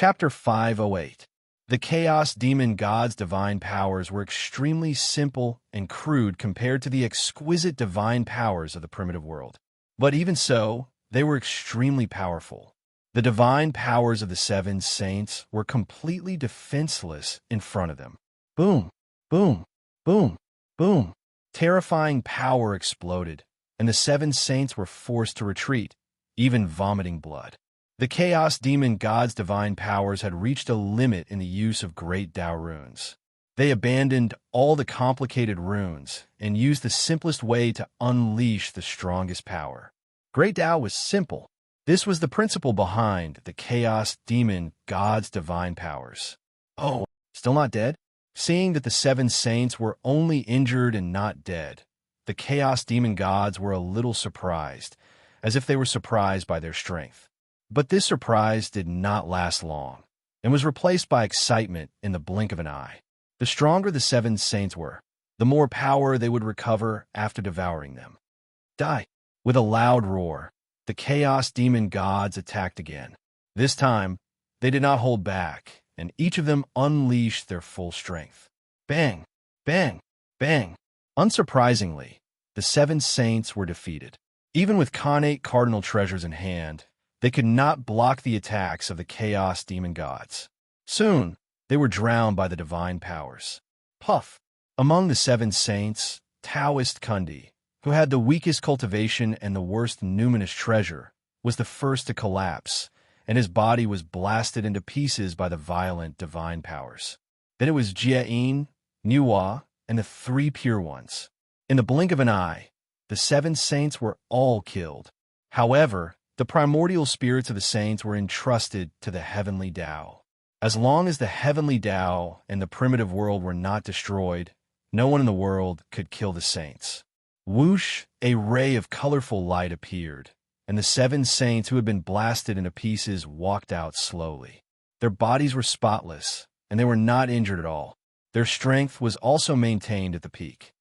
Chapter 508. The Chaos Demon God's divine powers were extremely simple and crude compared to the exquisite divine powers of the primitive world. But even so, they were extremely powerful. The divine powers of the seven saints were completely defenseless in front of them. Boom, boom, boom, boom. Terrifying power exploded, and the seven saints were forced to retreat, even vomiting blood. The Chaos Demon God's divine powers had reached a limit in the use of Great Tao runes. They abandoned all the complicated runes and used the simplest way to unleash the strongest power. Great Tao was simple. This was the principle behind the Chaos Demon God's divine powers. Oh, still not dead? Seeing that the seven saints were only injured and not dead, the Chaos Demon Gods were a little surprised, as if they were surprised by their strength. But this surprise did not last long, and was replaced by excitement in the blink of an eye. The stronger the seven saints were, the more power they would recover after devouring them. Die! With a loud roar, the Chaos Demon Gods attacked again. This time, they did not hold back, and each of them unleashed their full strength. Bang! Bang! Bang! Unsurprisingly, the seven saints were defeated. Even with Khanate cardinal treasures in hand, they could not block the attacks of the Chaos Demon Gods. Soon, they were drowned by the divine powers. Puff! Among the seven saints, Taoist Kundi, who had the weakest cultivation and the worst numinous treasure, was the first to collapse, and his body was blasted into pieces by the violent divine powers. Then it was Jia-in, Nuwa, and the three pure ones. In the blink of an eye, the seven saints were all killed. However, the primordial spirits of the saints were entrusted to the heavenly Tao. As long as the heavenly Tao and the primitive world were not destroyed, no one in the world could kill the saints. Whoosh! A ray of colorful light appeared, and the seven saints who had been blasted into pieces walked out slowly. Their bodies were spotless, and they were not injured at all. Their strength was also maintained at the peak.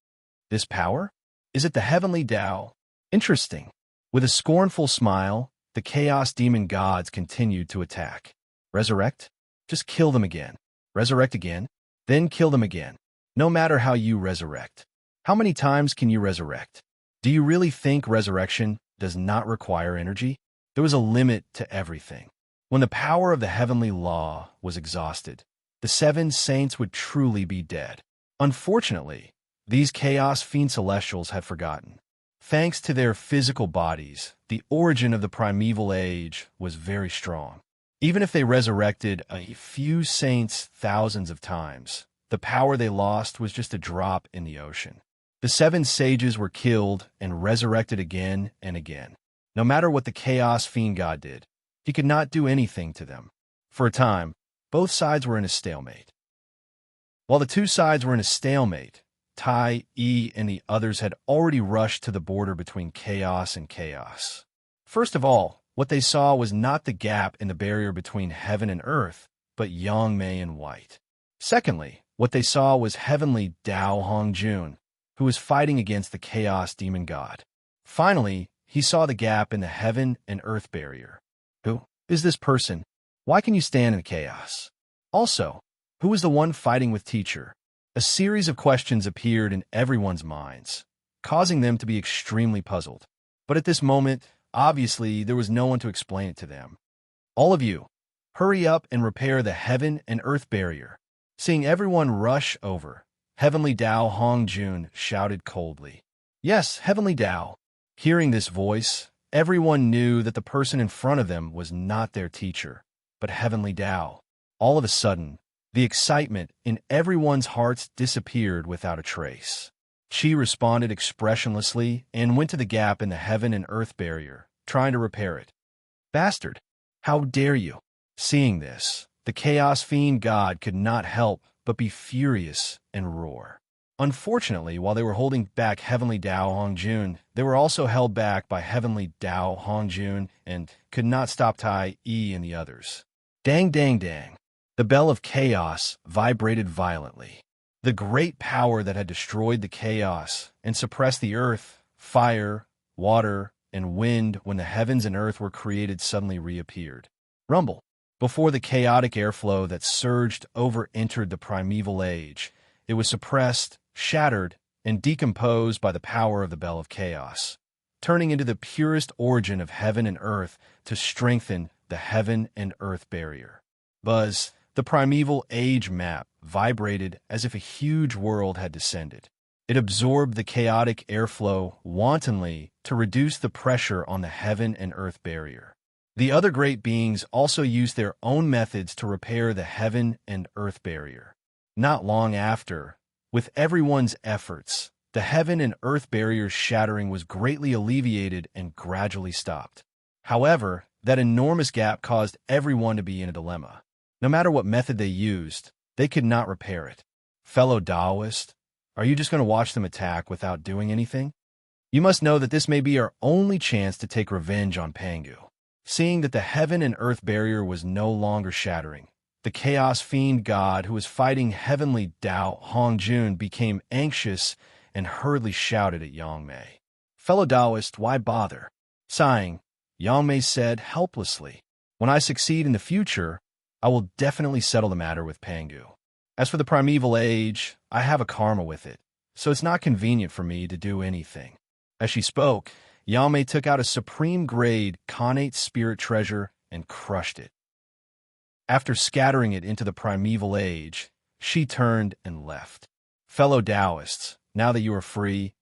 This power? Is it the heavenly Tao? Interesting. With a scornful smile, the Chaos Demon Gods continued to attack. Resurrect? Just kill them again. Resurrect again? Then kill them again. No matter how you resurrect. How many times can you resurrect? Do you really think resurrection does not require energy? There was a limit to everything. When the power of the heavenly law was exhausted, the seven saints would truly be dead. Unfortunately, these Chaos Fiend Celestials had forgotten. Thanks to their physical bodies, the origin of the primeval age was very strong. Even if they resurrected a few saints thousands of times, the power they lost was just a drop in the ocean. The seven sages were killed and resurrected again and again. No matter what the Chaos Fiend God did, he could not do anything to them. For a time, both sides were in a stalemate. While the two sides were in a stalemate, Tai, Yi, and the others had already rushed to the border between chaos and chaos. First of all, what they saw was not the gap in the barrier between heaven and earth, but Yang Mei and White. Secondly, what they saw was heavenly Dao Hongjun, who was fighting against the Chaos Demon God. Finally, he saw the gap in the heaven and earth barrier. Who is this person? Why can you stand in chaos? Also, who is the one fighting with Teacher? A series of questions appeared in everyone's minds, causing them to be extremely puzzled. But at this moment, obviously, there was no one to explain it to them. All of you, hurry up and repair the heaven and earth barrier. Seeing everyone rush over, Heavenly Dao Hongjun shouted coldly. Yes, Heavenly Dao. Hearing this voice, everyone knew that the person in front of them was not their teacher, but Heavenly Dao. All of a sudden, the excitement in everyone's hearts disappeared without a trace. Chi responded expressionlessly and went to the gap in the heaven and earth barrier, trying to repair it. Bastard! How dare you! Seeing this, the Chaos Fiend God could not help but be furious and roar. Unfortunately, while they were holding back Heavenly Dao Hongjun, they were also held back by Heavenly Dao Hongjun and could not stop Tai, Yi, and the others. Dang, dang, dang. The bell of chaos vibrated violently. The great power that had destroyed the chaos and suppressed the earth, fire, water, and wind when the heavens and earth were created suddenly reappeared. Rumble. Before the chaotic airflow that surged over entered the primeval age, it was suppressed, shattered, and decomposed by the power of the Bell of Chaos, turning into the purest origin of heaven and earth to strengthen the heaven and earth barrier. Buzz, the primeval age map, vibrated as if a huge world had descended. It absorbed the chaotic airflow wantonly to reduce the pressure on the heaven and earth barrier. The other great beings also used their own methods to repair the heaven and earth barrier. Not long after, with everyone's efforts, the heaven and earth barrier's shattering was greatly alleviated and gradually stopped. However, that enormous gap caused everyone to be in a dilemma. No matter what method they used, they could not repair it. Fellow Taoist, are you just going to watch them attack without doing anything? You must know that this may be our only chance to take revenge on Pangu. Seeing that the heaven and earth barrier was no longer shattering, the chaos fiend god who was fighting heavenly Dao Hongjun became anxious and hurriedly shouted at Yang Mei. Fellow Taoist, why bother? Sighing, Yang Mei said helplessly, when I succeed in the future, I will definitely settle the matter with Pangu. As for the primeval age, I have a karma with it, so it's not convenient for me to do anything. As she spoke, Yang Mei took out a supreme-grade connate spirit treasure and crushed it. After scattering it into the primeval age, she turned and left. Fellow Taoists, now that you are free,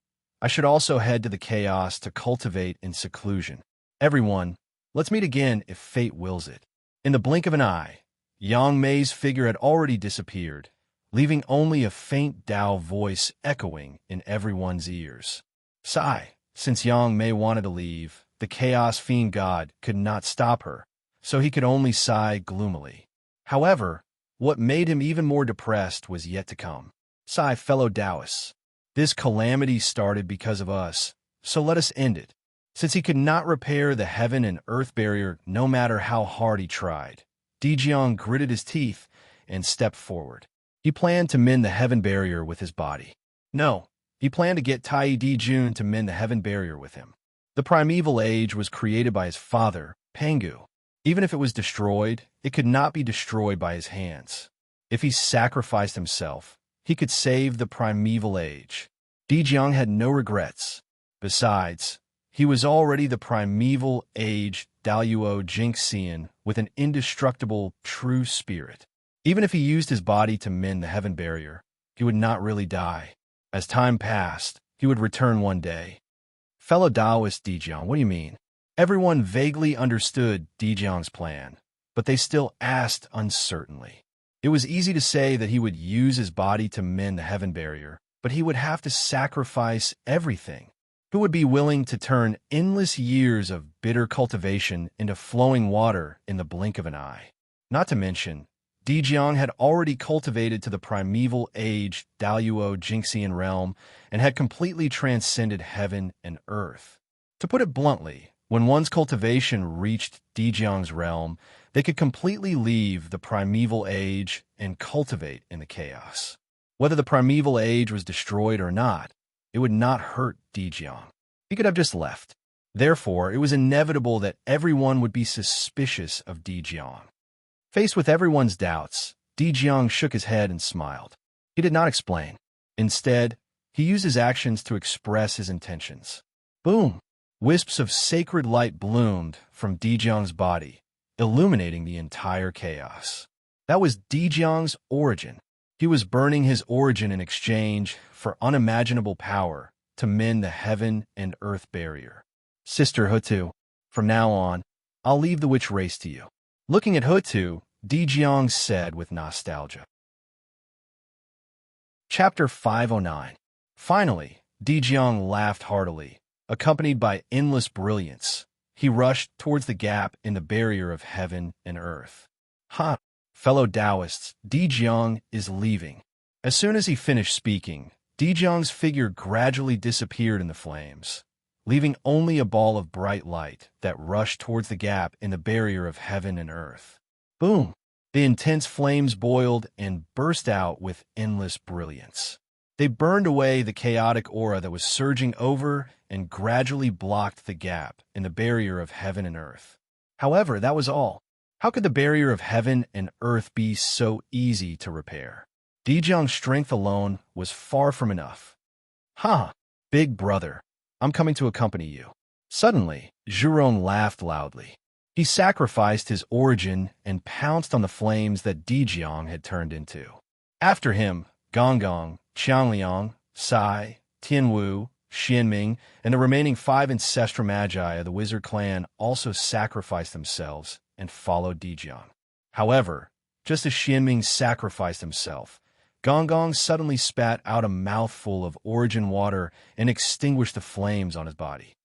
I should also head to the chaos to cultivate in seclusion. Everyone, let's meet again if fate wills it. In the blink of an eye, Yang Mei's figure had already disappeared, leaving only a faint Tao voice echoing in everyone's ears. Sigh. Since Yang Mei wanted to leave, the chaos fiend god could not stop her, so he could only sigh gloomily. However, what made him even more depressed was yet to come. Sigh, fellow Taoists. This calamity started because of us, so let us end it. Since he could not repair the heaven and earth barrier no matter how hard he tried, Dijiang gritted his teeth and stepped forward. He planned to mend the heaven barrier with his body. No, he planned to get Tai Dijun to mend the heaven barrier with him. The primeval age was created by his father, Pangu. Even if it was destroyed, it could not be destroyed by his hands. If he sacrificed himself, he could save the primeval age. Dijiang had no regrets. Besides, he was already the primeval age Daluo Jinxian with an indestructible true spirit. Even if he used his body to mend the heaven barrier, he would not really die. As time passed, he would return one day. Fellow Taoist Dijiang, what do you mean? Everyone vaguely understood Dijiang's plan, but they still asked uncertainly. It was easy to say that he would use his body to mend the heaven barrier, but he would have to sacrifice everything. Who would be willing to turn endless years of bitter cultivation into flowing water in the blink of an eye? Not to mention, Dijiang had already cultivated to the primeval age Daluo Jinxian realm and had completely transcended heaven and earth. To put it bluntly, when one's cultivation reached Dijiang's realm, they could completely leave the primeval age and cultivate in the chaos. Whether the primeval age was destroyed or not, it would not hurt Dijiang. He could have just left. Therefore, it was inevitable that everyone would be suspicious of Dijiang. Faced with everyone's doubts, Dijiang shook his head and smiled. He did not explain. Instead, he used his actions to express his intentions. Boom! Wisps of sacred light bloomed from Dijiang's body, illuminating the entire chaos. That was Dijiang's origin. He was burning his origin in exchange for unimaginable power to mend the heaven and earth barrier. Sister Hutu, from now on, I'll leave the witch race to you. Looking at Hutu, Dijiang said with nostalgia. Chapter 509. Finally, Dijiang laughed heartily, accompanied by endless brilliance. He rushed towards the gap in the barrier of heaven and earth. Ha! Fellow Taoists, Dijiang is leaving. As soon as he finished speaking, Dijiang's figure gradually disappeared in the flames, leaving only a ball of bright light that rushed towards the gap in the barrier of heaven and earth. Boom! The intense flames boiled and burst out with endless brilliance. They burned away the chaotic aura that was surging over and gradually blocked the gap in the barrier of heaven and earth. However, that was all. How could the barrier of heaven and earth be so easy to repair? Dijiang's strength alone was far from enough. "Ha! Big brother, I'm coming to accompany you." Suddenly, Zhuron laughed loudly. He sacrificed his origin and pounced on the flames that Dijiang had turned into. After him, Gonggong, Qiangliang, Sai, Tianwu, Xianming, and the remaining 5 ancestral magi of the wizard clan also sacrificed themselves and followed Dijiang. However, just as Xianming sacrificed himself, Gonggong suddenly spat out a mouthful of origin water and extinguished the flames on his body.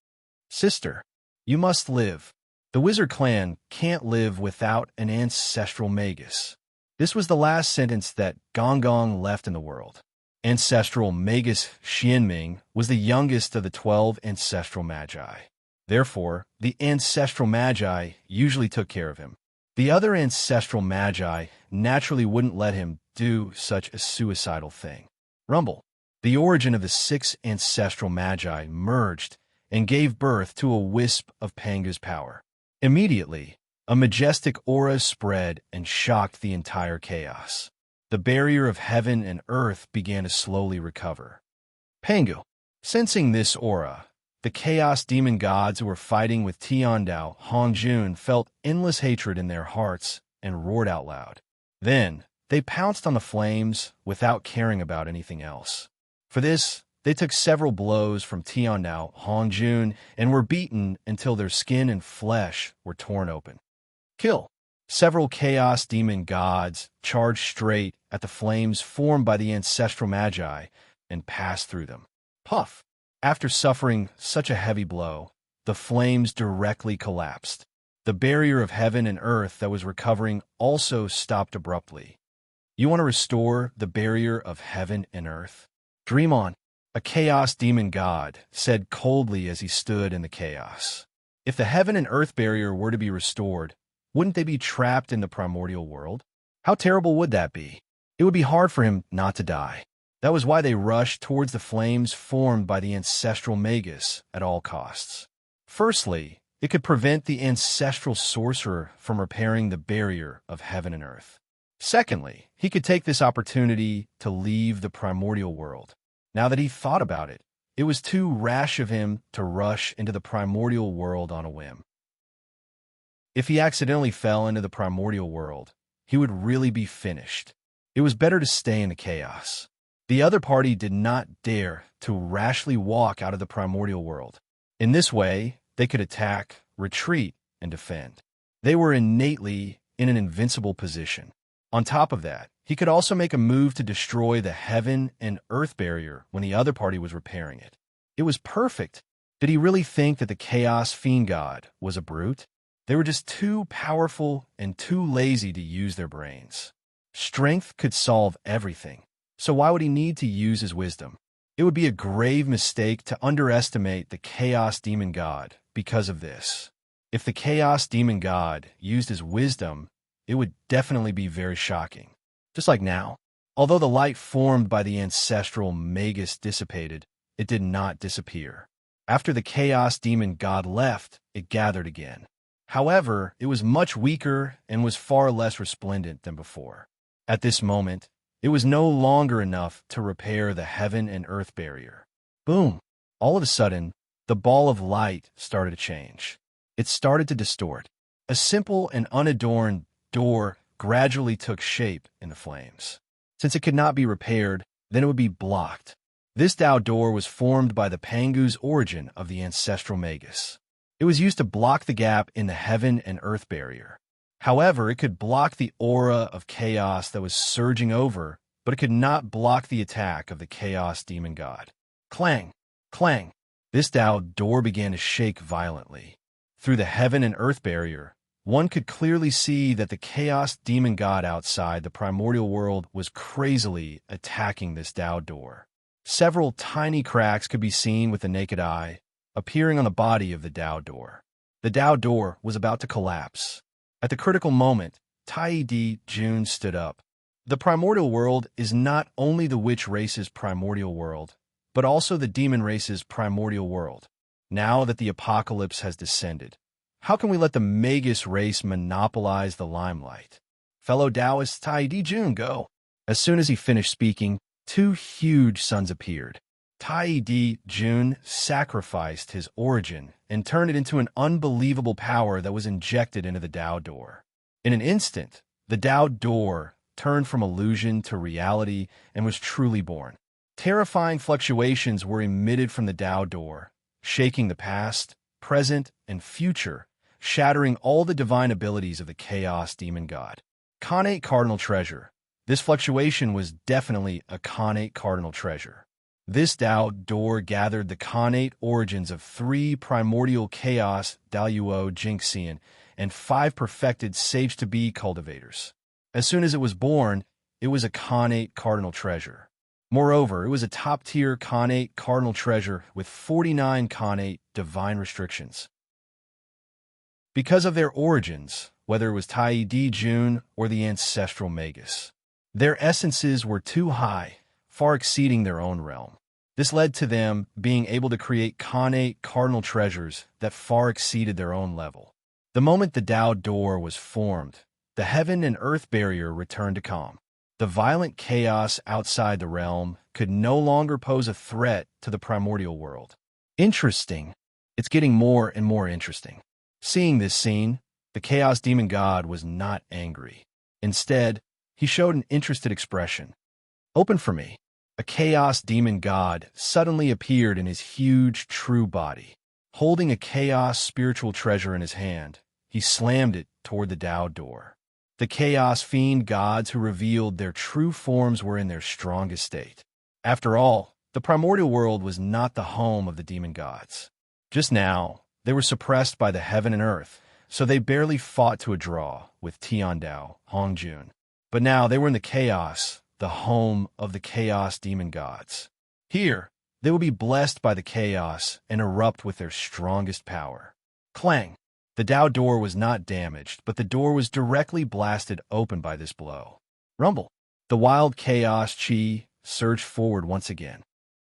"Sister, you must live. The wizard clan can't live without an ancestral magus." This was the last sentence that Gonggong left in the world. Ancestral magus Xianming was the youngest of the 12 ancestral magi. Therefore, the ancestral magi usually took care of him. The other ancestral magi naturally wouldn't let him do such a suicidal thing. Rumble. The origin of the 6 ancestral magi merged and gave birth to a wisp of Pangu's power. Immediately, a majestic aura spread and shocked the entire chaos. The barrier of heaven and earth began to slowly recover. Pangu. Sensing this aura, the chaos demon gods who were fighting with Tiandao Hongjun felt endless hatred in their hearts and roared out loud. Then, they pounced on the flames without caring about anything else. For this, they took several blows from Tiandao Hongjun and were beaten until their skin and flesh were torn open. Kill. Several chaos demon gods charged straight at the flames formed by the ancestral magi and passed through them. Puff. After suffering such a heavy blow, the flames directly collapsed. The barrier of heaven and earth that was recovering also stopped abruptly. You want to restore the barrier of heaven and earth? Dream on. A chaos demon god said coldly as he stood in the chaos. If the heaven and earth barrier were to be restored, wouldn't they be trapped in the primordial world? How terrible would that be? It would be hard for him not to die. That was why they rushed towards the flames formed by the ancestral magus at all costs. Firstly, it could prevent the ancestral sorcerer from repairing the barrier of heaven and earth. Secondly, he could take this opportunity to leave the primordial world. Now that he thought about it, it was too rash of him to rush into the primordial world on a whim. If he accidentally fell into the primordial world, he would really be finished. It was better to stay in the chaos. The other party did not dare to rashly walk out of the primordial world. In this way, they could attack, retreat, and defend. They were innately in an invincible position. On top of that, he could also make a move to destroy the heaven and earth barrier when the other party was repairing it. It was perfect. Did he really think that the Chaos Fiend God was a brute? They were just too powerful and too lazy to use their brains. Strength could solve everything. So why would he need to use his wisdom? It would be a grave mistake to underestimate the Chaos Demon God because of this. If the Chaos Demon God used his wisdom, it would definitely be very shocking. Just like now. Although the light formed by the ancestral magus dissipated, it did not disappear. After the Chaos Demon God left, it gathered again. However, it was much weaker and was far less resplendent than before. At this moment, it was no longer enough to repair the heaven and earth barrier. Boom! All of a sudden, the ball of light started to change. It started to distort. A simple and unadorned door gradually took shape in the flames. Since it could not be repaired, then it would be blocked. This Dao door was formed by the Pangu's origin of the ancestral magus. It was used to block the gap in the heaven and earth barrier. However, it could block the aura of chaos that was surging over, but it could not block the attack of the Chaos Demon God. Clang! Clang! This Dao door began to shake violently. Through the heaven and earth barrier, one could clearly see that the Chaos Demon God outside the primordial world was crazily attacking this Dao door. Several tiny cracks could be seen with the naked eye, appearing on the body of the Dao door. The Dao door was about to collapse. At the critical moment, Tai Di Jun stood up. The primordial world is not only the witch race's primordial world, but also the demon race's primordial world. Now that the apocalypse has descended, How can we let the Magus race monopolize the limelight? Fellow Taoist Tai Di Jun, go. As soon as he finished speaking, two huge suns appeared. Tai Di Jun sacrificed his origin and turned it into an unbelievable power that was injected into the Tao door. In an instant, the Tao door turned from illusion to reality and was truly born. Terrifying fluctuations were emitted from the Tao door, shaking the past, present, and future, shattering all the divine abilities of the Chaos Demon God. Khanate Cardinal Treasure. This fluctuation was definitely a Khanate Cardinal Treasure. This Tao door gathered the Khanate origins of 3 primordial chaos Daluo Jinxian and 5 perfected Sage-to-Be cultivators. As soon as it was born, it was a Khanate Cardinal Treasure. Moreover, it was a top-tier Khanate Cardinal Treasure with 49 Khanate divine restrictions. Because of their origins, whether it was Tai Di Jun or the ancestral Magus, their essences were too high, far exceeding their own realm. This led to them being able to create Khanate Cardinal Treasures that far exceeded their own level. The moment the Tao door was formed, the heaven and earth barrier returned to calm. The violent chaos outside the realm could no longer pose a threat to the primordial world. Interesting. It's getting more and more interesting. Seeing this scene, the Chaos Demon God was not angry. Instead, he showed an interested expression. Open for me. A Chaos Demon God suddenly appeared in his huge, true body. Holding a chaos spiritual treasure in his hand, he slammed it toward the Tao door. The Chaos Fiend gods who revealed their true forms were in their strongest state. After all, the primordial world was not the home of the demon gods. Just now, they were suppressed by the heaven and earth, so they barely fought to a draw with Tiandao, Hongjun. But now they were in the chaos, the home of the Chaos Demon Gods. Here, they will be blessed by the chaos and erupt with their strongest power. Clang! The Tao door was not damaged, but the door was directly blasted open by this blow. Rumble! The wild chaos chi surged forward once again.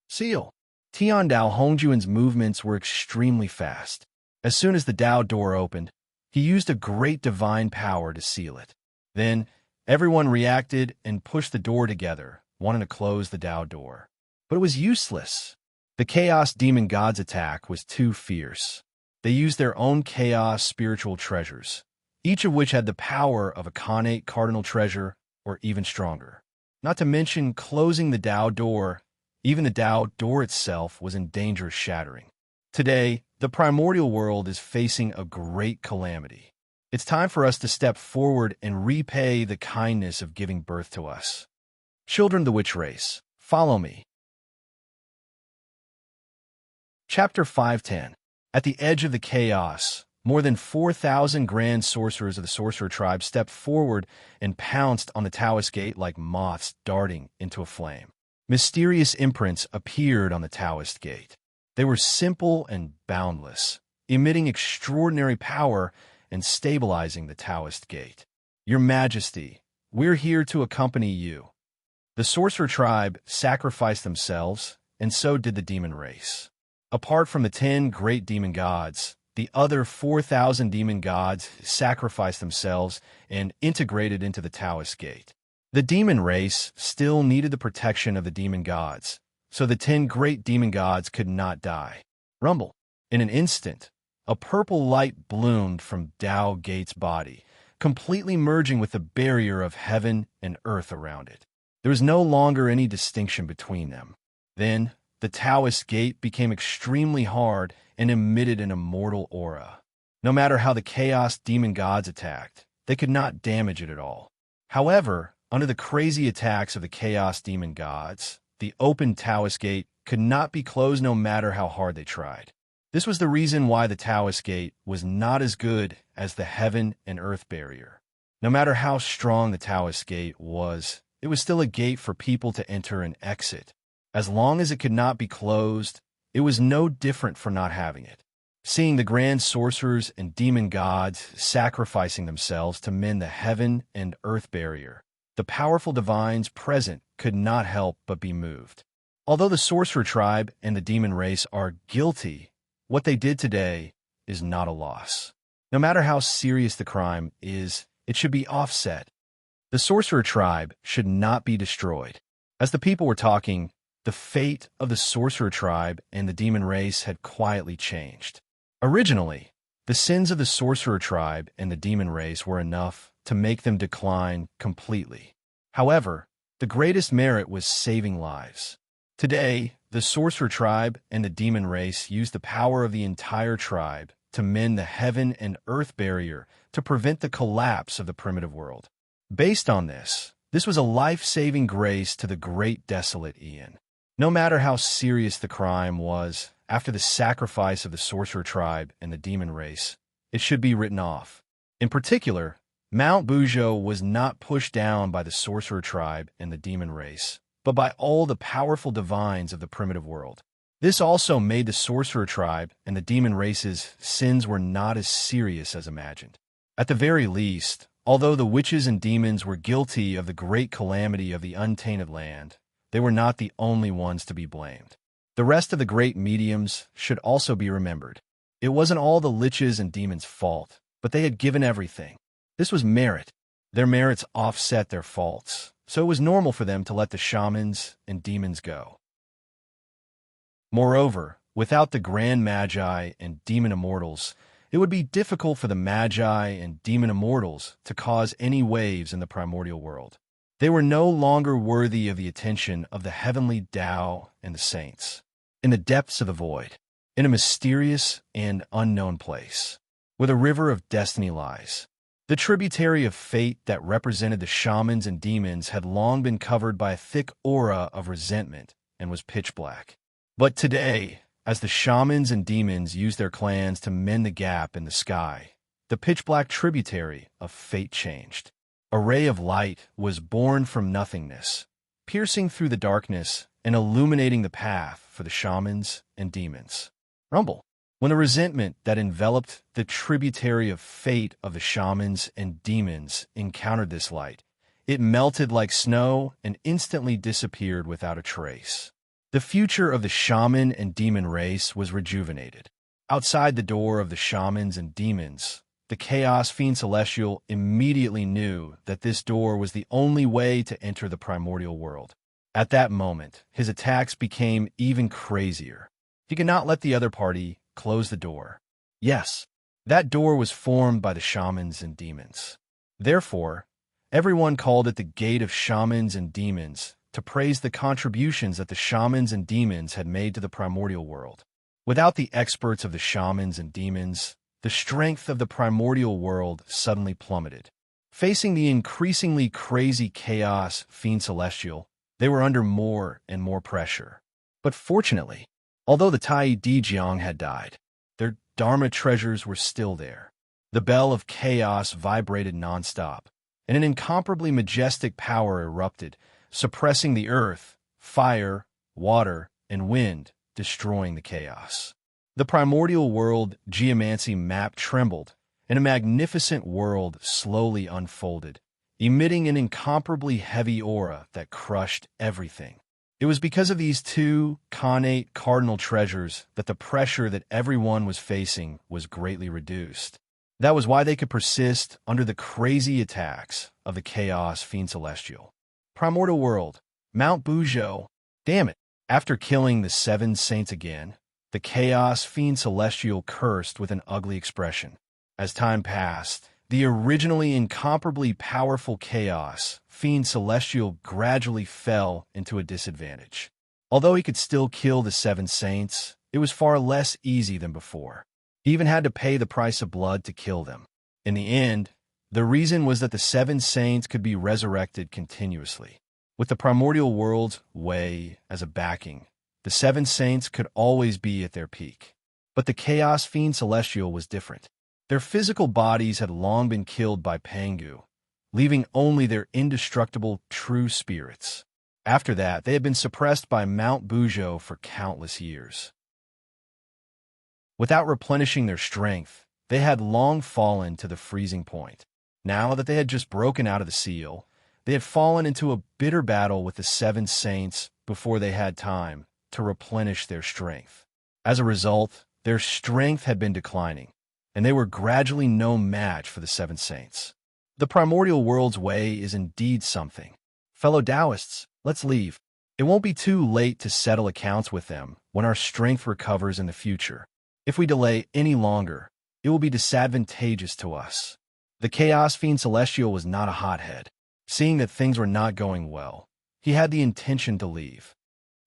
Seal! Tiandao Hongjun's movements were extremely fast. As soon as the Tao door opened, he used a great divine power to seal it. Then, everyone reacted and pushed the door together, wanting to close the Tao door. But it was useless. The Chaos Demon God's attack was too fierce. They used their own chaos spiritual treasures, each of which had the power of a Khanate Cardinal Treasure or even stronger. Not to mention closing the Tao door, even the Tao door itself was in danger of shattering. Today, the primordial world is facing a great calamity. It's time for us to step forward and repay the kindness of giving birth to us. Children of the Witch Race, follow me. Chapter 510. At the edge of the chaos, more than 4,000 grand sorcerers of the sorcerer tribe stepped forward and pounced on the Taoist gate like moths darting into a flame. Mysterious imprints appeared on the Taoist gate. They were simple and boundless, emitting extraordinary power and stabilizing the Taoist gate. Your Majesty, we're here to accompany you. The sorcerer tribe sacrificed themselves, and so did the demon race. Apart from the 10 great demon gods, the other 4,000 demon gods sacrificed themselves and integrated into the Taoist gate. The demon race still needed the protection of the demon gods, so the 10 great demon gods could not die. Rumble. In an instant, a purple light bloomed from Tao Gate's body, completely merging with the barrier of heaven and earth around it. There was no longer any distinction between them. Then, the Taoist gate became extremely hard and emitted an immortal aura. No matter how the Chaos Demon Gods attacked, they could not damage it at all. However, under the crazy attacks of the Chaos Demon Gods, the open Taoist gate could not be closed no matter how hard they tried. This was the reason why the Taoist gate was not as good as the heaven and earth barrier. No matter how strong the Taoist gate was, it was still a gate for people to enter and exit. As long as it could not be closed, it was no different from not having it. Seeing the grand sorcerers and demon gods sacrificing themselves to mend the heaven and earth barrier, the powerful divines present could not help but be moved. Although the sorcerer tribe and the demon race are guilty, what they did today is not a loss. No matter how serious the crime is, it should be offset. The sorcerer tribe should not be destroyed. As the people were talking, the fate of the sorcerer tribe and the demon race had quietly changed. Originally, the sins of the sorcerer tribe and the demon race were enough to make them decline completely. However, the greatest merit was saving lives. Today, the sorcerer tribe and the demon race use the power of the entire tribe to mend the heaven and earth barrier to prevent the collapse of the primitive world. Based on this was a life-saving grace to the great desolate Ian. No matter how serious the crime was, after the sacrifice of the sorcerer tribe and the demon race, it should be written off. In particular, Mount Bujo was not pushed down by the sorcerer tribe and the demon race, but by all the powerful divines of the primitive world. This also made the sorcerer tribe and the demon race's sins were not as serious as imagined. At the very least, although the witches and demons were guilty of the great calamity of the untainted land, they were not the only ones to be blamed. The rest of the great mediums should also be remembered. It wasn't all the liches and demons' fault, but they had given everything. This was merit. Their merits offset their faults, so it was normal for them to let the shamans and demons go. Moreover, without the grand magi and demon immortals, it would be difficult for the magi and demon immortals to cause any waves in the primordial world. They were no longer worthy of the attention of the heavenly Tao and the saints. In the depths of the void, in a mysterious and unknown place, where the river of destiny lies, the tributary of fate that represented the shamans and demons had long been covered by a thick aura of resentment and was pitch black. But today, as the shamans and demons used their clans to mend the gap in the sky, the pitch-black tributary of fate changed. A ray of light was born from nothingness, piercing through the darkness and illuminating the path for the shamans and demons. Rumble. When the resentment that enveloped the tributary of fate of the shamans and demons encountered this light, it melted like snow and instantly disappeared without a trace. The future of the shaman and demon race was rejuvenated. Outside the door of the shamans and demons, the Chaos Fiend Celestial immediately knew that this door was the only way to enter the primordial world. At that moment, his attacks became even crazier. He could not let the other party close the door. Yes, that door was formed by the shamans and demons. Therefore, everyone called it the Gate of Shamans and Demons, to praise the contributions that the shamans and demons had made to the primordial world. Without the experts of the shamans and demons, the strength of the primordial world suddenly plummeted. Facing the increasingly crazy Chaos Fiend Celestial, they were under more and more pressure. But fortunately, although the Tai Dijiang had died, their Dharma treasures were still there. The bell of chaos vibrated nonstop, and an incomparably majestic power erupted, suppressing the earth, fire, water, and wind, destroying the chaos. The primordial world geomancy map trembled, and a magnificent world slowly unfolded, emitting an incomparably heavy aura that crushed everything. It was because of these two connate cardinal treasures that the pressure that everyone was facing was greatly reduced. That was why they could persist under the crazy attacks of the Chaos Fiend Celestial. Primordial world, Mount Bujo. Damn it. After killing the 7 saints again, the Chaos Fiend Celestial cursed with an ugly expression. As time passed, the originally incomparably powerful Chaos Fiend Celestial gradually fell into a disadvantage. Although he could still kill the 7 saints, it was far less easy than before. He even had to pay the price of blood to kill them. In the end, the reason was that the 7 saints could be resurrected continuously. With the primordial world's way as a backing, the 7 saints could always be at their peak. But the Chaos Fiend Celestial was different. Their physical bodies had long been killed by Pangu, leaving only their indestructible true spirits. After that, they had been suppressed by Mount Bujo for countless years. Without replenishing their strength, they had long fallen to the freezing point. Now that they had just broken out of the seal, they had fallen into a bitter battle with the 7 saints before they had time to replenish their strength. As a result, their strength had been declining. and they were gradually no match for the seven saints. The primordial world's way is indeed something. Fellow Taoists, let's leave. It won't be too late to settle accounts with them when our strength recovers in the future. If we delay any longer, it will be disadvantageous to us. The Chaos Fiend Celestial was not a hothead. Seeing that things were not going well, he had the intention to leave.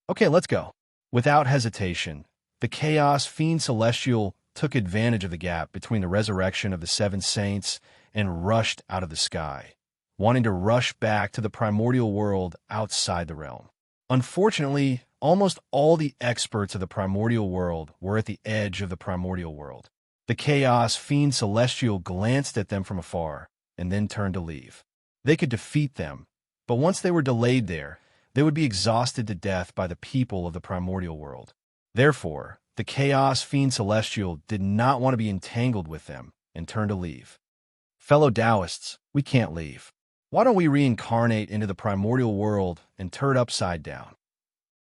Okay, let's go. Without hesitation, the Chaos Fiend Celestial took advantage of the gap between the resurrection of the seven saints and rushed out of the sky, wanting to rush back to the primordial world outside the realm. Unfortunately, almost all the experts of the primordial world were at the edge of the primordial world. The Chaos Fiend Celestial glanced at them from afar and then turned to leave. They could defeat them, but once they were delayed there, they would be exhausted to death by the people of the primordial world. Therefore, the Chaos Fiend Celestial did not want to be entangled with them and turned to leave. Fellow Taoists, we can't leave. Why don't we reincarnate into the primordial world and turn it upside down?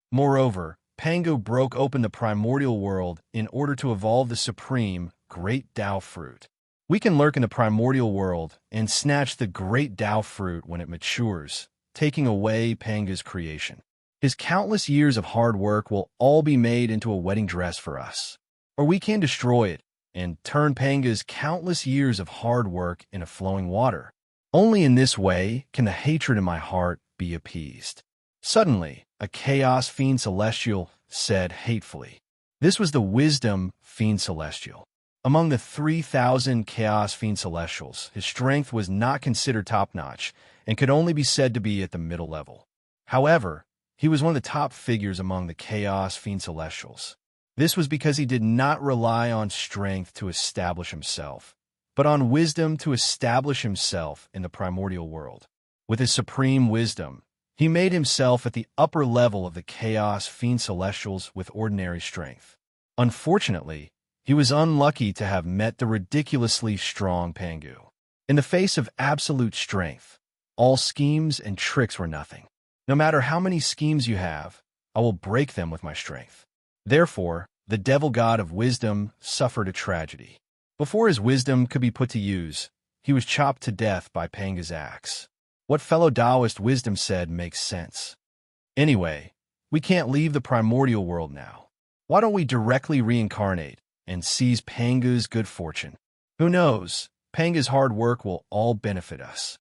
Moreover, Pangu broke open the primordial world in order to evolve the supreme, great Tao fruit. We can lurk in the primordial world and snatch the great Tao fruit when it matures, taking away Pangu's creation. His countless years of hard work will all be made into a wedding dress for us. Or we can destroy it and turn Pangu's countless years of hard work into flowing water. Only in this way can the hatred in my heart be appeased. Suddenly, a Chaos Fiend Celestial said hatefully. This was the Wisdom Fiend Celestial. Among the 3,000 Chaos Fiend Celestials, his strength was not considered top-notch and could only be said to be at the middle level. However, he was one of the top figures among the Chaos Fiend Celestials. This was because he did not rely on strength to establish himself, but on wisdom to establish himself in the primordial world. With his supreme wisdom, he made himself at the upper level of the Chaos Fiend Celestials with ordinary strength. Unfortunately, he was unlucky to have met the ridiculously strong Pangu. In the face of absolute strength, all schemes and tricks were nothing. No matter how many schemes you have, I will break them with my strength. Therefore, the devil god of wisdom suffered a tragedy. Before his wisdom could be put to use, he was chopped to death by Pangu's axe. What fellow Taoist wisdom said makes sense. Anyway, we can't leave the primordial world now. Why don't we directly reincarnate and seize Pangu's good fortune? Who knows, Pangu's hard work will all benefit us.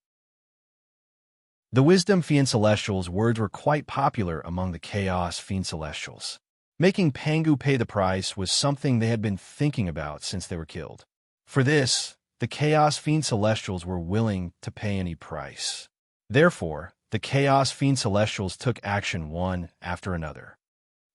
The Wisdom Fiend Celestials' words were quite popular among the Chaos Fiend Celestials. Making Pangu pay the price was something they had been thinking about since they were killed. For this, the Chaos Fiend Celestials were willing to pay any price. Therefore, the Chaos Fiend Celestials took action one after another.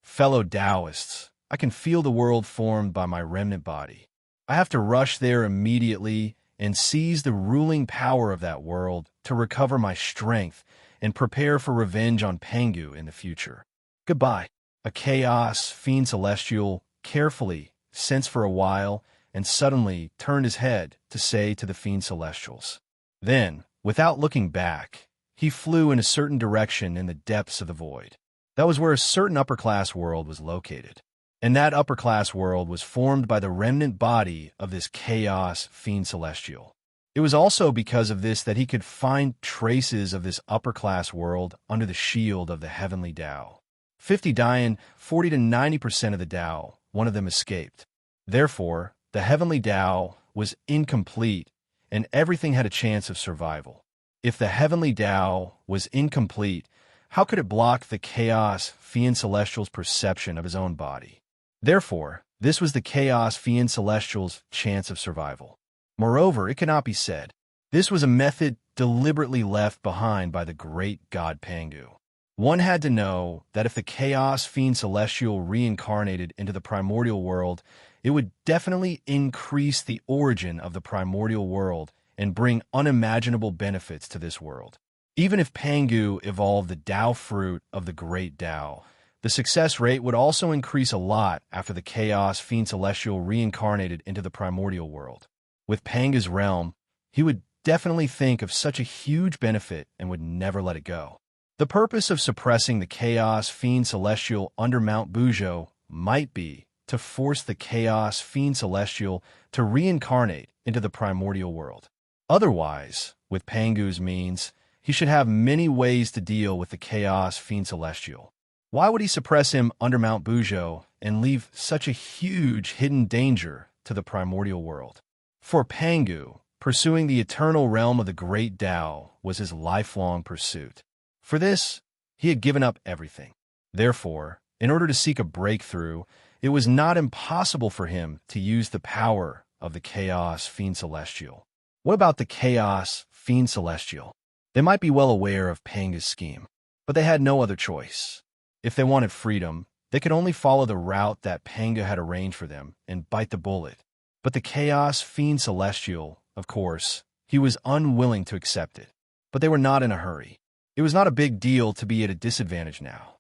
Fellow Taoists, I can feel the world formed by my remnant body. I have to rush there immediately and seize the ruling power of that world to recover my strength and prepare for revenge on Pangu in the future. Goodbye. A Chaos Fiend Celestial carefully sensed for a while and suddenly turned his head to say to the Fiend Celestials. Then, without looking back, he flew in a certain direction in the depths of the void. That was where a certain upper-class world was located. And that upper-class world was formed by the remnant body of this Chaos Fiend Celestial. It was also because of this that he could find traces of this upper-class world under the shield of the heavenly Tao. 50 dying, 40 to 90% of the Tao, one of them escaped. Therefore, the heavenly Tao was incomplete, and everything had a chance of survival. If the heavenly Tao was incomplete, how could it block the Chaos Fiend Celestial's perception of his own body? Therefore, this was the Chaos Fiend Celestial's chance of survival. Moreover, it cannot be said. This was a method deliberately left behind by the great god Pangu. One had to know that if the Chaos Fiend Celestial reincarnated into the primordial world, it would definitely increase the origin of the primordial world and bring unimaginable benefits to this world. Even if Pangu evolved the Tao fruit of the great Tao, the success rate would also increase a lot after the Chaos Fiend Celestial reincarnated into the primordial world. With Pangu's realm, he would definitely think of such a huge benefit and would never let it go. The purpose of suppressing the Chaos Fiend Celestial under Mount Bujo might be to force the Chaos Fiend Celestial to reincarnate into the primordial world. Otherwise, with Pangu's means, he should have many ways to deal with the Chaos Fiend Celestial. Why would he suppress him under Mount Bujo and leave such a huge hidden danger to the primordial world? For Pangu, pursuing the eternal realm of the Great Tao was his lifelong pursuit. For this, he had given up everything. Therefore, in order to seek a breakthrough, it was not impossible for him to use the power of the Chaos Fiend Celestial. What about the Chaos Fiend Celestial? They might be well aware of Pangu's scheme, but they had no other choice. If they wanted freedom, they could only follow the route that Pangu had arranged for them and bite the bullet. But the Chaos Fiend Celestial, of course, he was unwilling to accept it. But they were not in a hurry. It was not a big deal to be at a disadvantage now.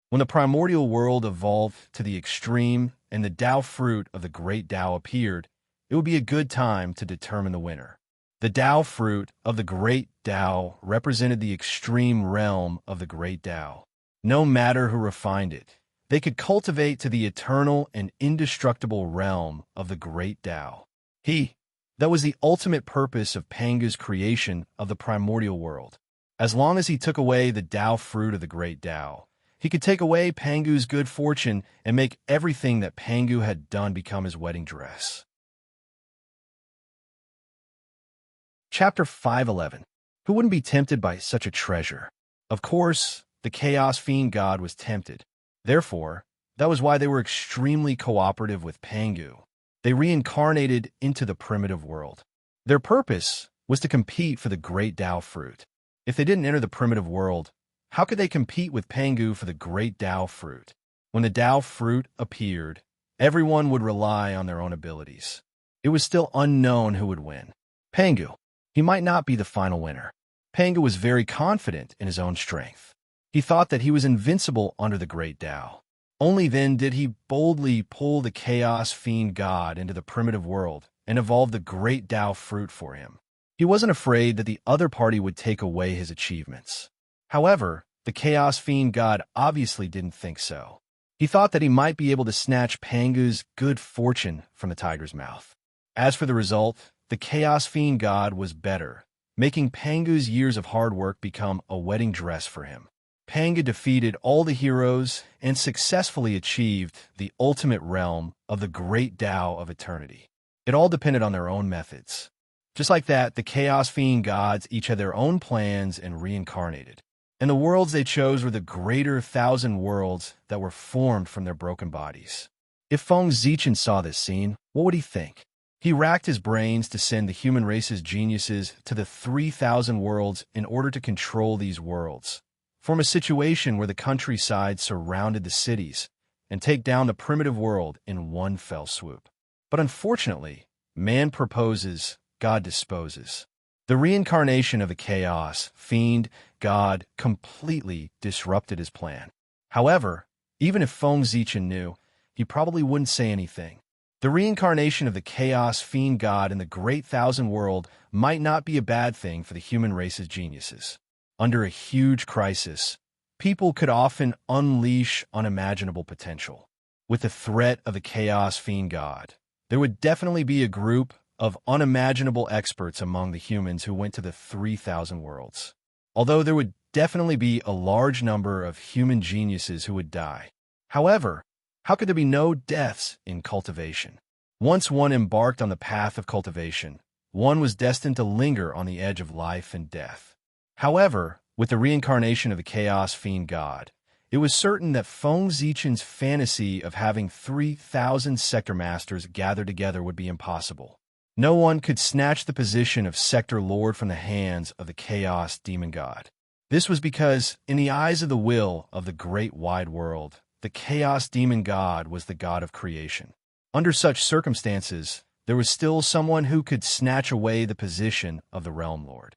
When the primordial world evolved to the extreme and the Tao fruit of the Great Tao appeared, it would be a good time to determine the winner. The Tao fruit of the Great Tao represented the extreme realm of the Great Tao. No matter who refined it, they could cultivate to the eternal and indestructible realm of the Great Tao. That was the ultimate purpose of Pangu's creation of the primordial world. As long as he took away the Tao fruit of the Great Tao, he could take away Pangu's good fortune and make everything that Pangu had done become his wedding dress. Chapter 511. Who wouldn't be tempted by such a treasure? Of course, the Chaos Fiend God was tempted. Therefore, that was why they were extremely cooperative with Pangu. They reincarnated into the primitive world. Their purpose was to compete for the Great Tao fruit. If they didn't enter the primitive world, how could they compete with Pangu for the Great Tao fruit? When the Tao fruit appeared, everyone would rely on their own abilities. It was still unknown who would win. Pangu. He might not be the final winner. Pangu was very confident in his own strength. He thought that he was invincible under the Great Tao. Only then did he boldly pull the Chaos Fiend God into the primitive world and evolve the Great Tao fruit for him. He wasn't afraid that the other party would take away his achievements. However, the Chaos Fiend God obviously didn't think so. He thought that he might be able to snatch Pangu's good fortune from the tiger's mouth. As for the result, the Chaos Fiend God was better, making Pangu's years of hard work become a wedding dress for him. Pangu defeated all the heroes and successfully achieved the ultimate realm of the Great Tao of eternity. It all depended on their own methods. Just like that, the Chaos Fiend gods each had their own plans and reincarnated. And the worlds they chose were the greater 1,000 worlds that were formed from their broken bodies. If Feng Zichen saw this scene, what would he think? He racked his brains to send the human race's geniuses to the 3,000 worlds in order to control these worlds, form a situation where the countryside surrounded the cities, and take down the primitive world in one fell swoop. But unfortunately, man proposes, God disposes. The reincarnation of the Chaos Fiend God completely disrupted his plan. However, even if Feng Zichen knew, he probably wouldn't say anything. The reincarnation of the Chaos Fiend God in the Great 1,000 world might not be a bad thing for the human race's geniuses. Under a huge crisis, people could often unleash unimaginable potential. With the threat of the Chaos Fiend God, there would definitely be a group of unimaginable experts among the humans who went to the 3,000 worlds. Although there would definitely be a large number of human geniuses who would die. However, how could there be no deaths in cultivation? Once one embarked on the path of cultivation, one was destined to linger on the edge of life and death. However, with the reincarnation of the Chaos Fiend God, it was certain that Feng Zichen's fantasy of having 3,000 sector masters gathered together would be impossible. No one could snatch the position of sector lord from the hands of the Chaos Demon God. This was because, in the eyes of the will of the great wide world, the Chaos Demon God was the God of creation. Under such circumstances, there was still someone who could snatch away the position of the Realm Lord.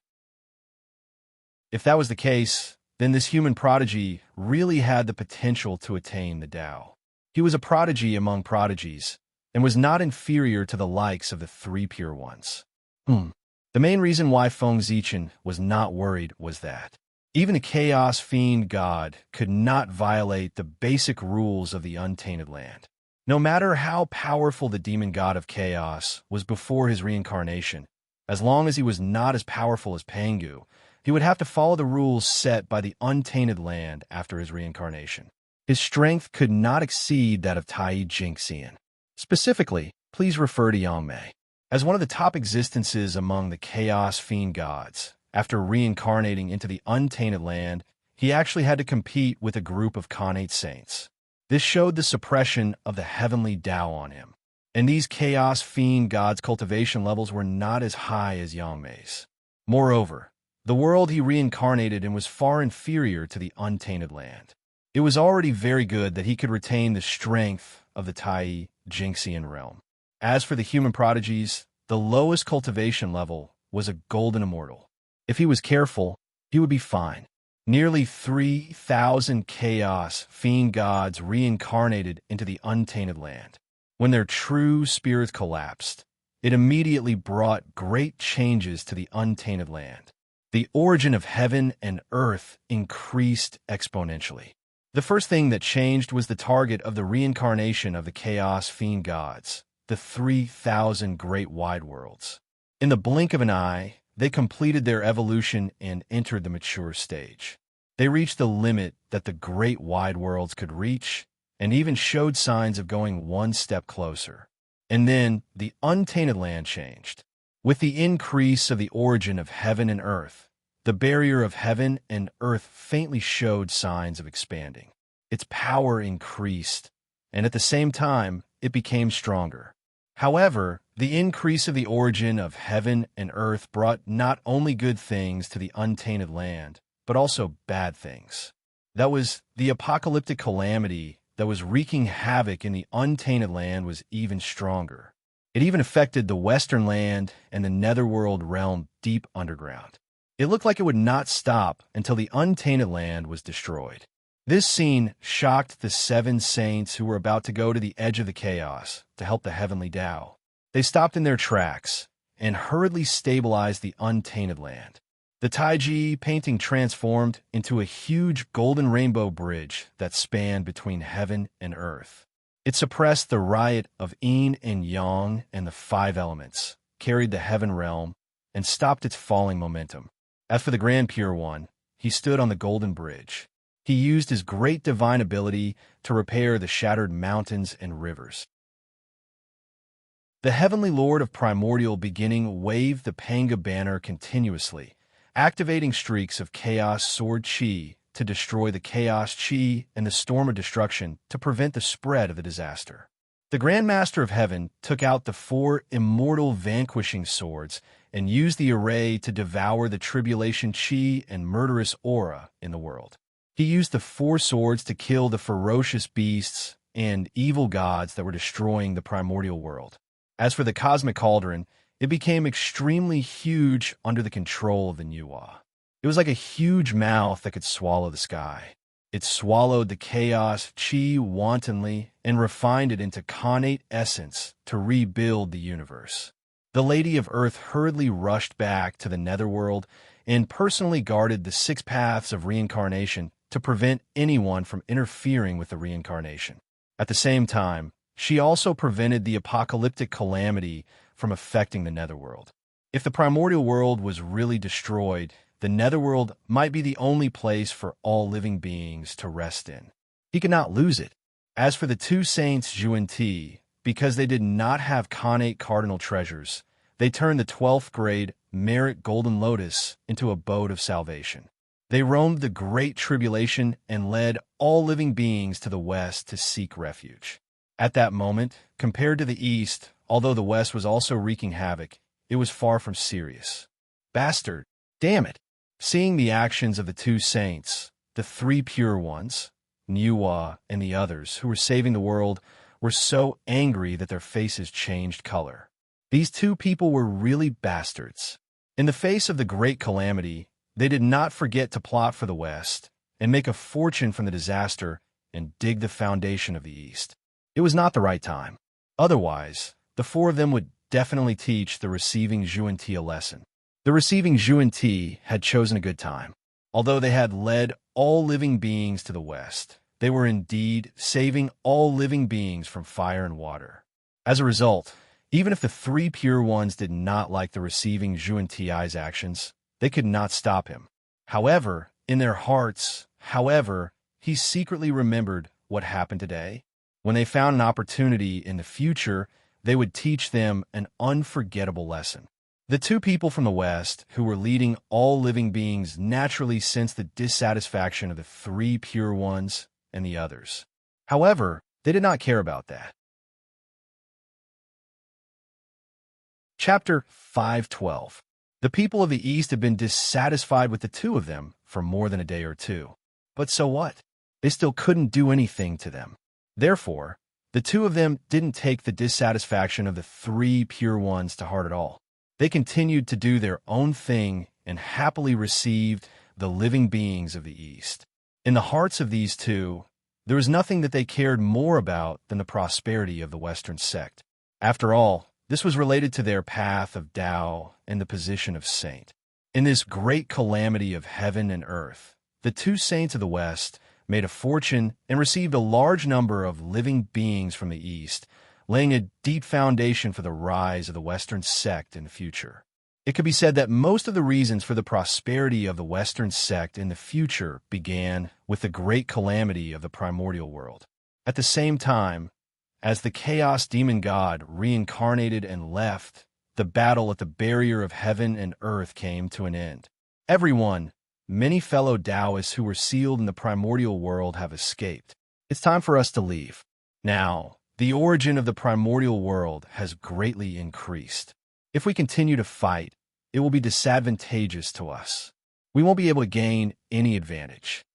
If that was the case, then this human prodigy really had the potential to attain the Tao. He was a prodigy among prodigies, and was not inferior to the likes of the three pure ones. The main reason why Feng Zichen was not worried was that Even a chaos fiend god could not violate the basic rules of the untainted land. No matter how powerful the demon god of chaos was before his reincarnation, as long as he was not as powerful as Pangu, he would have to follow the rules set by the untainted land after his reincarnation. His strength could not exceed that of Tai Jinxian. Specifically, please refer to Yangmei. As one of the top existences among the chaos fiend gods, after reincarnating into the untainted land, he actually had to compete with a group of Khanate saints. This showed the suppression of the heavenly Tao on him, and these chaos fiend gods' cultivation levels were not as high as Yangmei's. Moreover, the world he reincarnated in was far inferior to the untainted land. It was already very good that he could retain the strength of the Tai Jinxian realm. As for the human prodigies, the lowest cultivation level was a golden immortal. If he was careful, he would be fine. Nearly 3,000 chaos fiend gods reincarnated into the untainted land. When their true spirits collapsed, it immediately brought great changes to the untainted land. The origin of heaven and earth increased exponentially. The first thing that changed was the target of the reincarnation of the chaos fiend gods, the 3,000 great wide worlds. In the blink of an eye, they completed their evolution and entered the mature stage. They reached the limit that the great wide worlds could reach, and even showed signs of going one step closer. And then the untainted land changed. With the increase of the origin of heaven and earth, the barrier of heaven and earth faintly showed signs of expanding. Its power increased, and at the same time, it became stronger. However, the increase of the origin of heaven and earth brought not only good things to the untainted land, but also bad things. That was the apocalyptic calamity that was wreaking havoc in the untainted land was even stronger. It even affected the western land and the netherworld realm deep underground. It looked like it would not stop until the untainted land was destroyed. This scene shocked the 7 saints who were about to go to the edge of the chaos to help the heavenly Tao. They stopped in their tracks and hurriedly stabilized the untainted land. The Taiji painting transformed into a huge golden rainbow bridge that spanned between heaven and earth. It suppressed the riot of yin and yang and the 5 elements, carried the heaven realm, and stopped its falling momentum. As for the Grand Pure One, he stood on the golden bridge. He used his great divine ability to repair the shattered mountains and rivers. The Heavenly Lord of Primordial Beginning waved the Panga banner continuously, activating streaks of Chaos Sword Chi to destroy the Chaos Chi and the Storm of Destruction to prevent the spread of the disaster. The Grand Master of Heaven took out the 4 immortal vanquishing swords and used the array to devour the Tribulation Chi and murderous aura in the world. He used the 4 swords to kill the ferocious beasts and evil gods that were destroying the primordial world. As for the Cosmic Cauldron, it became extremely huge under the control of the Nuwa. It was like a huge mouth that could swallow the sky. It swallowed the chaos chi wantonly and refined it into Khanate essence to rebuild the universe. The Lady of Earth hurriedly rushed back to the netherworld and personally guarded the 6 paths of reincarnation to prevent anyone from interfering with the reincarnation. At the same time, she also prevented the apocalyptic calamity from affecting the netherworld. If the primordial world was really destroyed, the netherworld might be the only place for all living beings to rest in. He could not lose it. As for the 2 saints Zhuan-Ti, because they did not have Khanate cardinal treasures, they turned the 12th grade Merit Golden Lotus into a boat of salvation. They roamed the Great Tribulation and led all living beings to the west to seek refuge. At that moment, compared to the east, although the west was also wreaking havoc, it was far from serious. Bastard! Damn it! Seeing the actions of the 2 saints, the 3 pure ones, Nuwa and the others who were saving the world, were so angry that their faces changed color. These 2 people were really bastards. In the face of the great calamity, they did not forget to plot for the West and make a fortune from the disaster and dig the foundation of the East. It was not the right time. Otherwise, the 4 of them would definitely teach the receiving Zhuan-Ti a lesson. The receiving Zhuan-Ti had chosen a good time. Although they had led all living beings to the west, they were indeed saving all living beings from fire and water. As a result, even if the three pure ones did not like the receiving Zhuan Ti's actions, they could not stop him. However, in their hearts, he secretly remembered what happened today. When they found an opportunity in the future, they would teach them an unforgettable lesson. The two people from the West, who were leading all living beings, naturally sensed the dissatisfaction of the three pure ones and the others. However, they did not care about that. Chapter 5:12. The people of the East had been dissatisfied with the two of them for more than a day or two. But so what? They still couldn't do anything to them. Therefore, the two of them didn't take the dissatisfaction of the three pure ones to heart at all. They continued to do their own thing and happily received the living beings of the East. In the hearts of these two, there was nothing that they cared more about than the prosperity of the Western sect. After all, this was related to their path of Tao and the position of saint. In this great calamity of heaven and earth, the two saints of the West made a fortune and received a large number of living beings from the East, laying a deep foundation for the rise of the Western sect in the future. It could be said that most of the reasons for the prosperity of the Western sect in the future began with the great calamity of the primordial world. At the same time, as the chaos demon god reincarnated and left, the battle at the barrier of heaven and earth came to an end. Everyone, many fellow Taoists who were sealed in the primordial world have escaped. It's time for us to leave. Now, the origin of the primordial world has greatly increased. If we continue to fight, it will be disadvantageous to us. We won't be able to gain any advantage.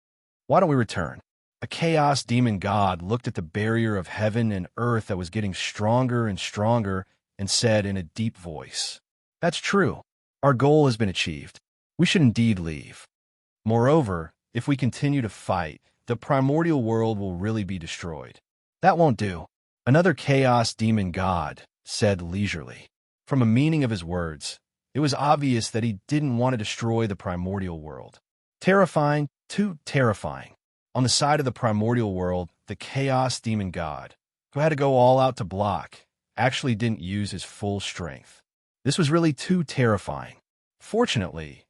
Why don't we return? A chaos demon god looked at the barrier of heaven and earth that was getting stronger and stronger and said in a deep voice, "That's true. Our goal has been achieved. We should indeed leave. Moreover, if we continue to fight, the primordial world will really be destroyed." "That won't do." Another chaos demon god said leisurely. From a meaning of his words, it was obvious that he didn't want to destroy the primordial world. Terrifying, too terrifying. On the side of the primordial world, the chaos demon god, who had to go all out to block, actually didn't use his full strength. This was really too terrifying. Fortunately,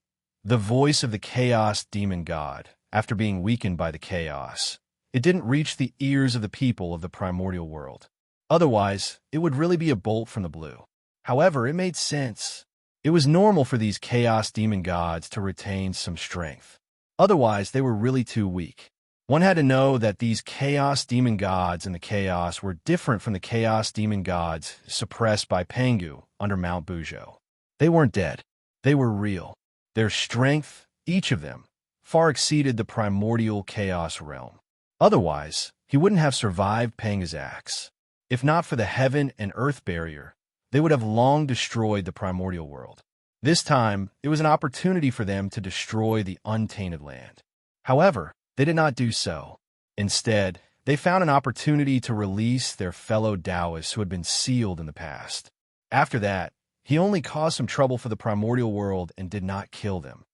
the voice of the chaos demon god, after being weakened by the chaos, it didn't reach the ears of the people of the primordial world. Otherwise, it would really be a bolt from the blue. However, it made sense. It was normal for these chaos demon gods to retain some strength. Otherwise, they were really too weak. One had to know that these chaos demon gods in the chaos were different from the chaos demon gods suppressed by Pangu under Mount Buzhou. They weren't dead. They were real. Their strength, each of them, far exceeded the primordial chaos realm. Otherwise, he wouldn't have survived Pangu's axe. If not for the heaven and earth barrier, they would have long destroyed the primordial world. This time, it was an opportunity for them to destroy the untainted land. However, they did not do so. Instead, they found an opportunity to release their fellow Taoists who had been sealed in the past. After that, he only caused some trouble for the primordial world and did not kill them.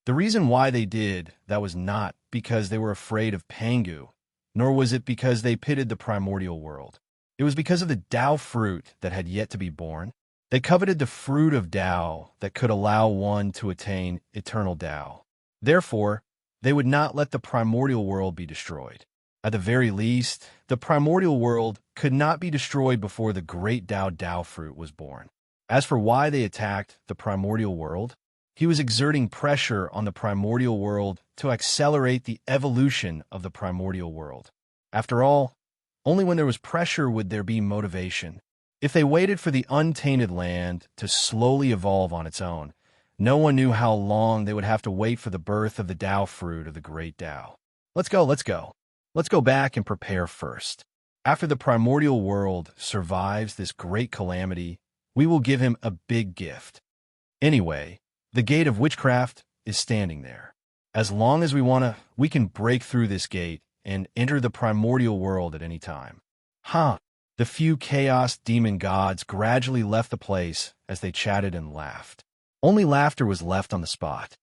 The reason why they did that was not because they were afraid of Pangu, nor was it because they pitied the primordial world. It was because of the Tao fruit that had yet to be born. They coveted the fruit of Tao that could allow one to attain eternal Tao. Therefore, they would not let the primordial world be destroyed. At the very least, the primordial world could not be destroyed before the great Tao fruit was born. As for why they attacked the primordial world, he was exerting pressure on the primordial world to accelerate the evolution of the primordial world. After all, only when there was pressure would there be motivation. If they waited for the untainted land to slowly evolve on its own, no one knew how long they would have to wait for the birth of the Tao fruit of the great Tao. Let's go. Let's go back and prepare first. After the primordial world survives this great calamity, we will give him a big gift. Anyway, the gate of witchcraft is standing there. As long as we can break through this gate and enter the primordial world at any time. The few chaos demon gods gradually left the place as they chatted and laughed. Only laughter was left on the spot.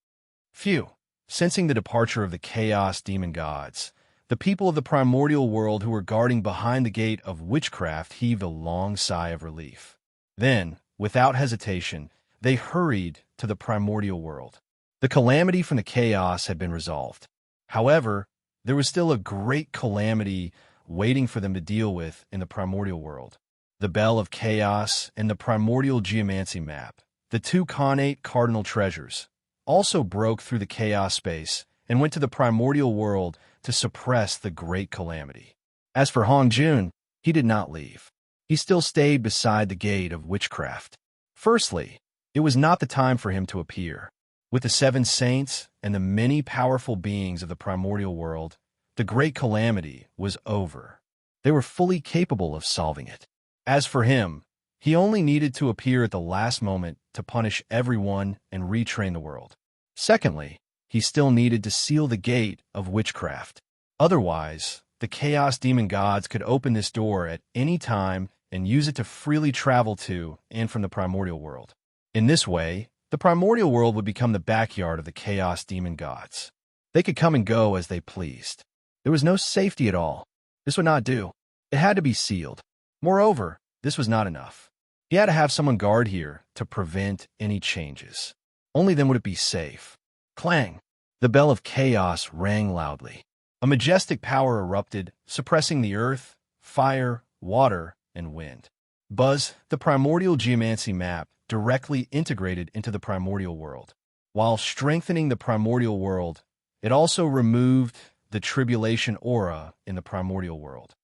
Phew! Sensing the departure of the chaos demon gods, the people of the primordial world who were guarding behind the gate of witchcraft heaved a long sigh of relief. Then, without hesitation, they hurried to the primordial world. The calamity from the chaos had been resolved. However, there was still a great calamity waiting for them to deal with in the primordial world. The Bell of Chaos and the primordial geomancy map, the two connate cardinal treasures, also broke through the chaos space and went to the primordial world to suppress the great calamity. As for Hong Jun, he did not leave. He still stayed beside the gate of witchcraft. Firstly, it was not the time for him to appear. With the seven saints and the many powerful beings of the primordial world, the great calamity was over. They were fully capable of solving it. As for him, he only needed to appear at the last moment to punish everyone and retrain the world. Secondly, he still needed to seal the gate of witchcraft. Otherwise, the chaos demon gods could open this door at any time and use it to freely travel to and from the primordial world. In this way, the primordial world would become the backyard of the chaos demon gods. They could come and go as they pleased. There was no safety at all. This would not do. It had to be sealed. Moreover, this was not enough. He had to have someone guard here to prevent any changes. Only then would it be safe. Clang! The bell of chaos rang loudly. A majestic power erupted, suppressing the earth, fire, water, and wind. Buzz, the primordial geomancy map, directly integrated into the primordial world. While strengthening the primordial world, it also removed the tribulation aura in the primordial world.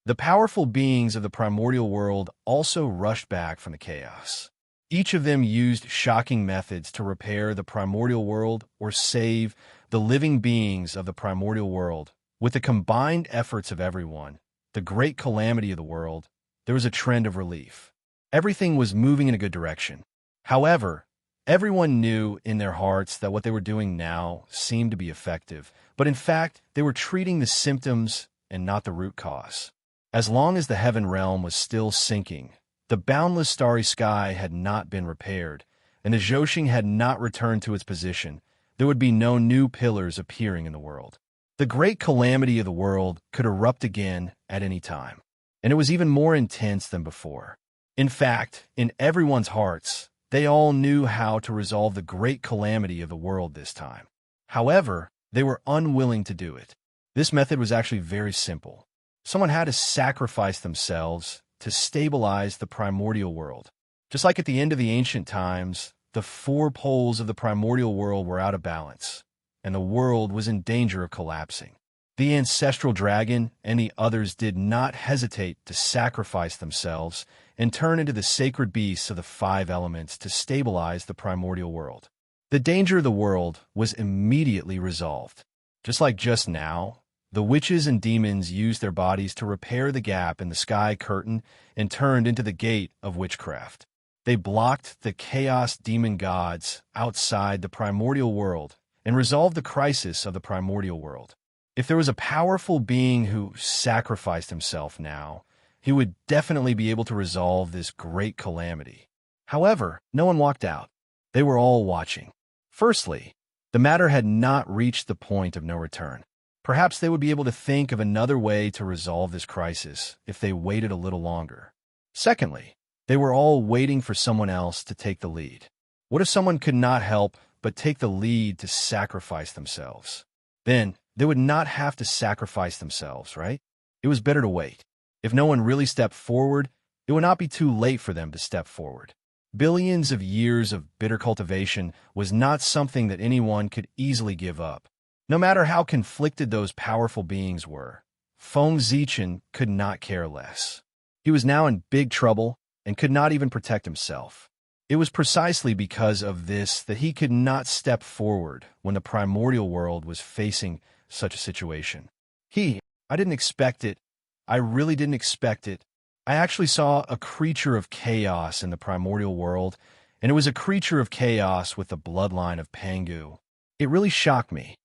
The powerful beings of the primordial world also rushed back from the chaos. Each of them used shocking methods to repair the primordial world or save the living beings of the primordial world. With the combined efforts of everyone, the great calamity of the world, there was a trend of relief. Everything was moving in a good direction. However, everyone knew in their hearts that what they were doing now seemed to be effective, but in fact, they were treating the symptoms and not the root cause. As long as the heaven realm was still sinking, the boundless starry sky had not been repaired, and the Zhoxing had not returned to its position, there would be no new pillars appearing in the world. The great calamity of the world could erupt again at any time, and it was even more intense than before. In fact, in everyone's hearts, they all knew how to resolve the great calamity of the world this time. However, they were unwilling to do it. This method was actually very simple. Someone had to sacrifice themselves to stabilize the primordial world. Just like at the end of the ancient times, the four poles of the primordial world were out of balance, and the world was in danger of collapsing. The ancestral dragon and the others did not hesitate to sacrifice themselves and turn into the sacred beasts of the five elements to stabilize the primordial world. The danger of the world was immediately resolved. Just like just now, the witches and demons used their bodies to repair the gap in the sky curtain and turned into the gate of witchcraft. They blocked the chaos demon gods outside the primordial world and resolved the crisis of the primordial world. If there was a powerful being who sacrificed himself now, he would definitely be able to resolve this great calamity. However, no one walked out. They were all watching. Firstly, the matter had not reached the point of no return. Perhaps they would be able to think of another way to resolve this crisis if they waited a little longer. Secondly, they were all waiting for someone else to take the lead. What if someone could not help but take the lead to sacrifice themselves? Then, they would not have to sacrifice themselves, right? It was better to wait. If no one really stepped forward, it would not be too late for them to step forward. Billions of years of bitter cultivation was not something that anyone could easily give up. No matter how conflicted those powerful beings were, Feng Zichen could not care less. He was now in big trouble and could not even protect himself. It was precisely because of this that he could not step forward when the primordial world was facing such a situation. I didn't expect it. I really didn't expect it. I actually saw a creature of chaos in the primordial world, and it was a creature of chaos with the bloodline of Pangu. It really shocked me.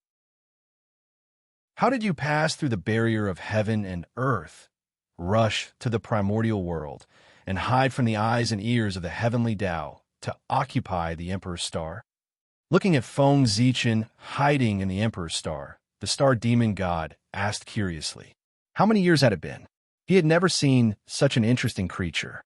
How did you pass through the barrier of heaven and earth, rush to the primordial world, and hide from the eyes and ears of the heavenly Tao to occupy the Emperor's star? Looking at Feng Zichen hiding in the Emperor's star, the star demon god asked curiously, how many years had it been? He had never seen such an interesting creature.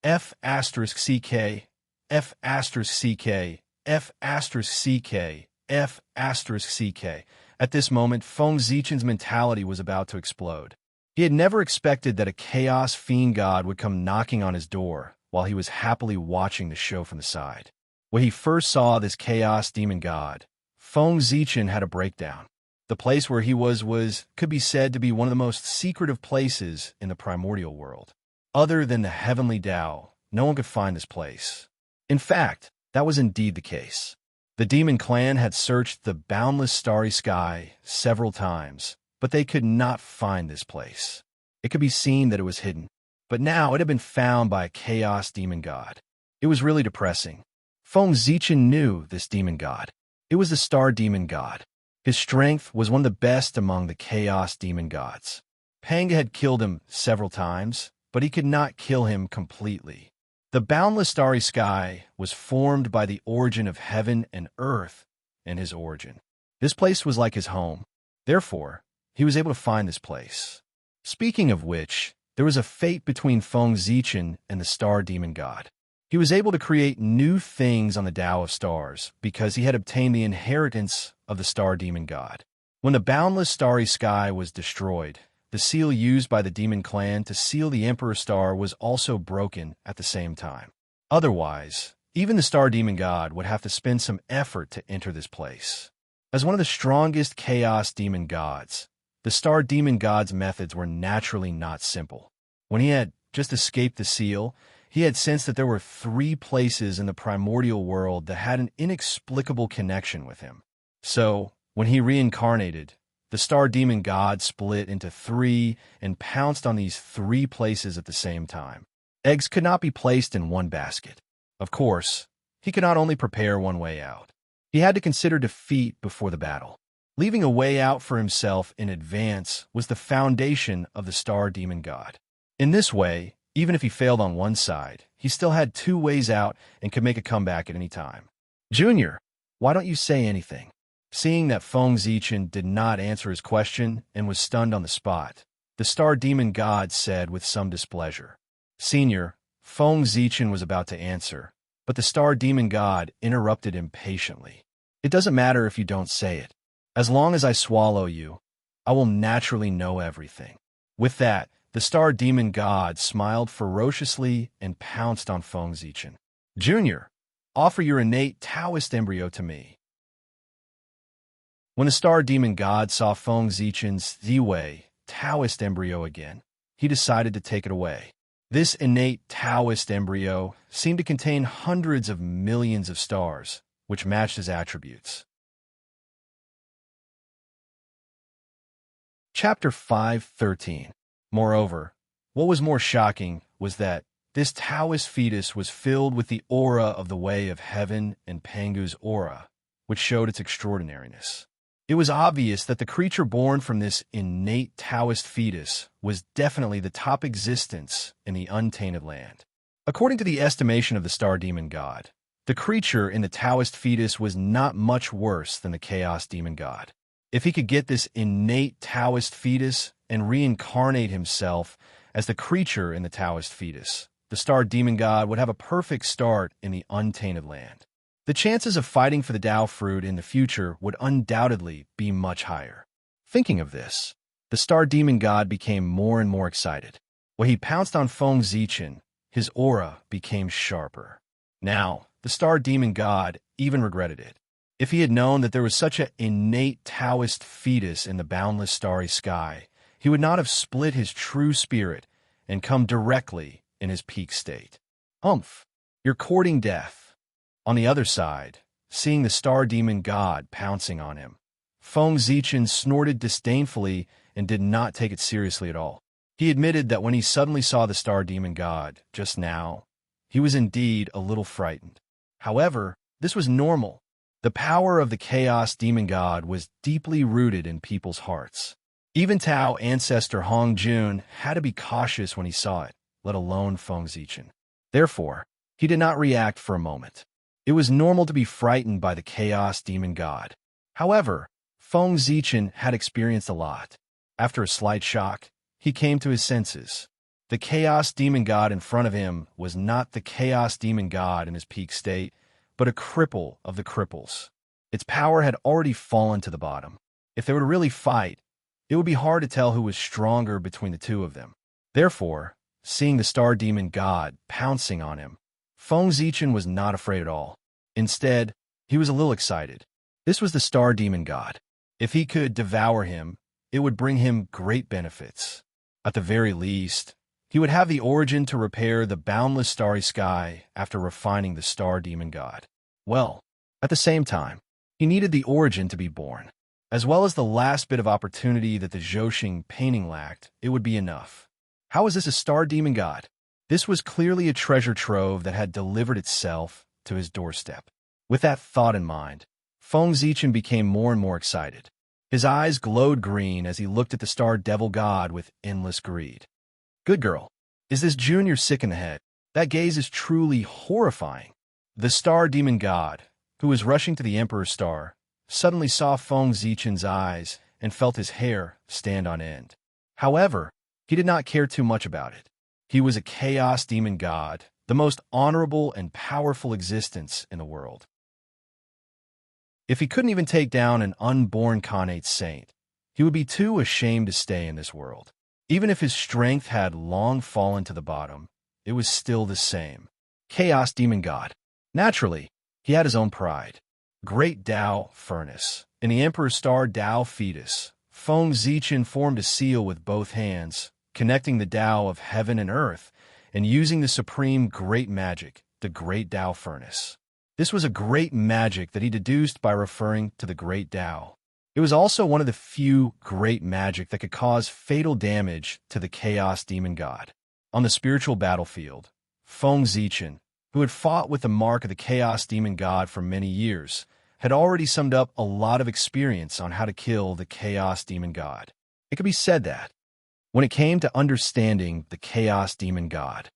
F asterisk CK, F asterisk CK, F asterisk CK, F asterisk CK. At this moment, Feng Zichen's mentality was about to explode. He had never expected that a chaos fiend god would come knocking on his door while he was happily watching the show from the side. When he first saw this chaos demon god, Feng Zichen had a breakdown. The place where he was could be said to be one of the most secretive places in the primordial world. Other than the heavenly Tao, no one could find this place. In fact, that was indeed the case. The demon clan had searched the boundless starry sky several times, but they could not find this place. It could be seen that it was hidden, but now it had been found by a chaos demon god. It was really depressing. Feng Zichen knew this demon god. It was the star demon god. His strength was one of the best among the chaos demon gods. Panga had killed him several times, but he could not kill him completely. The boundless starry sky was formed by the origin of heaven and earth and his origin. This place was like his home. Therefore, he was able to find this place. Speaking of which, there was a fate between Feng Zichen and the star demon god. He was able to create new things on the Tao of Stars because he had obtained the inheritance of the star demon god. When the boundless starry sky was destroyed, the seal used by the demon clan to seal the Emperor's star was also broken at the same time. Otherwise, even the star demon god would have to spend some effort to enter this place. As one of the strongest chaos demon gods, the star demon god's methods were naturally not simple. When he had just escaped the seal, he had sensed that there were 3 places in the primordial world that had an inexplicable connection with him. So, when he reincarnated, the star demon god split into 3 and pounced on these 3 places at the same time. Eggs could not be placed in one basket. Of course, he could not only prepare one way out. He had to consider defeat before the battle. Leaving a way out for himself in advance was the foundation of the star demon god. In this way, even if he failed on one side, he still had 2 ways out and could make a comeback at any time. Junior, why don't you say anything? Seeing that Feng Zichen did not answer his question and was stunned on the spot, the star demon god said with some displeasure. Senior, Feng Zichen was about to answer, but the star demon god interrupted impatiently. It doesn't matter if you don't say it. As long as I swallow you, I will naturally know everything. With that, the star demon god smiled ferociously and pounced on Feng Zichen. Junior, offer your innate Taoist embryo to me. When the star demon god saw Feng Zichen's Ziwei Taoist embryo again, he decided to take it away. This innate Taoist embryo seemed to contain hundreds of millions of stars, which matched his attributes. Chapter 5:13. Moreover, what was more shocking was that this Taoist fetus was filled with the aura of the way of heaven and Pangu's aura, which showed its extraordinariness. It was obvious that the creature born from this innate Taoist fetus was definitely the top existence in the untainted land. According to the estimation of the star demon god, the creature in the Taoist fetus was not much worse than the chaos demon god. If he could get this innate Taoist fetus and reincarnate himself as the creature in the Taoist fetus, the star demon god would have a perfect start in the untainted land. The chances of fighting for the Tao fruit in the future would undoubtedly be much higher. Thinking of this, the star demon god became more and more excited. When he pounced on Feng Zichen, his aura became sharper. Now, the star demon god even regretted it. If he had known that there was such an innate Taoist fetus in the boundless starry sky, he would not have split his true spirit and come directly in his peak state. You're courting death. On the other side, seeing the star demon god pouncing on him, Feng Zichen snorted disdainfully and did not take it seriously at all. He admitted that when he suddenly saw the star demon god just now, he was indeed a little frightened. However, this was normal. The power of the chaos demon god was deeply rooted in people's hearts. Even Tao ancestor Hong Jun had to be cautious when he saw it, let alone Feng Zichen. Therefore, he did not react for a moment. It was normal to be frightened by the Chaos Demon God. However, Feng Zichen had experienced a lot. After a slight shock, he came to his senses. The Chaos Demon God in front of him was not the Chaos Demon God in his peak state, but a cripple of the cripples. Its power had already fallen to the bottom. If they were to really fight, it would be hard to tell who was stronger between the two of them. Therefore, seeing the Star Demon God pouncing on him, Feng Zichen was not afraid at all. Instead, he was a little excited. This was the Star Demon God. If he could devour him, it would bring him great benefits. At the very least, he would have the origin to repair the boundless starry sky after refining the Star Demon God. Well, at the same time, he needed the origin to be born. As well as the last bit of opportunity that the Zhouxing painting lacked, it would be enough. How is this a Star Demon God? This was clearly a treasure trove that had delivered itself to his doorstep. With that thought in mind, Feng Zichen became more and more excited. His eyes glowed green as he looked at the Star Devil God with endless greed. Good girl. Is this Junior sick in the head? That gaze is truly horrifying. The Star Demon God, who was rushing to the Emperor's star, suddenly saw Feng Zichen's eyes and felt his hair stand on end. However, he did not care too much about it. He was a Chaos Demon God, the most honorable and powerful existence in the world. If he couldn't even take down an unborn Khanate saint, he would be too ashamed to stay in this world. Even if his strength had long fallen to the bottom, it was still the same. Chaos Demon God. Naturally, he had his own pride. Great Tao Furnace. In the Emperor's Star Tao Fetus, Feng Zichen formed a seal with both hands, connecting the Tao of heaven and earth, and using the supreme great magic, the Great Tao Furnace. This was a great magic that he deduced by referring to the Great Tao. It was also one of the few great magic that could cause fatal damage to the Chaos Demon God. On the spiritual battlefield, Feng Zichen, who had fought with the mark of the Chaos Demon God for many years, had already summed up a lot of experience on how to kill the Chaos Demon God. It could be said that, when it came to understanding the Chaos Demon God,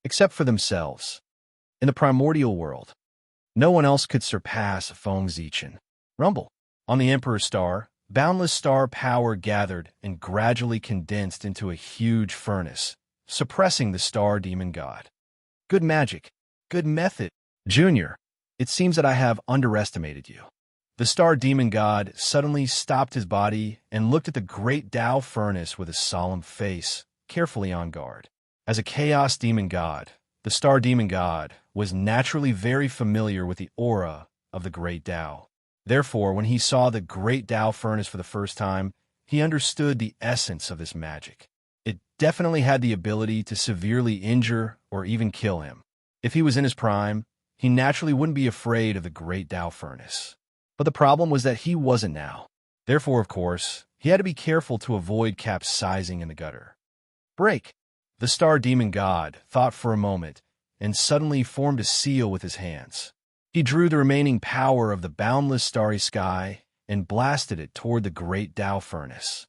except for themselves, in the primordial world, no one else could surpass Feng Zichen. Rumble. On the Emperor's star, boundless star power gathered and gradually condensed into a huge furnace, suppressing the Star Demon God. Good magic. Good method. Junior, it seems that I have underestimated you. The Star Demon God suddenly stopped his body and looked at the Great Tao Furnace with a solemn face, carefully on guard. As a Chaos Demon God, the Star Demon God was naturally very familiar with the aura of the Great Tao. Therefore, when he saw the Great Tao Furnace for the first time, he understood the essence of this magic. It definitely had the ability to severely injure or even kill him. If he was in his prime, he naturally wouldn't be afraid of the Great Tao Furnace. But the problem was that he wasn't now. Therefore, of course, he had to be careful to avoid capsizing in the gutter. Break! The Star Demon God thought for a moment and suddenly formed a seal with his hands. He drew the remaining power of the boundless starry sky and blasted it toward the Great Tao Furnace.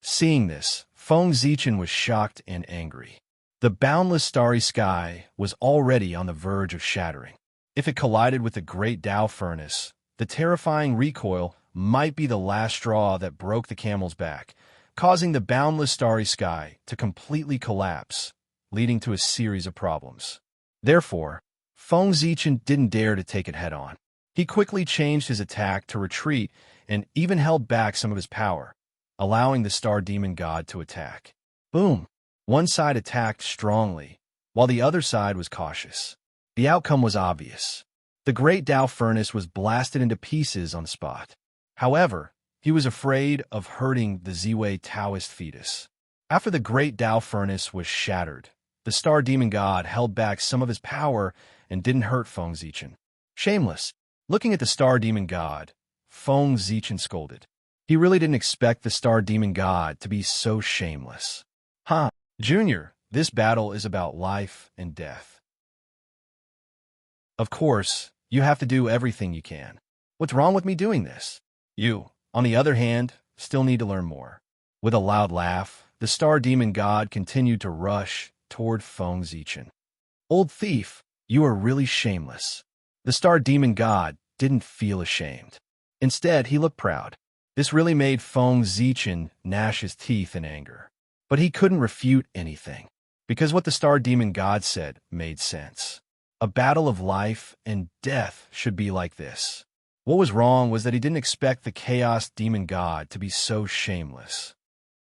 Seeing this, Feng Zichen was shocked and angry. The boundless starry sky was already on the verge of shattering. If it collided with the Great Tao Furnace, the terrifying recoil might be the last straw that broke the camel's back, causing the boundless starry sky to completely collapse, leading to a series of problems. Therefore, Feng Zichen didn't dare to take it head-on. He quickly changed his attack to retreat and even held back some of his power, allowing the Star Demon God to attack. Boom! One side attacked strongly, while the other side was cautious. The outcome was obvious. The Great Tao Furnace was blasted into pieces on the spot. However, he was afraid of hurting the Ziwei Taoist fetus. After the Great Tao Furnace was shattered, the Star Demon God held back some of his power and didn't hurt Feng Zichen. Shameless. Looking at the Star Demon God, Feng Zichen scolded. He really didn't expect the Star Demon God to be so shameless. Junior, this battle is about life and death. Of course, you have to do everything you can. What's wrong with me doing this? You, on the other hand, still need to learn more. With a loud laugh, the Star Demon God continued to rush toward Feng Zichen. Old thief, you are really shameless. The star demon god didn't feel ashamed. Instead, he looked proud. This really made Feng Zichen gnash his teeth in anger. But he couldn't refute anything, because what the star demon god said made sense. A battle of life and death should be like this. What was wrong was that he didn't expect the chaos demon god to be so shameless.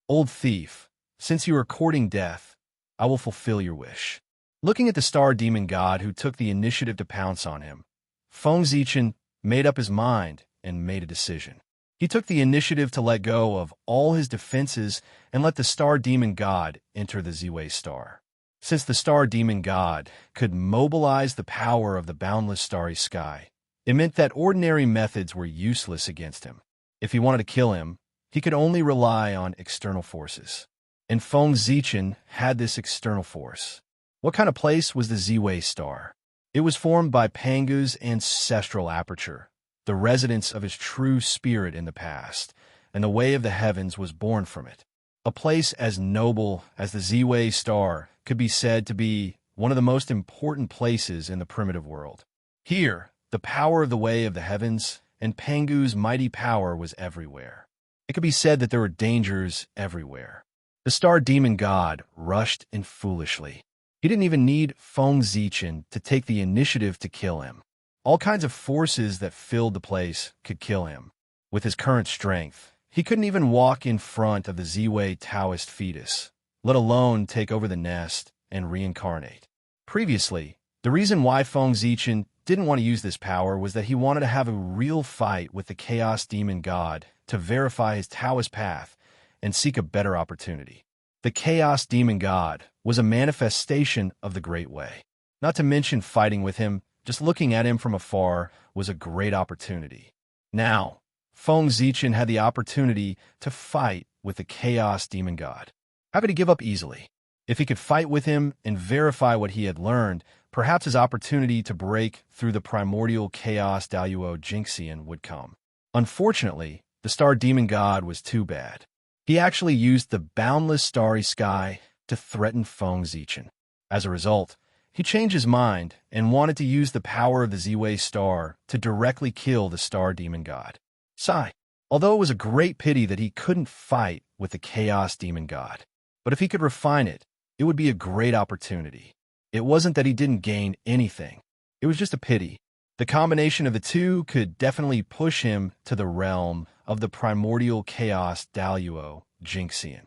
Old thief, since you are courting death, I will fulfill your wish. Looking at the star demon god who took the initiative to pounce on him, Feng Zichen made up his mind and made a decision. He took the initiative to let go of all his defenses and let the star demon god enter the Ziwei star. Since the star demon god could mobilize the power of the boundless starry sky, it meant that ordinary methods were useless against him. If he wanted to kill him, he could only rely on external forces. And Feng Zichen had this external force. What kind of place was the Ziwei star? It was formed by Pangu's ancestral aperture, the residence of his true spirit in the past, and the way of the heavens was born from it. A place as noble as the Ziwei star could be said to be one of the most important places in the primitive world. Here, the power of the way of the heavens and Pangu's mighty power was everywhere. It could be said that there were dangers everywhere. The star demon god rushed in foolishly. He didn't even need Feng Zichen to take the initiative to kill him. All kinds of forces that filled the place could kill him. With his current strength, he couldn't even walk in front of the Ziwei Taoist fetus, let alone take over the nest and reincarnate. Previously, the reason why Feng Zichen didn't want to use this power was that he wanted to have a real fight with the Chaos Demon God to verify his Taoist path and seek a better opportunity. The Chaos Demon God was a manifestation of the Great Way. Not to mention fighting with him, just looking at him from afar was a great opportunity. Now, Feng Zichen had the opportunity to fight with the Chaos Demon God. How could he give up easily? If he could fight with him and verify what he had learned, perhaps his opportunity to break through the primordial chaos Daluo Jinxian would come. Unfortunately, the star demon god was too bad. He actually used the boundless starry sky to threaten Feng Zichen. As a result, he changed his mind and wanted to use the power of the Ziwei star to directly kill the star demon god. Sigh. Although it was a great pity that he couldn't fight with the chaos demon god. But if he could refine it, it would be a great opportunity. It wasn't that he didn't gain anything. It was just a pity. The combination of the two could definitely push him to the realm of the primordial chaos Daluo Jinxian.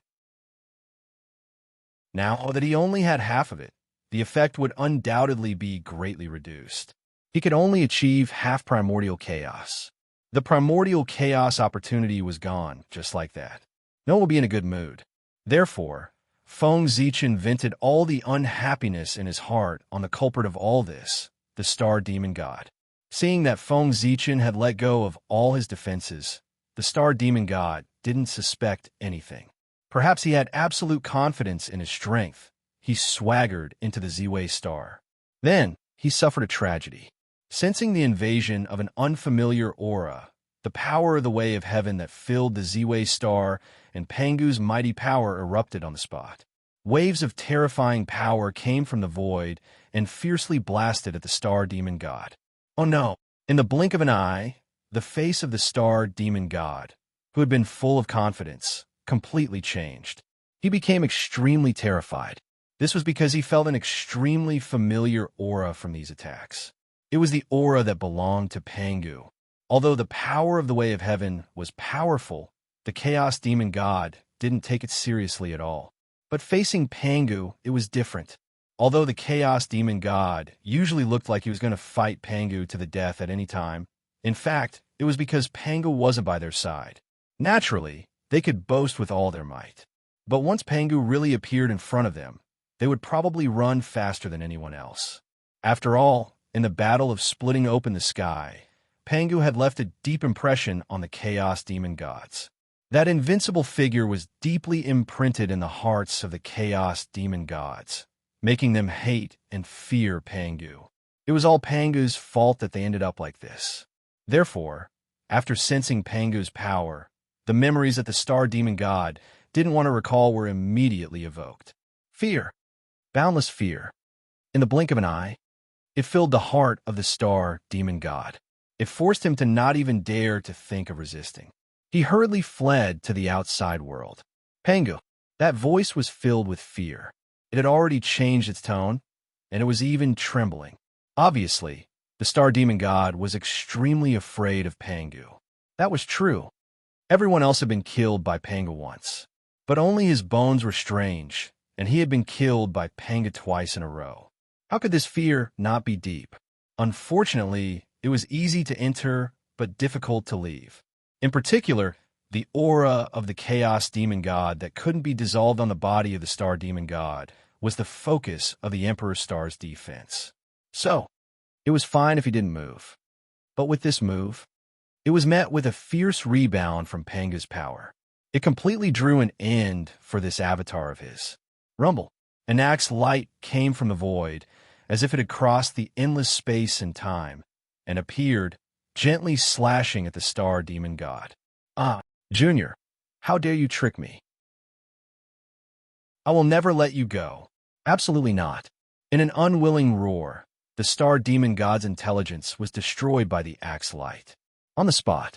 Now that he only had half of it, the effect would undoubtedly be greatly reduced. He could only achieve half primordial chaos. The primordial chaos opportunity was gone, just like that. No one will be in a good mood. Therefore, Feng Zichen vented all the unhappiness in his heart on the culprit of all this, the star demon god. Seeing that Feng Zichen had let go of all his defenses, the star demon god didn't suspect anything. Perhaps he had absolute confidence in his strength. He swaggered into the Ziwei star. Then, he suffered a tragedy. Sensing the invasion of an unfamiliar aura, the power of the way of heaven that filled the Ziwei star and Pangu's mighty power erupted on the spot. Waves of terrifying power came from the void and fiercely blasted at the star demon god. Oh no! In the blink of an eye, the face of the star demon god, who had been full of confidence, completely changed. He became extremely terrified. This was because he felt an extremely familiar aura from these attacks. It was the aura that belonged to Pangu. Although the power of the way of heaven was powerful, the chaos demon god didn't take it seriously at all. But facing Pangu, it was different. Although the chaos demon god usually looked like he was going to fight Pangu to the death at any time, in fact, it was because Pangu wasn't by their side. Naturally, they could boast with all their might. But once Pangu really appeared in front of them, they would probably run faster than anyone else. After all, in the battle of splitting open the sky, Pangu had left a deep impression on the chaos demon gods. That invincible figure was deeply imprinted in the hearts of the chaos demon gods, making them hate and fear Pangu. It was all Pangu's fault that they ended up like this. Therefore, after sensing Pangu's power, the memories that the star demon god didn't want to recall were immediately evoked. Fear. Boundless fear. In the blink of an eye, It filled the heart of the star demon god. It forced him to not even dare to think of resisting. He hurriedly fled to the outside world. Pangu. That voice was filled with fear. It had already changed its tone, and it was even trembling. Obviously, the star demon god was extremely afraid of Pangu. That was true. Everyone else had been killed by Pangu once. But only his bones were strange, and he had been killed by Pangu twice in a row. How could this fear not be deep? Unfortunately, it was easy to enter, but difficult to leave. In particular, the aura of the chaos demon god that couldn't be dissolved on the body of the star demon god was the focus of the Emperor Star's defense. So, it was fine if he didn't move. But with this move, it was met with a fierce rebound from Pangu's power. It completely drew an end for this avatar of his. Rumble. An axe light came from the void, as if it had crossed the endless space and time, and appeared, gently slashing at the star demon god. Ah, Junior, how dare you trick me? I will never let you go. Absolutely not. In an unwilling roar, the star demon god's intelligence was destroyed by the axe light. On the spot,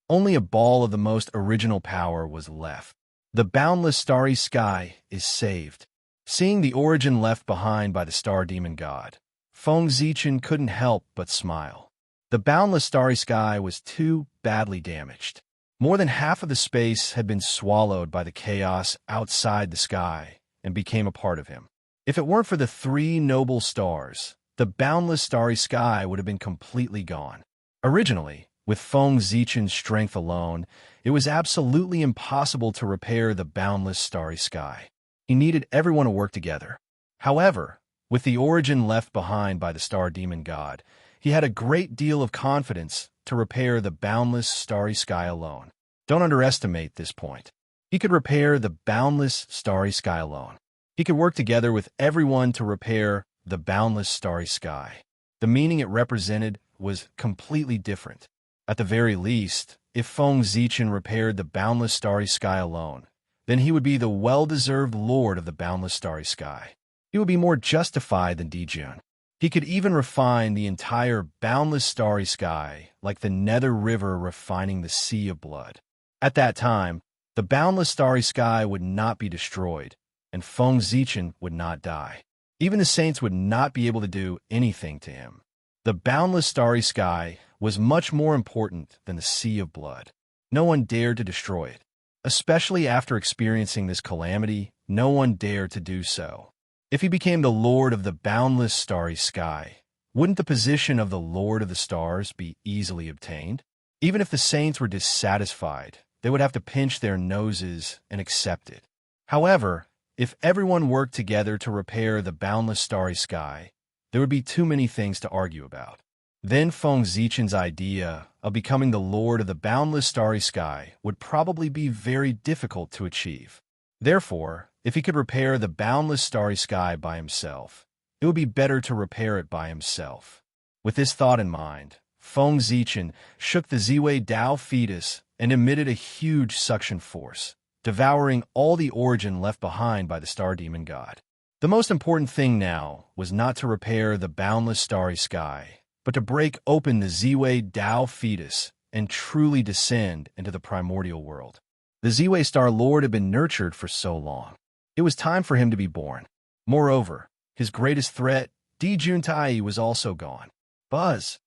only a ball of the most original power was left. The boundless starry sky is saved. Seeing the origin left behind by the star demon god, Feng Zichen couldn't help but smile. The boundless starry sky was too badly damaged. More than half of the space had been swallowed by the chaos outside the sky and became a part of him. If it weren't for the three noble stars, the boundless starry sky would have been completely gone. Originally, with Feng Zichen's strength alone, it was absolutely impossible to repair the boundless starry sky. He needed everyone to work together. However, with the origin left behind by the star demon god, he had a great deal of confidence to repair the boundless starry sky alone. Don't underestimate this point. He could repair the boundless starry sky alone. He could work together with everyone to repair the boundless starry sky. The meaning it represented was completely different. At the very least, if Feng Zichen repaired the boundless starry sky alone, then he would be the well-deserved lord of the boundless starry sky. He would be more justified than Dijun. He could even refine the entire boundless starry sky like the Nether River refining the sea of blood. At that time, the boundless starry sky would not be destroyed, and Feng Zichen would not die. Even the saints would not be able to do anything to him. The boundless starry sky was much more important than the sea of blood. No one dared to destroy it. Especially after experiencing this calamity, no one dared to do so. If he became the lord of the boundless starry sky, wouldn't the position of the lord of the stars be easily obtained? Even if the saints were dissatisfied, they would have to pinch their noses and accept it. However, if everyone worked together to repair the boundless starry sky, there would be too many things to argue about. Then Feng Zichen's idea of becoming the lord of the boundless starry sky would probably be very difficult to achieve. Therefore, if he could repair the boundless starry sky by himself, it would be better to repair it by himself. With this thought in mind, Feng Zichen shook the Ziwei Dao fetus and emitted a huge suction force, devouring all the origin left behind by the star demon god. The most important thing now was not to repair the boundless starry sky, but to break open the Ziwei Dao fetus and truly descend into the primordial world. The Ziwei Star Lord had been nurtured for so long. It was time for him to be born. Moreover, his greatest threat, Di Juntai, was also gone. Buzz!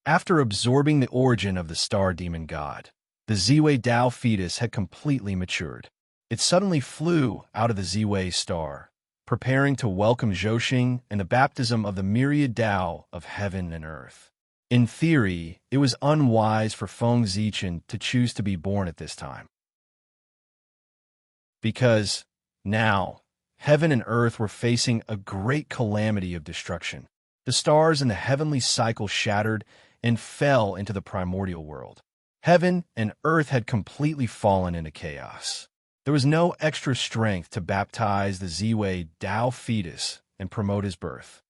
After absorbing the origin of the star demon god, the Ziwei Dao fetus had completely matured. It suddenly flew out of the Ziwei star, preparing to welcome Zhouxing and the baptism of the myriad Dao of heaven and earth. In theory, it was unwise for Feng Zichen to choose to be born at this time. Because, now, heaven and earth were facing a great calamity of destruction. The stars in the heavenly cycle shattered and fell into the primordial world. Heaven and earth had completely fallen into chaos. There was no extra strength to baptize the Ziwei Dao fetus and promote his birth.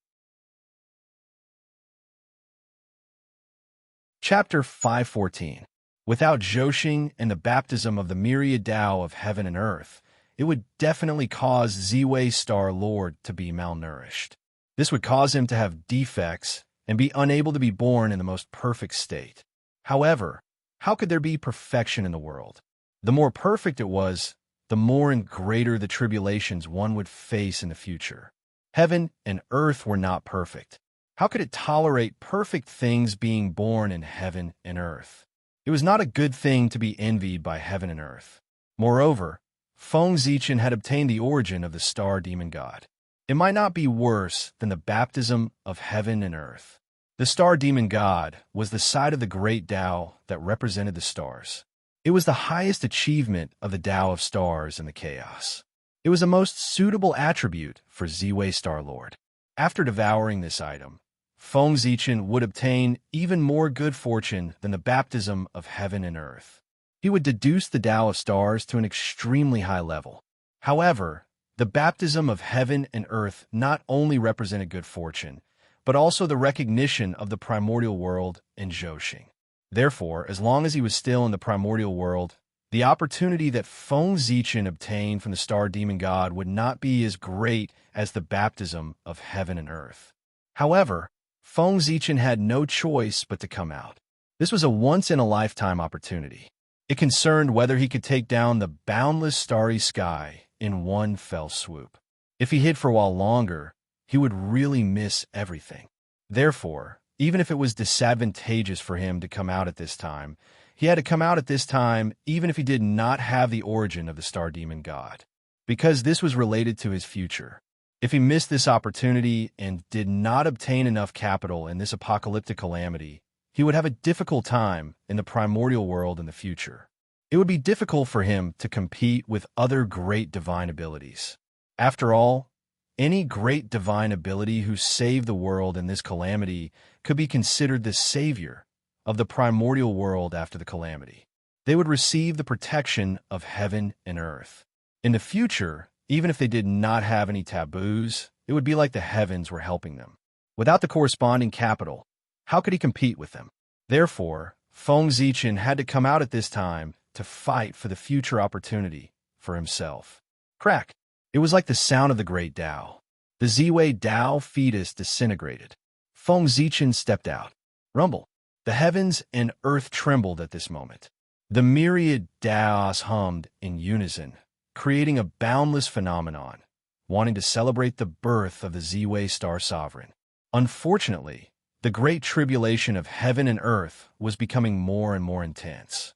Chapter 514. Without Zhouxing and the baptism of the myriad Dao of heaven and earth, it would definitely cause Ziwei Star Lord to be malnourished. This would cause him to have defects and be unable to be born in the most perfect state. However, how could there be perfection in the world? The more perfect it was, the more and greater the tribulations one would face in the future. Heaven and earth were not perfect. How could it tolerate perfect things being born in heaven and earth? It was not a good thing to be envied by heaven and earth. Moreover, Feng Zichen had obtained the origin of the star demon god. It might not be worse than the baptism of heaven and earth. The star demon god was the side of the great Tao that represented the stars. It was the highest achievement of the Tao of stars and the chaos. It was a most suitable attribute for Ziwei Star Lord. After devouring this item, Feng Zichen would obtain even more good fortune than the baptism of heaven and earth. He would deduce the Tao of stars to an extremely high level. However, the baptism of heaven and earth not only represented good fortune, but also the recognition of the primordial world in Zhouxing. Therefore, as long as he was still in the primordial world, the opportunity that Feng Zichen obtained from the star demon god would not be as great as the baptism of heaven and earth. However, Feng Zichen had no choice but to come out. This was a once-in-a-lifetime opportunity. It concerned whether he could take down the boundless starry sky in one fell swoop. If he hid for a while longer, he would really miss everything. Therefore, even if it was disadvantageous for him to come out at this time, he had to come out at this time even if he did not have the origin of the star demon god, because this was related to his future. If he missed this opportunity and did not obtain enough capital in this apocalyptic calamity, he would have a difficult time in the primordial world in the future. It would be difficult for him to compete with other great divine abilities. After all, any great divine ability who saved the world in this calamity could be considered the savior of the primordial world after the calamity. They would receive the protection of heaven and earth. In the future, even if they did not have any taboos, it would be like the heavens were helping them. Without the corresponding capital, how could he compete with them? Therefore, Feng Zichen had to come out at this time to fight for the future opportunity for himself. Crack! It was like the sound of the great Tao. The Ziwei Tao fetus disintegrated. Feng Zichen stepped out. Rumble! The heavens and earth trembled at this moment. The myriad Taos hummed in unison, creating a boundless phenomenon, wanting to celebrate the birth of the Ziwei Star Sovereign. Unfortunately, the great tribulation of heaven and earth was becoming more and more intense.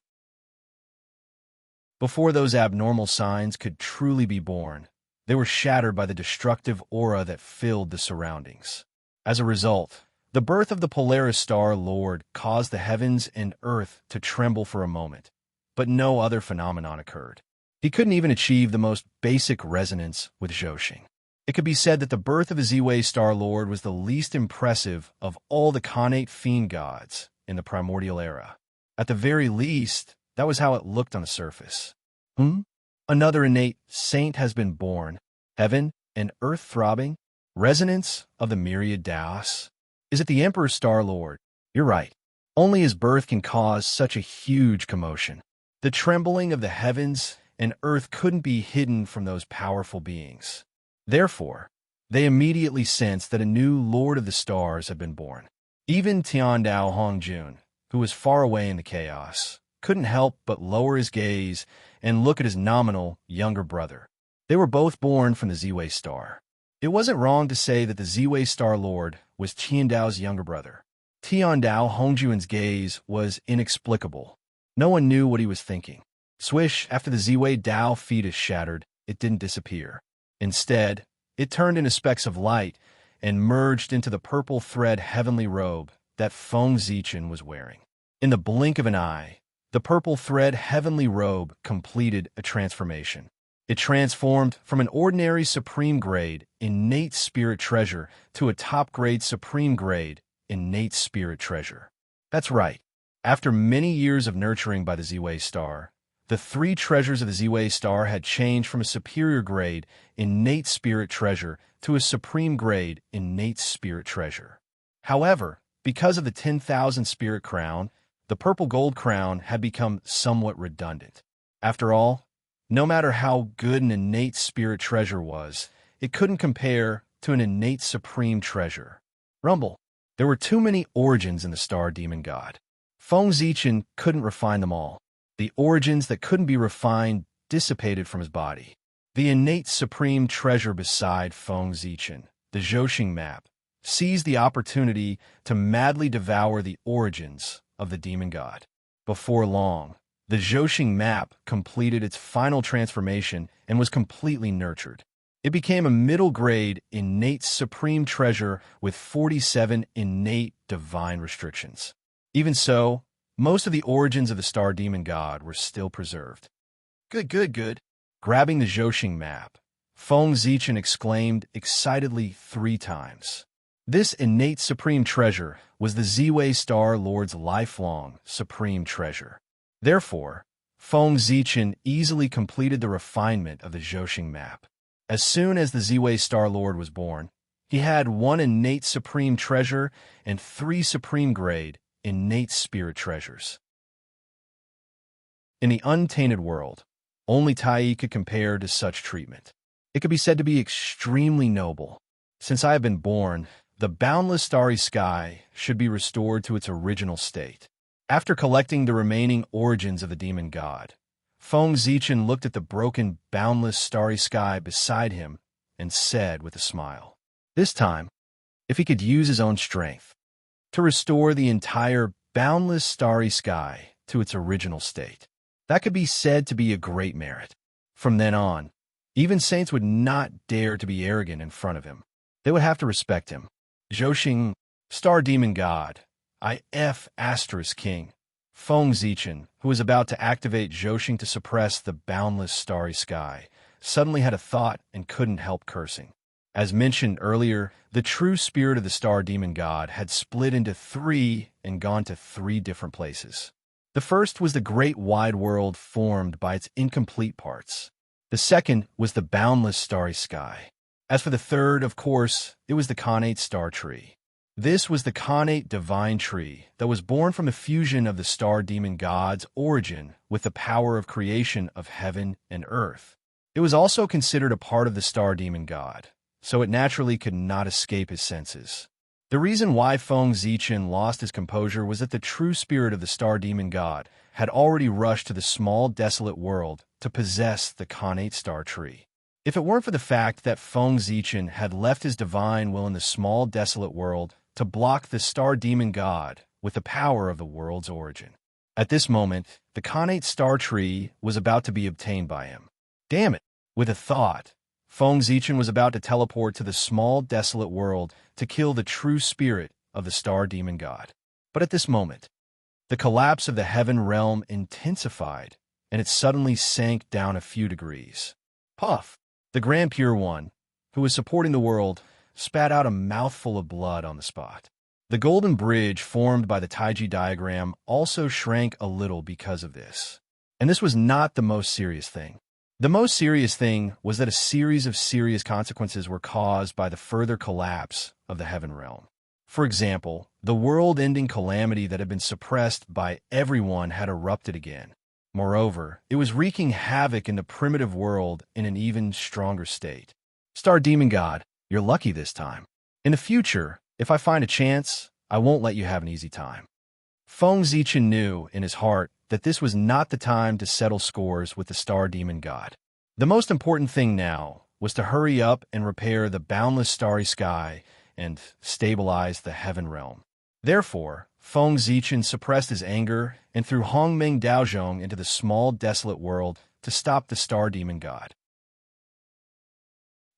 Before those abnormal signs could truly be born, they were shattered by the destructive aura that filled the surroundings. As a result, the birth of the Polaris Star Lord caused the heavens and earth to tremble for a moment, but no other phenomenon occurred. He couldn't even achieve the most basic resonance with Zhouxing. It could be said that the birth of the Ziwei Star Lord was the least impressive of all the connate fiend gods in the primordial era. At the very least, that was how it looked on the surface. Another innate saint has been born, heaven and earth throbbing, resonance of the myriad Taos. Is it the Emperor Star Lord? You're right. Only his birth can cause such a huge commotion. The trembling of the heavens and earth couldn't be hidden from those powerful beings. Therefore, they immediately sensed that a new Lord of the Stars had been born. Even Tiandao Hongjun, who was far away in the chaos, couldn't help but lower his gaze and look at his nominal younger brother. They were both born from the Ziwei Star. It wasn't wrong to say that the Ziwei Star Lord was Tiandao's younger brother. Tiandao Hongjun's gaze was inexplicable. No one knew what he was thinking. Swish, after the Ziwei Tao fetus shattered, it didn't disappear. Instead, it turned into specks of light and merged into the purple thread heavenly robe that Feng Zichen was wearing. In the blink of an eye, the purple thread heavenly robe completed a transformation. It transformed from an ordinary supreme grade innate spirit treasure to a top grade supreme grade innate spirit treasure. That's right. After many years of nurturing by the Ziwei Star, the three treasures of the Ziwei Star had changed from a superior grade innate spirit treasure to a supreme grade innate spirit treasure. However, because of the 10,000 spirit crown, the purple gold crown had become somewhat redundant. After all, no matter how good an innate spirit treasure was, it couldn't compare to an innate supreme treasure. Rumble. There were too many origins in the star demon god. Feng Zichen couldn't refine them all. The origins that couldn't be refined dissipated from his body. The innate supreme treasure beside Feng Zichen, the Zhouxing map, seized the opportunity to madly devour the origins of the demon god. Before long, the Zhouxing map completed its final transformation and was completely nurtured. It became a middle-grade, innate supreme treasure with 47 innate divine restrictions. Even so, most of the origins of the star demon god were still preserved. Good, good, good. Grabbing the Zhouxing map, Feng Zichen exclaimed excitedly 3 times. This innate supreme treasure was the Ziwei Star Lord's lifelong supreme treasure. Therefore, Feng Zichen easily completed the refinement of the Zhouxing map. As soon as the Ziwei Star Lord was born, he had 1 innate supreme treasure and 3 supreme grade innate spirit treasures. In the untainted world, only Tai could compare to such treatment. It could be said to be extremely noble. Since I have been born, the boundless starry sky should be restored to its original state. After collecting the remaining origins of the demon god, Feng Zichen looked at the broken, boundless starry sky beside him and said with a smile, this time, if he could use his own strength to restore the entire boundless starry sky to its original state, that could be said to be a great merit. From then on, even saints would not dare to be arrogant in front of him. They would have to respect him. Zhouxing, star demon god, IF Asterisk King, Feng Zichen, who was about to activate Zhouxing to suppress the boundless starry sky, suddenly had a thought and couldn't help cursing. As mentioned earlier, the true spirit of the star demon god had split into 3 and gone to 3 different places. The first was the great wide world formed by its incomplete parts. The second was the boundless starry sky. As for the third, of course, it was the Khanate star tree. This was the Khanate divine tree that was born from the fusion of the star demon god's origin with the power of creation of heaven and earth. It was also considered a part of the star demon god, so it naturally could not escape his senses. The reason why Feng Zichen lost his composure was that the true spirit of the star demon god had already rushed to the small desolate world to possess the Khanate star tree. If it weren't for the fact that Feng Zichen had left his divine will in the small desolate world to block the star demon god with the power of the world's origin. At this moment, the Khanate star tree was about to be obtained by him. Damn it! With a thought, Feng Zichen was about to teleport to the small desolate world to kill the true spirit of the star demon god. But at this moment, the collapse of the heaven realm intensified, and it suddenly sank down a few degrees. Puff! The Grand Pure One, who was supporting the world, spat out a mouthful of blood on the spot. The golden bridge formed by the Taiji diagram also shrank a little because of this. And this was not the most serious thing. The most serious thing was that a series of serious consequences were caused by the further collapse of the heaven realm. For example, the world-ending calamity that had been suppressed by everyone had erupted again. Moreover, it was wreaking havoc in the primitive world in an even stronger state. Star Demon God, you're lucky this time. In the future, if I find a chance, I won't let you have an easy time. Feng Zichen knew in his heart that this was not the time to settle scores with the Star Demon God. The most important thing now was to hurry up and repair the boundless starry sky and stabilize the heaven realm. Therefore, Feng Zichen suppressed his anger and threw Hongmeng Daozhong into the small, desolate world to stop the Star Demon God.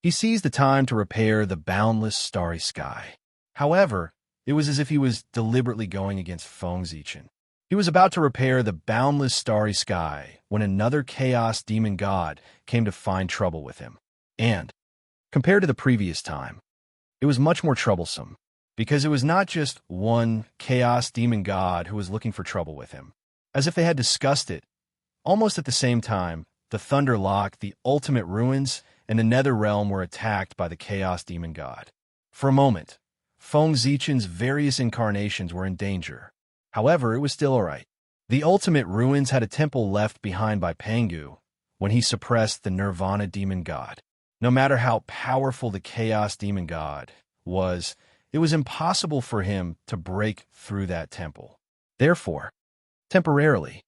He seized the time to repair the boundless starry sky. However, it was as if he was deliberately going against Feng Zichen. He was about to repair the boundless starry sky when another chaos demon god came to find trouble with him. And, compared to the previous time, it was much more troublesome, because it was not just one chaos demon god who was looking for trouble with him. As if they had discussed it, almost at the same time, the Thunder Lock, the Ultimate Ruins, and the Nether Realm were attacked by the chaos demon god. For a moment, Feng Zichen's various incarnations were in danger. However, it was still alright. The Ultimate Ruins had a temple left behind by Pangu when he suppressed the Nirvana demon god. No matter how powerful the chaos demon god was, it was impossible for him to break through that temple. Therefore, temporarily,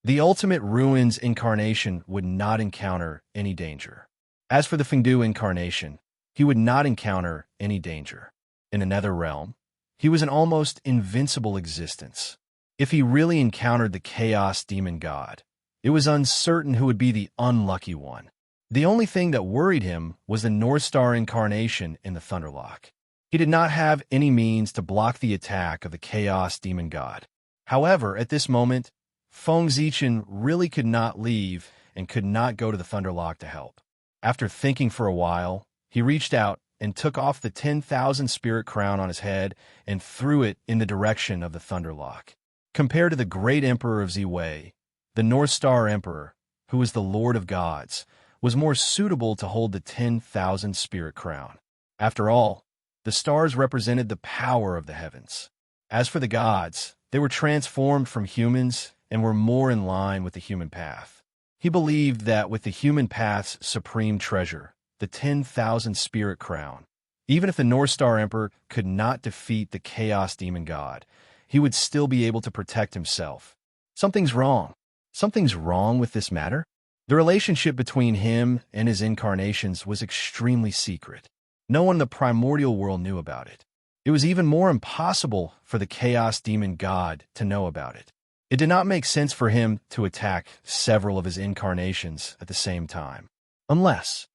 the ultimate ruins incarnation would not encounter any danger. As for the Fengdu incarnation, he would not encounter any danger. In the nether realm, he was an almost invincible existence. If he really encountered the chaos demon god, it was uncertain who would be the unlucky one. The only thing that worried him was the North Star incarnation in the Thunderlock. He did not have any means to block the attack of the chaos demon god. However, at this moment, Feng Zichen really could not leave and could not go to the Thunderlock to help. After thinking for a while, he reached out and took off the 10,000 spirit crown on his head and threw it in the direction of the Thunderlock. Compared to the great emperor of Ziwei, the North Star Emperor, who was the Lord of Gods, was more suitable to hold the 10,000 spirit crown. After all, the stars represented the power of the heavens. As for the gods, they were transformed from humans and were more in line with the human path. He believed that with the human path's supreme treasure, the 10,000 spirit crown, even if the North Star Emperor could not defeat the chaos demon god, he would still be able to protect himself. Something's wrong. Something's wrong with this matter? The relationship between him and his incarnations was extremely secret. No one in the primordial world knew about it. It was even more impossible for the chaos demon god to know about it. It did not make sense for him to attack several of his incarnations at the same time. Unless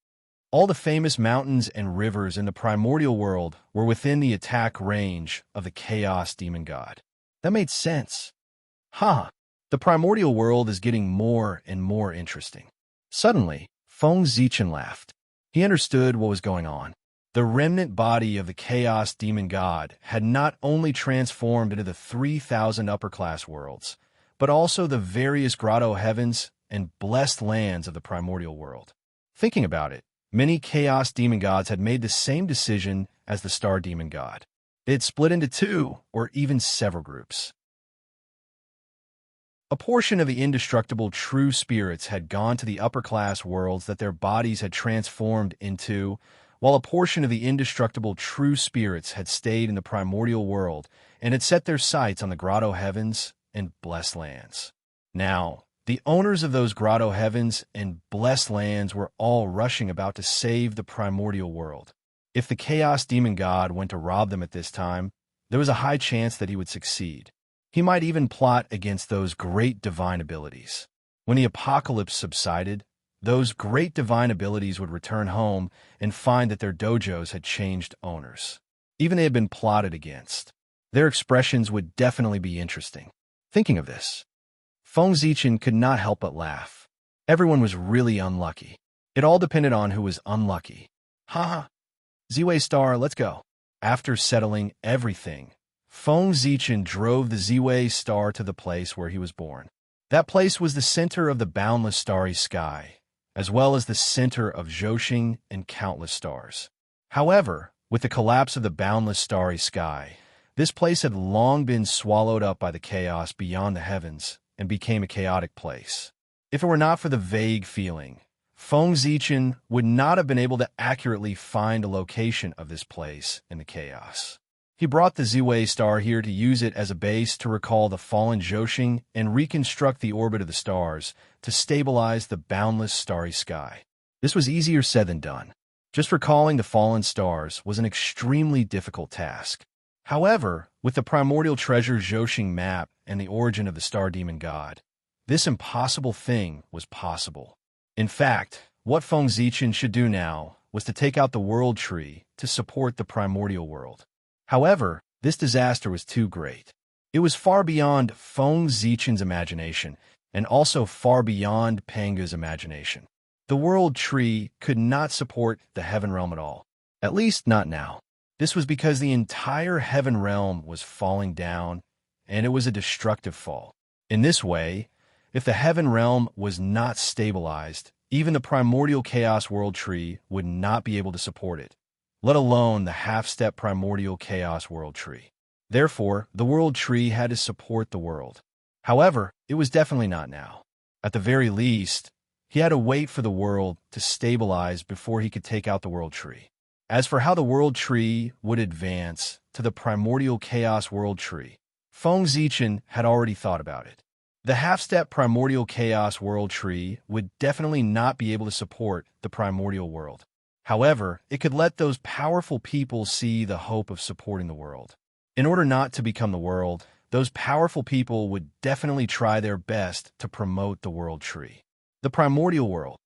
all the famous mountains and rivers in the primordial world were within the attack range of the chaos demon god. That made sense. The primordial world is getting more and more interesting. Suddenly, Feng Zichen laughed. He understood what was going on. The remnant body of the chaos demon god had not only transformed into the 3,000 upper-class worlds, but also the various grotto heavens and blessed lands of the primordial world. Thinking about it, many chaos demon gods had made the same decision as the star demon god. They had split into two or even several groups. A portion of the indestructible true spirits had gone to the upper-class worlds that their bodies had transformed into, while a portion of the indestructible true spirits had stayed in the primordial world and had set their sights on the grotto heavens and blessed lands. Now, the owners of those grotto heavens and blessed lands were all rushing about to save the primordial world. If the chaos demon god went to rob them at this time, there was a high chance that he would succeed. He might even plot against those great divine abilities. When the apocalypse subsided, those great divine abilities would return home and find that their dojos had changed owners. Even they had been plotted against. Their expressions would definitely be interesting. Thinking of this, Feng Zichen could not help but laugh. Everyone was really unlucky. It all depended on who was unlucky. Ziwei Star, let's go. After settling everything, Feng Zichen drove the Ziwei Star to the place where he was born. That place was the center of the boundless starry sky, as well as the center of Zhoxing and countless stars. However, with the collapse of the boundless starry sky, this place had long been swallowed up by the chaos beyond the heavens and became a chaotic place. If it were not for the vague feeling, Feng Zichen would not have been able to accurately find a location of this place in the chaos. He brought the Ziwei Star here to use it as a base to recall the fallen Zhoxing and reconstruct the orbit of the stars to stabilize the boundless starry sky. This was easier said than done. Just recalling the fallen stars was an extremely difficult task. However, with the primordial treasure Zhoxing map and the origin of the star demon god, this impossible thing was possible. In fact, what Feng Zichen should do now was to take out the world tree to support the primordial world. However, this disaster was too great. It was far beyond Feng Zichen's imagination and also far beyond Panga's imagination. The world tree could not support the heaven realm at all. At least not now. This was because the entire heaven realm was falling down, and it was a destructive fall. In this way, if the heaven realm was not stabilized, even the primordial chaos world tree would not be able to support it, let alone the half-step primordial chaos world tree. Therefore, the world tree had to support the world. However, it was definitely not now. At the very least, He had to wait for the world to stabilize before he could take out the world tree. As for how the world tree would advance to the primordial chaos world tree, Feng Zichen had already thought about it. The half-step primordial chaos world tree would definitely not be able to support the primordial world. However, it could let those powerful people see the hope of supporting the world. In order not to become the world, those powerful people would definitely try their best to promote the world tree. The primordial world.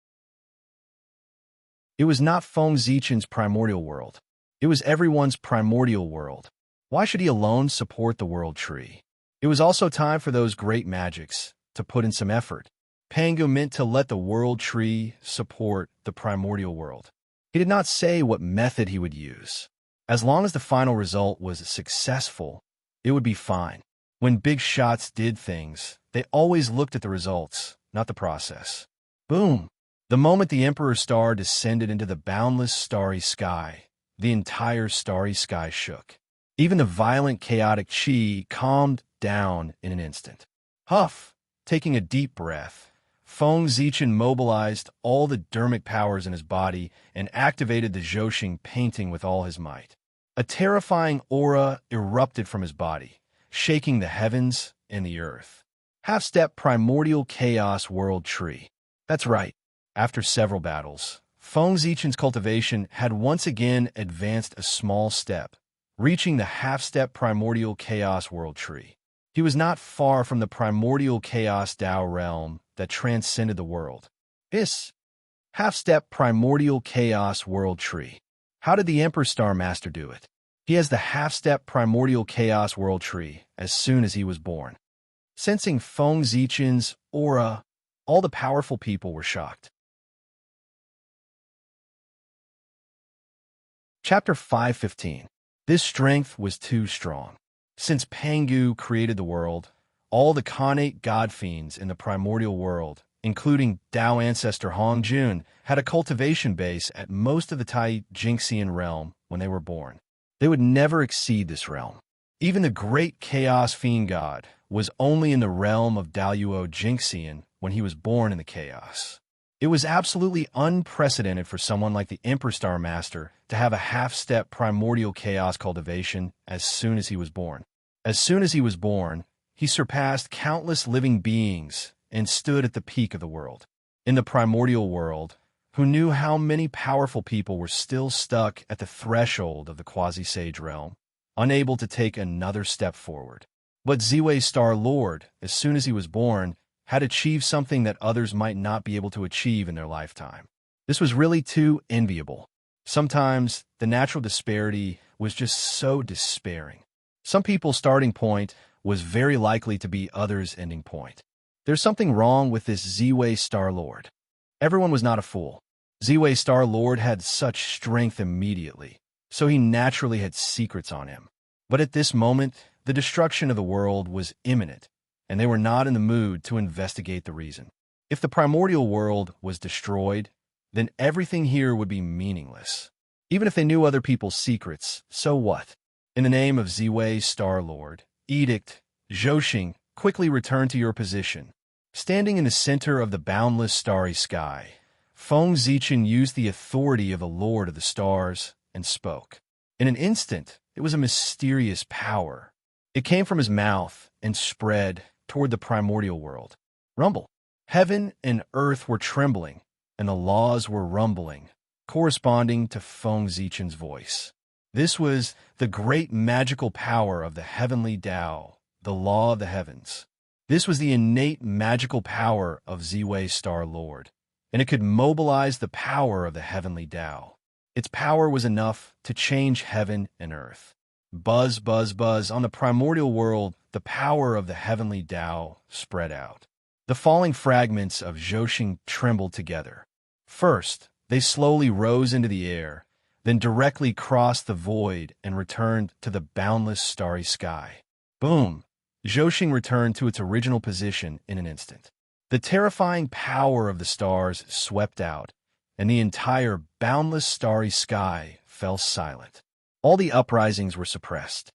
It was not Feng Zichen's primordial world. It was everyone's primordial world. Why should he alone support the world tree? It was also time for those great magics to put in some effort. Pangu meant to let the world tree support the primordial world. He did not say what method he would use. As long as the final result was successful, it would be fine. When big shots did things, they always looked at the results, not the process. Boom! The moment the Emperor's star descended into the boundless starry sky, the entire starry sky shook. Even the violent chaotic chi calmed down in an instant. Huff! Taking a deep breath, Feng Zichen mobilized all the dermic powers in his body and activated the Zhouxing painting with all his might. A terrifying aura erupted from his body, shaking the heavens and the earth. Half-step primordial chaos world tree. That's right. After several battles, Feng Zichen's cultivation had once again advanced a small step, reaching the half-step primordial chaos world tree. He was not far from the primordial chaos Dao realm that transcended the world. This half-step primordial chaos world tree. How did the Emperor Star Master do it? He has the half-step primordial chaos world tree as soon as he was born. Sensing Feng Zichen's aura, all the powerful people were shocked. Chapter 5:15. This strength was too strong. Since Pangu created the world, all the Khanate god fiends in the primordial world, including Dao ancestor Hong Jun, had a cultivation base at most of the Tai Jingxian realm when they were born. They would never exceed this realm. Even the great chaos fiend god was only in the realm of Daoyuo Jingxian when he was born in the chaos. It was absolutely unprecedented for someone like the Emperor Star Master to have a half-step primordial chaos cultivation as soon as he was born. As soon as he was born, he surpassed countless living beings and stood at the peak of the world. In the primordial world, who knew how many powerful people were still stuck at the threshold of the quasi-sage realm, unable to take another step forward. But Ziwei Star Lord, as soon as he was born, had achieved something that others might not be able to achieve in their lifetime. This was really too enviable. Sometimes the natural disparity was just so despairing. Some people's starting point was very likely to be others' ending point. There's something wrong with this Ziwei Star Lord. Everyone was not a fool. Ziwei Star Lord had such strength immediately, so he naturally had secrets on him. But at this moment, the destruction of the world was imminent, and they were not in the mood to investigate the reason. If the primordial world was destroyed, then everything here would be meaningless. Even if they knew other people's secrets, so what? In the name of Ziwei Star Lord, Edict, Zhouxing, quickly return to your position. Standing in the center of the boundless starry sky, Feng Zichen used the authority of the Lord of the Stars and spoke. In an instant, it was a mysterious power. It came from his mouth and spread toward the primordial world. Rumble. Heaven and earth were trembling, and the laws were rumbling, corresponding to Feng Zichen's voice. This was the great magical power of the heavenly Tao, the law of the heavens. This was the innate magical power of Ziwei Star Lord, and it could mobilize the power of the heavenly Tao. Its power was enough to change heaven and earth. Buzz, buzz, buzz. On the primordial world, the power of the heavenly Tao spread out. The falling fragments of Zhouxing trembled together. First, they slowly rose into the air, then directly crossed the void and returned to the boundless starry sky. Boom! Zhouxing returned to its original position in an instant. The terrifying power of the stars swept out, and the entire boundless starry sky fell silent. All the uprisings were suppressed.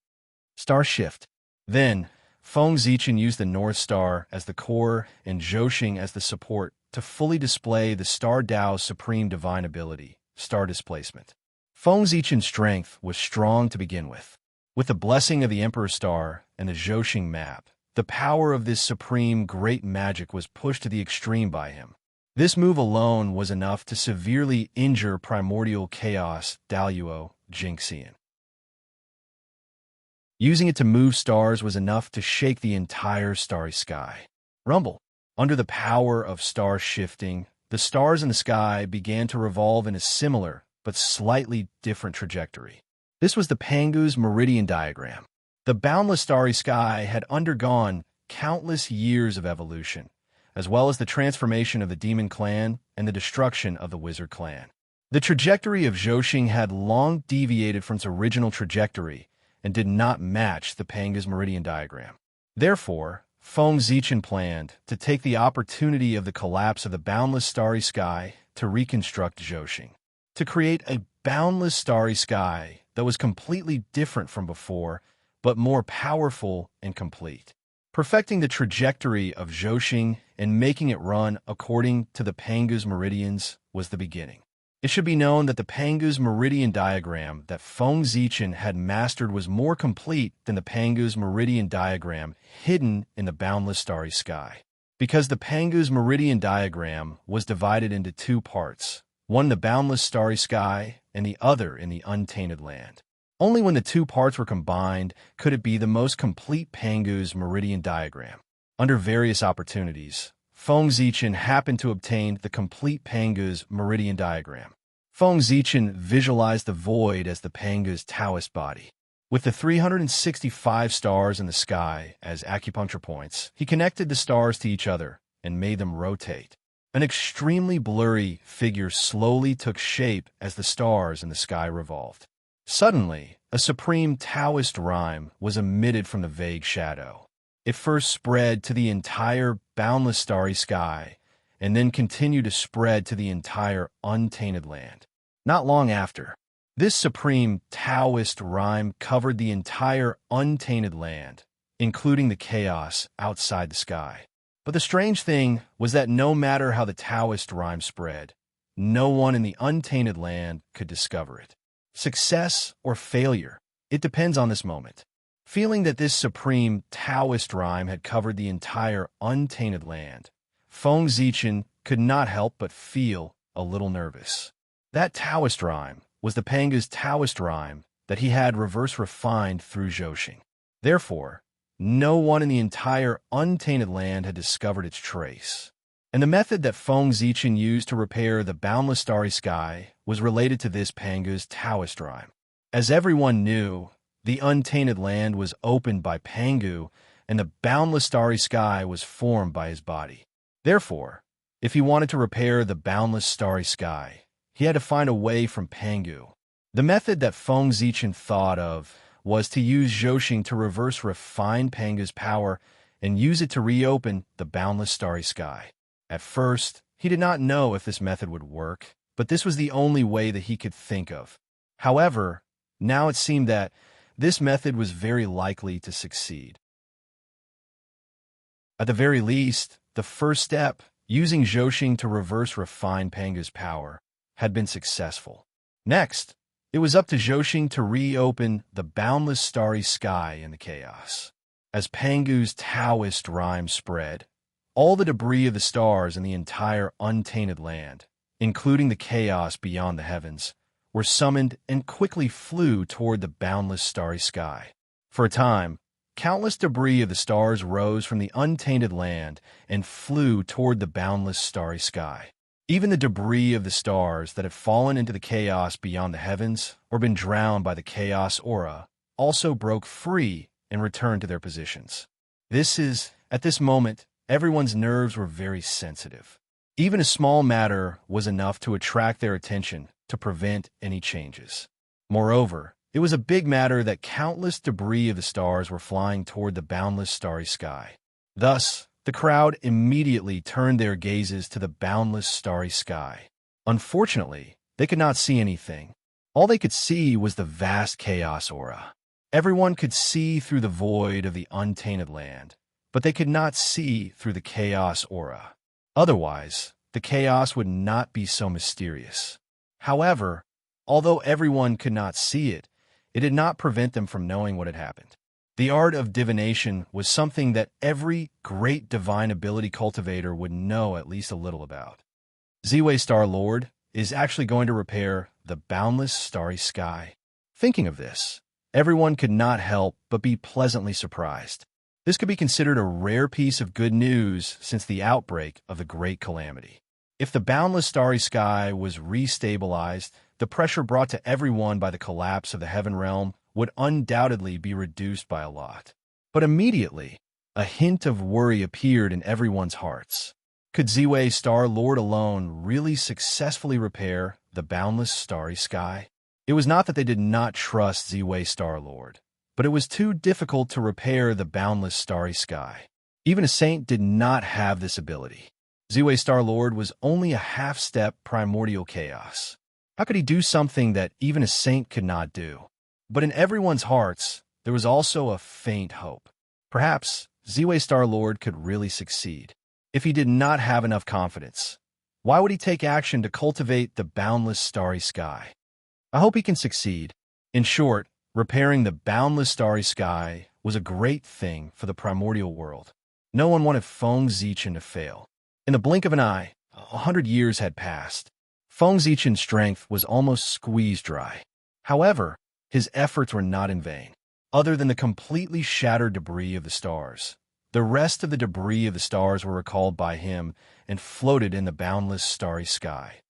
Star shift. Then, Feng Zichen used the North Star as the core and Zhouxing as the support to fully display the Star Tao's supreme divine ability, star displacement. Feng Zichen's strength was strong to begin with. With the blessing of the Emperor's Star and the Zhouxing map, the power of this supreme great magic was pushed to the extreme by him. This move alone was enough to severely injure primordial chaos Daluo Jingxian. Using it to move stars was enough to shake the entire starry sky. Rumble. Under the power of star shifting, the stars in the sky began to revolve in a similar but slightly different trajectory. This was the Pangu's meridian diagram. The boundless starry sky had undergone countless years of evolution, as well as the transformation of the demon clan and the destruction of the wizard clan. The trajectory of Zhouxing had long deviated from its original trajectory and did not match the Pangu's meridian diagram. Therefore, Feng Zichen planned to take the opportunity of the collapse of the boundless starry sky to reconstruct Zhouxing, to create a boundless starry sky that was completely different from before, but more powerful and complete. Perfecting the trajectory of Zhouxing and making it run according to the Pangu's meridians was the beginning. It should be known that the Pangu's meridian diagram that Feng Zichen had mastered was more complete than the Pangu's meridian diagram hidden in the boundless starry sky. Because the Pangu's meridian diagram was divided into two parts, one in the boundless starry sky and the other in the untainted land. Only when the two parts were combined could it be the most complete Pangu's meridian diagram. Under various opportunities, Feng Zichen happened to obtain the complete Pangu's meridian diagram. Feng Zichen visualized the void as the Pangu's Taoist body. With the 365 stars in the sky as acupuncture points, he connected the stars to each other and made them rotate. An extremely blurry figure slowly took shape as the stars in the sky revolved. Suddenly, a supreme Taoist rhyme was emitted from the vague shadow. It first spread to the entire boundless starry sky, and then continued to spread to the entire untainted land. Not long after, this supreme Taoist rhyme covered the entire untainted land, including the chaos outside the sky. But the strange thing was that no matter how the Taoist rhyme spread, no one in the untainted land could discover it. Success or failure, it depends on this moment. Feeling that this supreme Taoist rhyme had covered the entire untainted land, Feng Zichen could not help but feel a little nervous. That Taoist rhyme was the Pangu's Taoist rhyme that he had reverse refined through Zhouxing. Therefore, no one in the entire untainted land had discovered its trace. And the method that Feng Zichen used to repair the boundless starry sky was related to this Pangu's Taoist rhyme. As everyone knew, the untainted land was opened by Pangu, and the boundless starry sky was formed by his body. Therefore, if he wanted to repair the boundless starry sky, he had to find a way from Pangu. The method that Feng Zichen thought of was to use Zhouxing to reverse refine Pangu's power and use it to reopen the boundless starry sky. At first, he did not know if this method would work, but this was the only way that he could think of. However, now it seemed that this method was very likely to succeed. At the very least, the first step, using Zhouxing to reverse refine Pangu's power, had been successful. Next, it was up to Zhouxing to reopen the boundless starry sky in the chaos. As Pangu's Taoist rhyme spread, all the debris of the stars in the entire untainted land, including the chaos beyond the heavens, were summoned and quickly flew toward the boundless starry sky. For a time, countless debris of the stars rose from the untainted land and flew toward the boundless starry sky. Even the debris of the stars that had fallen into the chaos beyond the heavens or been drowned by the chaos aura also broke free and returned to their positions. At this moment, everyone's nerves were very sensitive. Even a small matter was enough to attract their attention to prevent any changes. Moreover, it was a big matter that countless debris of the stars were flying toward the boundless starry sky. Thus, the crowd immediately turned their gazes to the boundless starry sky. Unfortunately, they could not see anything. All they could see was the vast chaos aura. Everyone could see through the void of the untainted land, but they could not see through the chaos aura. Otherwise, the chaos would not be so mysterious. However, although everyone could not see it, it did not prevent them from knowing what had happened. The art of divination was something that every great divine ability cultivator would know at least a little about. Ziwei Star-Lord is actually going to repair the boundless starry sky. Thinking of this, everyone could not help but be pleasantly surprised. This could be considered a rare piece of good news since the outbreak of the Great Calamity. If the boundless starry sky was restabilized, the pressure brought to everyone by the collapse of the heaven realm would undoubtedly be reduced by a lot. But immediately, a hint of worry appeared in everyone's hearts. Could Ziwei Star-Lord alone really successfully repair the boundless starry sky? It was not that they did not trust Ziwei Star-Lord, but it was too difficult to repair the boundless starry sky. Even a saint did not have this ability. Ziwei Star-Lord was only a half-step primordial chaos. How could he do something that even a saint could not do? But in everyone's hearts, there was also a faint hope. Perhaps Ziwei Star-Lord could really succeed. If he did not have enough confidence, why would he take action to cultivate the boundless starry sky? I hope he can succeed. In short, repairing the boundless starry sky was a great thing for the primordial world. No one wanted Feng Zichen to fail. In the blink of an eye, 100 years had passed. Feng Zichen's strength was almost squeezed dry. However, his efforts were not in vain. Other than the completely shattered debris of the stars, the rest of the debris of the stars were recalled by him and floated in the boundless starry sky.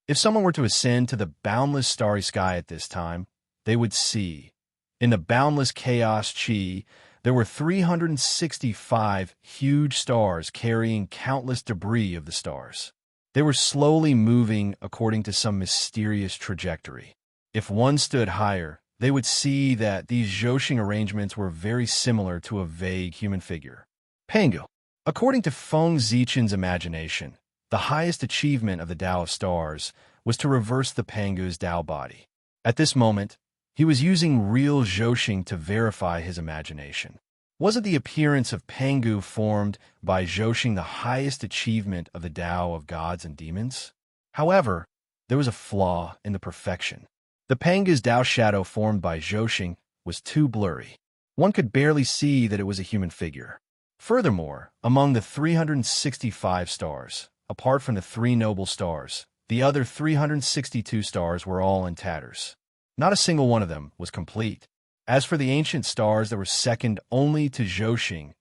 If someone were to ascend to the boundless starry sky at this time, they would see, in the boundless chaos chi, there were 365 huge stars carrying countless debris of the stars. They were slowly moving according to some mysterious trajectory. If one stood higher, they would see that these Zhouxing arrangements were very similar to a vague human figure. Pangu. According to Feng Zichen's imagination, the highest achievement of the Tao of Stars was to reverse the Pangu's Tao body. At this moment, he was using real Zhouxing to verify his imagination. Wasn't the appearance of Pangu formed by Zhouxing the highest achievement of the Tao of gods and demons? However, there was a flaw in the perfection. The Pangu's Tao shadow formed by Zhouxing was too blurry. One could barely see that it was a human figure. Furthermore, among the 365 stars, apart from the 3 noble stars, the other 362 stars were all in tatters. Not a single one of them was complete. As for the ancient stars that were second only to Zhouxing,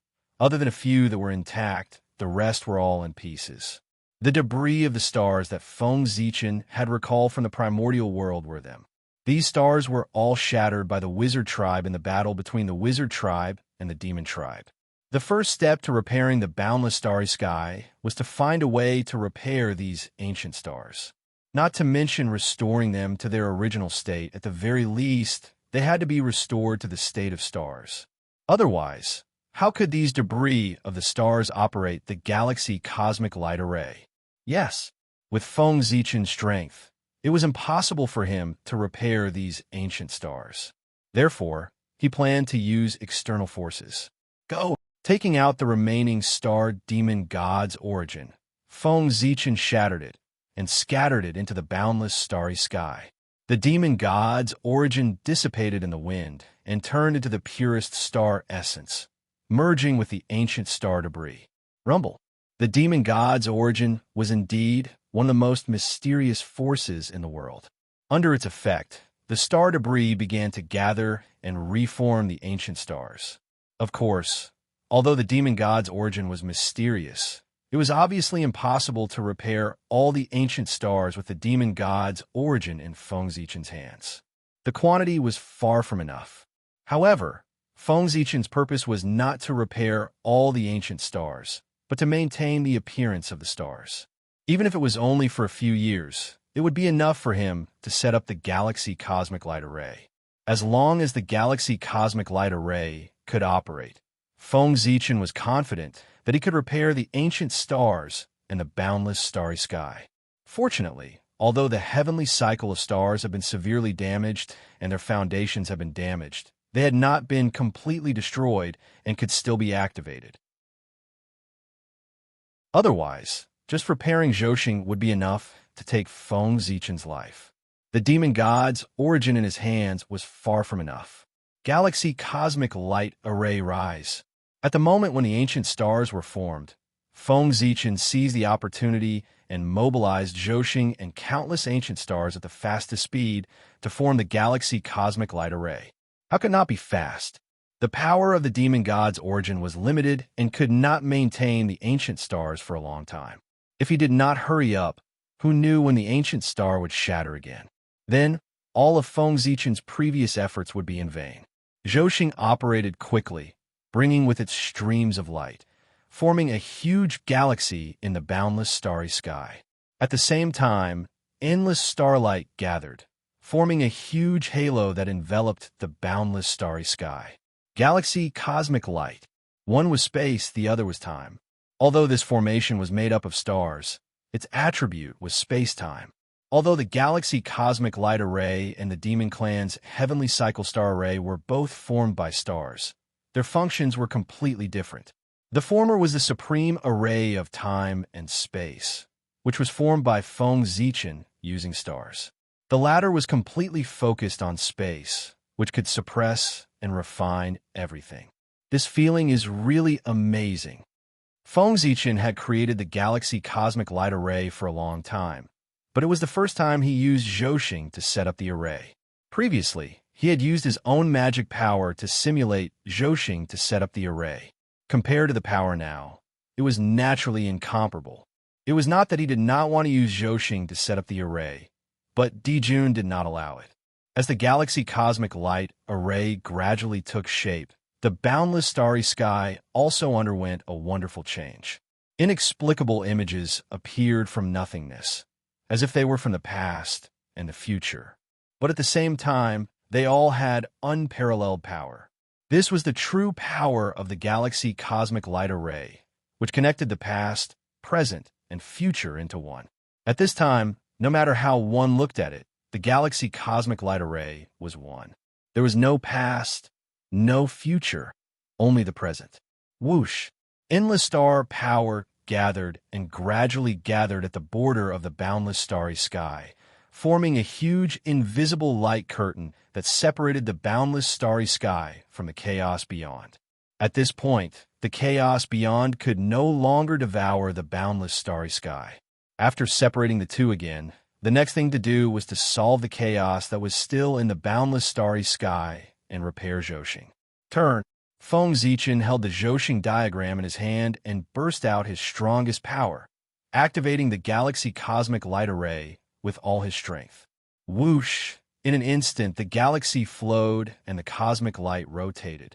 other than a few that were intact, the rest were all in pieces. The debris of the stars that Feng Zichen had recalled from the primordial world were them. These stars were all shattered by the wizard tribe in the battle between the wizard tribe and the demon tribe. The first step to repairing the boundless starry sky was to find a way to repair these ancient stars. Not to mention restoring them to their original state. At the very least, they had to be restored to the state of stars. Otherwise, how could these debris of the stars operate the galaxy cosmic light array? Yes, with Feng Zichen's strength, it was impossible for him to repair these ancient stars. Therefore, he planned to use external forces. Go! Taking out the remaining star demon god's origin, Feng Zichen shattered it and scattered it into the boundless starry sky. The demon god's origin dissipated in the wind and turned into the purest star essence, merging with the ancient star debris. Rumble. The demon god's origin was indeed one of the most mysterious forces in the world. Under its effect, the star debris began to gather and reform the ancient stars. Of course, although the demon god's origin was mysterious, it was obviously impossible to repair all the ancient stars with the demon god's origin in Feng Zichen's hands. The quantity was far from enough. However, Feng Zichen's purpose was not to repair all the ancient stars, but to maintain the appearance of the stars. Even if it was only for a few years, it would be enough for him to set up the Galaxy Cosmic Light Array. As long as the Galaxy Cosmic Light Array could operate, Feng Zichen was confident that he could repair the ancient stars and the boundless starry sky. Fortunately, although the heavenly cycle of stars had been severely damaged and their foundations had been damaged, they had not been completely destroyed and could still be activated. Otherwise, just repairing Zhoshing would be enough to take Feng Zichen's life. The demon god's origin in his hands was far from enough. Galaxy Cosmic Light Array Rise. At the moment when the ancient stars were formed, Feng Zichen seized the opportunity and mobilized Zhoshing and countless ancient stars at the fastest speed to form the Galaxy Cosmic Light Array. How could it not be fast? The power of the demon god's origin was limited and could not maintain the ancient stars for a long time. If he did not hurry up, who knew when the ancient star would shatter again? Then, all of Feng Zichen's previous efforts would be in vain. Zhoshing operated quickly, bringing with it streams of light, forming a huge galaxy in the boundless starry sky. At the same time, endless starlight gathered, forming a huge halo that enveloped the boundless starry sky. Galaxy Cosmic Light. One was space, the other was time. Although this formation was made up of stars, its attribute was space-time. Although the Galaxy Cosmic Light Array and the Demon Clan's Heavenly Cycle Star Array were both formed by stars, their functions were completely different. The former was the supreme array of time and space, which was formed by Feng Zichen using stars. The latter was completely focused on space, which could suppress and refine everything. This feeling is really amazing. Feng Zichen had created the Galaxy Cosmic Light Array for a long time, but it was the first time he used Zhoshing to set up the array. Previously, he had used his own magic power to simulate Zhoshing to set up the array. Compared to the power now, it was naturally incomparable. It was not that he did not want to use Zhoshing to set up the array, but Dijun did not allow it. As the Galaxy Cosmic Light Array gradually took shape, the boundless starry sky also underwent a wonderful change. Inexplicable images appeared from nothingness, as if they were from the past and the future. But at the same time, they all had unparalleled power. This was the true power of the Galaxy Cosmic Light Array, which connected the past, present, and future into one. At this time, no matter how one looked at it, the Galaxy Cosmic Light Array was one. There was no past, no future, only the present. Whoosh! Endless star power gathered and gradually gathered at the border of the boundless starry sky, forming a huge invisible light curtain that separated the boundless starry sky from the chaos beyond. At this point, the chaos beyond could no longer devour the boundless starry sky. After separating the two again, the next thing to do was to solve the chaos that was still in the boundless starry sky and repair Zhoshing. Turn. Feng Zichen held the Zhoshing diagram in his hand and burst out his strongest power, activating the Galaxy Cosmic Light Array with all his strength. Whoosh! In an instant, the galaxy flowed and the cosmic light rotated.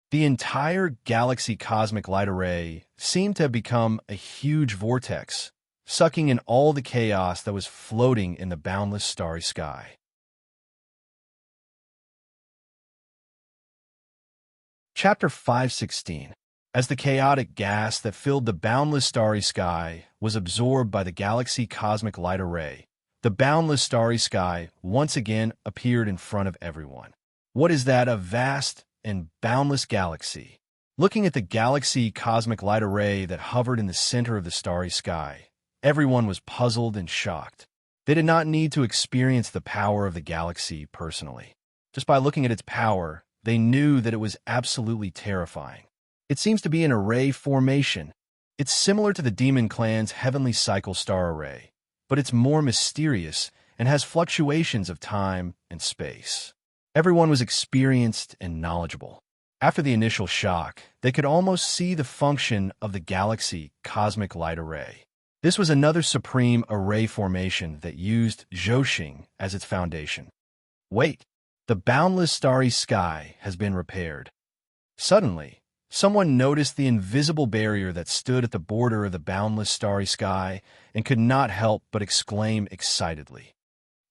The entire Galaxy Cosmic Light Array seemed to have become a huge vortex, sucking in all the chaos that was floating in the boundless starry sky. Chapter 516. As the chaotic gas that filled the boundless starry sky was absorbed by the Galaxy Cosmic Light Array, the boundless starry sky once again appeared in front of everyone. What is that? A vast and boundless galaxy. Looking at the Galaxy Cosmic Light Array that hovered in the center of the starry sky, everyone was puzzled and shocked. They did not need to experience the power of the galaxy personally. Just by looking at its power, they knew that it was absolutely terrifying. It seems to be an array formation. It's similar to the Demon Clan's Heavenly Cycle Star Array, but it's more mysterious and has fluctuations of time and space. Everyone was experienced and knowledgeable. After the initial shock, they could almost see the function of the Galaxy Cosmic Light Array. This was another supreme array formation that used Zhoshing as its foundation. Wait, the boundless starry sky has been repaired. Suddenly, someone noticed the invisible barrier that stood at the border of the boundless starry sky and could not help but exclaim excitedly.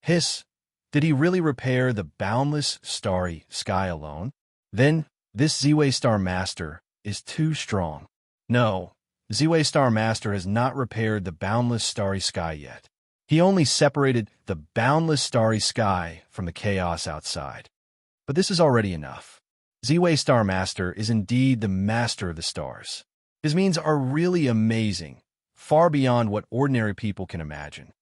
Hiss! Did he really repair the boundless starry sky alone? Then, this Ziwei Star Master is too strong. No, Ziwei Star Master has not repaired the boundless starry sky yet. He only separated the boundless starry sky from the chaos outside. But this is already enough. Ziwei Star Master is indeed the master of the stars. His means are really amazing, far beyond what ordinary people can imagine.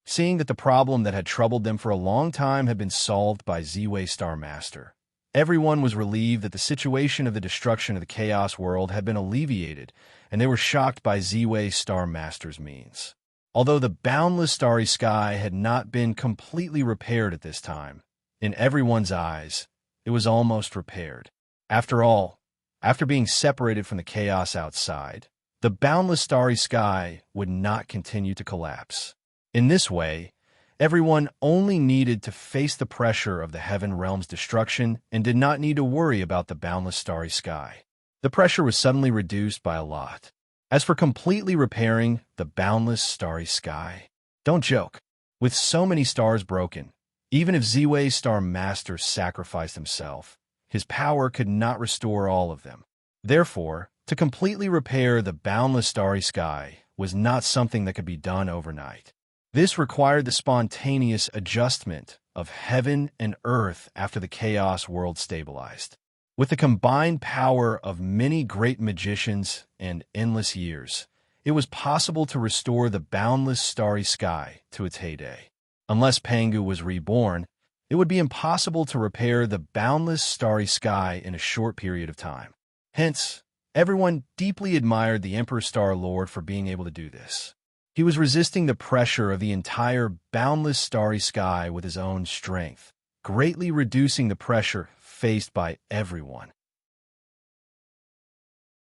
Seeing that the problem that had troubled them for a long time had been solved by Z-Way Star Master, everyone was relieved that the situation of the destruction of the Chaos world had been alleviated, and they were shocked by Z-Way Star Master's means. Although the boundless starry sky had not been completely repaired at this time, in everyone's eyes, it was almost repaired. After all, after being separated from the chaos outside, the boundless starry sky would not continue to collapse. In this way, everyone only needed to face the pressure of the heaven realm's destruction and did not need to worry about the boundless starry sky. The pressure was suddenly reduced by a lot. As for completely repairing the boundless starry sky, don't joke. With so many stars broken, even if Z-Way Star Master sacrificed himself, his power could not restore all of them. Therefore, to completely repair the boundless starry sky was not something that could be done overnight. This required the spontaneous adjustment of heaven and earth after the chaos world stabilized. With the combined power of many great magicians and endless years, it was possible to restore the boundless starry sky to its heyday. Unless Pangu was reborn, it would be impossible to repair the boundless starry sky in a short period of time. Hence, everyone deeply admired the Emperor Star Lord for being able to do this. He was resisting the pressure of the entire boundless starry sky with his own strength, greatly reducing the pressure faced by everyone.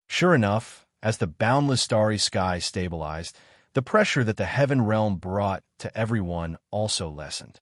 Sure enough, as the boundless starry sky stabilized, the pressure that the heaven realm brought to everyone also lessened.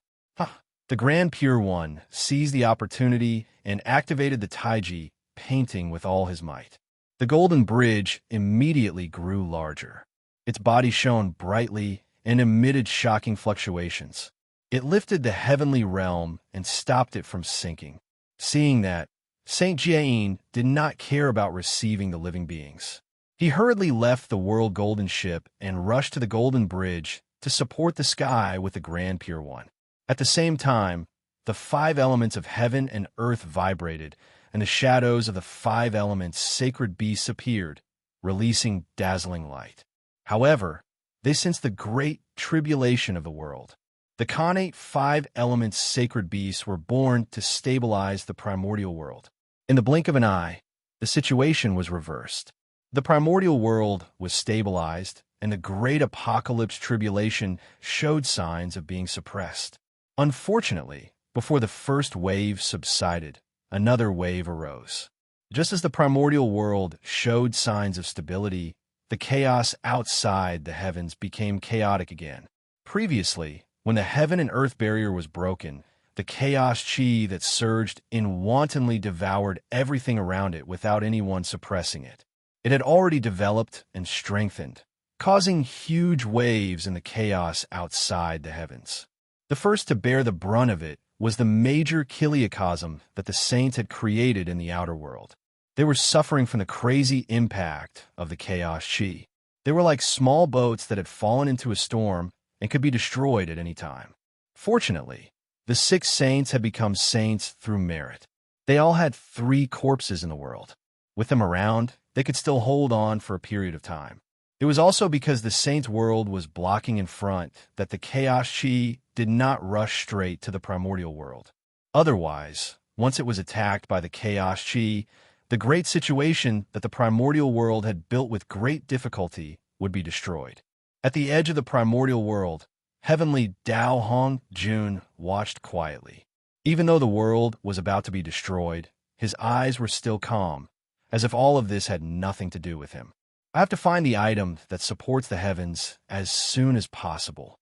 The Grand Pure One seized the opportunity and activated the Taiji, painting with all his might. The golden bridge immediately grew larger. Its body shone brightly and emitted shocking fluctuations. It lifted the heavenly realm and stopped it from sinking. Seeing that, Saint Jiayin did not care about receiving the living beings. He hurriedly left the world golden ship and rushed to the golden bridge to support the sky with the Grand Pure One. At the same time, the 5 elements of heaven and earth vibrated, and the shadows of the 5 elements' sacred beasts appeared, releasing dazzling light. However, they sensed the great tribulation of the world. The Khanate 5 elements' sacred beasts were born to stabilize the primordial world. In the blink of an eye, the situation was reversed. The primordial world was stabilized, and the great apocalypse tribulation showed signs of being suppressed. Unfortunately, before the first wave subsided, another wave arose. Just as the primordial world showed signs of stability, the chaos outside the heavens became chaotic again. Previously, when the heaven and earth barrier was broken, the chaos chi that surged in wantonly devoured everything around it without anyone suppressing it. It had already developed and strengthened, causing huge waves in the chaos outside the heavens. The first to bear the brunt of it was the major chiliocosm that the saints had created in the outer world. They were suffering from the crazy impact of the chaos chi. They were like small boats that had fallen into a storm and could be destroyed at any time. Fortunately, the 6 saints had become saints through merit. They all had 3 corpses in the world. With them around, they could still hold on for a period of time. It was also because the saints' world was blocking in front that the chaos chi did not rush straight to the primordial world. Otherwise, once it was attacked by the chaos chi, the great situation that the primordial world had built with great difficulty would be destroyed. At the edge of the primordial world, heavenly Dao Hong Jun watched quietly. Even though the world was about to be destroyed, his eyes were still calm, as if all of this had nothing to do with him. I have to find the item that supports the heavens as soon as possible.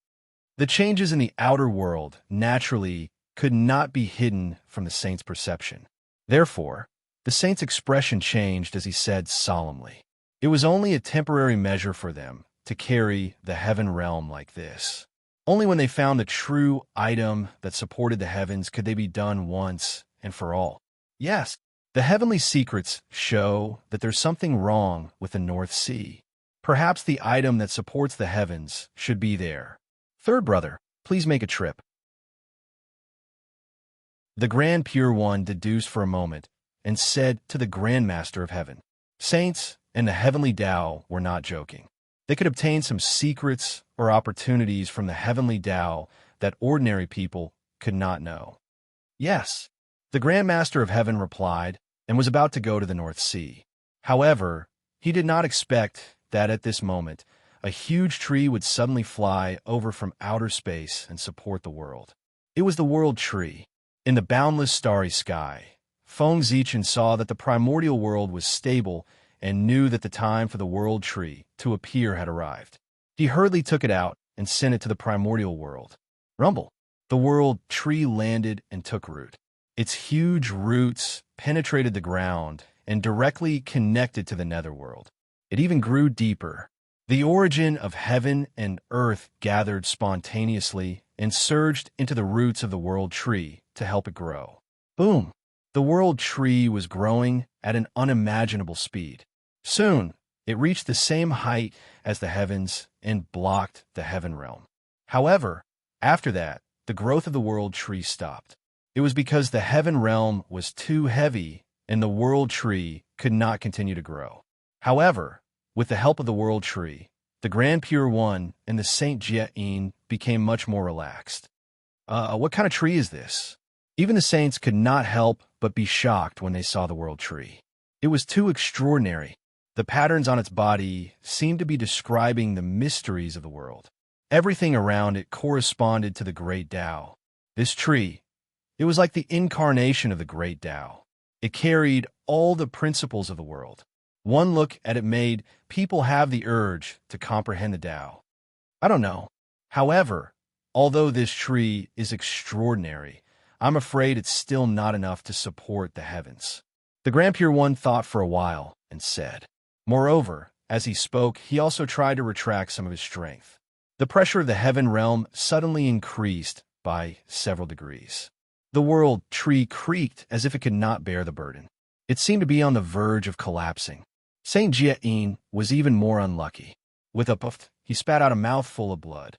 The changes in the outer world naturally could not be hidden from the saint's perception. Therefore, the saint's expression changed as he said solemnly, "It was only a temporary measure for them to carry the heaven realm like this. Only when they found the true item that supported the heavens could they be done once and for all. Yes, the heavenly secrets show that there's something wrong with the North Sea. Perhaps the item that supports the heavens should be there. Third brother, please make a trip." The Grand Pure One deduced for a moment and said to the Grand Master of Heaven, "Saints and the heavenly Tao were not joking. They could obtain some secrets or opportunities from the heavenly Tao that ordinary people could not know. Yes, the Grand Master of Heaven replied, and was about to go to the North Sea. However, he did not expect that at this moment, a huge tree would suddenly fly over from outer space and support the world. It was the World Tree. In the boundless starry sky, Feng Zichen saw that the primordial world was stable and knew that the time for the World Tree to appear had arrived. He hurriedly took it out and sent it to the primordial world. Rumble! The World Tree landed and took root. Its huge roots penetrated the ground and directly connected to the netherworld. It even grew deeper. The origin of heaven and earth gathered spontaneously and surged into the roots of the World Tree to help it grow. Boom! The World Tree was growing at an unimaginable speed. Soon, it reached the same height as the heavens and blocked the heaven realm. However, after that, the growth of the World Tree stopped. It was because the heaven realm was too heavy and the World Tree could not continue to grow. However, with the help of the World Tree, the Grand Pure One and the Saint Jie-in became much more relaxed. What kind of tree is this? Even the saints could not help but be shocked when they saw the World Tree. It was too extraordinary. The patterns on its body seemed to be describing the mysteries of the world. Everything around it corresponded to the Great Tao. This tree, it was like the incarnation of the Great Tao. It carried all the principles of the world. One look at it made people have the urge to comprehend the Tao. I don't know. However, although this tree is extraordinary, I'm afraid it's still not enough to support the heavens. The Grand Pure One thought for a while and said. Moreover, as he spoke, he also tried to retract some of his strength. The pressure of the heaven realm suddenly increased by several degrees. The World Tree creaked as if it could not bear the burden. It seemed to be on the verge of collapsing. Saint Jie-in was even more unlucky. With a puff, he spat out a mouthful of blood.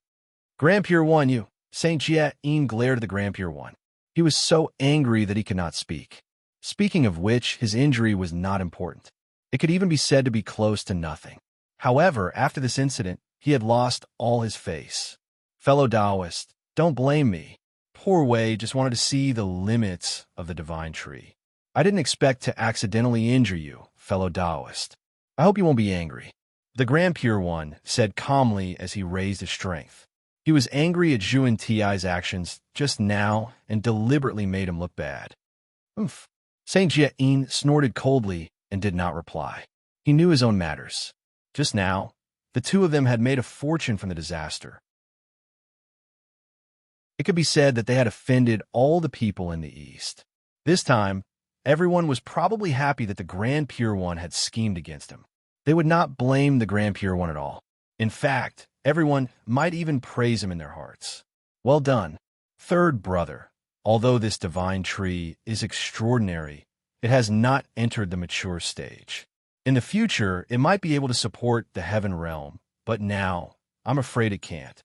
Grand Pure One, you! Saint Jie-in glared at the Grand Pure One. He was so angry that he could not speak. Speaking of which, his injury was not important. It could even be said to be close to nothing. However, after this incident, he had lost all his face. Fellow Taoist, don't blame me. Poor Wei just wanted to see the limits of the divine tree. I didn't expect to accidentally injure you, fellow Taoist. I hope you won't be angry. The Grand Pure One said calmly as he raised his strength. He was angry at Zhuan Ti's actions just now and deliberately made him look bad. Oomph. Saint Jie-in snorted coldly and did not reply. He knew his own matters. Just now, the two of them had made a fortune from the disaster. It could be said that they had offended all the people in the East. This time, everyone was probably happy that the Grand Pure One had schemed against him. They would not blame the Grand Pure One at all. In fact, everyone might even praise him in their hearts. Well done, third brother. Although this divine tree is extraordinary, it has not entered the mature stage. In the future, it might be able to support the heaven realm, but now, I'm afraid it can't.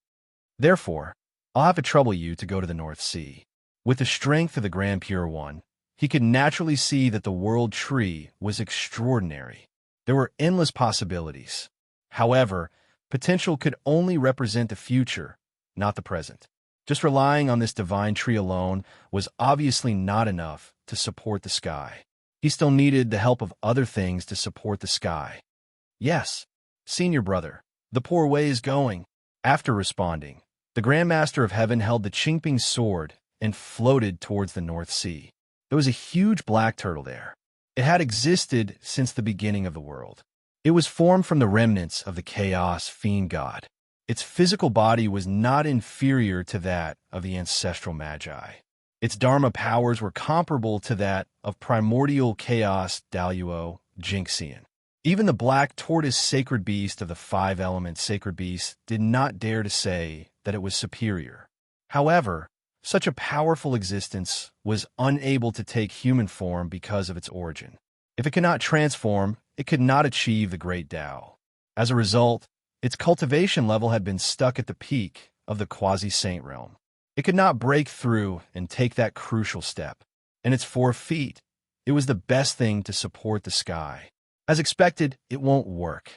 Therefore, I'll have to trouble you to go to the North Sea. With the strength of the Grand Pure One, he could naturally see that the World Tree was extraordinary. There were endless possibilities. However, potential could only represent the future, not the present. Just relying on this divine tree alone was obviously not enough to support the sky. He still needed the help of other things to support the sky. Yes, senior brother, the poor way is going. After responding, the Grand Master of Heaven held the Qingping sword and floated towards the North Sea. There was a huge black turtle there. It had existed since the beginning of the world. It was formed from the remnants of the chaos fiend god. Its physical body was not inferior to that of the ancestral magi. Its dharma powers were comparable to that of primordial chaos Daluo Jinxian. Even the black tortoise sacred beast of the five-element sacred beast did not dare to say that it was superior. However, such a powerful existence was unable to take human form because of its origin. If it could not transform, it could not achieve the great Tao. As a result, its cultivation level had been stuck at the peak of the quasi-saint realm. It could not break through and take that crucial step. And its 4 feet, it was the best thing to support the sky. As expected, it won't work.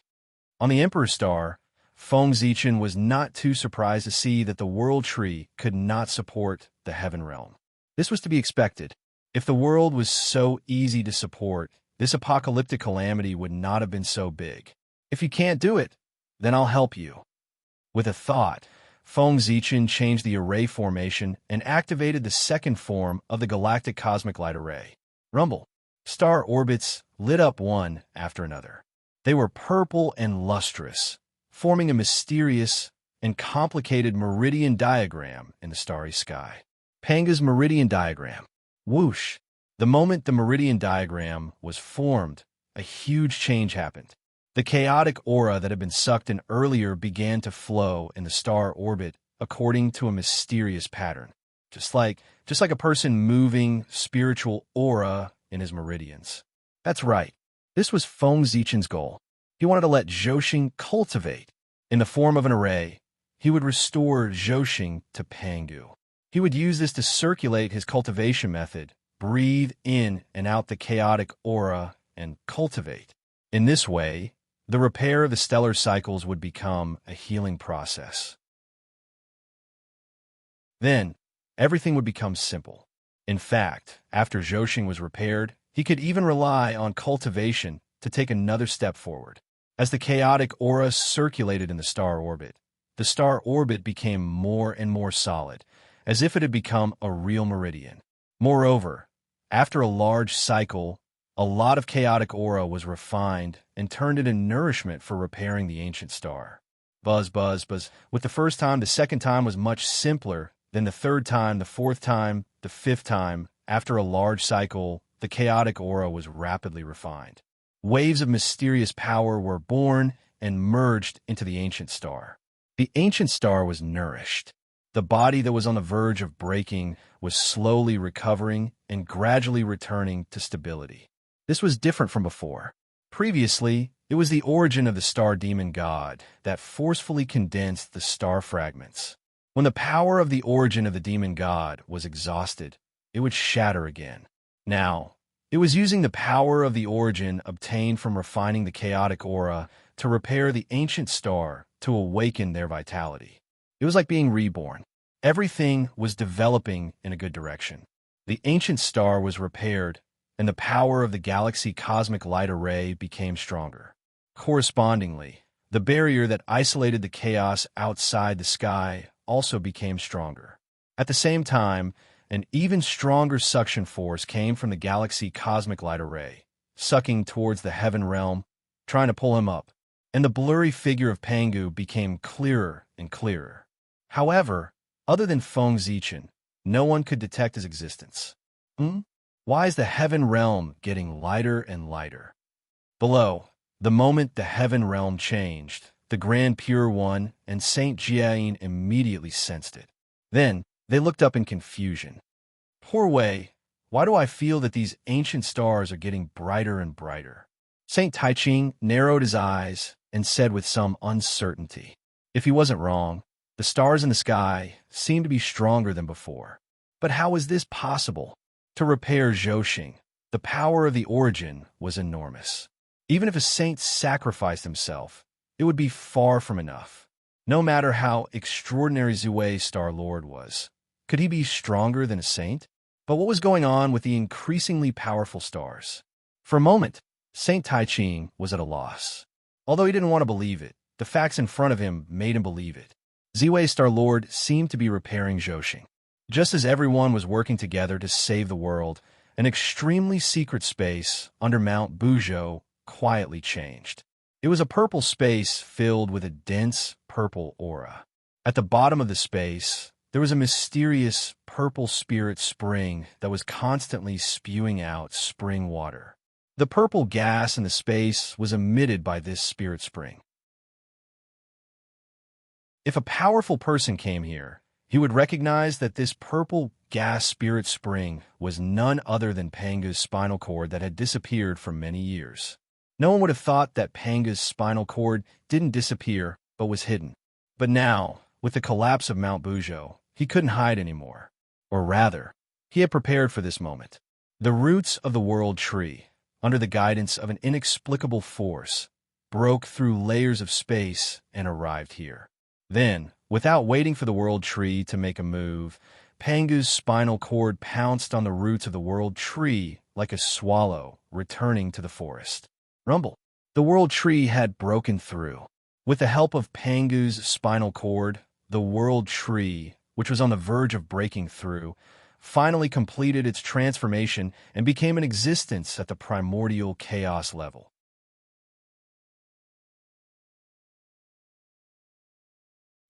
On the Emperor's star, Feng Zichen was not too surprised to see that the world tree could not support the heaven realm. This was to be expected. If the world was so easy to support, this apocalyptic calamity would not have been so big. If you can't do it, then I'll help you. With a thought, Feng Zichen changed the array formation and activated the second form of the galactic cosmic light array. Rumble. Star orbits lit up one after another. They were purple and lustrous, forming a mysterious and complicated meridian diagram in the starry sky. Panga's meridian diagram. Whoosh! The moment the meridian diagram was formed, a huge change happened. The chaotic aura that had been sucked in earlier began to flow in the star orbit according to a mysterious pattern, just like a person moving spiritual aura in his meridians. That's right. This was Feng Zichen's goal. He wanted to let Zhouxing cultivate. In the form of an array, he would restore Zhouxing to Pangu. He would use this to circulate his cultivation method, breathe in and out the chaotic aura, and cultivate. In this way, the repair of the stellar cycles would become a healing process. Then, everything would become simple. In fact, after Zhouxing was repaired, he could even rely on cultivation to take another step forward. As the chaotic aura circulated in the star orbit became more and more solid, as if it had become a real meridian. Moreover, after a large cycle, a lot of chaotic aura was refined and turned into nourishment for repairing the ancient star. Buzz, buzz, buzz. With the first time, the second time was much simpler. Then the third time, the fourth time, the fifth time. After a large cycle, the chaotic aura was rapidly refined. Waves of mysterious power were born and merged into the ancient star. The ancient star was nourished. The body that was on the verge of breaking was slowly recovering and gradually returning to stability. This was different from before. Previously, it was the origin of the star demon god that forcefully condensed the star fragments. When the power of the origin of the demon god was exhausted, it would shatter again. Now, it was using the power of the origin obtained from refining the chaotic aura to repair the ancient star to awaken their vitality. It was like being reborn. Everything was developing in a good direction. The ancient star was repaired, and the power of the galaxy cosmic light array became stronger. Correspondingly, the barrier that isolated the chaos outside the sky also became stronger. At the same time, an even stronger suction force came from the galaxy cosmic light array, sucking towards the heaven realm, trying to pull him up, and the blurry figure of Pangu became clearer and clearer. However, other than Feng Zichen, no one could detect his existence. Why is the heaven realm getting lighter and lighter? Below, the moment the heaven realm changed, the Grand Pure One and Saint Jiayin immediately sensed it. Then, they looked up in confusion. Poor Wei, why do I feel that these ancient stars are getting brighter and brighter? Saint Taiching narrowed his eyes and said with some uncertainty. If he wasn't wrong, the stars in the sky seemed to be stronger than before. But how is this possible? To repair Zhouxing, the power of the origin was enormous. Even if a saint sacrificed himself, it would be far from enough. No matter how extraordinary Zui's Star Lord was, could he be stronger than a saint? But what was going on with the increasingly powerful stars? For a moment, Saint Taiching was at a loss. Although he didn't want to believe it, the facts in front of him made him believe it. Ziwei Star Lord seemed to be repairing Zhouxing. Just as everyone was working together to save the world, an extremely secret space under Mount Buzhou quietly changed. It was a purple space filled with a dense purple aura. At the bottom of the space, there was a mysterious purple spirit spring that was constantly spewing out spring water. The purple gas in the space was emitted by this spirit spring. If a powerful person came here, he would recognize that this purple gas spirit spring was none other than Panga's spinal cord that had disappeared for many years. No one would have thought that Panga's spinal cord didn't disappear, but was hidden. But now, with the collapse of Mount Buzhou, he couldn't hide anymore. Or rather, he had prepared for this moment. The roots of the world tree, under the guidance of an inexplicable force, broke through layers of space and arrived here. Then, without waiting for the world tree to make a move, Pangu's spinal cord pounced on the roots of the world tree like a swallow returning to the forest. Rumble. The world tree had broken through. With the help of Pangu's spinal cord, the world tree, which was on the verge of breaking through, finally completed its transformation and became an existence at the primordial chaos level.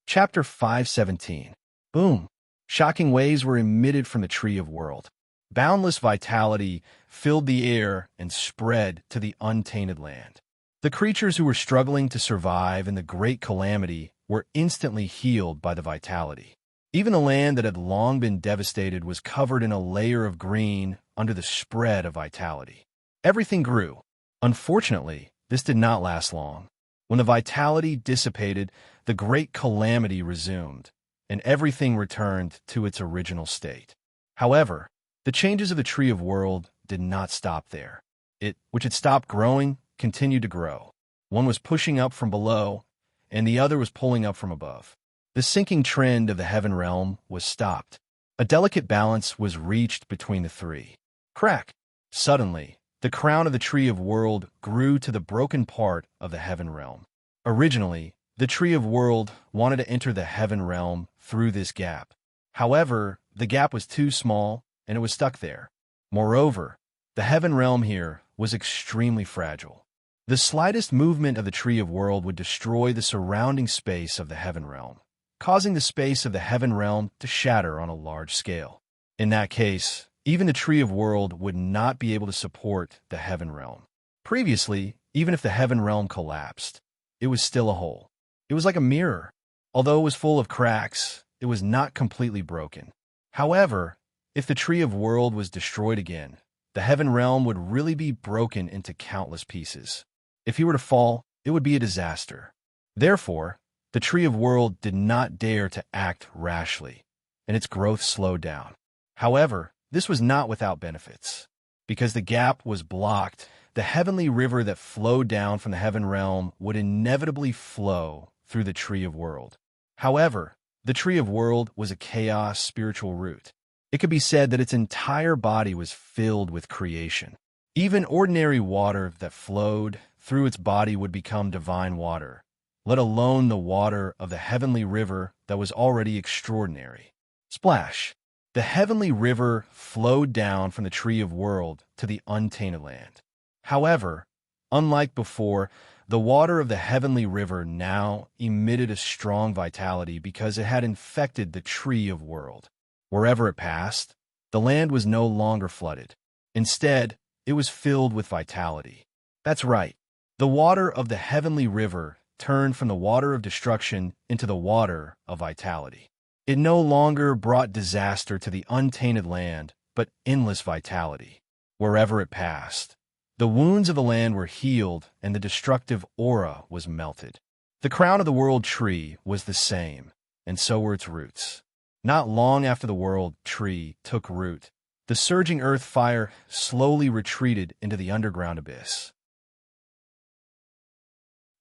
Chapter 517. Boom. Shocking waves were emitted from the Tree of World. Boundless vitality filled the air and spread to the untainted land. The creatures who were struggling to survive in the great calamity were instantly healed by the vitality. Even the land that had long been devastated was covered in a layer of green under the spread of vitality. Everything grew. Unfortunately, this did not last long. When the vitality dissipated, the great calamity resumed, and everything returned to its original state. However, the changes of the Tree of World did not stop there. It, which had stopped growing, continued to grow. One was pushing up from below, and the other was pulling up from above. The sinking trend of the heaven realm was stopped. A delicate balance was reached between the three. Crack! Suddenly, the crown of the Tree of World grew to the broken part of the heaven realm. Originally, the Tree of World wanted to enter the heaven realm through this gap. However, the gap was too small, and it was stuck there. Moreover, the heaven realm here was extremely fragile. The slightest movement of the Tree of World would destroy the surrounding space of the heaven realm, causing the space of the heaven realm to shatter on a large scale. In that case, even the Tree of World would not be able to support the heaven realm. Previously, even if the heaven realm collapsed, it was still a hole. It was like a mirror. Although it was full of cracks, it was not completely broken. However, if the Tree of World was destroyed again, the heaven realm would really be broken into countless pieces. If he were to fall, it would be a disaster. Therefore, the Tree of World did not dare to act rashly, and its growth slowed down. However, this was not without benefits. Because the gap was blocked, the heavenly river that flowed down from the heaven realm would inevitably flow through the Tree of World. However, the Tree of World was a chaos spiritual root. It could be said that its entire body was filled with creation. Even ordinary water that flowed through its body would become divine water, let alone the water of the heavenly river that was already extraordinary. Splash! The heavenly river flowed down from the Tree of World to the untainted land. However, unlike before, the water of the heavenly river now emitted a strong vitality because it had infected the Tree of World. Wherever it passed, the land was no longer flooded. Instead, it was filled with vitality. That's right. The water of the heavenly river turned from the water of destruction into the water of vitality. It no longer brought disaster to the untainted land, but endless vitality. Wherever it passed, the wounds of the land were healed and the destructive aura was melted. The crown of the world tree was the same, and so were its roots. Not long after the world tree took root, the surging earth fire slowly retreated into the underground abyss.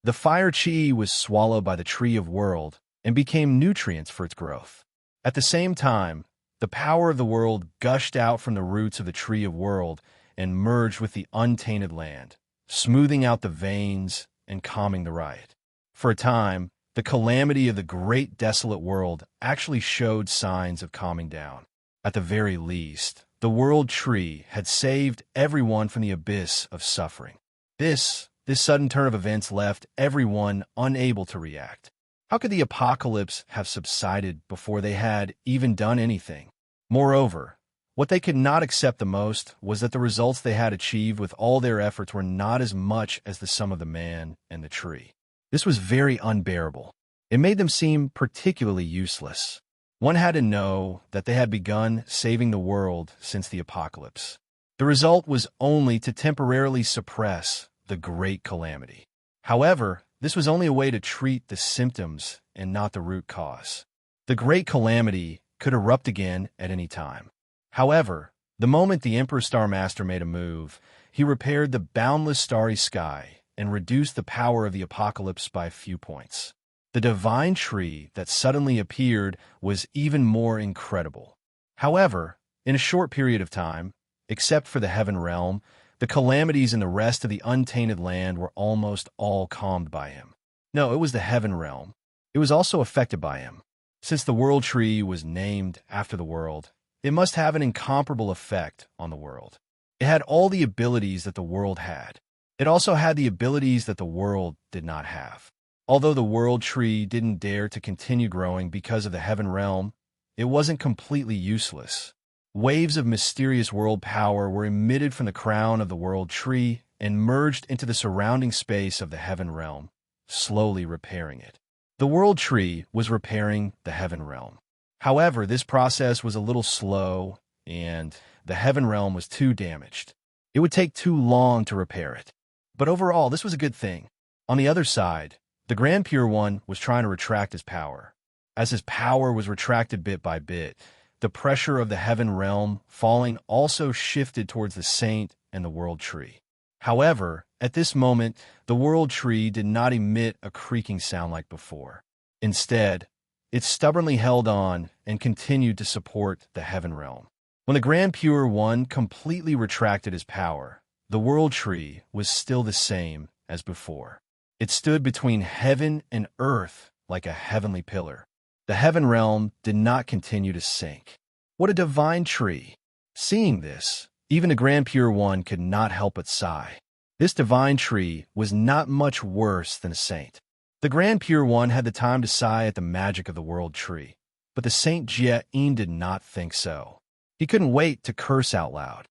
The fire chi was swallowed by the Tree of World and became nutrients for its growth. At the same time, the power of the world gushed out from the roots of the Tree of World and merged with the untainted land, smoothing out the veins and calming the riot. For a time, the calamity of the great desolate world actually showed signs of calming down. At the very least, the world tree had saved everyone from the abyss of suffering. This sudden turn of events left everyone unable to react. How could the apocalypse have subsided before they had even done anything? Moreover, what they could not accept the most was that the results they had achieved with all their efforts were not as much as the sum of the man and the tree. This was very unbearable. It made them seem particularly useless. One had to know that they had begun saving the world since the apocalypse. The result was only to temporarily suppress the great calamity. However, this was only a way to treat the symptoms and not the root cause. The great calamity could erupt again at any time. However, the moment the Emperor Star Master made a move, he repaired the boundless starry sky and reduced the power of the apocalypse by a few points. The divine tree that suddenly appeared was even more incredible. However, in a short period of time, except for the heaven realm, the calamities in the rest of the untainted land were almost all calmed by him. No, it was the heaven realm. It was also affected by him. Since the world tree was named after the world, it must have an incomparable effect on the world. It had all the abilities that the world had. It also had the abilities that the world did not have. Although the world tree didn't dare to continue growing because of the heaven realm, it wasn't completely useless. Waves of mysterious world power were emitted from the crown of the world tree and merged into the surrounding space of the heaven realm, slowly repairing it. The world tree was repairing the heaven realm. However, this process was a little slow, and the heaven realm was too damaged. It would take too long to repair it. But overall, this was a good thing. On the other side, the Grand Pure One was trying to retract his power. As his power was retracted bit by bit, the pressure of the heaven realm falling also shifted towards the saint and the world tree. However, at this moment, the world tree did not emit a creaking sound like before. Instead, it stubbornly held on and continued to support the heaven realm. When the Grand Pure One completely retracted his power, the world tree was still the same as before. It stood between heaven and earth like a heavenly pillar. The heaven realm did not continue to sink. What a divine tree! Seeing this, even the Grand Pure One could not help but sigh. This divine tree was not much worse than a saint. The Grand Pure One had the time to sigh at the magic of the world tree, but the Saint Jia-in did not think so. He couldn't wait to curse out loud.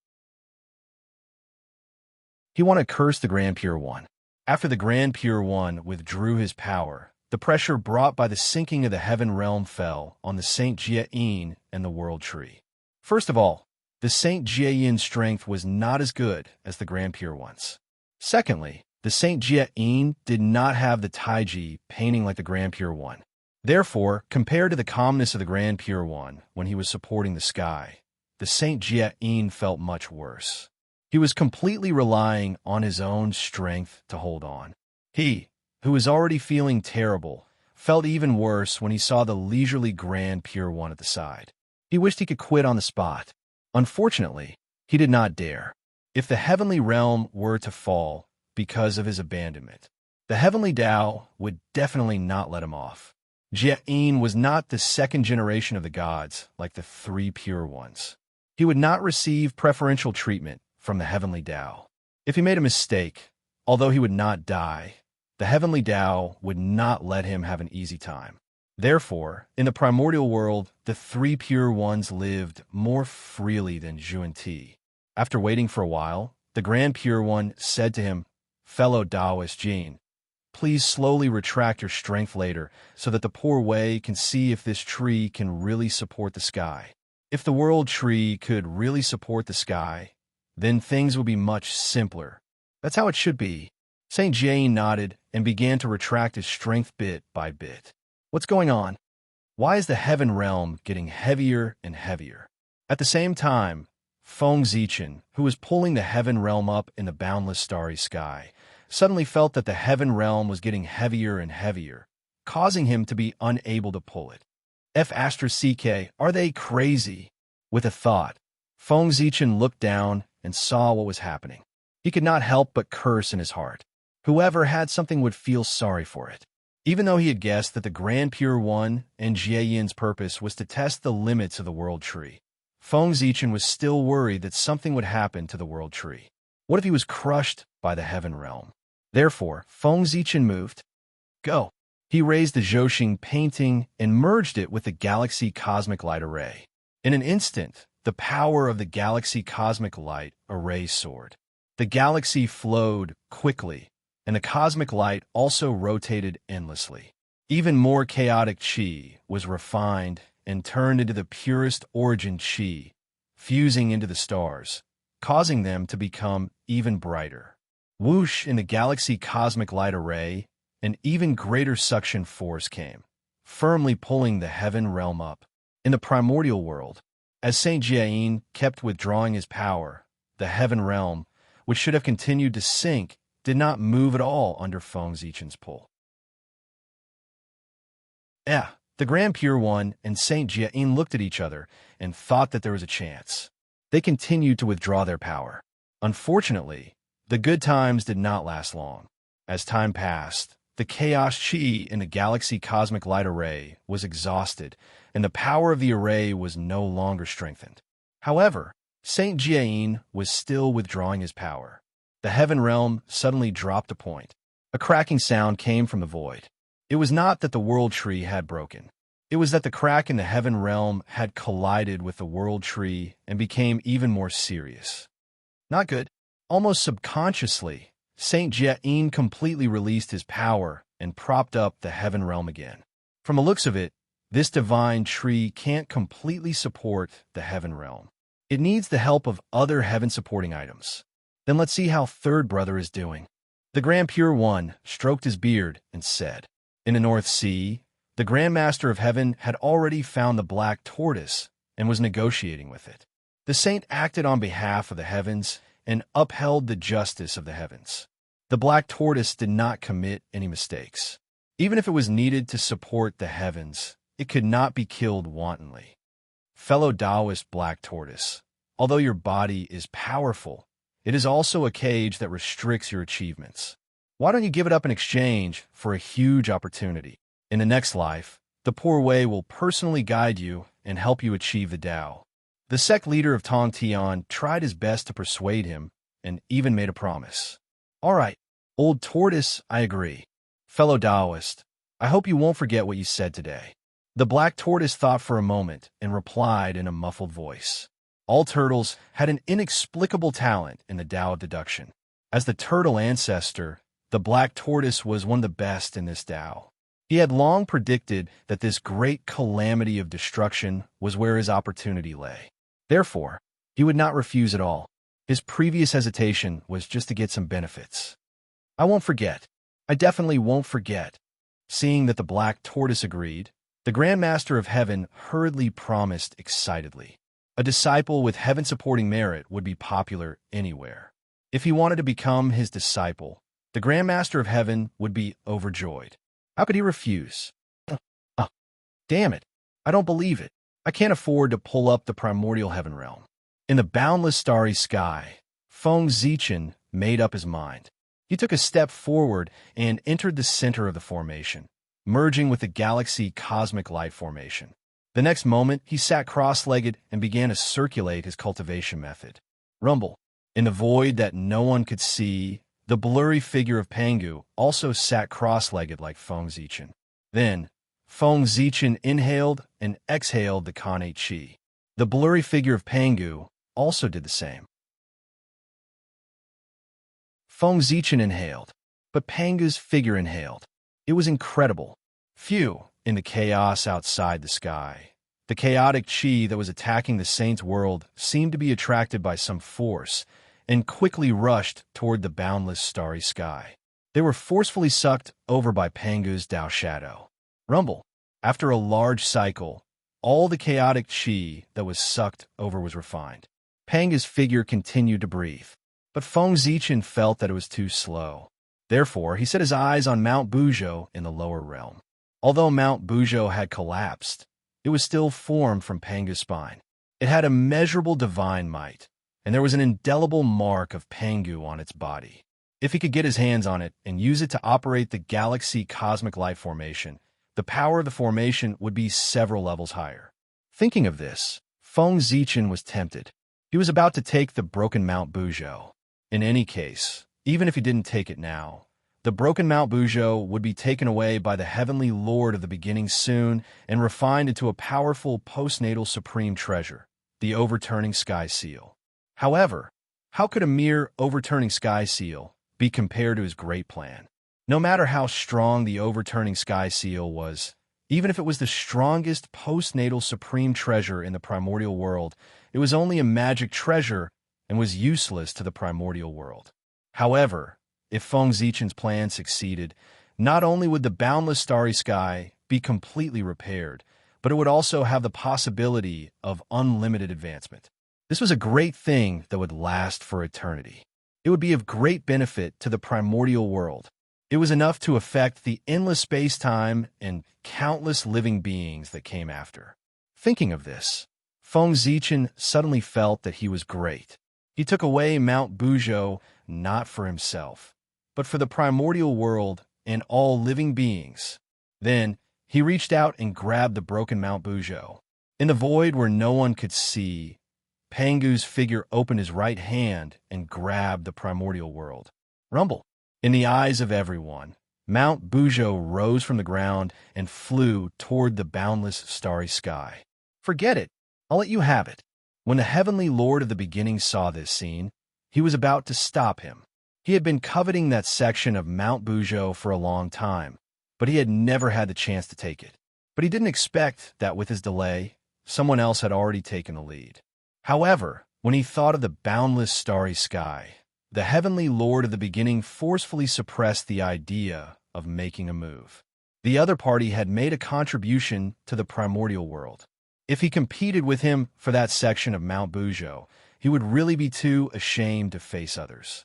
He wanted to curse the Grand Pure One. After the Grand Pure One withdrew his power, the pressure brought by the sinking of the heaven realm fell on the Saint Jia-in and the world tree. First of all, the Saint Jia-in's strength was not as good as the Grand Pure One's. Secondly, the Saint Jia-in did not have the Taiji painting like the Grand Pure One. Therefore, compared to the calmness of the Grand Pure One when he was supporting the sky, the Saint Jia-in felt much worse. He was completely relying on his own strength to hold on. He, who was already feeling terrible, felt even worse when he saw the leisurely Grand Pure One at the side. He wished he could quit on the spot. Unfortunately, he did not dare. If the heavenly realm were to fall because of his abandonment, the heavenly Tao would definitely not let him off. Jia-in was not the second generation of the gods like the three pure ones. He would not receive preferential treatment from the heavenly Tao. If he made a mistake, although he would not die, the heavenly Tao would not let him have an easy time. Therefore, in the primordial world, the three pure ones lived more freely than Zhuan-Ti. After waiting for a while, the Grand Pure One said to him, "Fellow Taoist Jin, please slowly retract your strength later so that the poor Wei can see if this tree can really support the sky. If the world tree could really support the sky, then things would be much simpler. That's how it should be." Saint Jane nodded and began to retract his strength bit by bit. What's going on? Why is the heaven realm getting heavier and heavier? At the same time, Feng Zichen, who was pulling the heaven realm up in the boundless starry sky, suddenly felt that the heaven realm was getting heavier and heavier, causing him to be unable to pull it. Astral, are they crazy? With a thought, Feng Zichen looked down and saw what was happening. He could not help but curse in his heart. Whoever had something would feel sorry for it. Even though he had guessed that the Grand Pure One and Jia-in's purpose was to test the limits of the world tree, Feng Zichen was still worried that something would happen to the world tree. What if he was crushed by the heaven realm? Therefore, Feng Zichen moved. Go. He raised the Zhouxing painting and merged it with the Galaxy Cosmic Light Array. In an instant, the power of the Galaxy Cosmic Light Array soared. The galaxy flowed quickly, and the cosmic light also rotated endlessly. Even more chaotic chi was refined and turned into the purest origin chi, fusing into the stars, causing them to become even brighter. Whoosh, in the galaxy cosmic light array, an even greater suction force came, firmly pulling the heaven realm up. In the primordial world, as Saint Jia-in kept withdrawing his power, the heaven realm, which should have continued to sink, did not move at all under Feng Zichen's pull. The Grand Pure One and Saint Jiayin looked at each other and thought that there was a chance. They continued to withdraw their power. Unfortunately, the good times did not last long. As time passed, the chaos chi in the galaxy cosmic light array was exhausted, and the power of the array was no longer strengthened. However, Saint Jiayin was still withdrawing his power. The heaven realm suddenly dropped a point. A cracking sound came from the void. It was not that the world tree had broken. It was that the crack in the heaven realm had collided with the world tree and became even more serious. Not good. Almost subconsciously, Saint Jiayin completely released his power and propped up the heaven realm again. From the looks of it, this divine tree can't completely support the heaven realm. It needs the help of other heaven-supporting items. Then let's see how Third Brother is doing. The Grand Pure One stroked his beard and said, "In the North Sea, the Grand Master of Heaven had already found the black tortoise and was negotiating with it. The saint acted on behalf of the heavens and upheld the justice of the heavens. The black tortoise did not commit any mistakes. Even if it was needed to support the heavens, it could not be killed wantonly. Fellow Taoist black tortoise, although your body is powerful, it is also a cage that restricts your achievements. Why don't you give it up in exchange for a huge opportunity? In the next life, the Poor Way will personally guide you and help you achieve the Tao." The sect leader of Tong Tian tried his best to persuade him and even made a promise. "All right, old tortoise, I agree. Fellow Taoist, I hope you won't forget what you said today." The black tortoise thought for a moment and replied in a muffled voice. All turtles had an inexplicable talent in the Tao of deduction. As the turtle ancestor, the black tortoise was one of the best in this Tao. He had long predicted that this great calamity of destruction was where his opportunity lay. Therefore, he would not refuse at all. His previous hesitation was just to get some benefits. "I won't forget. I definitely won't forget." Seeing that the black tortoise agreed, the Grand Master of Heaven hurriedly promised excitedly. A disciple with heaven-supporting merit would be popular anywhere. If he wanted to become his disciple, the Grand Master of Heaven would be overjoyed. How could he refuse? Damn it. I don't believe it. I can't afford to pull up the primordial heaven realm. In the boundless starry sky, Feng Zichen made up his mind. He took a step forward and entered the center of the formation, merging with the galaxy cosmic light formation. The next moment, he sat cross-legged and began to circulate his cultivation method. Rumble. In the void that no one could see, the blurry figure of Pangu also sat cross-legged like Feng Zichen. Then, Feng Zichen inhaled and exhaled the Kane Chi. The blurry figure of Pangu also did the same. Feng Zichen inhaled, but Pangu's figure inhaled. It was incredible. Phew, in the chaos outside the sky, the chaotic chi that was attacking the saint's world seemed to be attracted by some force and quickly rushed toward the boundless starry sky. They were forcefully sucked over by Pangu's Tao shadow. Rumble. After a large cycle, all the chaotic chi that was sucked over was refined. Pangu's figure continued to breathe, but Feng Zichen felt that it was too slow. Therefore, he set his eyes on Mount Buzhou in the lower realm. Although Mount Buzhou had collapsed, it was still formed from Pangu's spine. It had immeasurable divine might, and there was an indelible mark of Pangu on its body. If he could get his hands on it and use it to operate the galaxy cosmic light formation, the power of the formation would be several levels higher. Thinking of this, Feng Zichen was tempted. He was about to take the broken Mount Buzhou. In any case, even if he didn't take it now, the broken Mount Buzhou would be taken away by the heavenly Lord of the beginning soon and refined into a powerful postnatal supreme treasure, the overturning sky seal. However, how could a mere overturning sky seal be compared to his great plan? No matter how strong the overturning sky seal was, even if it was the strongest postnatal supreme treasure in the primordial world, it was only a magic treasure and was useless to the primordial world. However, if Feng Zichen's plan succeeded, not only would the boundless starry sky be completely repaired, but it would also have the possibility of unlimited advancement. This was a great thing that would last for eternity. It would be of great benefit to the primordial world. It was enough to affect the endless space-time and countless living beings that came after. Thinking of this, Feng Zichen suddenly felt that he was great. He took away Mount Buzhou not for himself, but for the primordial world and all living beings. Then, he reached out and grabbed the broken Mount Buzhou. In the void where no one could see, Pangu's figure opened his right hand and grabbed the primordial world. Rumble. In the eyes of everyone, Mount Buzhou rose from the ground and flew toward the boundless starry sky. Forget it. I'll let you have it. When the heavenly lord of the beginning saw this scene, he was about to stop him. He had been coveting that section of Mount Buzhou for a long time, but he had never had the chance to take it. But he didn't expect that with his delay, someone else had already taken the lead. However, when he thought of the boundless starry sky, the heavenly lord of the beginning forcefully suppressed the idea of making a move. The other party had made a contribution to the primordial world. If he competed with him for that section of Mount Buzhou, he would really be too ashamed to face others.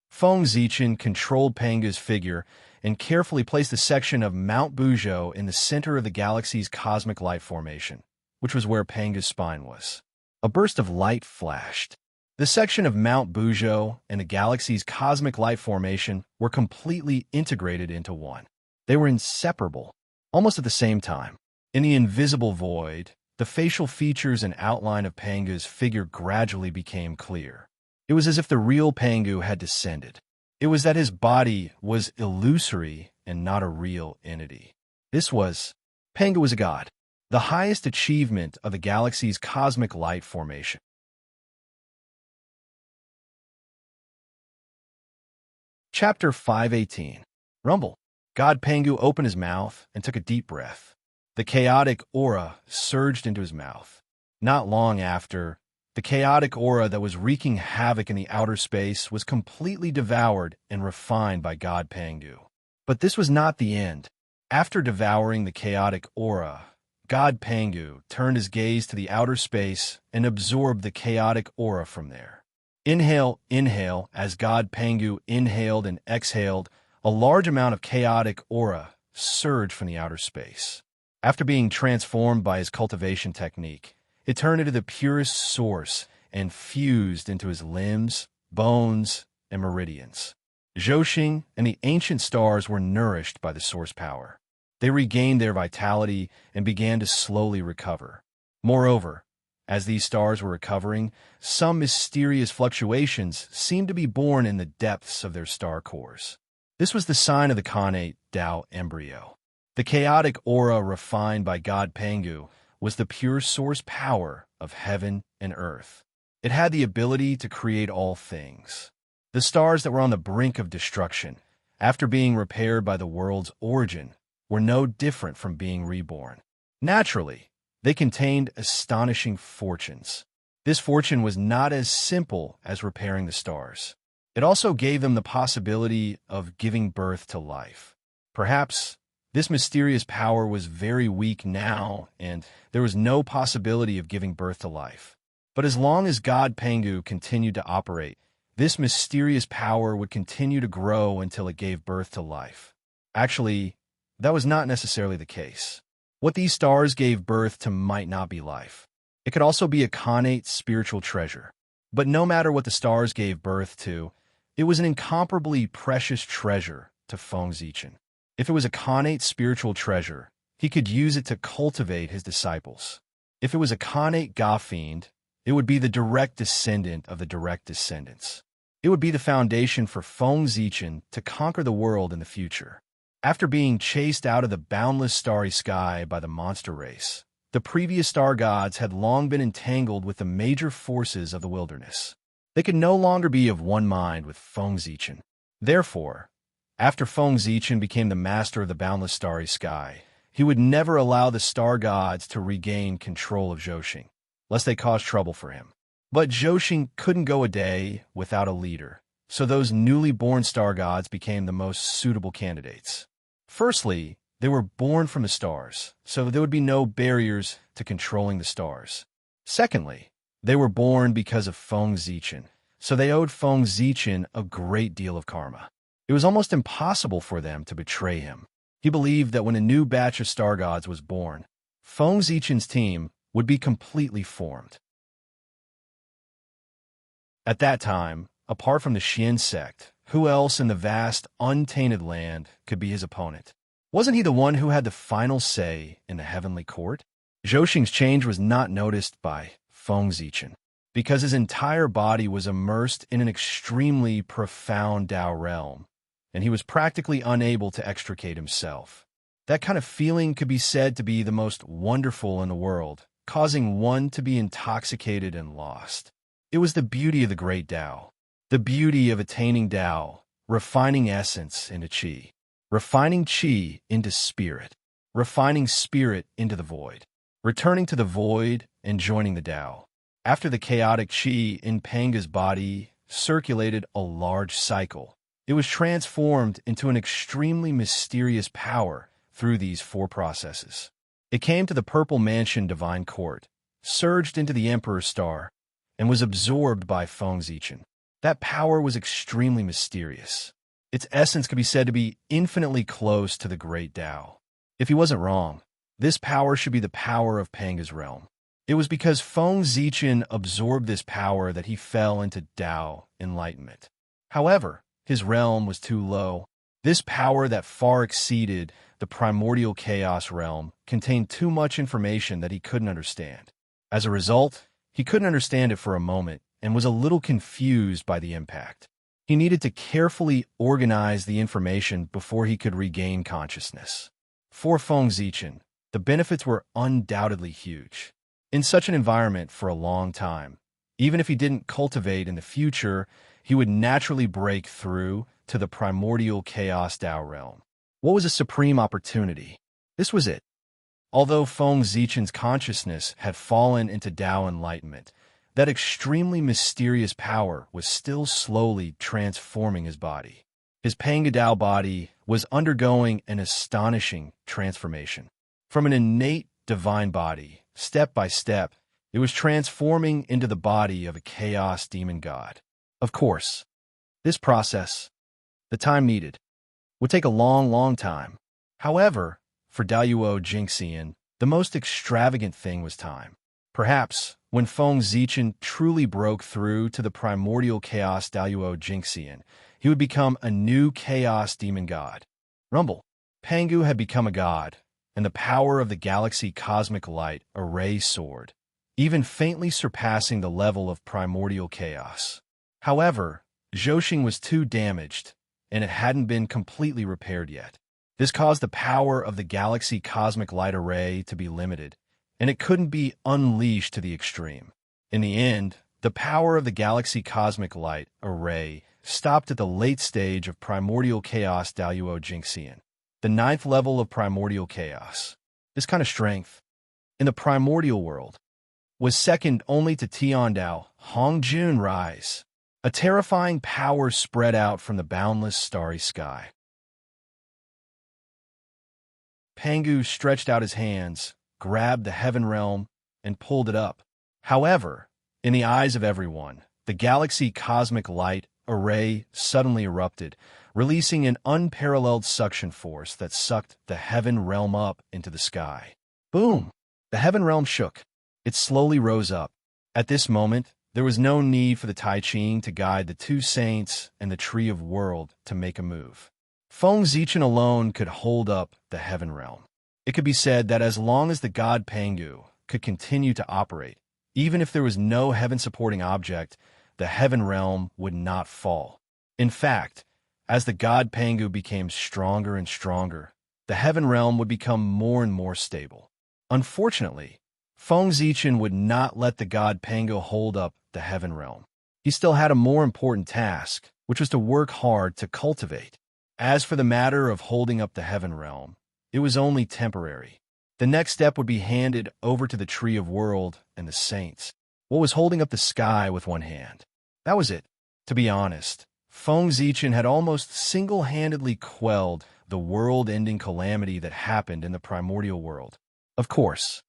Feng Zichen controlled Pangu's figure and carefully placed the section of Mount Buzhou in the center of the galaxy's cosmic light formation, which was where Pangu's spine was. A burst of light flashed. The section of Mount Buzhou and the galaxy's cosmic light formation were completely integrated into one. They were inseparable, almost at the same time. In the invisible void, the facial features and outline of Pangu's figure gradually became clear. It was as if the real Pangu had descended. It was that his body was illusory and not a real entity. Pangu was a god, the highest achievement of the galaxy's cosmic light formation. Chapter 518. Rumble. God Pangu opened his mouth and took a deep breath. The chaotic aura surged into his mouth. Not long after, the chaotic aura that was wreaking havoc in the outer space was completely devoured and refined by God Pangu. But this was not the end. After devouring the chaotic aura, God Pangu turned his gaze to the outer space and absorbed the chaotic aura from there. Inhale, inhale, as God Pangu inhaled and exhaled, a large amount of chaotic aura surged from the outer space. After being transformed by his cultivation technique, it turned into the purest source and fused into his limbs, bones, and meridians. Zhouxing and the ancient stars were nourished by the source power. They regained their vitality and began to slowly recover. Moreover, as these stars were recovering, some mysterious fluctuations seemed to be born in the depths of their star cores. This was the sign of the Khanate Tao embryo. The chaotic aura refined by God Pangu was the pure source power of heaven and earth. It had the ability to create all things. The stars that were on the brink of destruction, after being repaired by the world's origin, were no different from being reborn. Naturally, they contained astonishing fortunes. This fortune was not as simple as repairing the stars. It also gave them the possibility of giving birth to life. Perhaps this mysterious power was very weak now, and there was no possibility of giving birth to life. But as long as God Pangu continued to operate, this mysterious power would continue to grow until it gave birth to life. Actually, that was not necessarily the case. What these stars gave birth to might not be life. It could also be a Khanate spiritual treasure. But no matter what the stars gave birth to, it was an incomparably precious treasure to Feng Zichen. If it was a Khanate spiritual treasure, he could use it to cultivate his disciples. If it was a Khanate Ga-fiend, it would be the direct descendant of the direct descendants. It would be the foundation for Feng Zichen to conquer the world in the future. After being chased out of the boundless starry sky by the monster race, the previous star gods had long been entangled with the major forces of the wilderness. They could no longer be of one mind with Feng Zichen. Therefore, after Feng Zichen became the master of the boundless starry sky, he would never allow the star gods to regain control of Zhouxing, lest they cause trouble for him. But Zhouxing couldn't go a day without a leader, so those newly born star gods became the most suitable candidates. Firstly, they were born from the stars, so there would be no barriers to controlling the stars. Secondly, They were born because of Feng Zichen, so they owed Feng Zichen a great deal of karma. It was almost impossible for them to betray him. He believed that when a new batch of star gods was born, Feng Zichen's team would be completely formed. At that time, apart from the Xian sect, who else in the vast, untainted land could be his opponent? Wasn't he the one who had the final say in the heavenly court? Zhou change was not noticed by Feng Zichen, because his entire body was immersed in an extremely profound Tao realm, and he was practically unable to extricate himself. That kind of feeling could be said to be the most wonderful in the world, causing one to be intoxicated and lost. It was the beauty of the great Tao, the beauty of attaining Tao, refining essence into Qi, refining Qi into spirit, refining spirit into the void, returning to the void and joining the Tao. After the chaotic Qi in Panga's body circulated a large cycle, it was transformed into an extremely mysterious power through these four processes. It came to the Purple Mansion Divine Court, surged into the Emperor's Star, and was absorbed by Feng Zichen. That power was extremely mysterious. Its essence could be said to be infinitely close to the great Tao. If he wasn't wrong, this power should be the power of Panga's realm. It was because Feng Zichen absorbed this power that he fell into Tao enlightenment. However, his realm was too low. This power that far exceeded the primordial chaos realm contained too much information that he couldn't understand. As a result, he couldn't understand it for a moment and was a little confused by the impact. He needed to carefully organize the information before he could regain consciousness. For Feng Zichen, the benefits were undoubtedly huge. In such an environment for a long time, even if he didn't cultivate in the future, he would naturally break through to the primordial chaos Tao realm. What was a supreme opportunity? This was it. Although Feng Zichen's consciousness had fallen into Tao enlightenment, that extremely mysterious power was still slowly transforming his body. His Panga Tao body was undergoing an astonishing transformation. From an innate divine body, step by step, it was transforming into the body of a chaos demon god. Of course, this process, the time needed, would take a long time. However, for Daoyuo Jingxian, the most extravagant thing was time. Perhaps, when Feng Zichen truly broke through to the primordial chaos Daoyuo Jingxian, he would become a new chaos demon god. Rumble. Pangu had become a god, and the power of the galaxy cosmic light array soared, even faintly surpassing the level of primordial chaos. However, Zhou was too damaged, and it hadn't been completely repaired yet. This caused the power of the galaxy cosmic light array to be limited, and it couldn't be unleashed to the extreme. In the end, the power of the galaxy cosmic light array stopped at the late stage of primordial chaos Daoyuo Jingxian, the 9th level of primordial chaos. This kind of strength, in the primordial world, was second only to Tiandao Hongjun Rise, a terrifying power spread out from the boundless starry sky. Pangu stretched out his hands, grabbed the heaven realm, and pulled it up. However, in the eyes of everyone, the galaxy cosmic light array suddenly erupted, releasing an unparalleled suction force that sucked the heaven realm up into the sky. Boom! The heaven realm shook. It slowly rose up. At this moment, there was no need for the Tai Ching to guide the two saints and the Tree of World to make a move. Feng Zichen alone could hold up the heaven realm. It could be said that as long as the god Pangu could continue to operate, even if there was no heaven-supporting object, the heaven realm would not fall. In fact, as the god Pangu became stronger and stronger, the heaven realm would become more and more stable. Unfortunately, Feng Zichen would not let the god Pangu hold up the heaven realm. He still had a more important task, which was to work hard to cultivate. As for the matter of holding up the heaven realm, it was only temporary. The next step would be handed over to the Tree of World and the saints. What was holding up the sky with one hand? That was it. To be honest, Feng Zichen had almost single-handedly quelled the world-ending calamity that happened in the primordial world. Of course,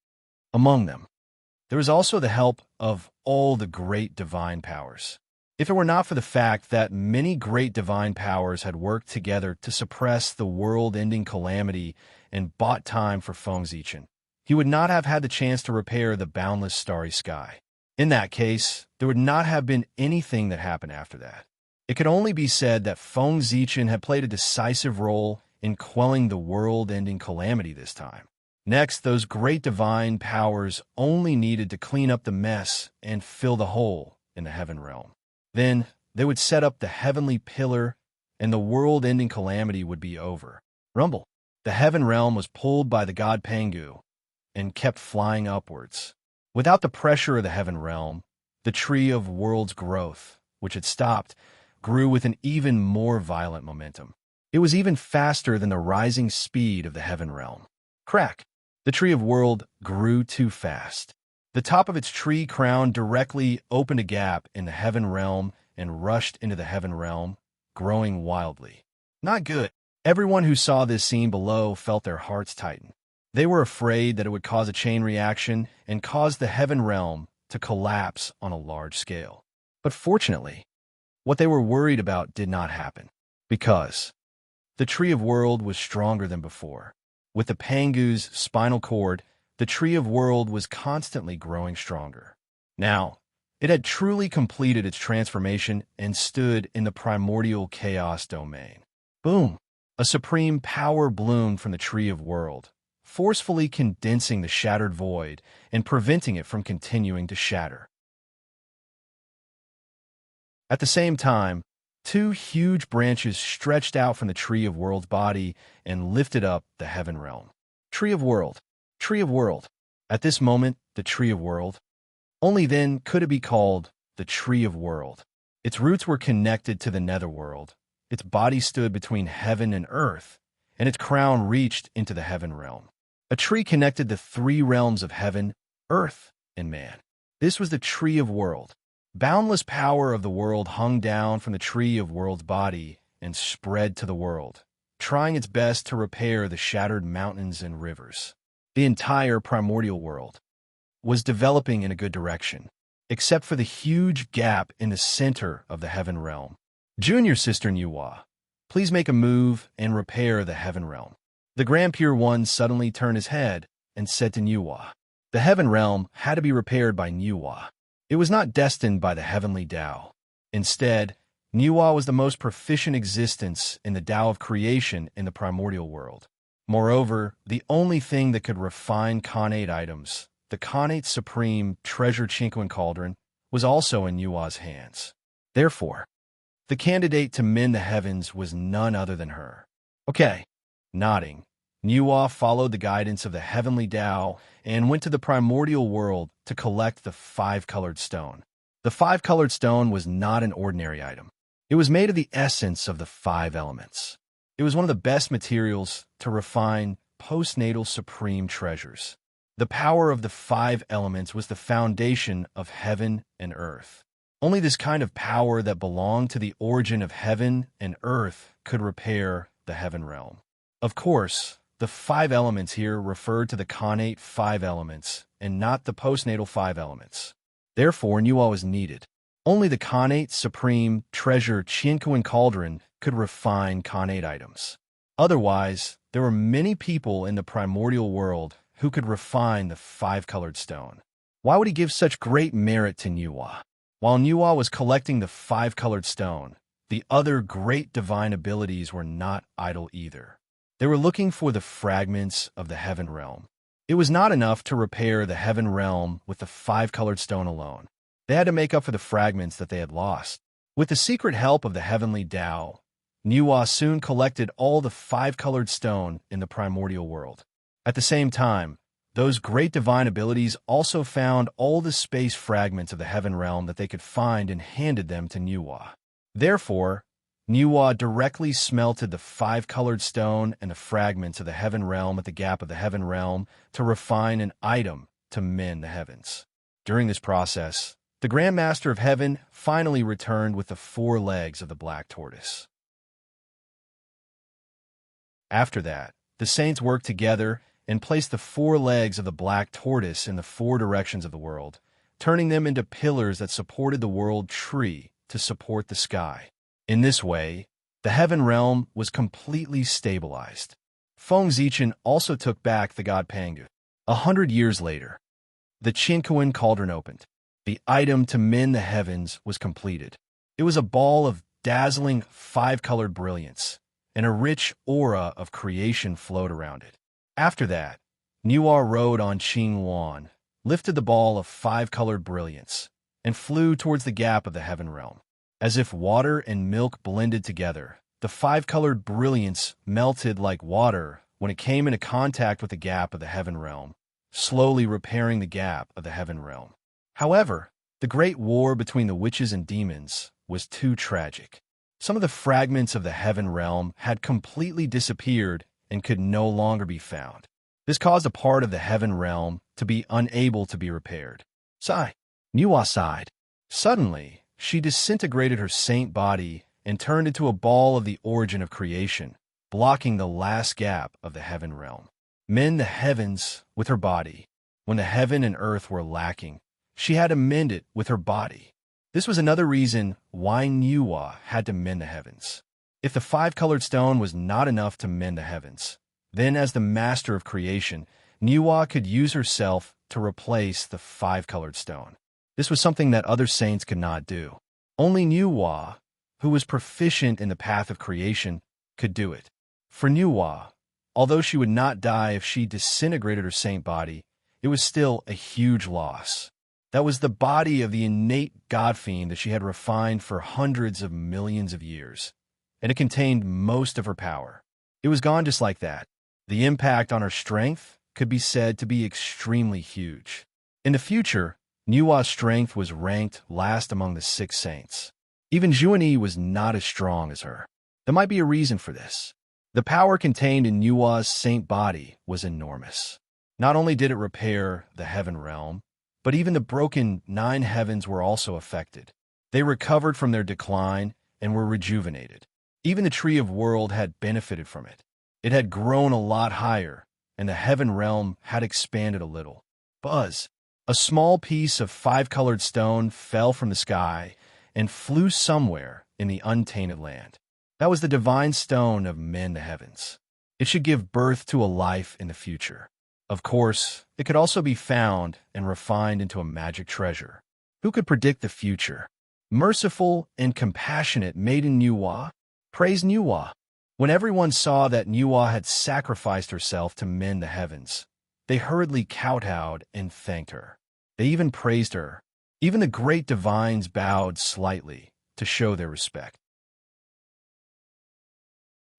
among them, there was also the help of all the great divine powers. If it were not for the fact that many great divine powers had worked together to suppress the world-ending calamity and bought time for Feng Zichen, he would not have had the chance to repair the boundless starry sky. In that case, there would not have been anything that happened after that. It could only be said that Feng Zichen had played a decisive role in quelling the world-ending calamity this time. Next, those great divine powers only needed to clean up the mess and fill the hole in the heaven realm. Then, they would set up the heavenly pillar, and the world-ending calamity would be over. Rumble. The heaven realm was pulled by the god Pangu and kept flying upwards. Without the pressure of the heaven realm, the tree of worlds' growth, which had stopped, grew with an even more violent momentum. It was even faster than the rising speed of the heaven realm. Crack! The tree of world grew too fast. The top of its tree crown directly opened a gap in the heaven realm and rushed into the heaven realm, growing wildly. Not good. Everyone who saw this scene below felt their hearts tighten. They were afraid that it would cause a chain reaction and cause the heaven realm to collapse on a large scale. But fortunately, what they were worried about did not happen, because the tree of world was stronger than before. With the Pangu's spinal cord, the tree of world was constantly growing stronger. Now, it had truly completed its transformation and stood in the primordial chaos domain. Boom! A supreme power bloomed from the tree of world, forcefully condensing the shattered void and preventing it from continuing to shatter. At the same time, two huge branches stretched out from the tree of world's body and lifted up the heaven realm. Tree of world. Tree of world. At this moment, the tree of world. Only then could it be called the tree of world. Its roots were connected to the netherworld. Its body stood between heaven and earth, and its crown reached into the heaven realm. A tree connected the three realms of heaven, earth, and man. This was the tree of world. Boundless power of the world hung down from the tree of world's body and spread to the world, trying its best to repair the shattered mountains and rivers. The entire primordial world was developing in a good direction, except for the huge gap in the center of the heaven realm. Junior Sister Nuwa, please make a move and repair the heaven realm. The Grand Pure One suddenly turned his head and said to Nuwa. The heaven realm had to be repaired by Nuwa. It was not destined by the heavenly Tao. Instead, Nuwa was the most proficient existence in the Tao of creation in the primordial world. Moreover, the only thing that could refine Khanate items, the Khanate Supreme Treasure Chinquin Cauldron, was also in Nuwa's hands. Therefore, the candidate to mend the heavens was none other than her. Okay. Nodding, Nuwa followed the guidance of the heavenly Tao and went to the primordial world to collect the five-colored stone. The five-colored stone was not an ordinary item. It was made of the essence of the five elements. It was one of the best materials to refine postnatal supreme treasures. The power of the five elements was the foundation of heaven and earth. Only this kind of power that belonged to the origin of heaven and earth could repair the heaven realm. Of course, the five elements here referred to the Khanate five elements and not the postnatal five elements. Therefore, Nuwa was needed. Only the Khanate Supreme Treasure Chinquin Cauldron could refine Khanate items. Otherwise, there were many people in the primordial world who could refine the five-colored stone. Why would he give such great merit to Nuwa? While Nuwa was collecting the five-colored stone, the other great divine abilities were not idle either. They were looking for the fragments of the heaven realm. It was not enough to repair the heaven realm with the five-colored stone alone. They had to make up for the fragments that they had lost. With the secret help of the heavenly Tao, Nuwa soon collected all the five-colored stone in the primordial world. At the same time, those great divine abilities also found all the space fragments of the heaven realm that they could find and handed them to Nuwa. Therefore, Nuwa directly smelted the five-colored stone and the fragments of the heaven realm at the gap of the heaven realm to refine an item to mend the heavens. During this process, the Grand Master of Heaven finally returned with the four legs of the black tortoise. After that, the saints worked together and placed the 4 legs of the black tortoise in the 4 directions of the world, turning them into pillars that supported the world tree to support the sky. In this way, the heaven realm was completely stabilized. Feng Zichen also took back the god Pangu. 100 years later, the Qinkuan cauldron opened. The item to mend the heavens was completed. It was a ball of dazzling 5-colored brilliance, and a rich aura of creation flowed around it. After that, Niwa rode on Qing Yuan, lifted the ball of 5-colored brilliance, and flew towards the gap of the heaven realm. As if water and milk blended together, the 5-colored brilliance melted like water when it came into contact with the gap of the heaven realm, slowly repairing the gap of the heaven realm. However, the great war between the witches and demons was too tragic. Some of the fragments of the heaven realm had completely disappeared and could no longer be found. This caused a part of the heaven realm to be unable to be repaired. Sigh. Niwa sighed. Suddenly, she disintegrated her saint body and turned into a ball of the origin of creation, blocking the last gap of the heaven realm. Mend the heavens with her body. When the heaven and earth were lacking, she had to mend it with her body. This was another reason why Niwa had to mend the heavens. If the 5-colored stone was not enough to mend the heavens, then as the master of creation, Niwa could use herself to replace the 5-colored stone. This was something that other saints could not do. Only Niwa, who was proficient in the path of creation, could do it. For Niwa, although she would not die if she disintegrated her saint body, it was still a huge loss. That was the body of the innate god fiend that she had refined for hundreds of millions of years, and it contained most of her power. It was gone just like that. The impact on her strength could be said to be extremely huge. In the future, Niwa's strength was ranked last among the 6 saints. Even Zhuanyi was not as strong as her. There might be a reason for this. The power contained in Niwa's saint body was enormous. Not only did it repair the heaven realm, but even the broken 9 heavens were also affected. They recovered from their decline and were rejuvenated. Even the Tree of World had benefited from it. It had grown a lot higher, and the heaven realm had expanded a little. Buzz! A small piece of 5-colored stone fell from the sky and flew somewhere in the untainted land. That was the divine stone of mend the heavens. It should give birth to a life in the future. Of course, it could also be found and refined into a magic treasure. Who could predict the future? Merciful and compassionate maiden Niwa, praise Niwa. When everyone saw that Niwa had sacrificed herself to mend the heavens, they hurriedly kowtowed and thanked her. They even praised her. Even the great divines bowed slightly to show their respect.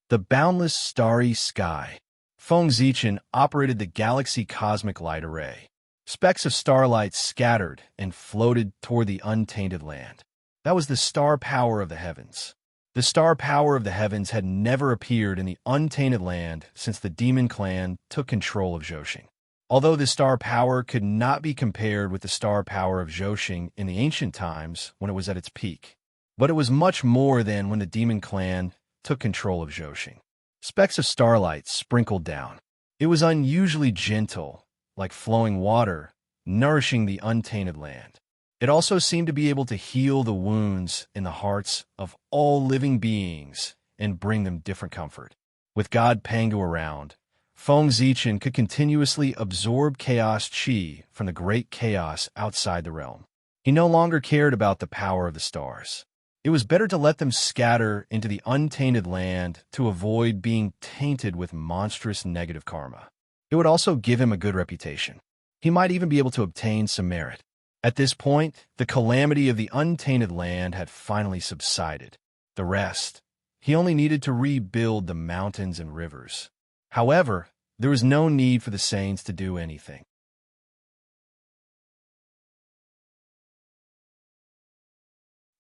The boundless starry sky. Feng Zichen operated the Galaxy Cosmic Light Array. Specks of starlight scattered and floated toward the untainted land. That was the star power of the heavens. The star power of the heavens had never appeared in the untainted land since the demon clan took control of Zhoxing. Although the star power could not be compared with the star power of Zhoxing in the ancient times when it was at its peak, but it was much more than when the demon clan took control of Zhoxing. Specks of starlight sprinkled down. It was unusually gentle, like flowing water, nourishing the untainted land. It also seemed to be able to heal the wounds in the hearts of all living beings and bring them different comfort. With God Pangu around, Feng Zichen could continuously absorb chaos chi from the great chaos outside the realm. He no longer cared about the power of the stars. It was better to let them scatter into the untainted land to avoid being tainted with monstrous negative karma. It would also give him a good reputation. He might even be able to obtain some merit. At this point, the calamity of the untainted land had finally subsided. The rest, he only needed to rebuild the mountains and rivers. However, there was no need for the saints to do anything.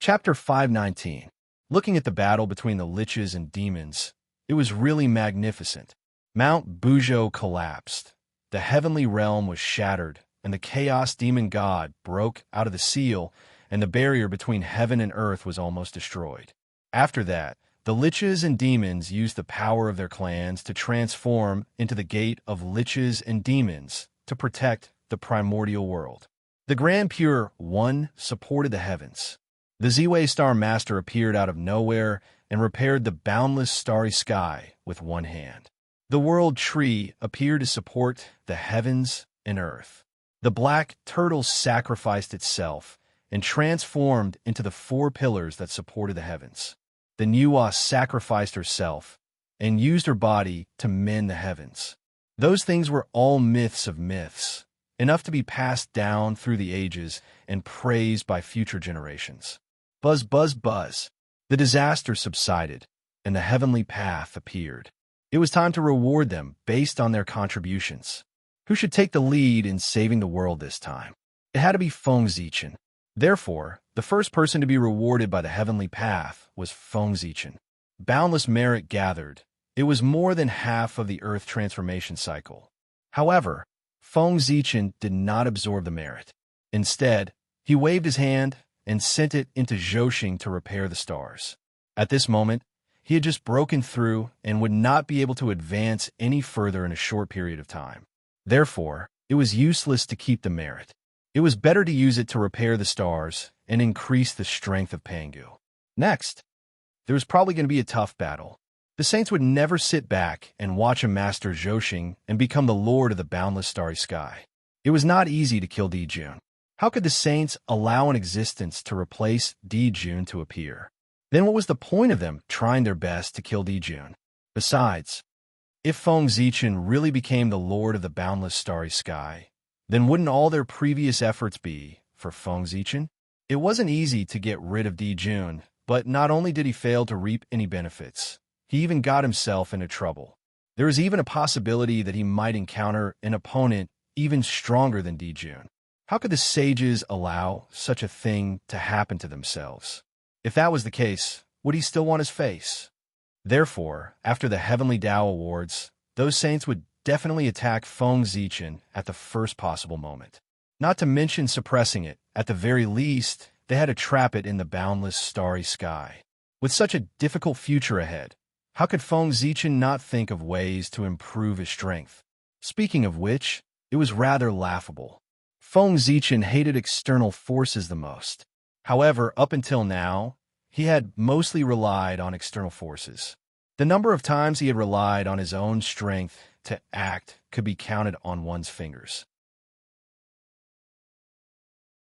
Chapter 519. Looking at the battle between the liches and demons, it was really magnificent. Mount Buzhou collapsed. The heavenly realm was shattered, and the chaos demon god broke out of the seal, and the barrier between heaven and earth was almost destroyed. After that, The liches and demons used the power of their clans to transform into the gate of liches and demons to protect the primordial world. The Grand Pure One supported the heavens. The Ziwei Star Master appeared out of nowhere and repaired the boundless starry sky with one hand. The World Tree appeared to support the heavens and earth. The Black Turtle sacrificed itself and transformed into the four pillars that supported the heavens. The Nuwa sacrificed herself and used her body to mend the heavens. Those things were all myths of myths, enough to be passed down through the ages and praised by future generations. Buzz, buzz, buzz. The disaster subsided, and the heavenly path appeared. It was time to reward them based on their contributions. Who should take the lead in saving the world this time? It had to be Feng Zichen. Therefore, the first person to be rewarded by the heavenly path was Feng Zichen. Boundless merit gathered. It was more than half of the Earth transformation cycle. However, Feng Zichen did not absorb the merit. Instead, he waved his hand and sent it into Zhoxing to repair the stars. At this moment, he had just broken through and would not be able to advance any further in a short period of time. Therefore, it was useless to keep the merit. It was better to use it to repair the stars and increase the strength of Pangu. Next, there was probably going to be a tough battle. The saints would never sit back and watch a master Zhoxing and become the lord of the boundless starry sky. It was not easy to kill Di Jun. How could the saints allow an existence to replace Di Jun to appear? Then what was the point of them trying their best to kill Di Jun? Besides, if Feng Zichen really became the lord of the boundless starry sky, then wouldn't all their previous efforts be for Feng Zichen? It wasn't easy to get rid of Di Jun, but not only did he fail to reap any benefits, he even got himself into trouble. There is even a possibility that he might encounter an opponent even stronger than Di Jun. How could the sages allow such a thing to happen to themselves? If that was the case, would he still want his face? Therefore, after the Heavenly Tao Awards, those saints would definitely attack Feng Zichen at the first possible moment. Not to mention suppressing it, at the very least, they had to trap it in the boundless starry sky. With such a difficult future ahead, how could Feng Zichen not think of ways to improve his strength? Speaking of which, it was rather laughable. Feng Zichen hated external forces the most. However, up until now, he had mostly relied on external forces. The number of times he had relied on his own strength to act could be counted on one's fingers.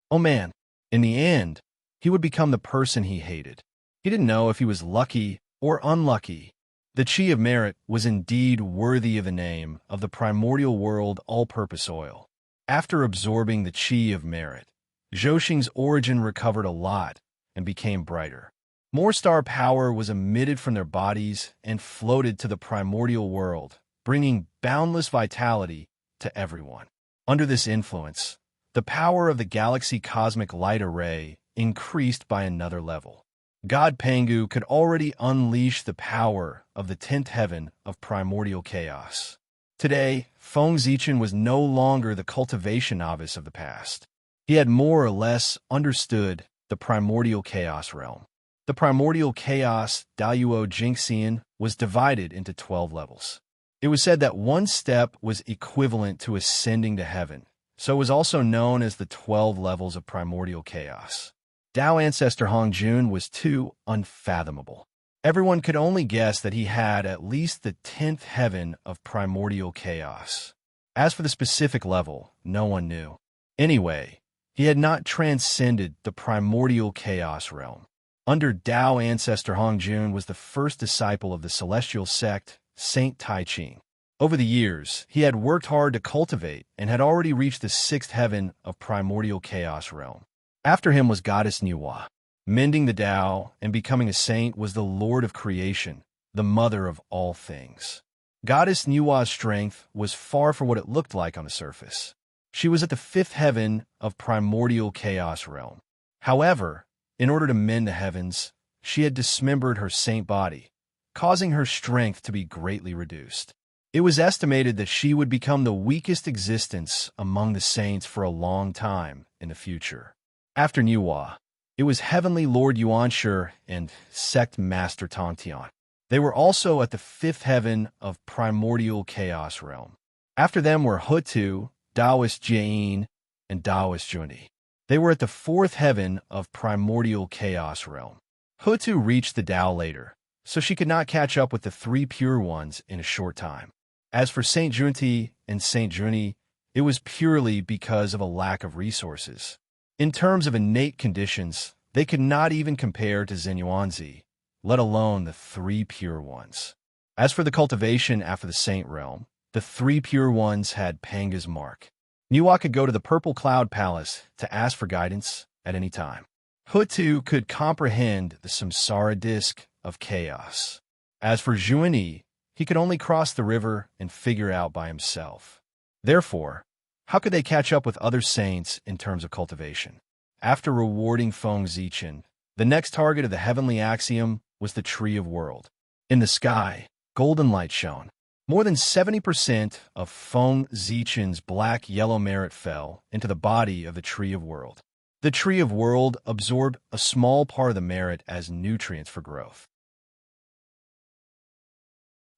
Oh man, in the end, he would become the person he hated. He didn't know if he was lucky or unlucky. The Qi of Merit was indeed worthy of the name of the primordial world all-purpose oil. After absorbing the Qi of Merit, Zhoxing's origin recovered a lot and became brighter. More star power was emitted from their bodies and floated to the primordial world, bringing boundless vitality to everyone. Under this influence, the power of the galaxy cosmic light array increased by another level. God Pangu could already unleash the power of the 10th heaven of primordial chaos. Today, Feng Zichen was no longer the cultivation novice of the past. He had more or less understood the primordial chaos realm. The primordial chaos Daoyuo Jingxian was divided into 12 levels. It was said that one step was equivalent to ascending to heaven, so it was also known as the 12 levels of primordial chaos. Dao ancestor Hongjun was too unfathomable. Everyone could only guess that he had at least the 10th heaven of primordial chaos. As for the specific level, no one knew. Anyway, he had not transcended the primordial chaos realm. Under Dao ancestor Hongjun was the first disciple of the celestial sect, Saint Tai Ching. Over the years, he had worked hard to cultivate and had already reached the 6th heaven of primordial chaos realm. After him was Goddess Nuwa. Mending the Tao and becoming a saint was the Lord of creation, the mother of all things. Goddess Nuwa's strength was far from what it looked like on the surface. She was at the 5th heaven of primordial chaos realm. However, in order to mend the heavens, she had dismembered her saint body, causing her strength to be greatly reduced. It was estimated that she would become the weakest existence among the saints for a long time in the future. After Nuwa, It was Heavenly Lord Yuanshi and Sect Master Tongtian. They were also at the fifth heaven of primordial chaos realm. After them were Hutu, Taoist Jian, and Taoist Juni. They were at the fourth heaven of primordial chaos realm. Hutu reached the Tao later, so she could not catch up with the three pure ones in a short time. As for Saint Junti and Saint Juni, it was purely because of a lack of resources. In terms of innate conditions, they could not even compare to Zenyuanzi, let alone the three pure ones. As for the cultivation after the Saint realm, the three pure ones had Panga's mark. Niwa could go to the Purple Cloud Palace to ask for guidance at any time. Hutu could comprehend the samsara disk of chaos. As for Juani, he could only cross the river and figure out by himself. Therefore, how could they catch up with other saints in terms of cultivation? After rewarding Feng Zichen, the next target of the heavenly axiom was the Tree of World. In the sky, golden light shone. More than 70% of Feng Zichen's black-yellow merit fell into the body of the Tree of World. The Tree of World absorbed a small part of the merit as nutrients for growth.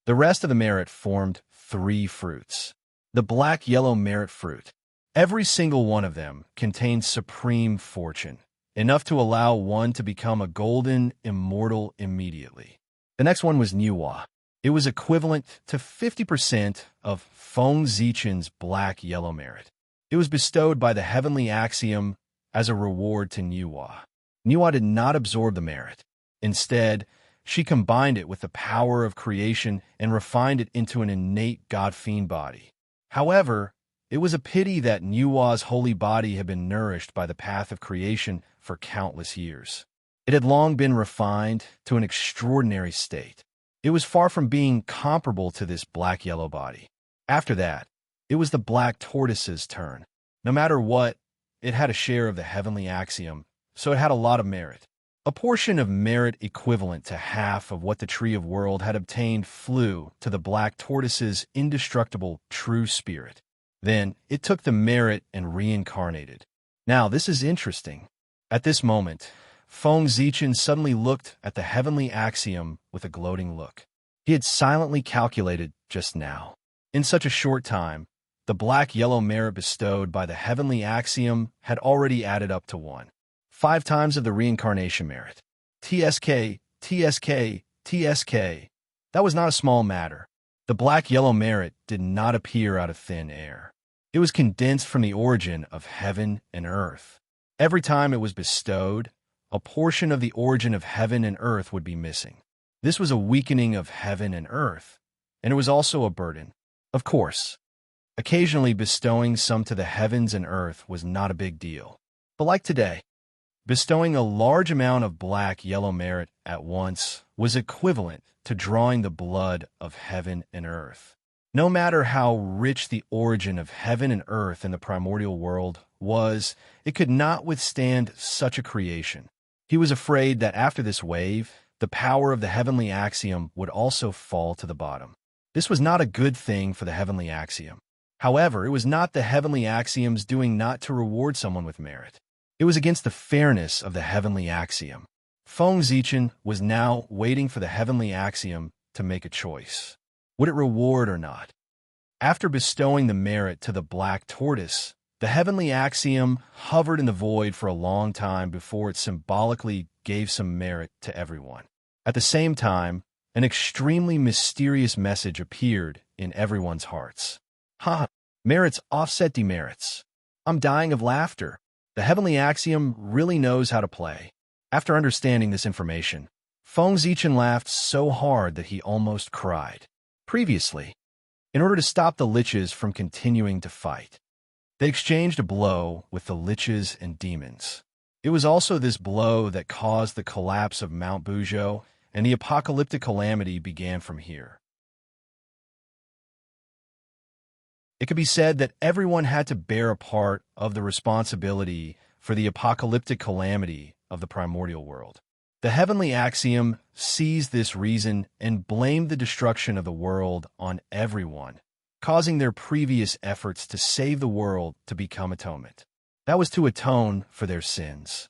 The rest of the merit formed three fruits. The black-yellow merit fruit. Every single one of them contained supreme fortune, enough to allow one to become a golden immortal immediately. The next one was Niwa. It was equivalent to 50% of Feng Zichen's black-yellow merit. It was bestowed by the heavenly axiom as a reward to Niwa. Niwa did not absorb the merit. Instead, she combined it with the power of creation and refined it into an innate god-fiend body. However, it was a pity that Niwa's holy body had been nourished by the path of creation for countless years. It had long been refined to an extraordinary state. It was far from being comparable to this black-yellow body. After that, it was the black tortoise's turn. No matter what, it had a share of the heavenly axiom, so it had a lot of merit. A portion of merit equivalent to half of what the Tree of World had obtained flew to the black tortoise's indestructible true spirit. Then it took the merit and reincarnated. Now, this is interesting. At this moment, Feng Zichen suddenly looked at the heavenly axiom with a gloating look. He had silently calculated just now. In such a short time, the black-yellow merit bestowed by the heavenly axiom had already added up to 1. 5 times of the reincarnation merit. TSK, TSK, TSK. That was not a small matter. The black-yellow merit did not appear out of thin air. It was condensed from the origin of heaven and earth. Every time it was bestowed, a portion of the origin of heaven and earth would be missing. This was a weakening of heaven and earth, and it was also a burden. Of course, occasionally bestowing some to the heavens and earth was not a big deal. But like today, bestowing a large amount of black-yellow merit at once was equivalent to drawing the blood of heaven and earth. No matter how rich the origin of heaven and earth in the primordial world was, it could not withstand such a creation. He was afraid that after this wave, the power of the heavenly axiom would also fall to the bottom. This was not a good thing for the heavenly axiom. However, it was not the heavenly axiom's doing not to reward someone with merit. It was against the fairness of the heavenly axiom. Feng Zichen was now waiting for the heavenly axiom to make a choice. Would it reward or not? After bestowing the merit to the black tortoise, the heavenly axiom hovered in the void for a long time before it symbolically gave some merit to everyone. At the same time, an extremely mysterious message appeared in everyone's hearts. Merits offset demerits. I'm dying of laughter. The heavenly axiom really knows how to play. After understanding this information, Feng Zichen laughed so hard that he almost cried. Previously, in order to stop the liches from continuing to fight, they exchanged a blow with the liches and demons. It was also this blow that caused the collapse of Mount Buzhou, and the apocalyptic calamity began from here. It could be said that everyone had to bear a part of the responsibility for the apocalyptic calamity of the primordial world. The heavenly axiom seized this reason and blamed the destruction of the world on everyone, causing their previous efforts to save the world to become atonement. That was to atone for their sins.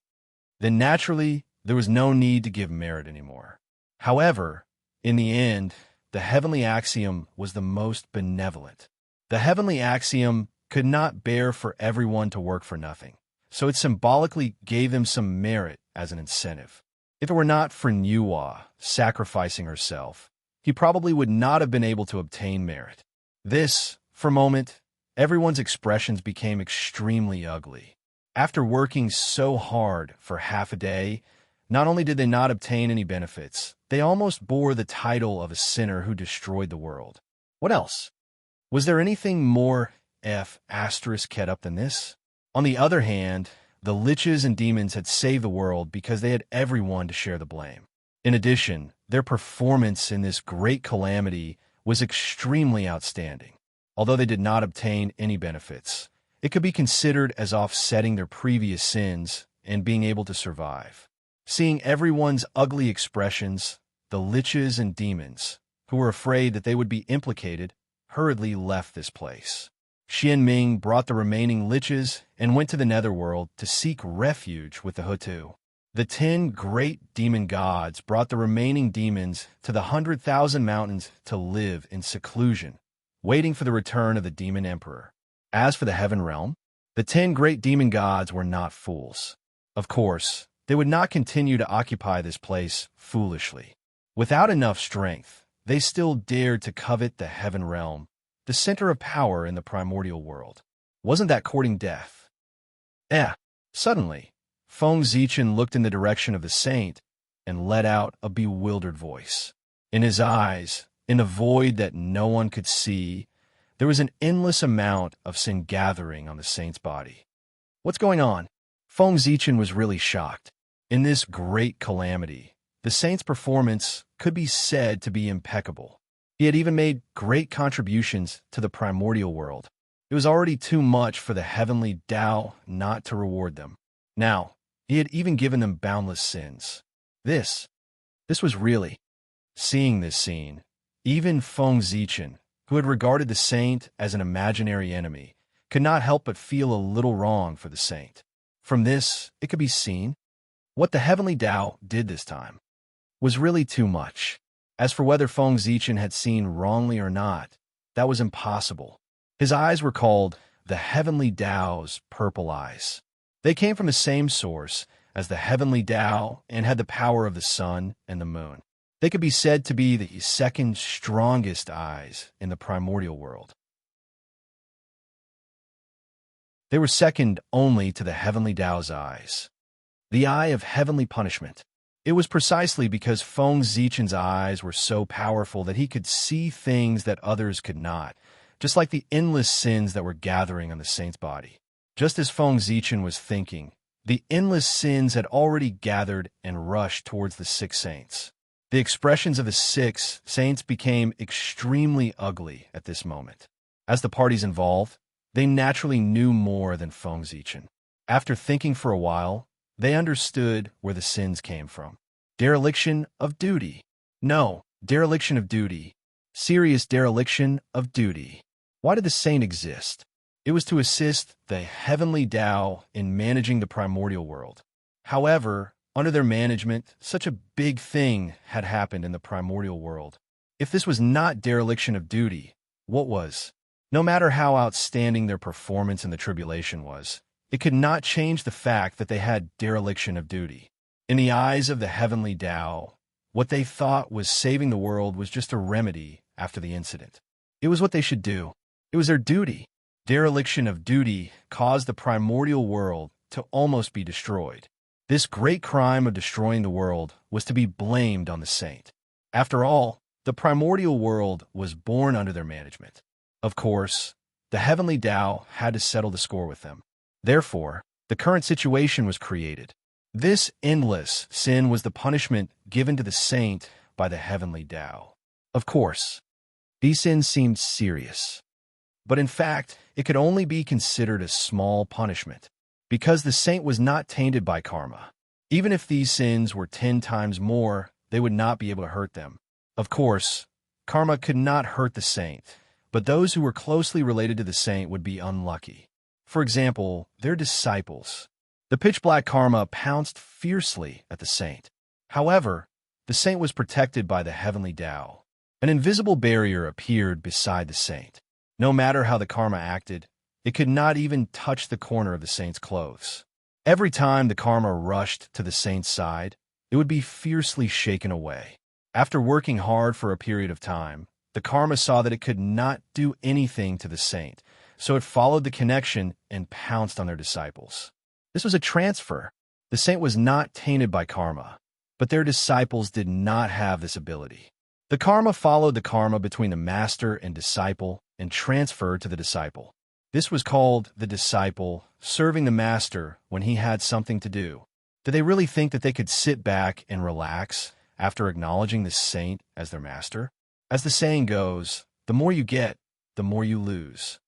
then naturally there was no need to give merit anymore. However, in the end, the heavenly axiom was the most benevolent. The heavenly axiom could not bear for everyone to work for nothing, so it symbolically gave them some merit as an incentive. If it were not for Nuwa sacrificing herself, he probably would not have been able to obtain merit. This, for a moment, everyone's expressions became extremely ugly. After working so hard for half a day, not only did they not obtain any benefits, they almost bore the title of a sinner who destroyed the world. What else? Was there anything more **ket up than this? On the other hand, the liches and demons had saved the world because they had everyone to share the blame. In addition, their performance in this great calamity was extremely outstanding. Although they did not obtain any benefits, it could be considered as offsetting their previous sins and being able to survive. Seeing everyone's ugly expressions, the liches and demons, who were afraid that they would be implicated, hurriedly left this place. Xianming brought the remaining liches and went to the netherworld to seek refuge with the Hutu. The 10 great demon gods brought the remaining demons to the 100,000 mountains to live in seclusion, waiting for the return of the demon emperor. As for the heaven realm, the 10 great demon gods were not fools. Of course, they would not continue to occupy this place foolishly. Without enough strength, they still dared to covet the heaven realm, the center of power in the primordial world. Wasn't that courting death? Suddenly, Feng Zichen looked in the direction of the saint and let out a bewildered voice. In his eyes, in a void that no one could see, there was an endless amount of sin gathering on the saint's body. What's going on? Feng Zichen was really shocked. In this great calamity, the saint's performance could be said to be impeccable. He had even made great contributions to the primordial world. It was already too much for the heavenly Tao not to reward them. Now, he had even given them boundless sins. This was really... Seeing this scene, even Feng Zichen, who had regarded the saint as an imaginary enemy, could not help but feel a little wrong for the saint. From this, it could be seen, what the heavenly Tao did this time was really too much. As for whether Feng Zichen had seen wrongly or not, that was impossible. His eyes were called the heavenly Tao's purple eyes. They came from the same source as the heavenly Tao and had the power of the sun and the moon. They could be said to be the second strongest eyes in the primordial world. They were second only to the heavenly Tao's eyes, the eye of heavenly punishment. It was precisely because Feng Zichen's eyes were so powerful that he could see things that others could not, just like the endless sins that were gathering on the saint's body. Just as Feng Zichen was thinking, the endless sins had already gathered and rushed towards the 6 saints. The expressions of the 6 saints became extremely ugly at this moment. As the parties involved, they naturally knew more than Feng Zichen. After thinking for a while, they understood where the sins came from. Dereliction of duty. No, dereliction of duty. Serious dereliction of duty. Why did the saint exist? It was to assist the heavenly Tao in managing the primordial world. However, under their management, such a big thing had happened in the primordial world. If this was not dereliction of duty, what was? No matter how outstanding their performance in the tribulation was, it could not change the fact that they had dereliction of duty. In the eyes of the heavenly Tao, what they thought was saving the world was just a remedy after the incident. It was what they should do. It was their duty. Dereliction of duty caused the primordial world to almost be destroyed. This great crime of destroying the world was to be blamed on the saint. After all, the primordial world was born under their management. Of course, the heavenly Tao had to settle the score with them. Therefore, the current situation was created. This endless sin was the punishment given to the saint by the heavenly Tao. Of course, these sins seemed serious, but in fact, it could only be considered a small punishment, because the saint was not tainted by karma. Even if these sins were 10 times more, they would not be able to hurt them. Of course, karma could not hurt the saint, but those who were closely related to the saint would be unlucky. For example, their disciples. The pitch-black karma pounced fiercely at the saint. However, the saint was protected by the heavenly Tao. An invisible barrier appeared beside the saint. No matter how the karma acted, it could not even touch the corner of the saint's clothes. Every time the karma rushed to the saint's side, it would be fiercely shaken away. After working hard for a period of time, the karma saw that it could not do anything to the saint, so it followed the connection and pounced on their disciples. This was a transfer. The saint was not tainted by karma, but their disciples did not have this ability. The karma followed the karma between the master and disciple and transferred to the disciple. This was called the disciple serving the master when he had something to do. Did they really think that they could sit back and relax after acknowledging the saint as their master? As the saying goes, the more you get, the more you lose.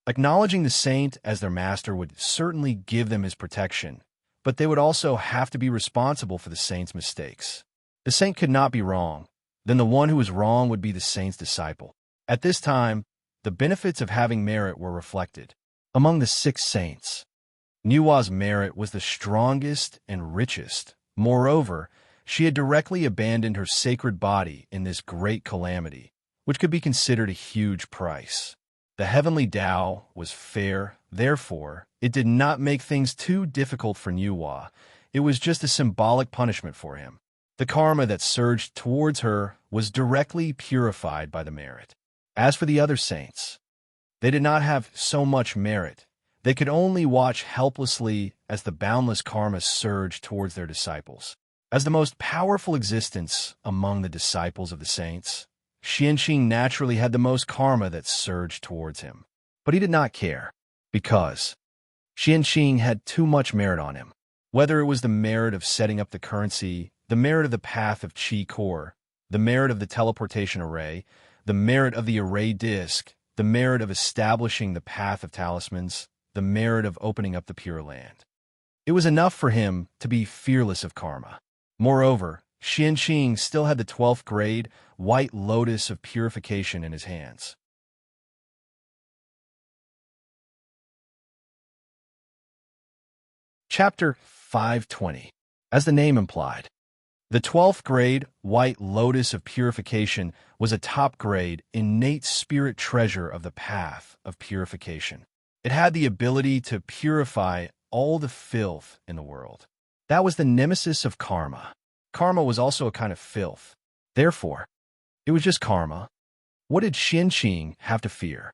Acknowledging the saint as their master would certainly give them his protection, but they would also have to be responsible for the saint's mistakes. The saint could not be wrong. Then the one who was wrong would be the saint's disciple. At this time, the benefits of having merit were reflected. Among the 6 saints, Nuwa's merit was the strongest and richest. Moreover, she had directly abandoned her sacred body in this great calamity, which could be considered a huge price. The heavenly Tao was fair, therefore, it did not make things too difficult for Nuwa. It was just a symbolic punishment for him. The karma that surged towards her was directly purified by the merit. As for the other saints, they did not have so much merit. They could only watch helplessly as the boundless karma surged towards their disciples. As the most powerful existence among the disciples of the saints, Xianxing naturally had the most karma that surged towards him. But he did not care, because Xianxing had too much merit on him. Whether it was the merit of setting up the currency, the merit of the path of Qi core, the merit of the teleportation array, the merit of the array disk, the merit of establishing the path of talismans, the merit of opening up the Pure Land. It was enough for him to be fearless of karma. Moreover, Xianxing still had the 12th grade white lotus of purification in his hands. Chapter 520. As the name implied, the 12th grade white lotus of purification was a top grade innate spirit treasure of the path of purification. It had the ability to purify all the filth in the world. That was the nemesis of karma. Karma was also a kind of filth. Therefore, it was just karma. What did Xianxing have to fear?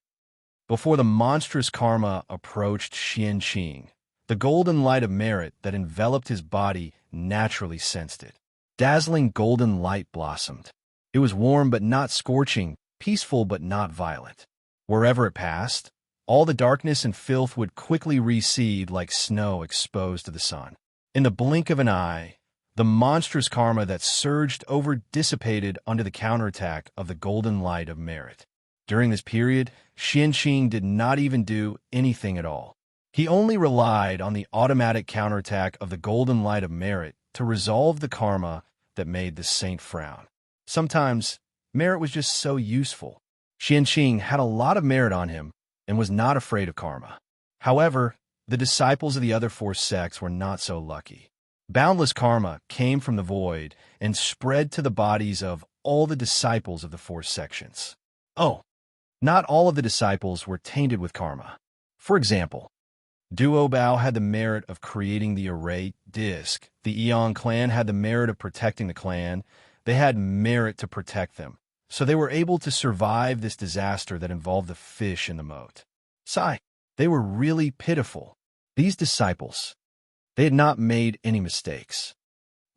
Before the monstrous karma approached Xianxing, the golden light of merit that enveloped his body naturally sensed it. Dazzling golden light blossomed. It was warm but not scorching, peaceful but not violent. Wherever it passed, all the darkness and filth would quickly recede like snow exposed to the sun. In the blink of an eye, the monstrous karma that surged over dissipated under the counterattack of the golden light of merit. During this period, Xianxing did not even do anything at all. He only relied on the automatic counterattack of the golden light of merit to resolve the karma that made the saint frown. Sometimes, merit was just so useful. Xianxing had a lot of merit on him and was not afraid of karma. However, the disciples of the other 4 sects were not so lucky. Boundless karma came from the void and spread to the bodies of all the disciples of the 4 sections. Oh, not all of the disciples were tainted with karma. For example, Duobao had the merit of creating the array disk. The Eon clan had the merit of protecting the clan. They had merit to protect them, so they were able to survive this disaster that involved the fish in the moat. Sigh, they were really pitiful. These disciples, they had not made any mistakes,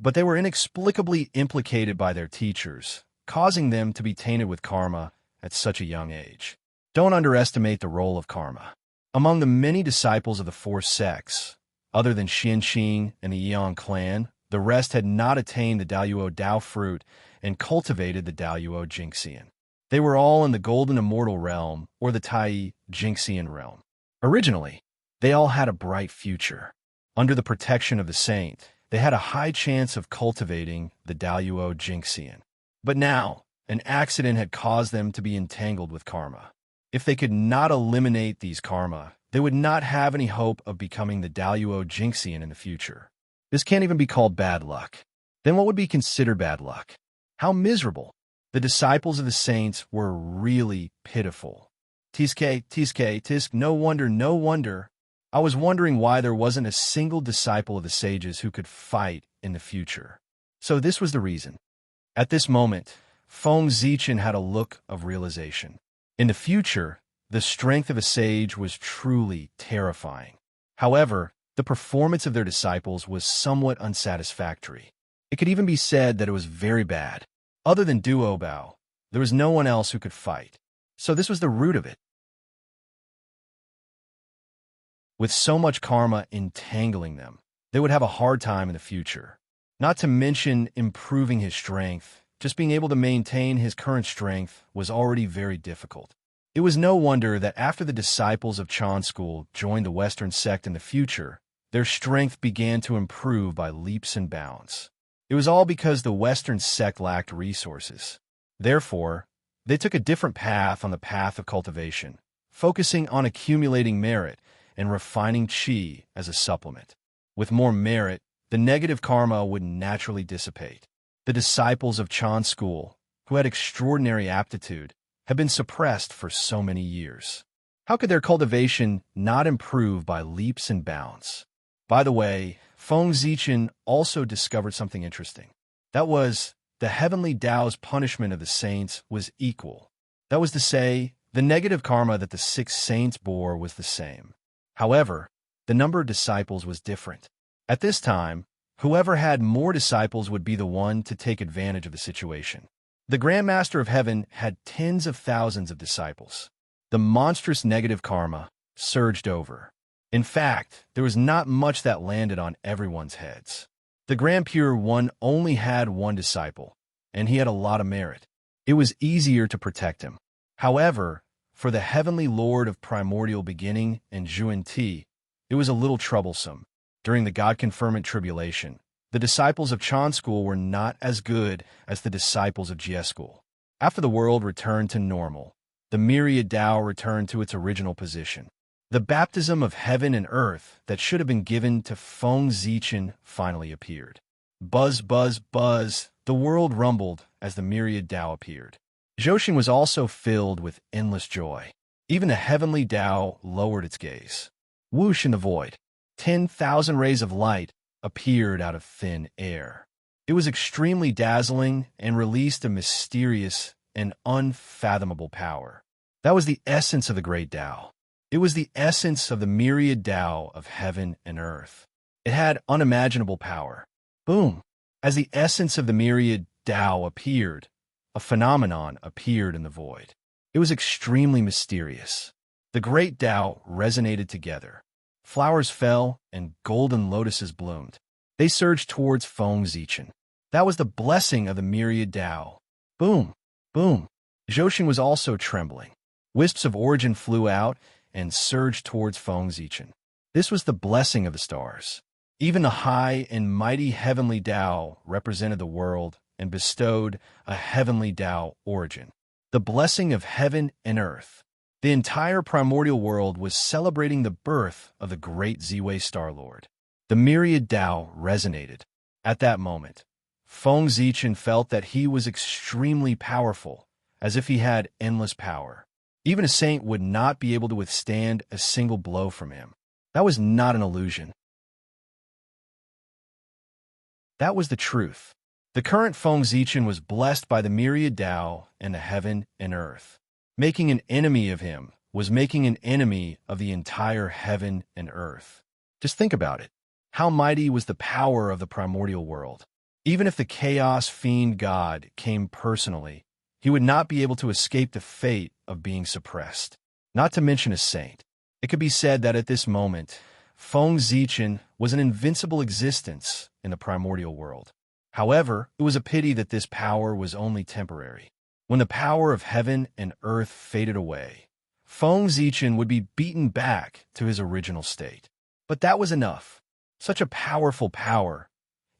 but they were inexplicably implicated by their teachers, causing them to be tainted with karma at such a young age. Don't underestimate the role of karma. Among the many disciples of the 4 sects, other than Xianxing and the Eon clan, the rest had not attained the Daluo Dao fruit and cultivated the Daluo Jinxian. They were all in the Golden Immortal realm or the Tai Jinxian realm. Originally, they all had a bright future. Under the protection of the saint, they had a high chance of cultivating the Daluo Jinxian. But now, an accident had caused them to be entangled with karma. If they could not eliminate these karma, they would not have any hope of becoming the Daluo Jinxian in the future. This can't even be called bad luck. Then what would be considered bad luck? How miserable. The disciples of the saints were really pitiful. Tisk, no wonder, no wonder. I was wondering why there wasn't a single disciple of the sages who could fight in the future. So this was the reason. At this moment, Feng Zichen had a look of realization. In the future, the strength of a sage was truly terrifying. However, the performance of their disciples was somewhat unsatisfactory. It could even be said that it was very bad. Other than Duo Bao, there was no one else who could fight. So this was the root of it. With so much karma entangling them, they would have a hard time in the future. Not to mention improving his strength. Just being able to maintain his current strength was already very difficult. It was no wonder that after the disciples of Chan School joined the Western sect in the future, their strength began to improve by leaps and bounds. It was all because the Western sect lacked resources. Therefore, they took a different path on the path of cultivation, focusing on accumulating merit and refining qi as a supplement. With more merit, the negative karma would naturally dissipate. The disciples of Chan School, who had extraordinary aptitude, had been suppressed for so many years. How could their cultivation not improve by leaps and bounds? By the way, Feng Zichen also discovered something interesting. That was, the heavenly Tao's punishment of the saints was equal. That was to say, the negative karma that the 6 saints bore was the same. However, the number of disciples was different. At this time, whoever had more disciples would be the one to take advantage of the situation. The Grand Master of Heaven had tens of thousands of disciples. The monstrous negative karma surged over. In fact, there was not much that landed on everyone's heads. The Grand Pure One only had one disciple, and he had a lot of merit. It was easier to protect him. However, for the Heavenly Lord of Primordial Beginning and Zhuan Ti, it was a little troublesome. During the God-confirmant tribulation, the disciples of Chan School were not as good as the disciples of Jie School. After the world returned to normal, the myriad Tao returned to its original position. The baptism of heaven and earth that should have been given to Feng Zichen finally appeared. Buzz, buzz, buzz, the world rumbled as the myriad Tao appeared. Zhoushan was also filled with endless joy. Even the heavenly Tao lowered its gaze. Whoosh in the void. 10,000 rays of light appeared out of thin air. It was extremely dazzling and released a mysterious and unfathomable power. That was the essence of the great Tao. It was the essence of the myriad Tao of heaven and earth. It had unimaginable power. Boom! As the essence of the myriad Tao appeared, a phenomenon appeared in the void. It was extremely mysterious. The great Tao resonated together. Flowers fell and golden lotuses bloomed. They surged towards Feng Zichen. That was the blessing of the myriad Tao. Boom! Boom! Zhoushan was also trembling. Wisps of origin flew out and surged towards Feng Zichen. This was the blessing of the stars. Even the high and mighty heavenly Tao represented the world and bestowed a heavenly Tao origin. The blessing of heaven and earth. The entire primordial world was celebrating the birth of the great Ziwei Star Lord. The myriad Tao resonated. At that moment, Feng Zichen felt that he was extremely powerful, as if he had endless power. Even a saint would not be able to withstand a single blow from him. That was not an illusion. That was the truth. The current Feng Zichen was blessed by the myriad Tao and the heaven and earth. Making an enemy of him was making an enemy of the entire heaven and earth. Just think about it. How mighty was the power of the primordial world? Even if the chaos fiend god came personally, he would not be able to escape the fate of being suppressed. Not to mention a saint. It could be said that at this moment, Feng Zichen was an invincible existence in the primordial world. However, it was a pity that this power was only temporary. When the power of heaven and earth faded away, Feng Zichen would be beaten back to his original state. But that was enough. Such a powerful power,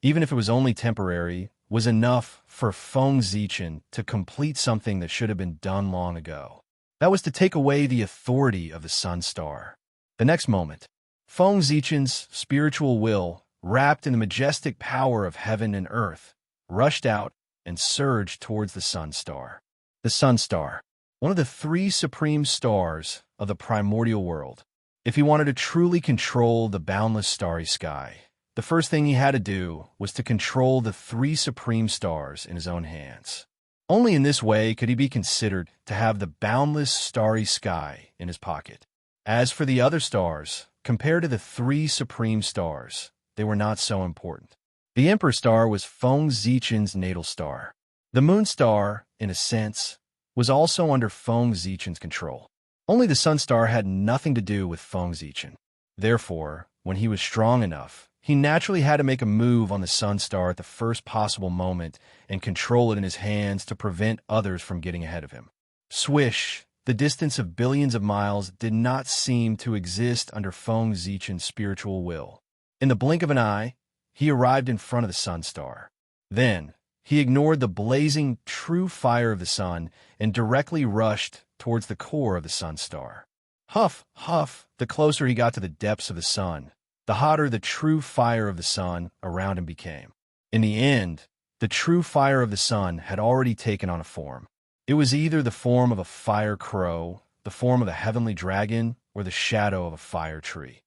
even if it was only temporary, was enough for Feng Zichen to complete something that should have been done long ago. That was to take away the authority of the Sun Star. The next moment, Feng Zichen's spiritual will, wrapped in the majestic power of heaven and earth, rushed out and surged towards the sun star. The sun star, one of the three supreme stars of the primordial world. If he wanted to truly control the boundless starry sky, the first thing he had to do was to control the three supreme stars in his own hands. Only in this way could he be considered to have the boundless starry sky in his pocket. As for the other stars, compared to the three supreme stars, they were not so important. The Emperor star was Feng Zichen's natal star. The moon star, in a sense, was also under Feng Zichen's control. Only the sun star had nothing to do with Feng Zichen. Therefore, when he was strong enough, he naturally had to make a move on the sun star at the first possible moment and control it in his hands to prevent others from getting ahead of him. Swish! The distance of billions of miles did not seem to exist under Feng Zichen's spiritual will. In the blink of an eye, he arrived in front of the sun star. Then, he ignored the blazing, true fire of the sun and directly rushed towards the core of the sun star. Huff, huff, the closer he got to the depths of the sun, the hotter the true fire of the sun around him became. In the end, the true fire of the sun had already taken on a form. It was either the form of a fire crow, the form of a heavenly dragon, or the shadow of a fire tree.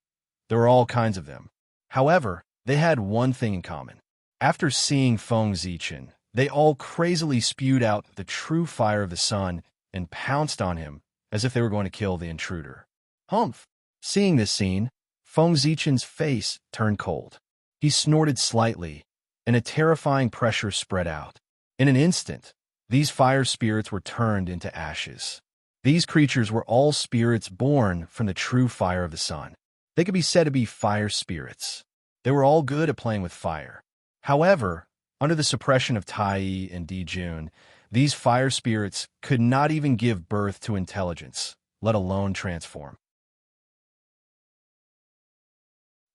There were all kinds of them. However, they had one thing in common. After seeing Feng Zichen, they all crazily spewed out the true fire of the sun and pounced on him as if they were going to kill the intruder. Humph! Seeing this scene, Feng Zichen's face turned cold. He snorted slightly, and a terrifying pressure spread out. In an instant, these fire spirits were turned into ashes. These creatures were all spirits born from the true fire of the sun. They could be said to be fire spirits. They were all good at playing with fire. However, under the suppression of Tai and Dijun, these fire spirits could not even give birth to intelligence, let alone transform.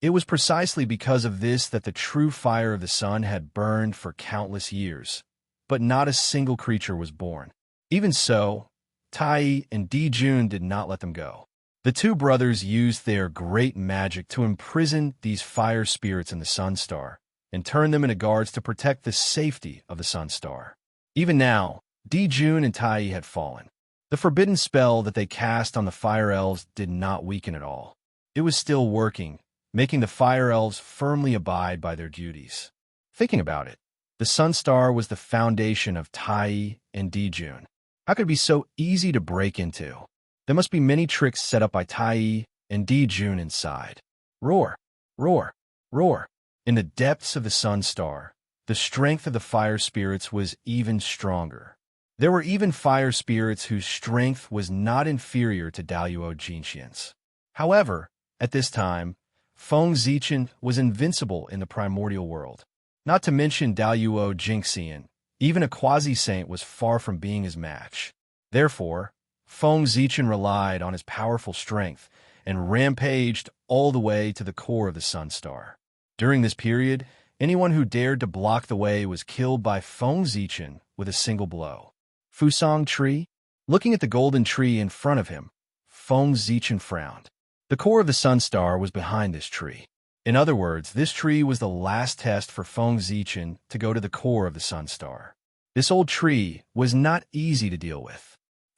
It was precisely because of this that the true fire of the sun had burned for countless years, but not a single creature was born. Even so, Tai and Dijun did not let them go. The two brothers used their great magic to imprison these fire spirits in the sun star and turn them into guards to protect the safety of the sun star. Even now, Dijun and Tai had fallen. The forbidden spell that they cast on the fire elves did not weaken at all. It was still working, making the fire elves firmly abide by their duties. Thinking about it, the sun star was the foundation of Tai and Dijun. How could it be so easy to break into? There must be many tricks set up by Tai and Dijun inside. Roar, roar, roar. In the depths of the sun star, the strength of the fire spirits was even stronger. There were even fire spirits whose strength was not inferior to Daluo Jinxian's. However, at this time, Feng Zichen was invincible in the primordial world. Not to mention Daluo Jinxian, even a quasi-saint was far from being his match. Therefore, Feng Zichen relied on his powerful strength and rampaged all the way to the core of the sun star. During this period, anyone who dared to block the way was killed by Feng Zichen with a single blow. Fusang Tree? Looking at the golden tree in front of him, Feng Zichen frowned. The core of the sun star was behind this tree. In other words, this tree was the last test for Feng Zichen to go to the core of the sun star. This old tree was not easy to deal with.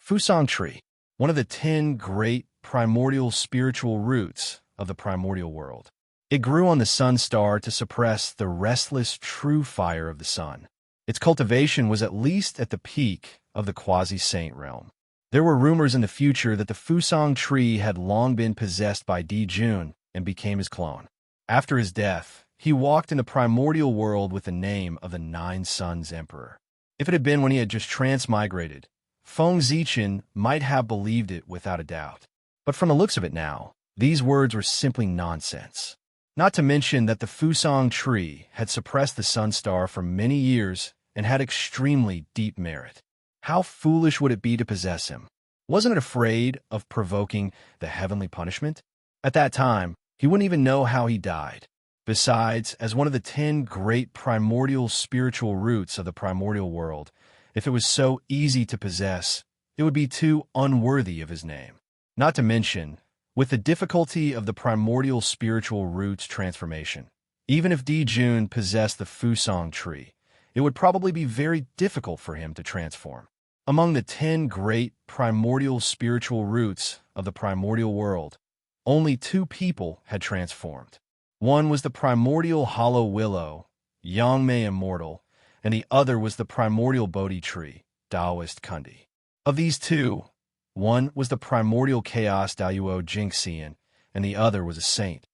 Fusang Tree, one of the 10 great primordial spiritual roots of the primordial world. It grew on the sun star to suppress the restless true fire of the sun. Its cultivation was at least at the peak of the quasi-saint realm. There were rumors in the future that the Fusang tree had long been possessed by Dijun and became his clone. After his death, he walked in the primordial world with the name of the Nine Suns Emperor. If it had been when he had just transmigrated, Feng Zichen might have believed it without a doubt. But from the looks of it now, these words were simply nonsense. Not to mention that the Fusang tree had suppressed the sun star for many years and had extremely deep merit. How foolish would it be to possess him? Wasn't it afraid of provoking the heavenly punishment? At that time, he wouldn't even know how he died. Besides, as one of the 10 great primordial spiritual roots of the primordial world, if it was so easy to possess, it would be too unworthy of his name. Not to mention, With the difficulty of the primordial spiritual roots transformation, even if Dijun possessed the Fusang tree, it would probably be very difficult for him to transform. Among the 10 great primordial spiritual roots of the primordial world, only 2 people had transformed. One was the primordial hollow willow, Yangmei immortal, and the other was the primordial Bodhi tree, Taoist Kundi. Of these 2, one was the primordial chaos Daoyuo Jingxian, and the other was a saint.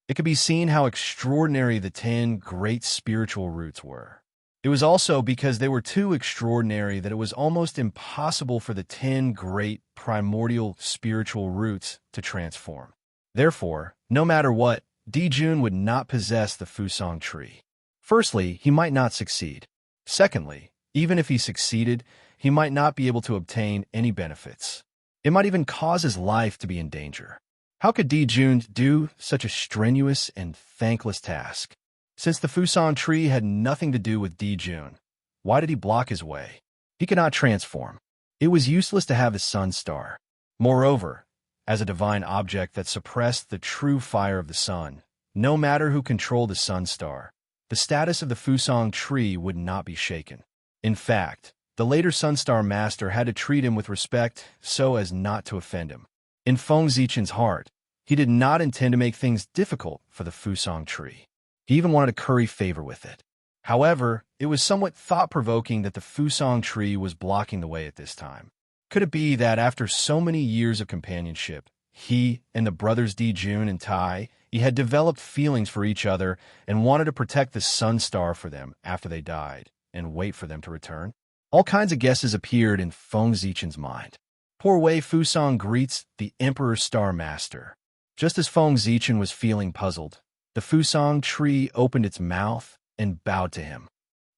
It could be seen how extraordinary the 10 great spiritual roots were. It was also because they were too extraordinary that it was almost impossible for the 10 great primordial spiritual roots to transform. Therefore, no matter what, Dijun would not possess the Fusang tree. Firstly, he might not succeed. Secondly, even if he succeeded, he might not be able to obtain any benefits. It might even cause his life to be in danger. How could Dijun do such a strenuous and thankless task? Since the Fusang tree had nothing to do with Dijun, why did he block his way? He could not transform. It was useless to have the sun star. Moreover, as a divine object that suppressed the true fire of the sun, no matter who controlled the sun star, the status of the Fusang tree would not be shaken. In fact, the later Sunstar Master had to treat him with respect so as not to offend him. In Feng Zichen's heart, he did not intend to make things difficult for the Fusang tree. He even wanted to curry favor with it. However, it was somewhat thought-provoking that the Fusang tree was blocking the way at this time. Could it be that after so many years of companionship, he and the brothers Dijun and Tai, he had developed feelings for each other and wanted to protect the sun star for them after they died and wait for them to return? All kinds of guesses appeared in Feng Zichen's mind. Poor Wei Fusang greets the Emperor Star Master. Just as Feng Zichen was feeling puzzled, the Fusang tree opened its mouth and bowed to him.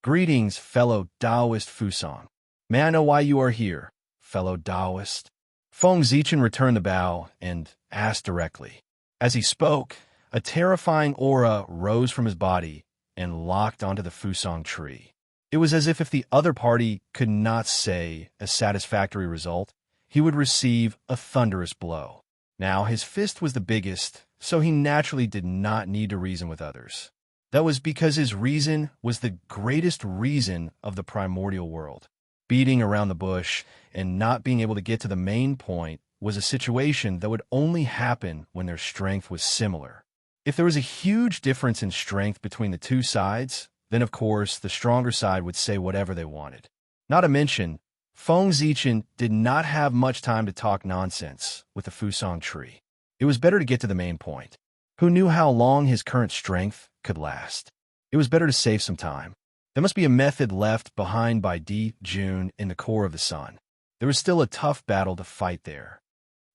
Greetings, fellow Taoist Fusang. May I know why you are here, fellow Taoist? Feng Zichen returned the bow and asked directly. As he spoke, a terrifying aura rose from his body and locked onto the Fusang tree. It was as if the other party could not say a satisfactory result, he would receive a thunderous blow. Now, his fist was the biggest, so he naturally did not need to reason with others. That was because his reason was the greatest reason of the primordial world. Beating around the bush and not being able to get to the main point was a situation that would only happen when their strength was similar. If there was a huge difference in strength between the two sides, then of course the stronger side would say whatever they wanted. Not to mention, Feng Zichen did not have much time to talk nonsense with the Fusang tree. It was better to get to the main point. Who knew how long his current strength could last? It was better to save some time. There must be a method left behind by Dijun in the core of the sun. There was still a tough battle to fight there.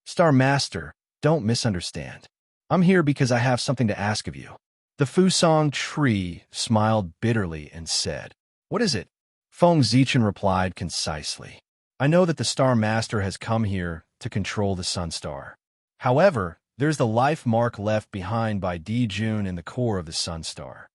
Star Master, don't misunderstand. I'm here because I have something to ask of you. The Fusang tree smiled bitterly and said, "What is it?" Feng Zichen replied concisely. "I know that the Star Master has come here to control the Sun Star. However, there's the life mark left behind by Dijun in the core of the Sun Star.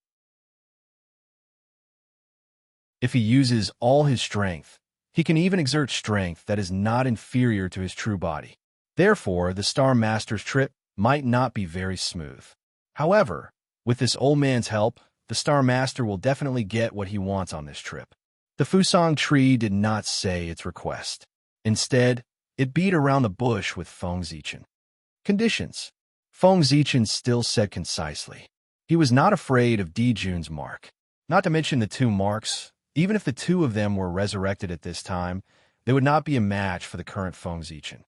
If he uses all his strength, he can even exert strength that is not inferior to his true body. Therefore, the Star Master's trip might not be very smooth. However, with this old man's help, the Star Master will definitely get what he wants on this trip." The Fusang tree did not say its request. Instead, it beat around the bush with Feng Zichen. Conditions. Feng Zichen still said concisely. He was not afraid of Dijun's mark. Not to mention the 2 marks, even if the 2 of them were resurrected at this time, they would not be a match for the current Feng Zichen.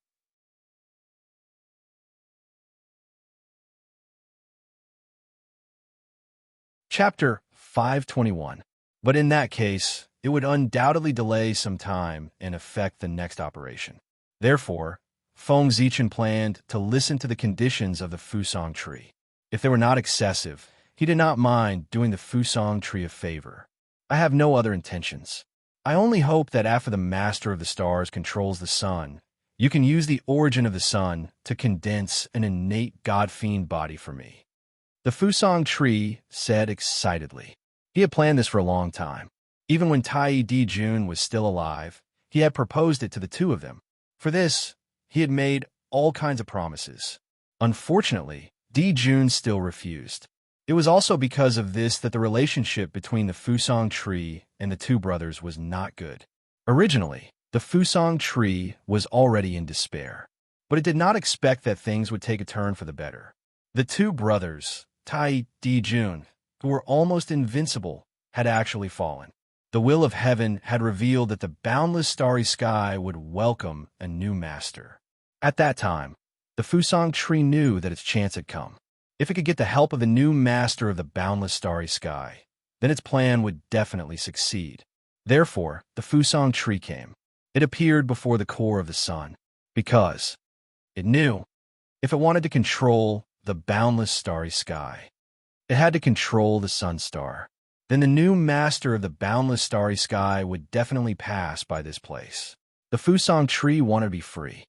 Chapter 521. But in that case, it would undoubtedly delay some time and affect the next operation. Therefore, Feng Zichen planned to listen to the conditions of the Fusang tree. If they were not excessive, he did not mind doing the Fusang tree a favor. "I have no other intentions. I only hope that after the Master of the Stars controls the sun, you can use the origin of the sun to condense an innate god-fiend body for me." The Fusang tree said excitedly. He had planned this for a long time. Even when Tai Dijun was still alive, he had proposed it to the 2 of them. For this, He had made all kinds of promises. Unfortunately, Di Jun still refused. It was also because of this that the relationship between the Fusang tree and the two brothers was not good. Originally, the Fusang tree was already in despair, but it did not expect that things would take a turn for the better. The two brothers, Tai Di Jun, who were almost invincible, had actually fallen. The will of heaven had revealed that the boundless starry sky would welcome a new master. At that time, the Fusang tree knew that its chance had come. If it could get the help of the new master of the boundless starry sky, then its plan would definitely succeed. Therefore, the Fusang tree came. It appeared before the core of the sun, because it knew if it wanted to control the boundless starry sky, it had to control the sun star. Then the new master of the boundless starry sky would definitely pass by this place. The Fusang tree wanted to be free,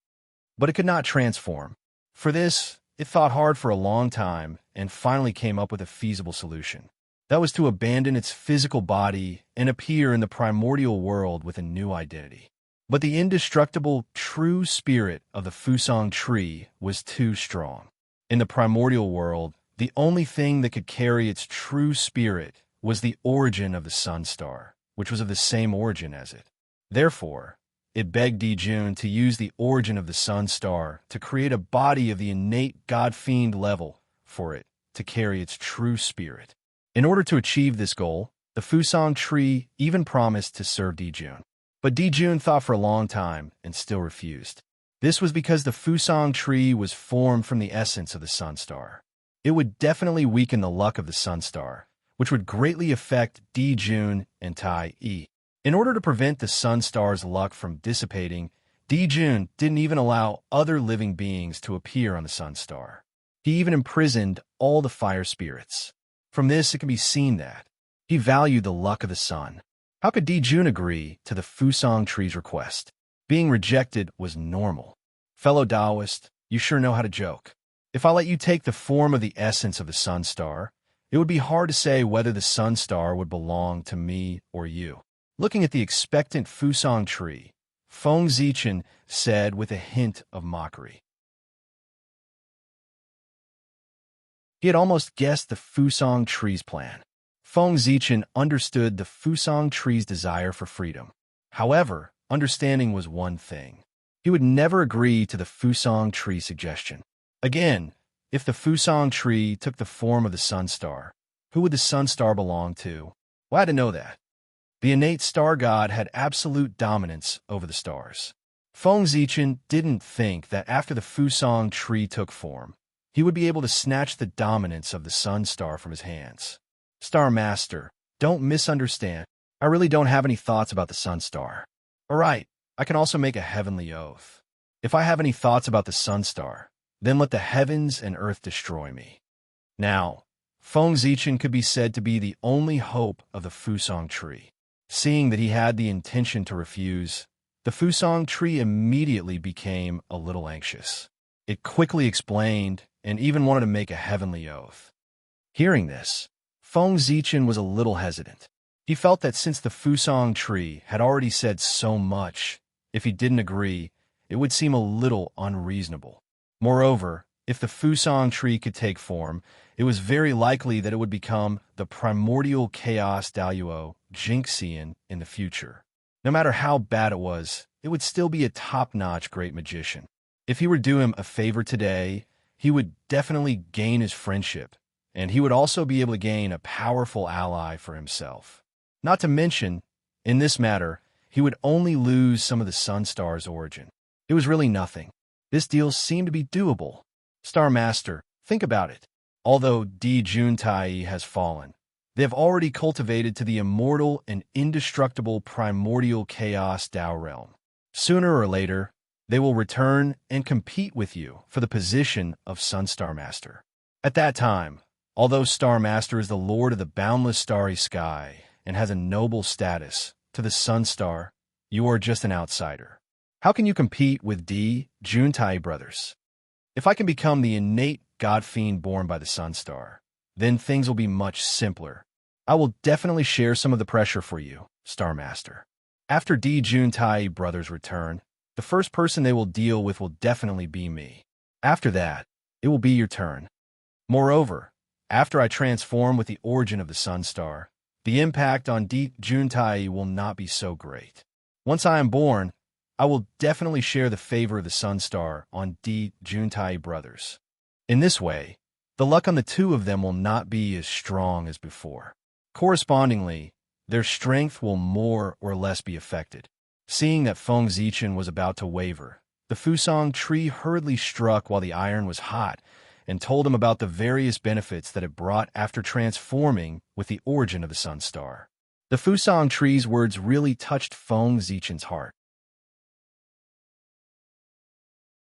but it could not transform. For this, it thought hard for a long time and finally came up with a feasible solution. That was to abandon its physical body and appear in the primordial world with a new identity. But the indestructible, true spirit of the Fusang tree was too strong. In the primordial world, the only thing that could carry its true spirit was the origin of the sun star, which was of the same origin as it. Therefore, it begged Di Jun to use the origin of the sun star to create a body of the innate god-fiend level for it to carry its true spirit. In order to achieve this goal, the Fusang tree even promised to serve Di Jun. But Di Jun thought for a long time and still refused. This was because the Fusang tree was formed from the essence of the sun star. It would definitely weaken the luck of the sun star, which would greatly affect Di Jun and Tai Yi. In order to prevent the sun star's luck from dissipating, Di Jun didn't even allow other living beings to appear on the sun star. He even imprisoned all the fire spirits. From this, it can be seen that he valued the luck of the sun. How could Di Jun agree to the Fusang tree's request? Being rejected was normal. Fellow Taoist, you sure know how to joke. If I let you take the form of the essence of the sun star, it would be hard to say whether the sun star would belong to me or you. Looking at the expectant Fusang tree, Feng Zichen said with a hint of mockery. He had almost guessed the Fusang tree's plan. Feng Zichen understood the Fusang tree's desire for freedom. However, understanding was one thing. He would never agree to the Fusang tree suggestion. Again, if the Fusang tree took the form of the sun star, who would the sun star belong to? Well, I had to know that. The innate star god had absolute dominance over the stars. Feng Zichen didn't think that after the Fusang tree took form, he would be able to snatch the dominance of the sun star from his hands. Star Master, don't misunderstand. I really don't have any thoughts about the sun star. All right, I can also make a heavenly oath. If I have any thoughts about the sun star, then let the heavens and earth destroy me. Now, Feng Zichen could be said to be the only hope of the Fusang tree. Seeing that he had the intention to refuse, the Fusang tree immediately became a little anxious. It quickly explained and even wanted to make a heavenly oath. Hearing this, Feng Zichen was a little hesitant. He felt that since the Fusang tree had already said so much, if he didn't agree, it would seem a little unreasonable. Moreover, if the Fusang tree could take form, it was very likely that it would become the primordial chaos Daoyuo Jinxian in the future. No matter how bad it was, it would still be a top-notch great magician. If he were to do him a favor today, he would definitely gain his friendship, and he would also be able to gain a powerful ally for himself. Not to mention, in this matter, he would only lose some of the sun star's origin. It was really nothing. This deal seemed to be doable. Star Master, think about it. Although Di Juntai has fallen, they have already cultivated to the immortal and indestructible primordial chaos Tao realm. Sooner or later, they will return and compete with you for the position of Sun Star Master. At that time, although Star Master is the lord of the boundless starry sky and has a noble status to the Sun Star, you are just an outsider. How can you compete with Di Juntai brothers? If I can become the innate god-fiend born by the Sun Star, then things will be much simpler. I will definitely share some of the pressure for you, Star Master. After Di Juntai brothers return, The first person they will deal with will definitely be me. After that, it will be your turn. Moreover, after I transform with the origin of the Sun Star, the impact on Di Juntai will not be so great. Once I am born, I will definitely share the favor of the Sun Star on Di Juntai brothers. In this way, the luck on the two of them will not be as strong as before. Correspondingly, their strength will more or less be affected. Seeing that Feng Zichen was about to waver, the Fusang tree hurriedly struck while the iron was hot and told him about the various benefits that it brought after transforming with the origin of the Sun Star. The Fusang tree's words really touched Feng Zichen's heart.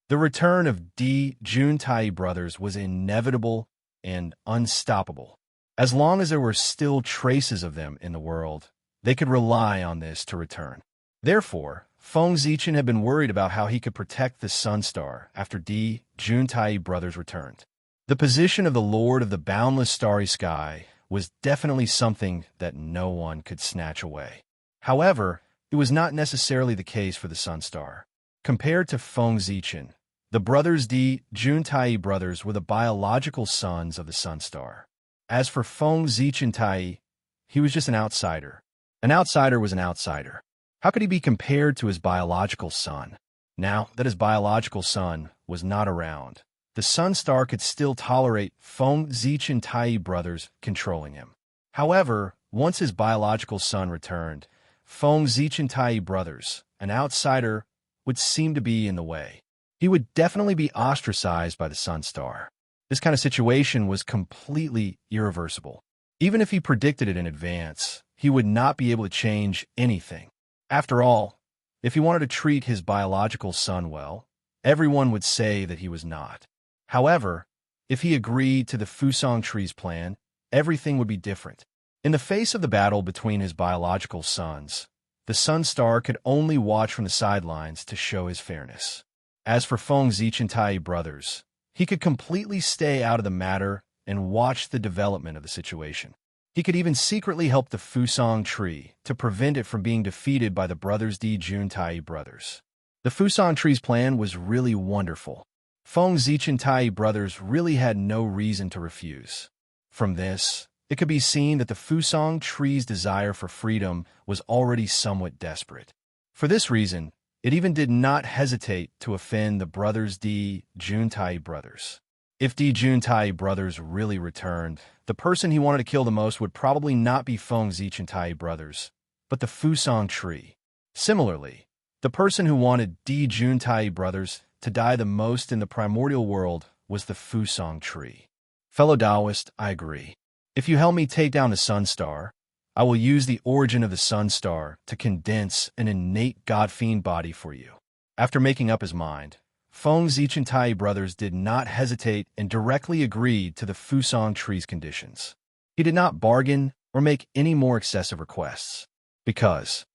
The return of Di Juntai brothers was inevitable and unstoppable. As long as there were still traces of them in the world, they could rely on this to return. Therefore, Feng Zichen had been worried about how he could protect the Sun Star after Di Juntai brothers returned. The position of the Lord of the boundless starry sky was definitely something that no one could snatch away. However, it was not necessarily the case for the Sun Star. Compared to Feng Zichen, the brothers Di Juntai brothers were the biological sons of the Sun Star. As for Feng Zichen, he was just an outsider. An outsider was an outsider. How could he be compared to his biological son? Now that his biological son was not around, the Sun Star could still tolerate Feng Zichen brothers controlling him. However, once his biological son returned, Feng Zichen brothers, an outsider, would seem to be in the way. He would definitely be ostracized by the Sun Star. This kind of situation was completely irreversible. Even if he predicted it in advance, he would not be able to change anything. After all, if he wanted to treat his biological son well, everyone would say that he was not. However, if he agreed to the Fusang tree's plan, everything would be different. In the face of the battle between his biological sons, the Sun Star could only watch from the sidelines to show his fairness. As for Feng Zichen brothers, he could completely stay out of the matter and watch the development of the situation. He could even secretly help the Fusang tree to prevent it from being defeated by the brothers Di Juntai brothers. The Fusang tree's plan was really wonderful. Feng Zichen brothers really had no reason to refuse. From this, it could be seen that the Fusang tree's desire for freedom was already somewhat desperate. For this reason, it even did not hesitate to offend the brothers Di Juntai brothers. If Di Juntai brothers really returned, the person he wanted to kill the most would probably not be Feng Zichen brothers, but the Fusang tree. Similarly, the person who wanted Di Juntai brothers to die the most in the primordial world was the Fusang tree. Fellow Taoist, I agree. If you help me take down the Sun Star, I will use the origin of the Sun Star to condense an innate God-fiend body for you. After making up his mind, Feng Zichen brothers did not hesitate and directly agreed to the Fusang tree's conditions. He did not bargain or make any more excessive requests, because,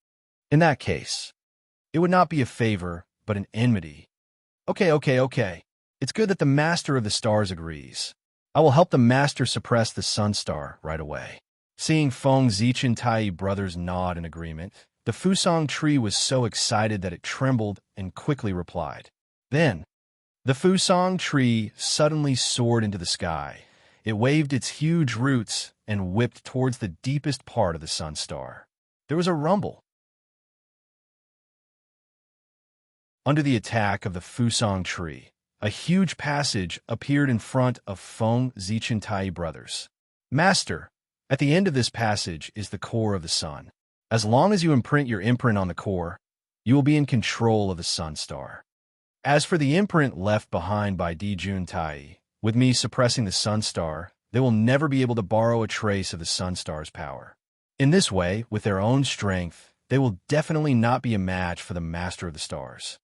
in that case, it would not be a favor, but an enmity. Okay. It's good that the Master of the Stars agrees. I will help the Master suppress the Sun Star right away. Seeing Feng Zichen brothers nod in agreement, the Fusang tree was so excited that it trembled and quickly replied. Then, the Fusang tree suddenly soared into the sky. It waved its huge roots and whipped towards the deepest part of the Sun Star. There was a rumble. Under the attack of the Fusang tree, a huge passage appeared in front of Feng Zichen brothers. Master, at the end of this passage is the core of the sun. As long as you imprint your imprint on the core, you will be in control of the Sun Star. As for the imprint left behind by Di Juntai, with me suppressing the Sun Star, they will never be able to borrow a trace of the Sun Star's power. In this way, with their own strength, they will definitely not be a match for the Master of the Stars.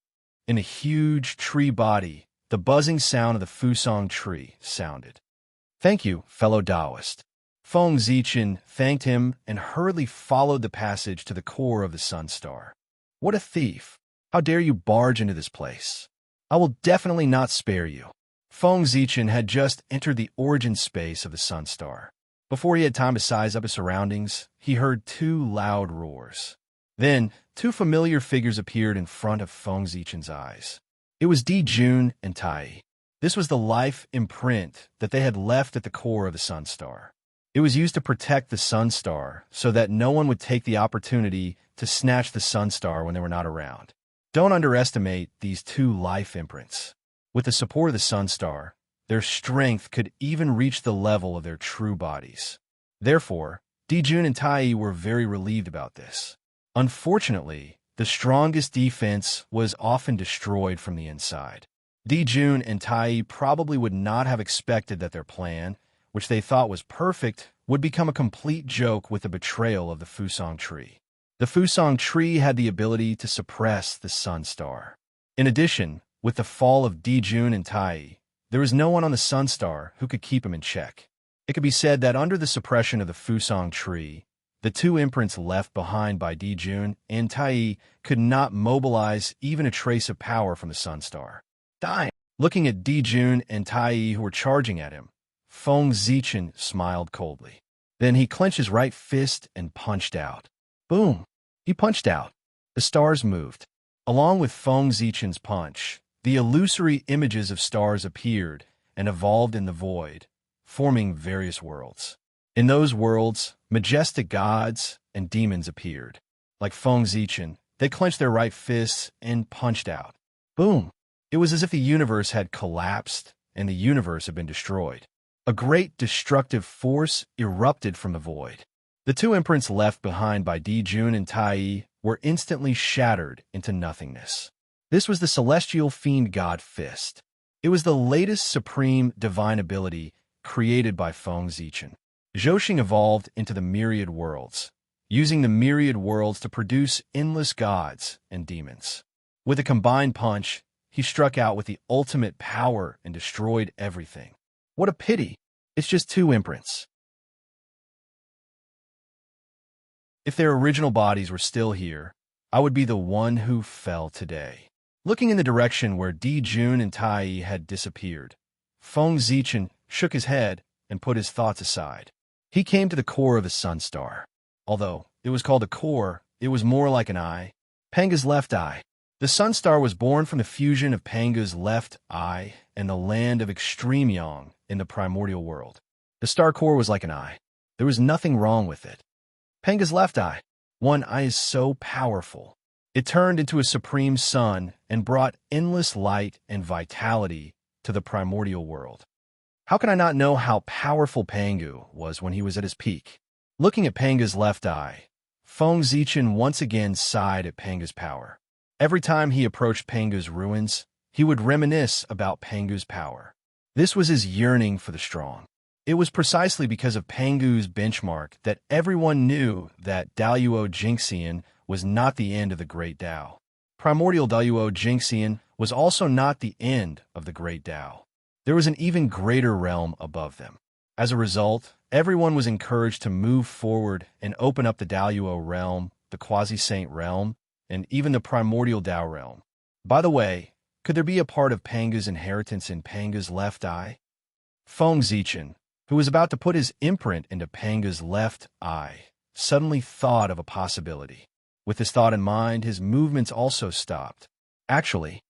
In a huge tree body, the buzzing sound of the Fusang tree sounded. Thank you, fellow Taoist. Feng Zichen thanked him and hurriedly followed the passage to the core of the Sun Star. What a thief! How dare you barge into this place? I will definitely not spare you. Feng Zichen had just entered the origin space of the Sun Star. Before he had time to size up his surroundings, he heard two loud roars. Then, two familiar figures appeared in front of Feng Zichen's eyes. It was Di Jun and Tai. This was the life imprint that they had left at the core of the Sun Star. It was used to protect the Sun Star so that no one would take the opportunity to snatch the Sun Star when they were not around. Don't underestimate these two life imprints. With the support of the Sun Star, their strength could even reach the level of their true bodies. Therefore, Di Jun and Tai were very relieved about this. Unfortunately, the strongest defense was often destroyed from the inside. Di Jun and Tai probably would not have expected that their plan, which they thought was perfect, would become a complete joke with the betrayal of the Fusang tree. The Fusang tree had the ability to suppress the Sun Star. In addition, with the fall of Di Jun and Tai, there was no one on the Sun Star who could keep him in check. It could be said that under the suppression of the Fusang tree, the two imprints left behind by Di Jun and Tai could not mobilize even a trace of power from the Sun Star. Dying. Looking at Di Jun and Tai who were charging at him, Feng Zichen smiled coldly. Then he clenched his right fist and punched out. Boom! He punched out. The stars moved. Along with Feng Zichen's punch, the illusory images of stars appeared and evolved in the void, forming various worlds. In those worlds, majestic gods and demons appeared. Like Feng Zichen, they clenched their right fists and punched out. Boom! It was as if the universe had collapsed and the universe had been destroyed. A great destructive force erupted from the void. The two imprints left behind by Di Jun and Tai were instantly shattered into nothingness. This was the celestial fiend god fist. It was the latest supreme divine ability created by Feng Zichen. Zhou evolved into the myriad worlds, using the myriad worlds to produce endless gods and demons. With a combined punch, he struck out with the ultimate power and destroyed everything. What a pity! It's just two imprints. If their original bodies were still here, I would be the one who fell today. Looking in the direction where Di Jun and Tai had disappeared, Feng Zichen shook his head and put his thoughts aside. He came to the core of the Sun Star. Although it was called a core, it was more like an eye. Panga's left eye. The Sun Star was born from the fusion of Panga's left eye and the land of extreme yang in the primordial world. The star core was like an eye. There was nothing wrong with it. Panga's left eye. One eye is so powerful. It turned into a supreme sun and brought endless light and vitality to the primordial world. How can I not know how powerful Pangu was when he was at his peak? Looking at Panga's left eye, Feng Zichen once again sighed at Panga's power. Every time he approached Pangu's ruins, he would reminisce about Pangu's power. This was his yearning for the strong. It was precisely because of Pangu's benchmark that everyone knew that Daluo Jingxian was not the end of the Great Tao. Primordial Daluo Jingxian was also not the end of the Great Tao. There was an even greater realm above them. As a result, everyone was encouraged to move forward and open up the Daluo realm, the Quasi-Saint realm, and even the Primordial Tao realm. By the way, could there be a part of Panga's inheritance in Panga's left eye? Feng Zichen, who was about to put his imprint into Panga's left eye, suddenly thought of a possibility. With this thought in mind, his movements also stopped. Actually,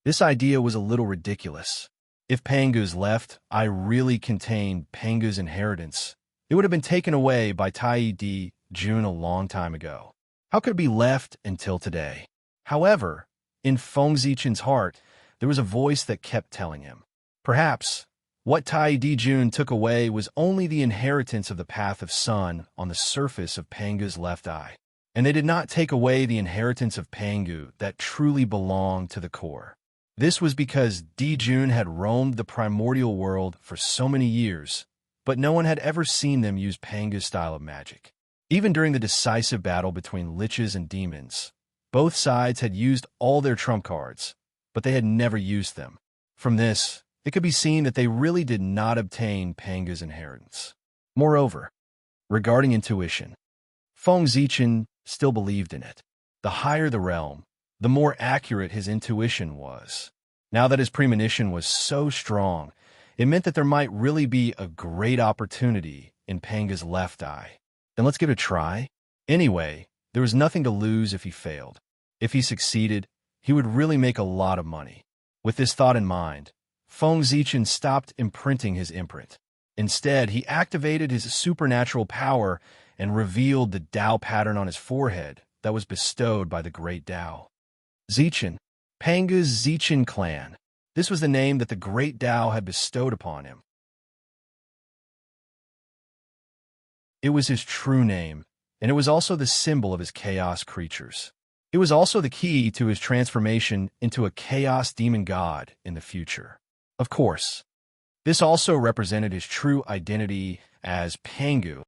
this idea was a little ridiculous. If Pangu's left eye really contained Pangu's inheritance, it would have been taken away by Tai Di Jun a long time ago. How could it be left until today? However, in Feng Zichen's heart, there was a voice that kept telling him. Perhaps what Tai Di Jun took away was only the inheritance of the path of sun on the surface of Pangu's left eye. And they did not take away the inheritance of Pangu that truly belonged to the core. This was because Di Jun had roamed the primordial world for so many years, but no one had ever seen them use Pangu's style of magic. Even during the decisive battle between liches and demons, both sides had used all their trump cards, but they had never used them. From this, it could be seen that they really did not obtain Pangu's inheritance. Moreover, regarding intuition, Feng Zichen still believed in it. The higher the realm, the more accurate his intuition was. Now that his premonition was so strong, it meant that there might really be a great opportunity in Panga's left eye. Then let's give it a try. Anyway, There was nothing to lose if he failed. If he succeeded, he would really make a lot of money. With this thought in mind, Feng Zichen stopped imprinting his imprint. Instead, he activated his supernatural power and revealed the Tao pattern on his forehead that was bestowed by the great Tao. Zichen, Panga's Zichen clan. This was the name that the great Tao had bestowed upon him. It was his true name, and it was also the symbol of his chaos creatures. It was also the key to his transformation into a chaos demon god in the future. Of course, this also represented his true identity as Pangu.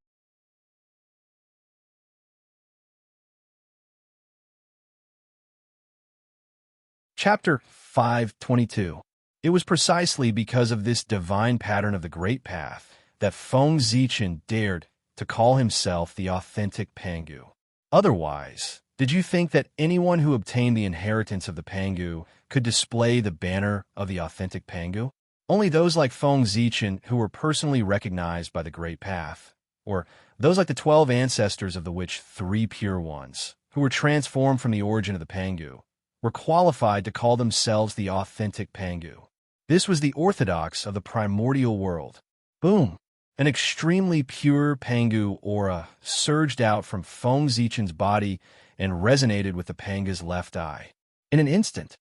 Chapter 522. It was precisely because of this divine pattern of the Great Path that Feng Zichen dared to call himself the authentic Pangu. Otherwise, did you think that anyone who obtained the inheritance of the Pangu could display the banner of the authentic Pangu? Only those like Feng Zichen who were personally recognized by the Great Path, or those like the 12 ancestors of the which 3 pure ones, who were transformed from the origin of the Pangu, were qualified to call themselves the authentic Pangu. This was the orthodox of the primordial world. Boom! An extremely pure Pangu aura surged out from Feng Zichen's body and resonated with the Panga's left eye. In an instant,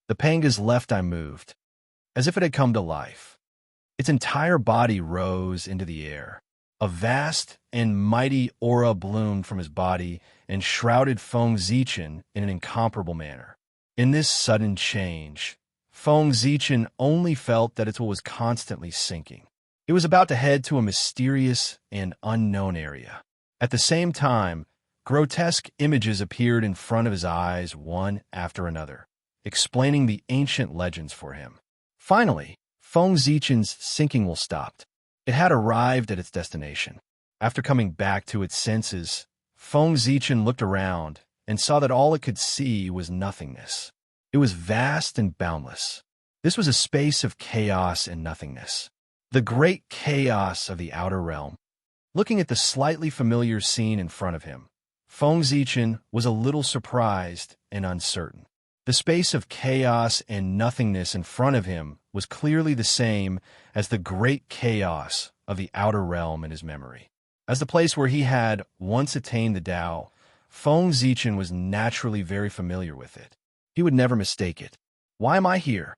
the Panga's left eye moved, as if it had come to life. Its entire body rose into the air. A vast and mighty aura bloomed from his body and shrouded Feng Zichen in an incomparable manner. In this sudden change, Feng Zichen only felt that it was constantly sinking. It was about to head to a mysterious and unknown area. At the same time, grotesque images appeared in front of his eyes one after another, explaining the ancient legends for him. Finally, Feng Zichen's sinking will stopped. It had arrived at its destination. After coming back to its senses, Feng Zichen looked around and saw that all it could see was nothingness. It was vast and boundless. This was a space of chaos and nothingness. The great chaos of the outer realm. Looking at the slightly familiar scene in front of him, Feng Zichen was a little surprised and uncertain. The space of chaos and nothingness in front of him was clearly the same as the great chaos of the outer realm in his memory. As the place where he had once attained the Tao, Feng Zichen was naturally very familiar with it. He would never mistake it. Why am I here?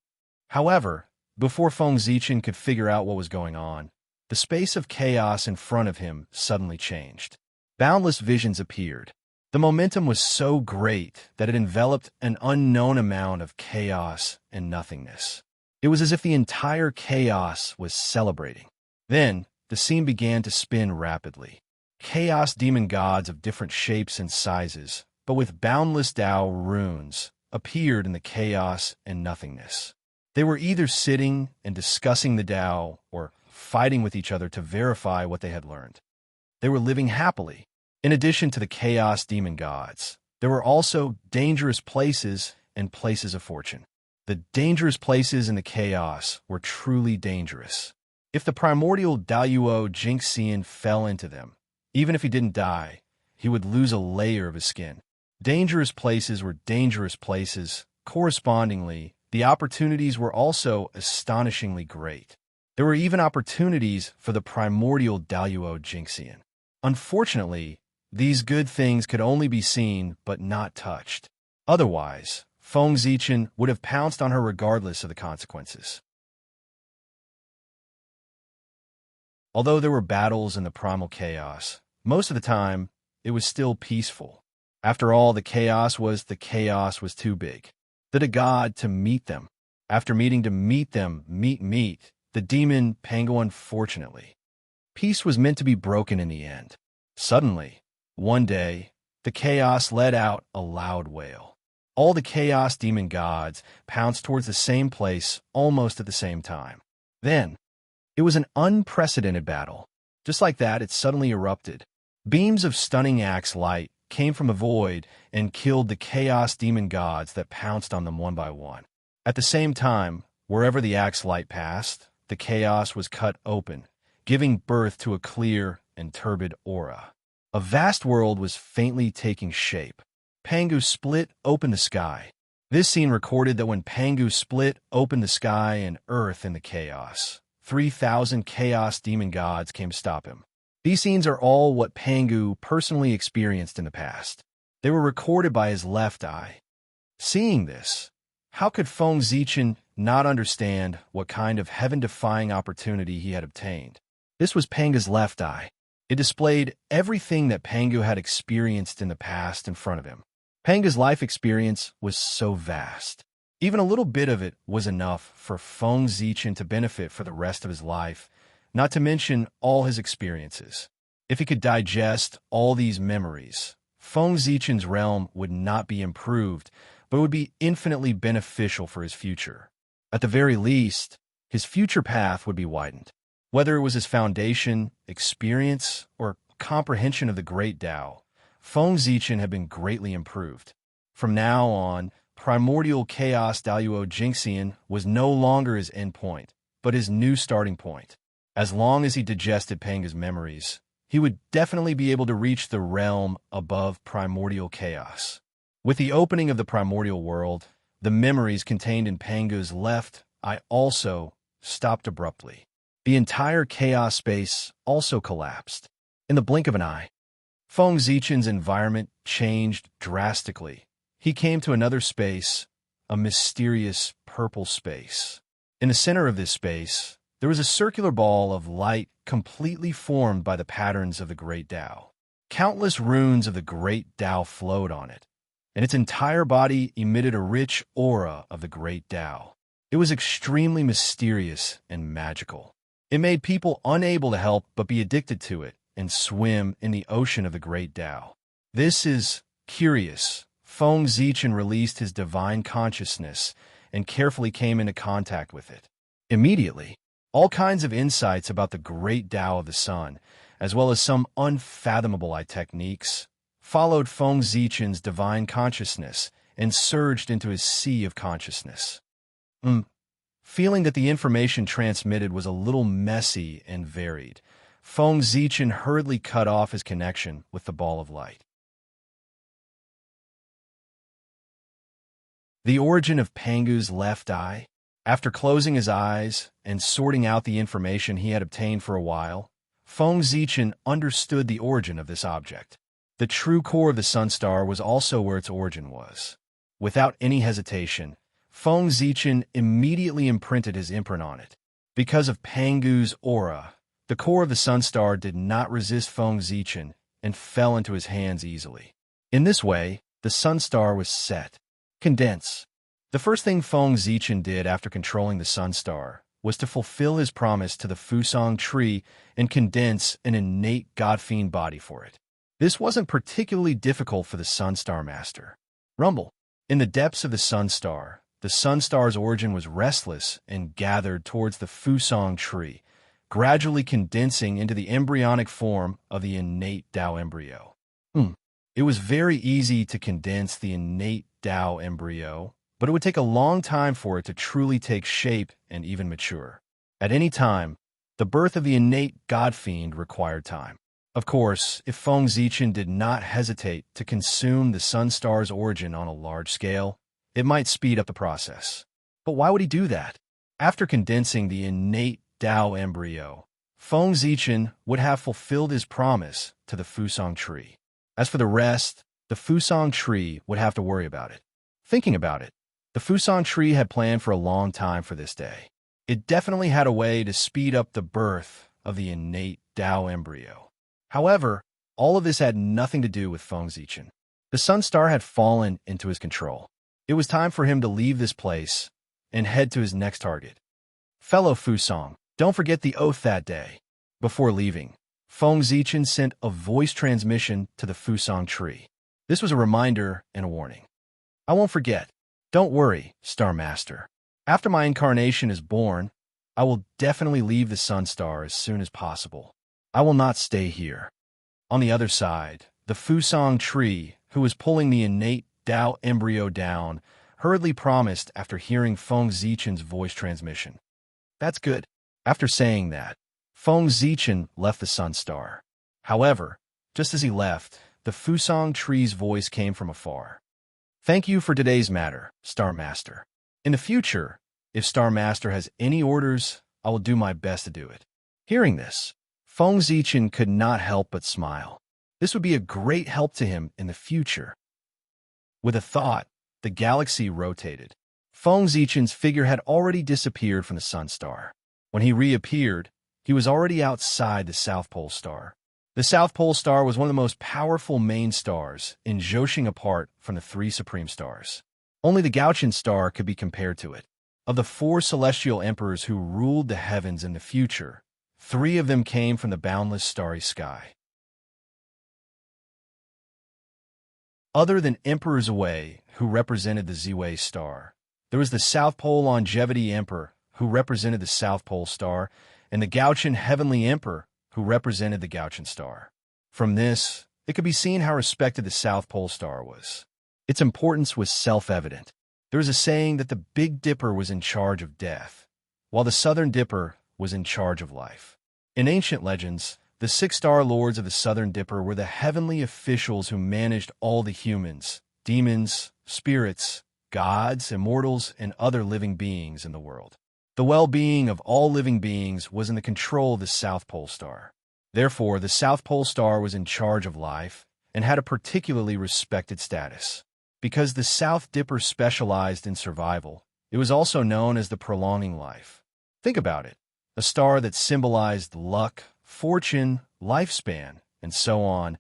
However, before Feng Zichen could figure out what was going on, the space of chaos in front of him suddenly changed. Boundless visions appeared. The momentum was so great that it enveloped an unknown amount of chaos and nothingness. It was as if the entire chaos was celebrating. Then, the scene began to spin rapidly. Chaos demon gods of different shapes and sizes, but with boundless Tao runes, appeared in the chaos and nothingness. They were either sitting and discussing the Tao or fighting with each other to verify what they had learned. They were living happily. In addition to the chaos demon gods, there were also dangerous places and places of fortune. The dangerous places in the chaos were truly dangerous. If the primordial Daoyuo Jinxian fell into them, even if he didn't die, he would lose a layer of his skin. Dangerous places were dangerous places. Correspondingly, the opportunities were also astonishingly great. There were even opportunities for the primordial Daoyuo Jinxian. Unfortunately, these good things could only be seen but not touched. Otherwise, Feng Zichen would have pounced on her regardless of the consequences. Although there were battles in the primal chaos, most of the time, it was still peaceful. After all, the chaos was too big. The god to meet them. After meeting to meet them, meet, the demon Pango unfortunately. Peace was meant to be broken in the end. Suddenly, one day, the chaos let out a loud wail. All the chaos demon gods pounced towards the same place almost at the same time. Then, it was an unprecedented battle. Just like that, it suddenly erupted. Beams of stunning axe light came from a void and killed the chaos demon gods that pounced on them one by one. At the same time, wherever the axe light passed, the chaos was cut open, giving birth to a clear and turbid aura. A vast world was faintly taking shape. Pangu split open the sky. This scene recorded that when Pangu split open the sky and earth in the chaos, 3,000 chaos demon gods came to stop him. These scenes are all what Pangu personally experienced in the past. They were recorded by his left eye. Seeing this, how could Feng Zichen not understand what kind of heaven-defying opportunity he had obtained? This was Pangu's left eye. It displayed everything that Pangu had experienced in the past in front of him. Pangu's life experience was so vast. Even a little bit of it was enough for Feng Zichen to benefit for the rest of his life, not to mention all his experiences. If he could digest all these memories, Feng Zichen's realm would not be improved, but would be infinitely beneficial for his future. At the very least, his future path would be widened. Whether it was his foundation, experience, or comprehension of the Great Tao, Feng Zichen had been greatly improved. From now on, primordial chaos Daluo Jingxian was no longer his endpoint, but his new starting point. As long as he digested Pangu's memories, he would definitely be able to reach the realm above primordial chaos. With the opening of the primordial world, the memories contained in Pangu's left eye also stopped abruptly. The entire chaos space also collapsed. In the blink of an eye, Feng Zichen's environment changed drastically. He came to another space, a mysterious purple space. In the center of this space, there was a circular ball of light completely formed by the patterns of the Great Tao. Countless runes of the Great Tao flowed on it, and its entire body emitted a rich aura of the Great Tao. It was extremely mysterious and magical. It made people unable to help but be addicted to it and swim in the ocean of the Great Tao. This is curious. Feng Zichen released his divine consciousness and carefully came into contact with it. Immediately, all kinds of insights about the Great Tao of the Sun, as well as some unfathomable techniques, followed Feng Zichen's divine consciousness and surged into his sea of consciousness. Feeling that the information transmitted was a little messy and varied, Feng Zichen hurriedly cut off his connection with the ball of light. The origin of Pangu's left eye. After closing his eyes and sorting out the information he had obtained for a while, Feng Zichen understood the origin of this object. The true core of the sun star was also where its origin was. Without any hesitation, Feng Zichen immediately imprinted his imprint on it. Because of Pangu's aura, the core of the sun star did not resist Feng Zichen and fell into his hands easily. In this way, the sun star was set. Condense. The first thing Feng Zichen did after controlling the sun star was to fulfill his promise to the Fusang tree and condense an innate god-fiend body for it. This wasn't particularly difficult for the sun star master. Rumble. In the depths of the sun star's origin was restless and gathered towards the Fusang tree, gradually condensing into the embryonic form of the innate Tao embryo. It was very easy to condense the innate Tao embryo, but it would take a long time for it to truly take shape and even mature. At any time, the birth of the innate god-fiend required time. Of course, if Feng Zichen did not hesitate to consume the sun star's origin on a large scale, it might speed up the process. But why would he do that? After condensing the innate Tao embryo, Feng Zichen would have fulfilled his promise to the Fusang tree. As for the rest, the Fusang tree would have to worry about it. Thinking about it, the Fusang tree had planned for a long time for this day. It definitely had a way to speed up the birth of the innate Tao embryo. However, all of this had nothing to do with Feng Zichen. The sun star had fallen into his control. It was time for him to leave this place and head to his next target. Fellow Fusang, don't forget the oath that day. Before leaving, Feng Zichen sent a voice transmission to the Fusang tree. This was a reminder and a warning. I won't forget. Don't worry, Star Master. After my incarnation is born, I will definitely leave the sun star as soon as possible. I will not stay here. On the other side, the Fusang tree, who was pulling the innate Tao embryo down, hurriedly promised after hearing Feng Zichen's voice transmission. That's good. After saying that, Feng Zichen left the sun star. However, Just as he left, the Fusang tree's voice came from afar. "Thank you for today's matter, Star Master. In the future, if Star Master has any orders, I will do my best to do it." Hearing this, Feng Zichen could not help but smile. This would be a great help to him in the future. With a thought, the galaxy rotated. Feng Zichen's figure had already disappeared from the Sun Star. When he reappeared, he was already outside the South Pole Star. The South Pole Star was one of the most powerful main stars in Zhoshing apart from the three supreme stars. Only the Gauchan star could be compared to it. Of the four celestial emperors who ruled the heavens in the future, three of them came from the boundless starry sky. Other than Emperor Ziwei, who represented the Ziwei star, there was the South Pole Longevity Emperor, who represented the South Pole Star, and the Gauchan Heavenly Emperor, who represented the Gauchan Star. From this, it could be seen how respected the South Pole Star was. Its importance was self-evident. There was a saying that the Big Dipper was in charge of death, while the Southern Dipper was in charge of life. In ancient legends, the six-star lords of the Southern Dipper were the heavenly officials who managed all the humans, demons, spirits, gods, immortals, and other living beings in the world. The well-being of all living beings was in the control of the South Pole Star. Therefore, the South Pole Star was in charge of life and had a particularly respected status. Because the South Dipper specialized in survival, it was also known as the prolonging life. Think about it. A star that symbolized luck, fortune, lifespan, and so on,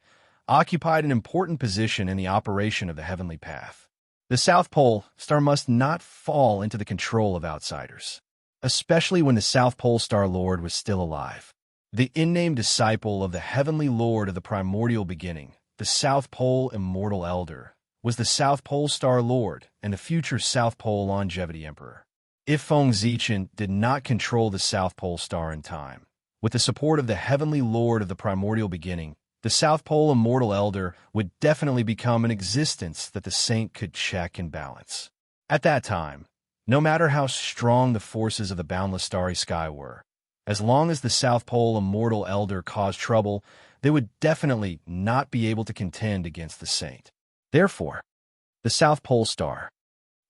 occupied an important position in the operation of the heavenly path. The South Pole Star must not fall into the control of outsiders, especially when the South Pole Star Lord was still alive. The unnamed disciple of the Heavenly Lord of the primordial beginning, the South Pole Immortal Elder, was the South Pole Star Lord and the future South Pole Longevity Emperor. If Feng Zichen did not control the South Pole Star in time, with the support of the Heavenly Lord of the primordial beginning, the South Pole Immortal Elder would definitely become an existence that the saint could check and balance. At that time, no matter how strong the forces of the boundless starry sky were, as long as the South Pole Immortal Elder caused trouble, they would definitely not be able to contend against the saint. Therefore, the South Pole Star.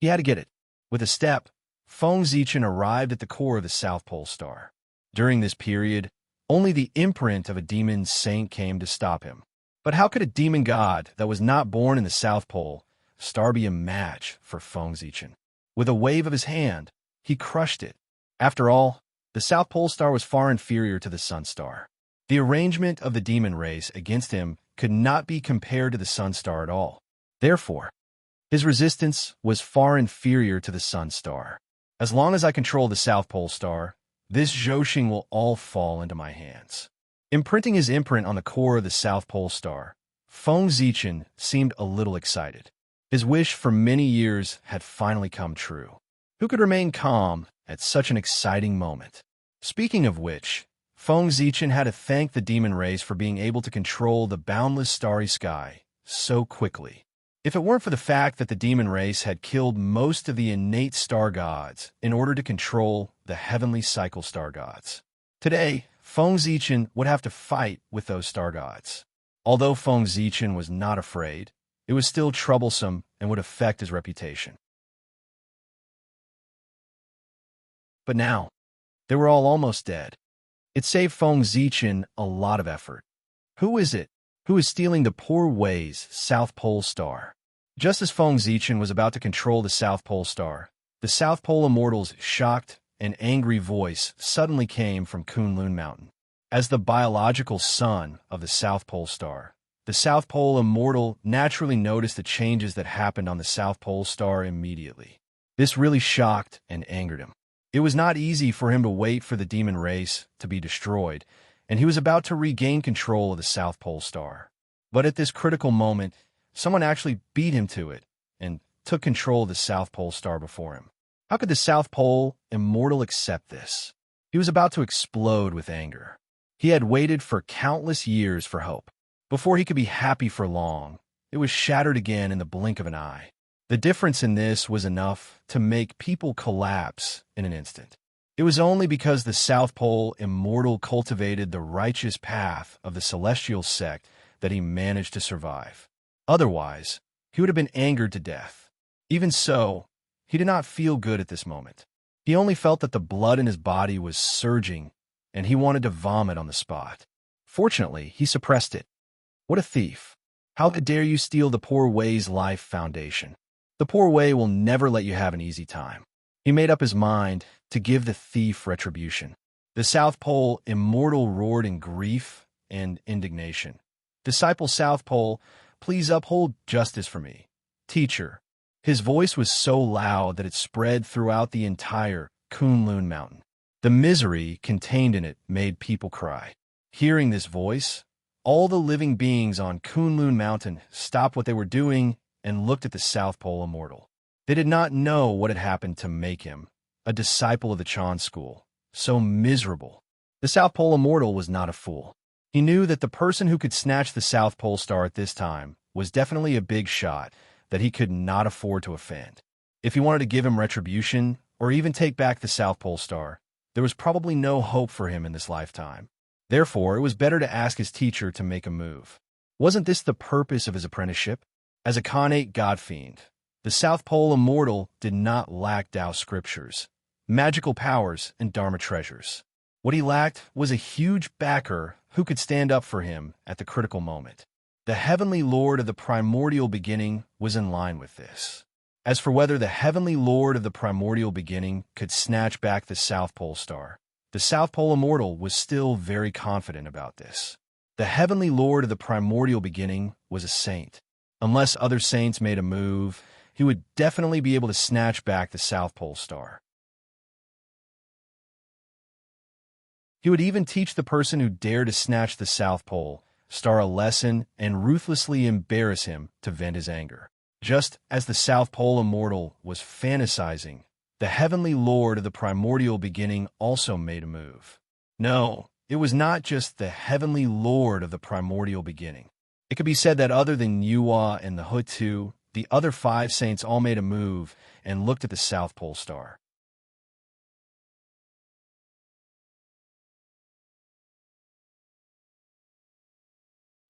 He had to get it. With a step, Feng Zichen arrived at the core of the South Pole Star. During this period, only the imprint of a demon saint came to stop him. But how could a demon god that was not born in the South Pole Star be a match for Feng Zichen? With a wave of his hand, he crushed it. After all, the South Pole Star was far inferior to the Sun Star. The arrangement of the demon race against him could not be compared to the Sun Star at all. Therefore, his resistance was far inferior to the Sun Star. As long as I control the South Pole Star, this Zhoshing will all fall into my hands. Imprinting his imprint on the core of the South Pole Star, Feng Zichen seemed a little excited. His wish for many years had finally come true. Who could remain calm at such an exciting moment? Speaking of which, Feng Zichen had to thank the demon race for being able to control the boundless starry sky so quickly. If it weren't for the fact that the demon race had killed most of the innate star gods in order to control the heavenly cycle star gods, today, Feng Zichen would have to fight with those star gods. Although Feng Zichen was not afraid, it was still troublesome and would affect his reputation. But now, they were all almost dead. It saved Feng Zichen a lot of effort. Who is it who is stealing the poor Wei's South Pole Star? Just as Feng Zichen was about to control the South Pole Star, the South Pole Immortal's shocked and angry voice suddenly came from Kunlun Mountain. As the biological son of the South Pole Star, the South Pole Immortal naturally noticed the changes that happened on the South Pole Star immediately. This really shocked and angered him. It was not easy for him to wait for the demon race to be destroyed, and he was about to regain control of the South Pole Star. But at this critical moment, someone actually beat him to it and took control of the South Pole Star before him. How could the South Pole Immortal accept this? He was about to explode with anger. He had waited for countless years for hope. Before he could be happy for long, it was shattered again in the blink of an eye. The difference in this was enough to make people collapse in an instant. It was only because the South Pole Immortal cultivated the righteous path of the celestial sect that he managed to survive. Otherwise, he would have been angered to death. Even so, he did not feel good at this moment. He only felt that the blood in his body was surging, and he wanted to vomit on the spot. Fortunately, he suppressed it. What a thief. How dare you steal the poor Way's life foundation? The poor Way will never let you have an easy time. He made up his mind to give the thief retribution. The South Pole immortal roared in grief and indignation. Disciple South Pole, please uphold justice for me. Teacher. His voice was so loud that it spread throughout the entire Kunlun Mountain. The misery contained in it made people cry. Hearing this voice, all the living beings on Kunlun Mountain stopped what they were doing and looked at the South Pole Immortal. They did not know what had happened to make him, a disciple of the Chan school, so miserable. The South Pole Immortal was not a fool. He knew that the person who could snatch the South Pole Star at this time was definitely a big shot that he could not afford to offend. If he wanted to give him retribution, or even take back the South Pole Star, there was probably no hope for him in this lifetime. Therefore, it was better to ask his teacher to make a move. Wasn't this the purpose of his apprenticeship? As a Khanate god fiend, the South Pole Immortal did not lack Tao scriptures, magical powers, and Dharma treasures. What he lacked was a huge backer who could stand up for him at the critical moment. The Heavenly Lord of the Primordial Beginning was in line with this. As for whether the Heavenly Lord of the Primordial Beginning could snatch back the South Pole Star, the South Pole Immortal was still very confident about this. The Heavenly Lord of the Primordial Beginning was a saint. Unless other saints made a move, he would definitely be able to snatch back the South Pole Star. He would even teach the person who dared to snatch the South Pole Star a lesson and ruthlessly embarrass him to vent his anger. Just as the South Pole Immortal was fantasizing, the Heavenly Lord of the Primordial Beginning also made a move. No, it was not just the Heavenly Lord of the Primordial Beginning. It could be said that other than Yuhua and the Hutu, the other 5 saints all made a move and looked at the South Pole Star.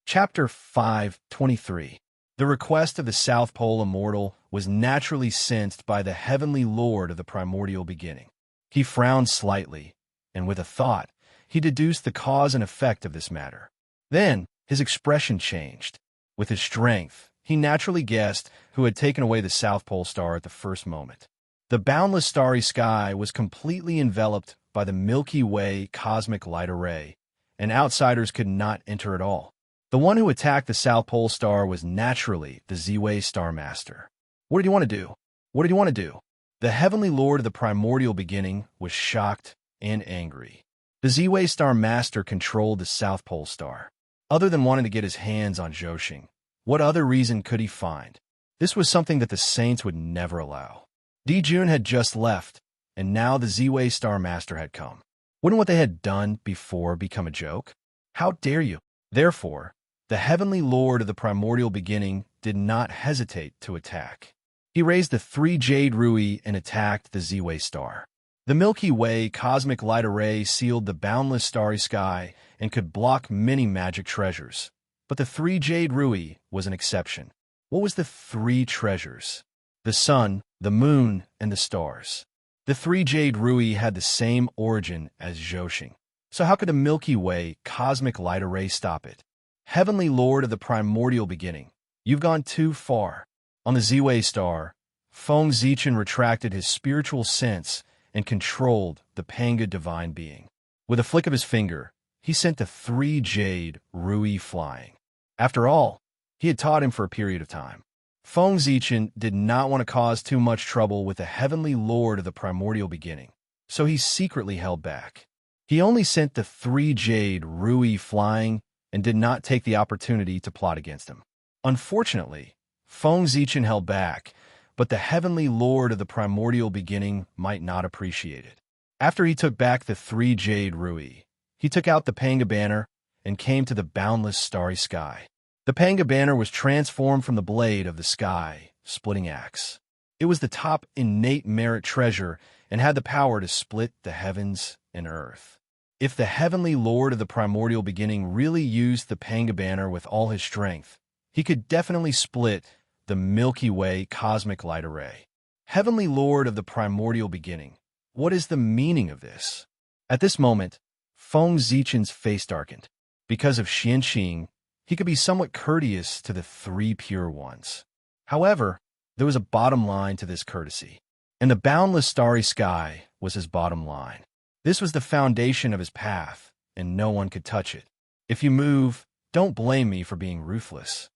Chapter 5:23. The request of the South Pole Immortal was naturally sensed by the Heavenly Lord of the Primordial Beginning. He frowned slightly, and with a thought, he deduced the cause and effect of this matter. Then, his expression changed. With his strength, he naturally guessed who had taken away the South Pole Star at the first moment. The boundless starry sky was completely enveloped by the Milky Way cosmic light array, and outsiders could not enter at all. The one who attacked the South Pole Star was naturally the Z-Way Star Master. What did he want to do? What did he want to do? The Heavenly Lord of the Primordial Beginning was shocked and angry. The Z-Way Star Master controlled the South Pole Star. Other than wanting to get his hands on Zhouxing, what other reason could he find? This was something that the Saints would never allow. Dijun had just left, and now the Z-Way Star Master had come. Wouldn't what they had done before become a joke? How dare you? Therefore, the Heavenly Lord of the Primordial Beginning did not hesitate to attack. He raised the 3 Jade Rui and attacked the Z-Way Star. The Milky Way cosmic light array sealed the boundless starry sky and could block many magic treasures. But the 3 Jade Rui was an exception. What was the 3 treasures? The sun, the moon, and the stars. The 3 Jade Rui had the same origin as Zhouxing. So how could the Milky Way cosmic light array stop it? Heavenly Lord of the Primordial Beginning, you've gone too far. On the Z-Way Star, Feng Zichen retracted his spiritual sense and controlled the Panga divine being. With a flick of his finger, he sent the 3 Jade Rui flying. After all, he had taught him for a period of time. Feng Zichen did not want to cause too much trouble with the Heavenly Lord of the Primordial Beginning, so he secretly held back. He only sent the 3 Jade Rui flying and did not take the opportunity to plot against him. Unfortunately, Feng Zichen held back, but the Heavenly Lord of the Primordial Beginning might not appreciate it. After he took back the 3 Jade Rui, he took out the Panga banner and came to the boundless starry sky. The Panga banner was transformed from the blade of the sky, splitting axe. It was the top innate merit treasure and had the power to split the heavens and earth. If the heavenly lord of the primordial beginning really used the Panga banner with all his strength, he could definitely split the Milky Way cosmic light array. Heavenly lord of the primordial beginning, what is the meaning of this? At this moment, Feng Zichen's face darkened. Because of Xianxing, he could be somewhat courteous to the three pure ones. However, there was a bottom line to this courtesy, and the boundless starry sky was his bottom line. This was the foundation of his path, and no one could touch it. If you move, don't blame me for being ruthless.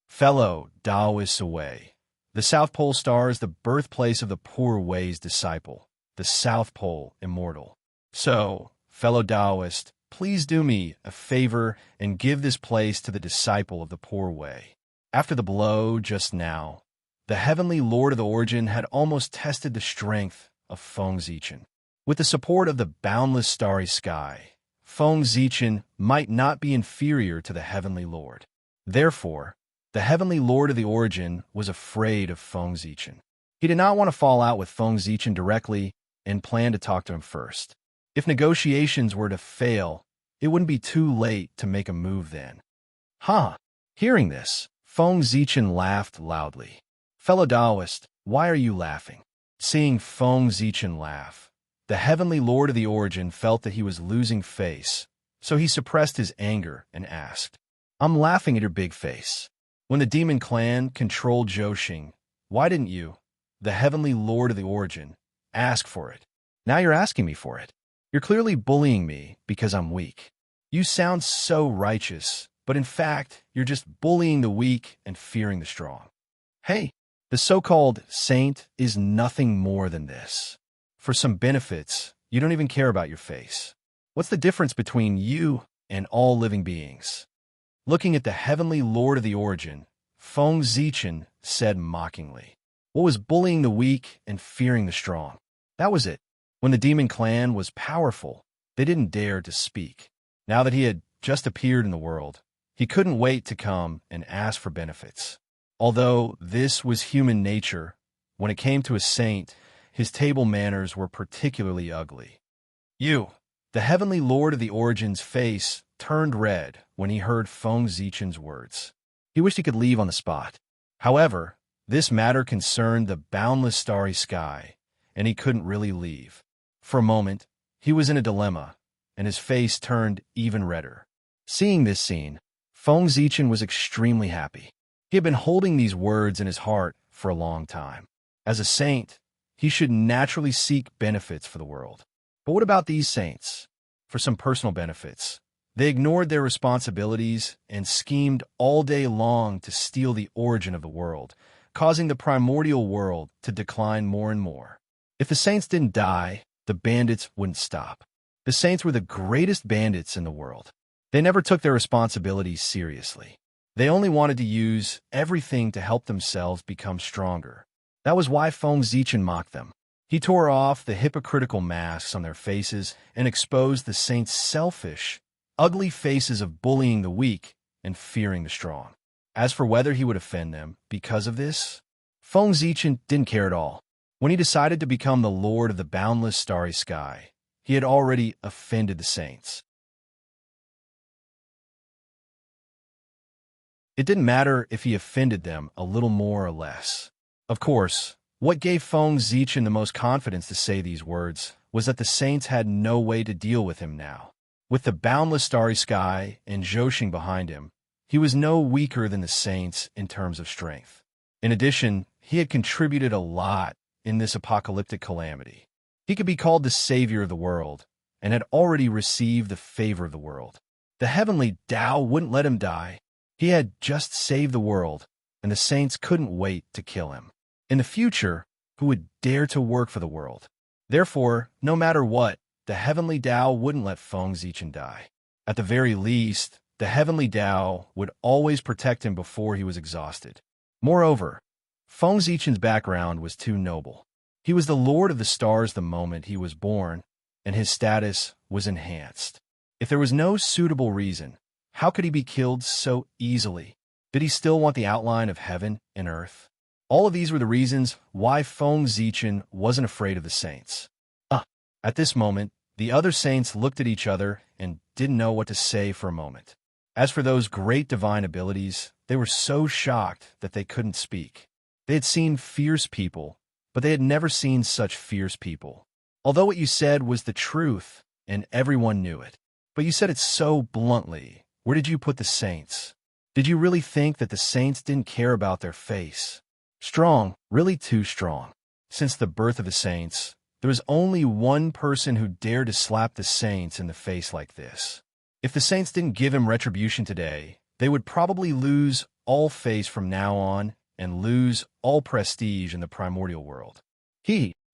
Fellow Taoists away. The South Pole Star is the birthplace of the Poor Way's disciple, the South Pole immortal. So, fellow Taoist, please do me a favor and give this place to the disciple of the Poor Way. After the blow just now, the heavenly lord of the origin had almost tested the strength of Feng Zichen. With the support of the boundless starry sky, Feng Zichen might not be inferior to the heavenly lord. Therefore, the heavenly lord of the origin was afraid of Feng Zichen. He did not want to fall out with Feng Zichen directly and planned to talk to him first. If negotiations were to fail, it wouldn't be too late to make a move then. Hearing this, Feng Zichen laughed loudly. Fellow Taoist, why are you laughing? Seeing Feng Zichen laugh, the heavenly lord of the origin felt that he was losing face, so he suppressed his anger and asked, I'm laughing at your big face. When the demon clan controlled Zhouxing, why didn't you, the heavenly lord of the origin, ask for it? Now you're asking me for it. You're clearly bullying me because I'm weak. You sound so righteous, but in fact, you're just bullying the weak and fearing the strong. Hey, the so-called saint is nothing more than this. For some benefits, you don't even care about your face. What's the difference between you and all living beings? Looking at the heavenly lord of the origin, Feng Zichen said mockingly, what was bullying the weak and fearing the strong? That was it. When the demon clan was powerful, they didn't dare to speak. Now that he had just appeared in the world, he couldn't wait to come and ask for benefits. Although this was human nature, when it came to a saint, his table manners were particularly ugly. You, the heavenly lord of the origin's face turned red when he heard Feng Zichen's words. He wished he could leave on the spot. However, this matter concerned the boundless starry sky, and he couldn't really leave. For a moment, he was in a dilemma, and his face turned even redder. Seeing this scene, Feng Zichen was extremely happy. He had been holding these words in his heart for a long time. As a saint, he should naturally seek benefits for the world. But what about these saints? For some personal benefits, they ignored their responsibilities and schemed all day long to steal the origin of the world, causing the primordial world to decline more and more. If the saints didn't die, the bandits wouldn't stop. The saints were the greatest bandits in the world. They never took their responsibilities seriously. They only wanted to use everything to help themselves become stronger. That was why Feng Zichen mocked them. He tore off the hypocritical masks on their faces and exposed the saints' selfish, ugly faces of bullying the weak and fearing the strong. As for whether he would offend them because of this, Feng Zichen didn't care at all. When he decided to become the lord of the boundless starry sky, he had already offended the saints. It didn't matter if he offended them a little more or less. Of course, what gave Feng Zichen the most confidence to say these words was that the saints had no way to deal with him now. With the boundless starry sky and Zhouxing behind him, he was no weaker than the saints in terms of strength. In addition, he had contributed a lot in this apocalyptic calamity. He could be called the savior of the world and had already received the favor of the world. The heavenly Tao wouldn't let him die. He had just saved the world, and the saints couldn't wait to kill him. In the future, who would dare to work for the world? Therefore, no matter what, the heavenly Tao wouldn't let Feng Zichen die. At the very least, the heavenly Tao would always protect him before he was exhausted. Moreover, Feng Zichen's background was too noble. He was the lord of the stars the moment he was born, and his status was enhanced. If there was no suitable reason, how could he be killed so easily? Did he still want the outline of heaven and earth? All of these were the reasons why Feng Zichen wasn't afraid of the saints. At this moment, the other saints looked at each other and didn't know what to say for a moment. As for those great divine abilities, they were so shocked that they couldn't speak. They had seen fierce people, but they had never seen such fierce people. Although what you said was the truth, and everyone knew it, but you said it so bluntly. Where did you put the saints? Did you really think that the saints didn't care about their face? Strong, really too strong. Since the birth of the saints, there was only one person who dared to slap the saints in the face like this. If the saints didn't give him retribution today, they would probably lose all face from now on and lose all prestige in the primordial world.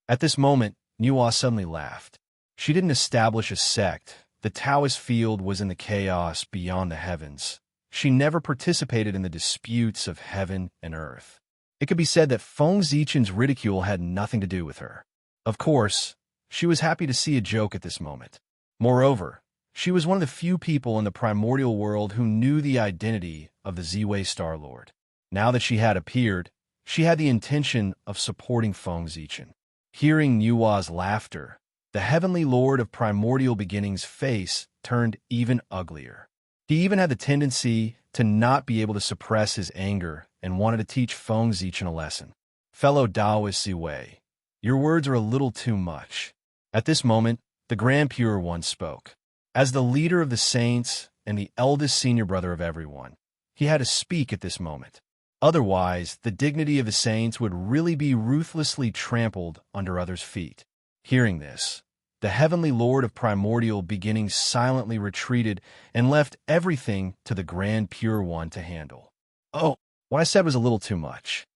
At this moment, Nuwa suddenly laughed. She didn't establish a sect. The Taoist field was in the chaos beyond the heavens. She never participated in the disputes of heaven and earth. It could be said that Feng Zichen's ridicule had nothing to do with her. Of course, she was happy to see a joke at this moment. Moreover, she was one of the few people in the primordial world who knew the identity of the Ziwei Star Lord. Now that she had appeared, she had the intention of supporting Feng Zichen. Hearing Nuwa's laughter, the heavenly lord of primordial beginnings' face turned even uglier. He even had the tendency to not be able to suppress his anger and wanted to teach Feng Zichen a lesson. Fellow Taoist Ziwei, your words are a little too much. At this moment, the Grand Pure One spoke. As the leader of the saints and the eldest senior brother of everyone, he had to speak at this moment. Otherwise, the dignity of the saints would really be ruthlessly trampled under others' feet. Hearing this, the heavenly lord of primordial beginnings silently retreated and left everything to the Grand Pure One to handle. Oh, what I said was a little too much.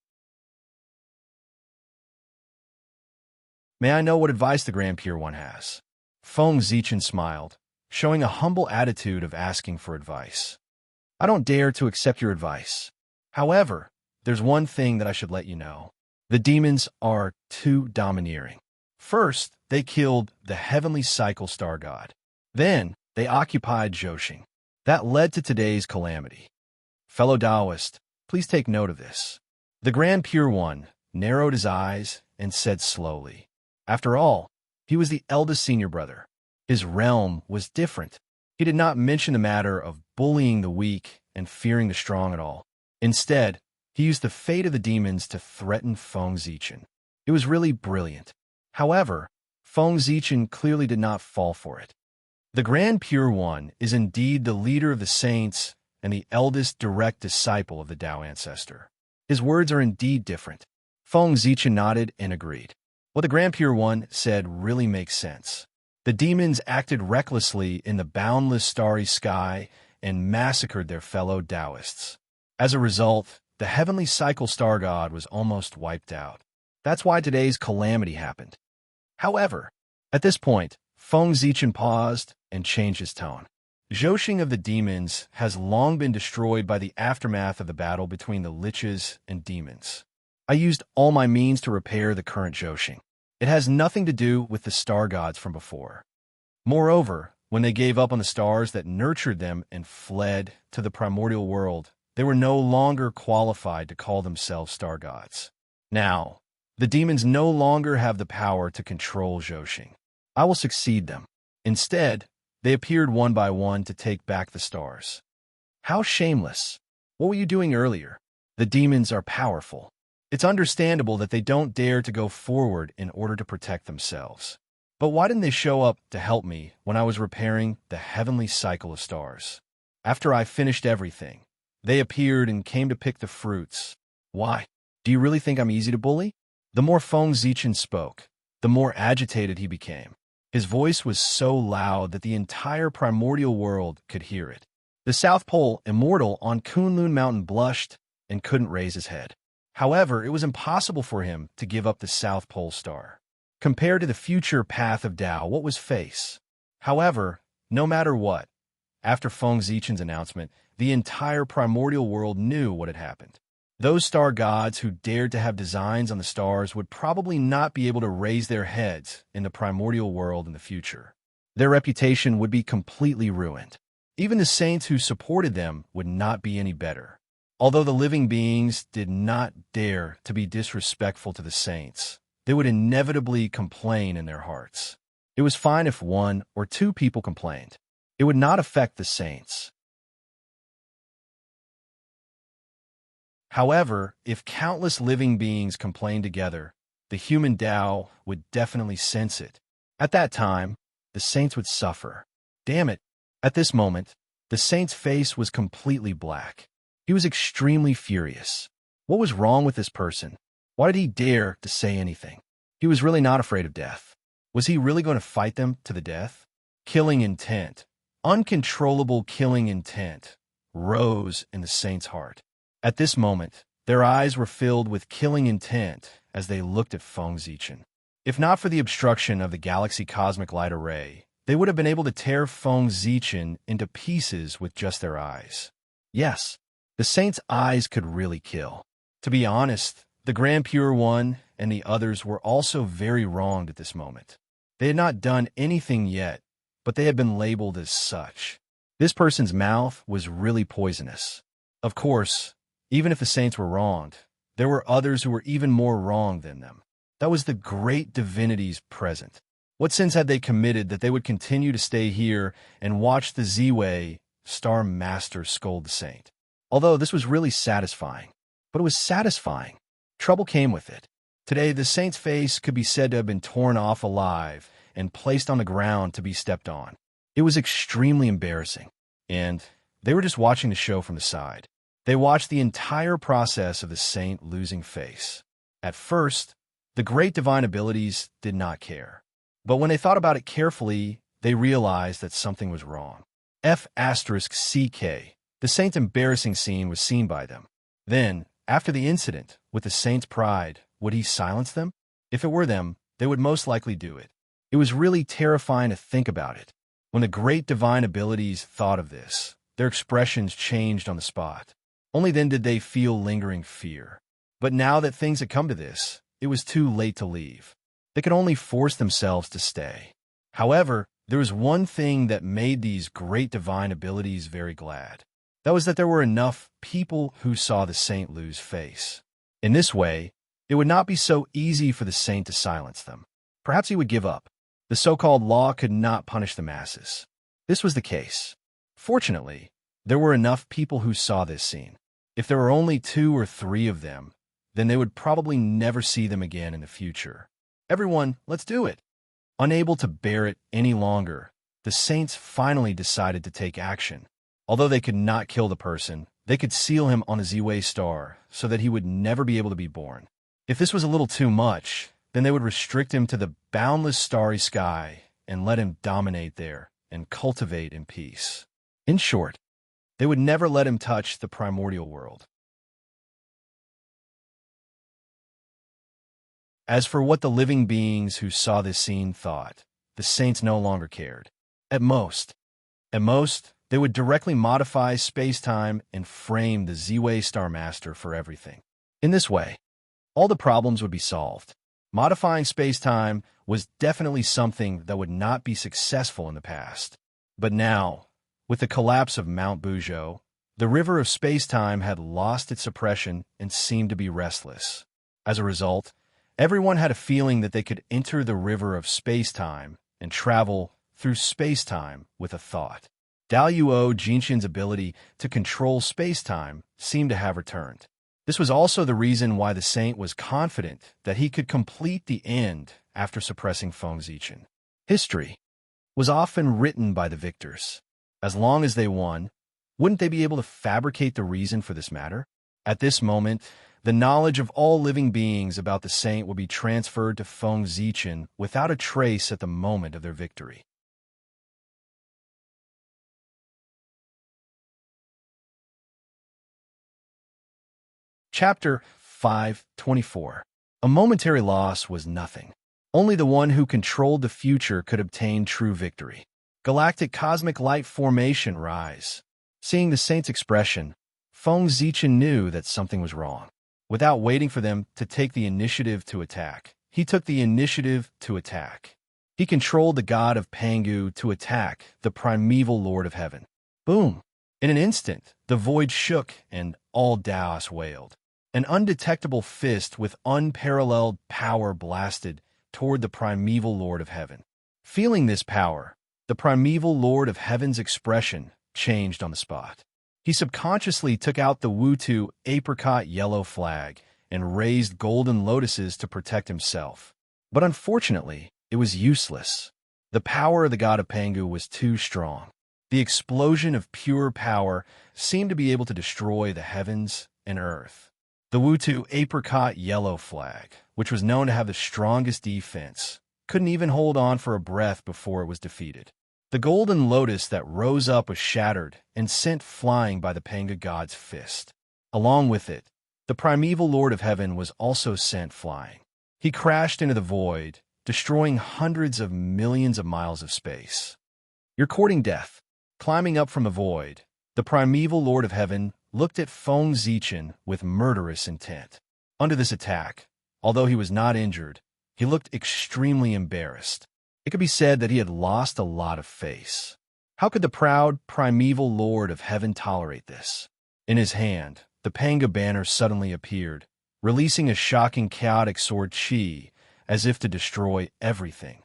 May I know what advice the Grand Pure One has? Feng Zichen smiled, showing a humble attitude of asking for advice. I don't dare to accept your advice. However, there's one thing that I should let you know. The demons are too domineering. First, they killed the heavenly cycle star god. Then, they occupied Zhoushan. That led to today's calamity. Fellow Taoist, please take note of this. The Grand Pure One narrowed his eyes and said slowly, after all, he was the eldest senior brother. His realm was different. He did not mention the matter of bullying the weak and fearing the strong at all. Instead, he used the fate of the demons to threaten Feng Zichen. It was really brilliant. However, Feng Zichen clearly did not fall for it. The Grand Pure One is indeed the leader of the saints and the eldest direct disciple of the Tao ancestor. His words are indeed different. Feng Zichen nodded and agreed. What the Grand Pure One said really makes sense. The demons acted recklessly in the boundless starry sky and massacred their fellow Taoists. As a result, the heavenly cycle star god was almost wiped out. That's why today's calamity happened. However, at this point, Feng Zichen paused and changed his tone. Zhoushan of the demons has long been destroyed by the aftermath of the battle between the liches and demons. I used all my means to repair the current Zhoushan. It has nothing to do with the star gods from before. Moreover, when they gave up on the stars that nurtured them and fled to the primordial world, they were no longer qualified to call themselves star gods. Now, the demons no longer have the power to control Zhoushan. I will succeed them. Instead, they appeared one by one to take back the stars. How shameless! What were you doing earlier? The demons are powerful. It's understandable that they don't dare to go forward in order to protect themselves. But why didn't they show up to help me when I was repairing the heavenly cycle of stars? After I finished everything, they appeared and came to pick the fruits. Why? Do you really think I'm easy to bully? The more Feng Zichen spoke, the more agitated he became. His voice was so loud that the entire primordial world could hear it. The South Pole immortal on Kunlun Mountain blushed and couldn't raise his head. However, it was impossible for him to give up the South Pole star. Compared to the future path of Tao, what was face? However, no matter what, after Feng Zichen's announcement, the entire primordial world knew what had happened. Those star gods who dared to have designs on the stars would probably not be able to raise their heads in the primordial world in the future. Their reputation would be completely ruined. Even the saints who supported them would not be any better. Although the living beings did not dare to be disrespectful to the saints, they would inevitably complain in their hearts. It was fine if 1 or 2 people complained. It would not affect the saints. However, if countless living beings complained together, the human Tao would definitely sense it. At that time, the saints would suffer. Damn it! At this moment, the saint's face was completely black. He was extremely furious. What was wrong with this person? Why did he dare to say anything? He was really not afraid of death. Was he really going to fight them to the death? Killing intent, uncontrollable killing intent, rose in the saint's heart. At this moment, their eyes were filled with killing intent as they looked at Feng Zichen. If not for the obstruction of the galaxy cosmic light array, they would have been able to tear Feng Zichen into pieces with just their eyes. Yes, the saint's eyes could really kill. To be honest, the Grand Pure One and the others were also very wronged at this moment. They had not done anything yet, but they had been labeled as such. This person's mouth was really poisonous. Of course, even if the saints were wronged, there were others who were even more wronged than them. That was the great divinities present. What sins had they committed that they would continue to stay here and watch the Z-Way Star Master scold the saint? Although this was really satisfying. But it was satisfying. Trouble came with it. Today, the saint's face could be said to have been torn off alive and placed on the ground to be stepped on. It was extremely embarrassing. And they were just watching the show from the side. They watched the entire process of the saint losing face. At first, the great divine abilities did not care. But when they thought about it carefully, they realized that something was wrong. F***CK, the saint's embarrassing scene was seen by them. Then, after the incident, with the saint's pride, would he silence them? If it were them, they would most likely do it. It was really terrifying to think about it. When the great divine abilities thought of this, their expressions changed on the spot. Only then did they feel lingering fear. But now that things had come to this, it was too late to leave. They could only force themselves to stay. However, there was one thing that made these great divine abilities very glad. That was that there were enough people who saw the saint lose face. In this way, it would not be so easy for the saint to silence them. Perhaps he would give up. The so-called law could not punish the masses. This was the case. Fortunately, there were enough people who saw this scene. If there were only 2 or 3 of them, then they would probably never see them again in the future. Everyone, let's do it! Unable to bear it any longer, the saints finally decided to take action. Although they could not kill the person, they could seal him on a Z-Way star so that he would never be able to be born. If this was a little too much, then they would restrict him to the boundless starry sky and let him dominate there and cultivate in peace. In short, they would never let him touch the primordial world. As for what the living beings who saw this scene thought, the saints no longer cared. At most, they would directly modify space-time and frame the Z-Way Star Master for everything. In this way, all the problems would be solved. Modifying space-time was definitely something that would not be successful in the past. But now, with the collapse of Mount Bujo, the river of space-time had lost its suppression and seemed to be restless. As a result, everyone had a feeling that they could enter the river of space-time and travel through space-time with a thought. Daluo Jinshin's ability to control space-time seemed to have returned. This was also the reason why the saint was confident that he could complete the end after suppressing Feng Zichen. History was often written by the victors. As long as they won, wouldn't they be able to fabricate the reason for this matter? At this moment, the knowledge of all living beings about the saint would be transferred to Feng Zichen without a trace at the moment of their victory. Chapter 5:24. A momentary loss was nothing. Only the one who controlled the future could obtain true victory. Galactic cosmic light formation rise. Seeing the saint's expression, Feng Zichen knew that something was wrong. Without waiting for them to take the initiative to attack, he took the initiative to attack. He controlled the god of Pangu to attack the primeval lord of heaven. Boom! In an instant, the void shook and all Daos wailed. An undetectable fist with unparalleled power blasted toward the primeval lord of heaven. Feeling this power, the primeval Lord of Heaven's expression changed on the spot. He subconsciously took out the Wutu apricot yellow flag and raised golden lotuses to protect himself. But unfortunately, it was useless. The power of the god of Pangu was too strong. The explosion of pure power seemed to be able to destroy the heavens and earth. The Wutu apricot yellow flag, which was known to have the strongest defense, couldn't even hold on for a breath before it was defeated. The golden lotus that rose up was shattered and sent flying by the Panga god's fist. Along with it, the primeval Lord of Heaven was also sent flying. He crashed into the void, destroying hundreds of millions of miles of space. You're courting death. Climbing up from the void, the primeval Lord of Heaven looked at Feng Zichen with murderous intent. Under this attack, although he was not injured, he looked extremely embarrassed. It could be said that he had lost a lot of face. How could the proud primeval Lord of Heaven tolerate this? In his hand, the Panga banner suddenly appeared, releasing a shocking chaotic sword chi, as if to destroy everything.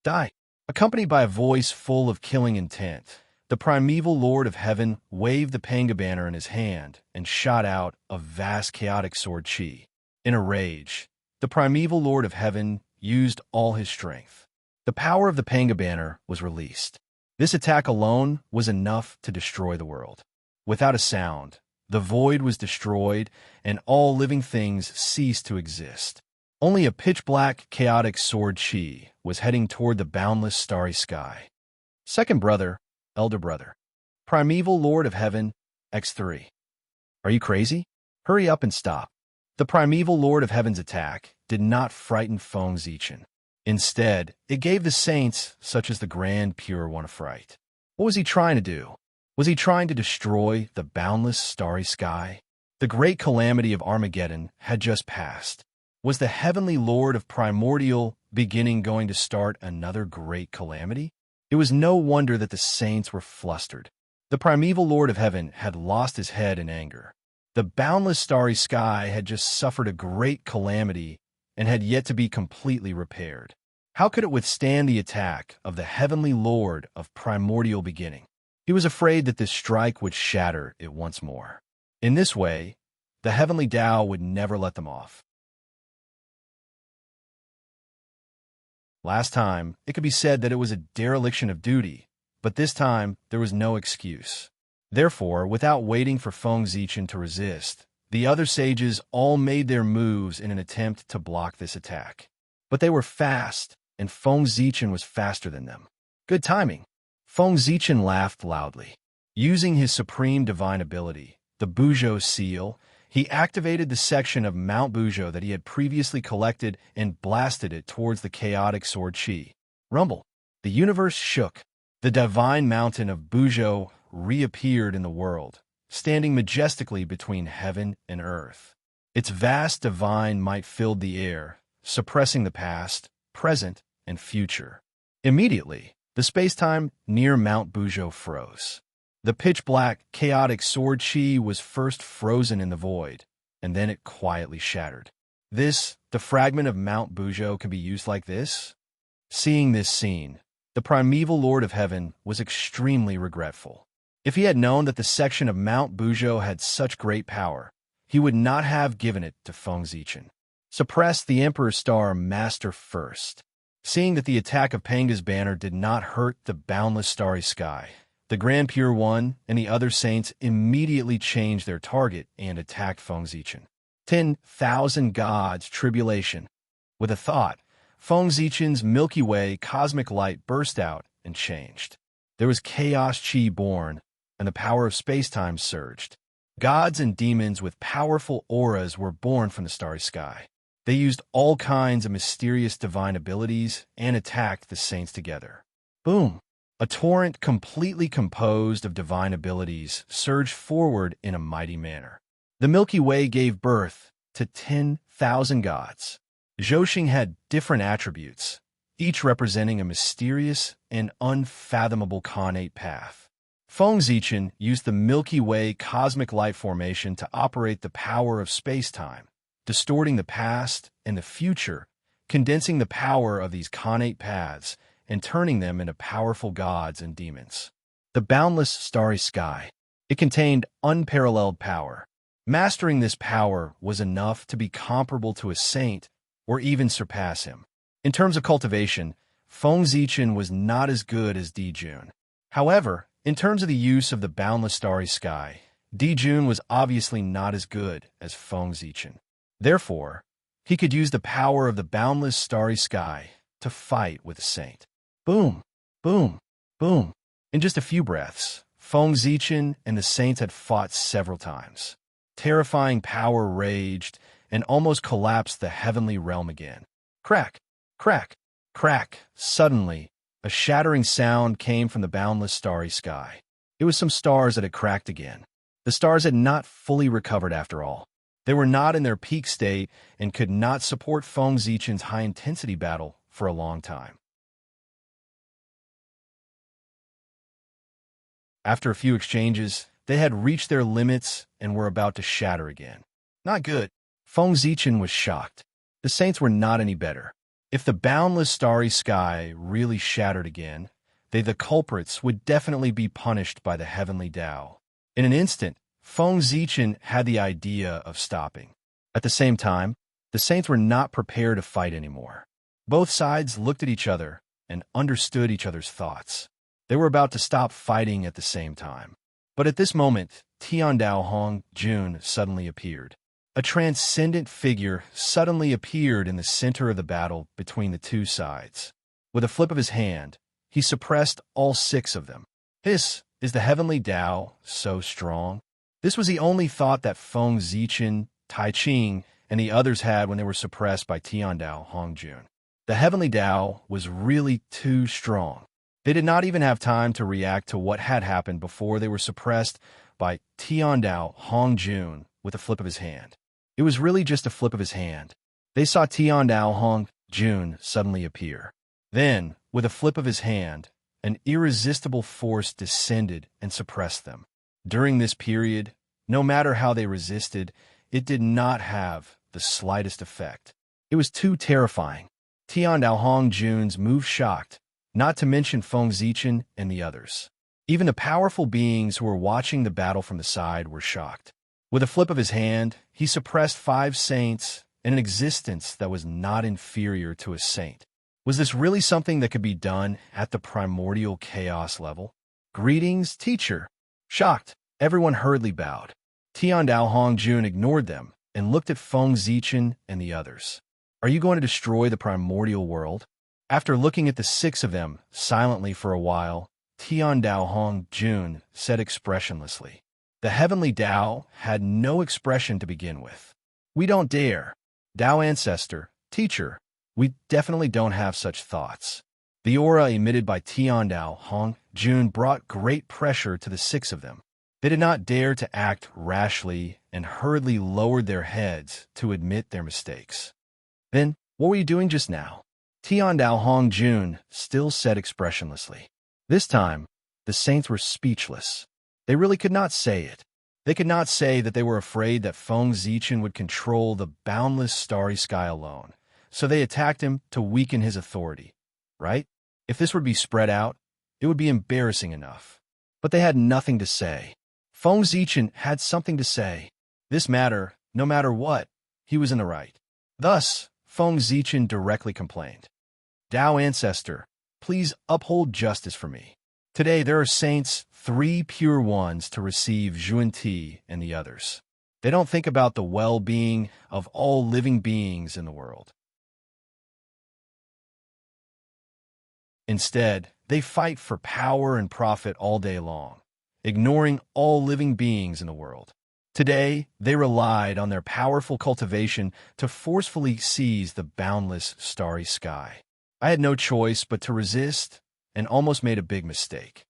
Die! Accompanied by a voice full of killing intent, the primeval Lord of Heaven waved the Panga banner in his hand and shot out a vast chaotic sword chi. In a rage, the primeval Lord of Heaven used all his strength. The power of the Panga banner was released. This attack alone was enough to destroy the world. Without a sound, the void was destroyed and all living things ceased to exist. Only a pitch-black chaotic sword chi was heading toward the boundless starry sky. Second brother, elder brother. Primeval Lord of Heaven, X3. Are you crazy? Hurry up and stop. The primeval Lord of Heaven's attack did not frighten Feng Zichen. Instead, it gave the saints, such as the Grand Pure One, a fright. What was he trying to do? Was he trying to destroy the boundless starry sky? The great calamity of Armageddon had just passed. Was the heavenly Lord of primordial beginning going to start another great calamity? It was no wonder that the saints were flustered. The primeval Lord of Heaven had lost his head in anger. The boundless starry sky had just suffered a great calamity and had yet to be completely repaired. How could it withstand the attack of the heavenly Lord of primordial beginning? He was afraid that this strike would shatter it once more. In this way, the heavenly Tao would never let them off. Last time, it could be said that it was a dereliction of duty, but this time there was no excuse. Therefore, without waiting for Feng Zichen to resist, the other sages all made their moves in an attempt to block this attack. But they were fast, and Feng Zichen was faster than them. Good timing. Feng Zichen laughed loudly. Using his supreme divine ability, the Buzhou seal, he activated the section of Mount Buzhou that he had previously collected and blasted it towards the chaotic sword chi. Rumble. The universe shook. The divine mountain of Buzhou reappeared in the world, standing majestically between heaven and earth. Its vast divine might filled the air, suppressing the past, present, and future. Immediately, the space-time near Mount Buzhou froze. The pitch-black, chaotic sword chi was first frozen in the void, and then it quietly shattered. The fragment of Mount Buzhou can be used like this? Seeing this scene, the primeval Lord of Heaven was extremely regretful. If he had known that the section of Mount Buzhou had such great power, he would not have given it to Feng Zichen. Suppress the Emperor's Star Master first. Seeing that the attack of Panga's banner did not hurt the boundless starry sky, the Grand Pure One and the other saints immediately changed their target and attacked Feng Zichen. 10,000 gods tribulation. With a thought, Feng Zichen's Milky Way cosmic light burst out and changed. There was chaos chi born, and the power of space-time surged. Gods and demons with powerful auras were born from the starry sky. They used all kinds of mysterious divine abilities and attacked the saints together. Boom! A torrent completely composed of divine abilities surged forward in a mighty manner. The Milky Way gave birth to 10,000 gods. Zhouxing had different attributes, each representing a mysterious and unfathomable connate path. Feng Zichen used the Milky Way cosmic light formation to operate the power of space-time, distorting the past and the future, condensing the power of these connate paths and turning them into powerful gods and demons. The boundless starry sky. It contained unparalleled power. Mastering this power was enough to be comparable to a saint or even surpass him. In terms of cultivation, Feng Zichen was not as good as Di Jun. However, in terms of the use of the boundless starry sky, Di Jun was obviously not as good as Feng Zichen. Therefore, he could use the power of the boundless starry sky to fight with a saint. Boom, boom, boom. In just a few breaths, Feng Zichen and the saints had fought several times. Terrifying power raged and almost collapsed the heavenly realm again. Crack, crack, crack. Suddenly, a shattering sound came from the boundless starry sky. It was some stars that had cracked again. The stars had not fully recovered after all. They were not in their peak state and could not support Feng Zichen's high-intensity battle for a long time. After a few exchanges, they had reached their limits and were about to shatter again. Not good. Feng Zichen was shocked. The saints were not any better. If the boundless starry sky really shattered again, the culprits would definitely be punished by the heavenly Tao. In an instant, Feng Zichen had the idea of stopping. At the same time, the saints were not prepared to fight anymore. Both sides looked at each other and understood each other's thoughts. They were about to stop fighting at the same time. But at this moment, Tiandao Hong Jun suddenly appeared. A transcendent figure suddenly appeared in the center of the battle between the two sides. With a flip of his hand, he suppressed all 6 of them. This is the heavenly Tao, so strong. This was the only thought that Feng Zichen, Tai Ching, and the others had when they were suppressed by Tiandao Hongjun. The heavenly Tao was really too strong. They did not even have time to react to what had happened before they were suppressed by Tiandao Hongjun with a flip of his hand. It was really just a flip of his hand. They saw Tiandao Hongjun suddenly appear. Then, with a flip of his hand, an irresistible force descended and suppressed them. During this period, no matter how they resisted, it did not have the slightest effect. It was too terrifying. Tiandao Hongjun's move shocked, not to mention Feng Zichen and the others. Even the powerful beings who were watching the battle from the side were shocked. With a flip of his hand, he suppressed 5 saints in an existence that was not inferior to a saint. Was this really something that could be done at the primordial chaos level? Greetings, teacher. Shocked, everyone hurriedly bowed. Tiandao Hongjun ignored them and looked at Feng Zichen and the others. Are you going to destroy the primordial world? After looking at the 6 of them silently for a while, Tiandao Hongjun said expressionlessly. The heavenly Tao had no expression to begin with. We don't dare. Tao ancestor, teacher, we definitely don't have such thoughts. The aura emitted by Tiandao Hongjun brought great pressure to the 6 of them. They did not dare to act rashly and hurriedly lowered their heads to admit their mistakes. Then, what were you doing just now? Tiandao Hongjun still said expressionlessly. This time, the saints were speechless. They really could not say it. They could not say that they were afraid that Feng Zichen would control the boundless starry sky alone, so they attacked him to weaken his authority, right? If this would be spread out, it would be embarrassing enough. But they had nothing to say. Feng Zichen had something to say. This matter, no matter what, he was in the right. Thus, Feng Zichen directly complained. Tao ancestor, please uphold justice for me. Today there are saints, 3 pure ones to receive Zhuan-Ti and the others. They don't think about the well-being of all living beings in the world. Instead, they fight for power and profit all day long, ignoring all living beings in the world. Today, they relied on their powerful cultivation to forcefully seize the boundless starry sky. I had no choice but to resist and almost made a big mistake.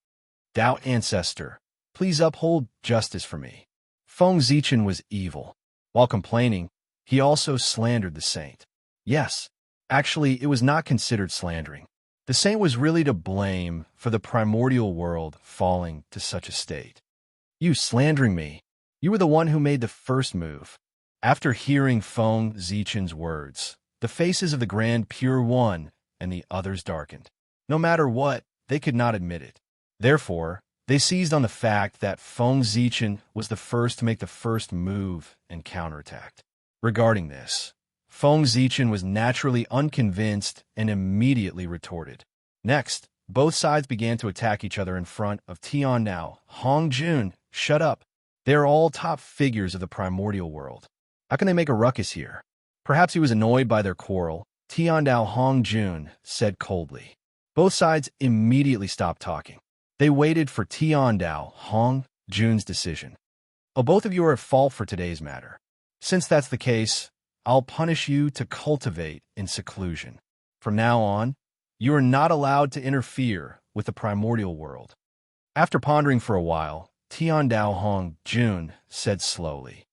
Tao ancestor, please uphold justice for me. Feng Zichen was evil. While complaining, he also slandered the saint. Yes, actually, it was not considered slandering. The saint was really to blame for the primordial world falling to such a state. You slandering me. You were the one who made the first move. After hearing Feng Zichen's words, the faces of the Grand Pure One and the others darkened. No matter what, they could not admit it. Therefore, they seized on the fact that Feng Zichen was the first to make the first move and counterattacked. Regarding this, Feng Zichen was naturally unconvinced and immediately retorted. Next, both sides began to attack each other in front of Tiandao. Hong Jun, shut up. They are all top figures of the primordial world. How can they make a ruckus here? Perhaps he was annoyed by their quarrel. Tiandao Hong Jun said coldly. Both sides immediately stopped talking. They waited for Tiandao Hong Jun's decision. Oh, both of you are at fault for today's matter. Since that's the case, I'll punish you to cultivate in seclusion. From now on, you are not allowed to interfere with the primordial world. After pondering for a while, Tiandao Hong Jun said slowly,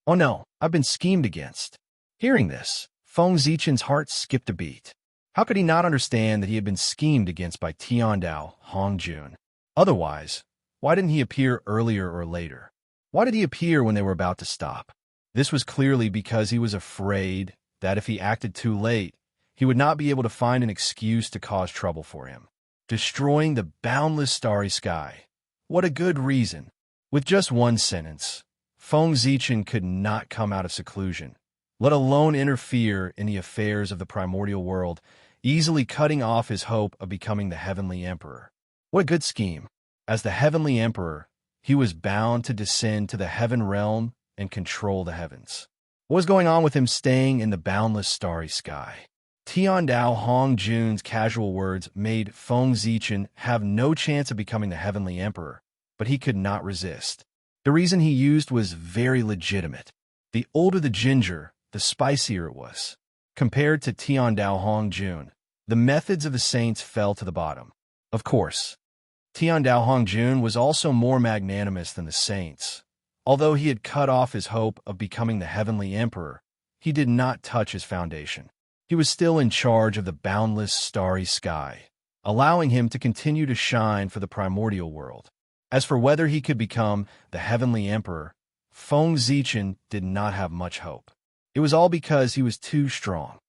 Oh no, I've been schemed against. Hearing this, Feng Zichen's heart skipped a beat. How could he not understand that he had been schemed against by Tiandao Hong Jun? Otherwise, why didn't he appear earlier or later? Why did he appear when they were about to stop? This was clearly because he was afraid that if he acted too late, he would not be able to find an excuse to cause trouble for him. Destroying the boundless starry sky. What a good reason. With just one sentence, Feng Zichen could not come out of seclusion, let alone interfere in the affairs of the primordial world, easily cutting off his hope of becoming the Heavenly Emperor. What a good scheme. As the Heavenly Emperor, he was bound to descend to the heaven realm and control the heavens. What was going on with him staying in the boundless starry sky? Tiandao Hong Jun's casual words made Feng Zichen have no chance of becoming the Heavenly Emperor, but he could not resist. The reason he used was very legitimate. The older the ginger, the spicier it was. Compared to Tiandao Hong Jun, the methods of the saints fell to the bottom. Of course, Tiandao Hong Jun was also more magnanimous than the saints. Although he had cut off his hope of becoming the Heavenly Emperor, he did not touch his foundation. He was still in charge of the boundless starry sky, allowing him to continue to shine for the primordial world. As for whether he could become the Heavenly Emperor, Feng Zichen did not have much hope. It was all because he was too strong.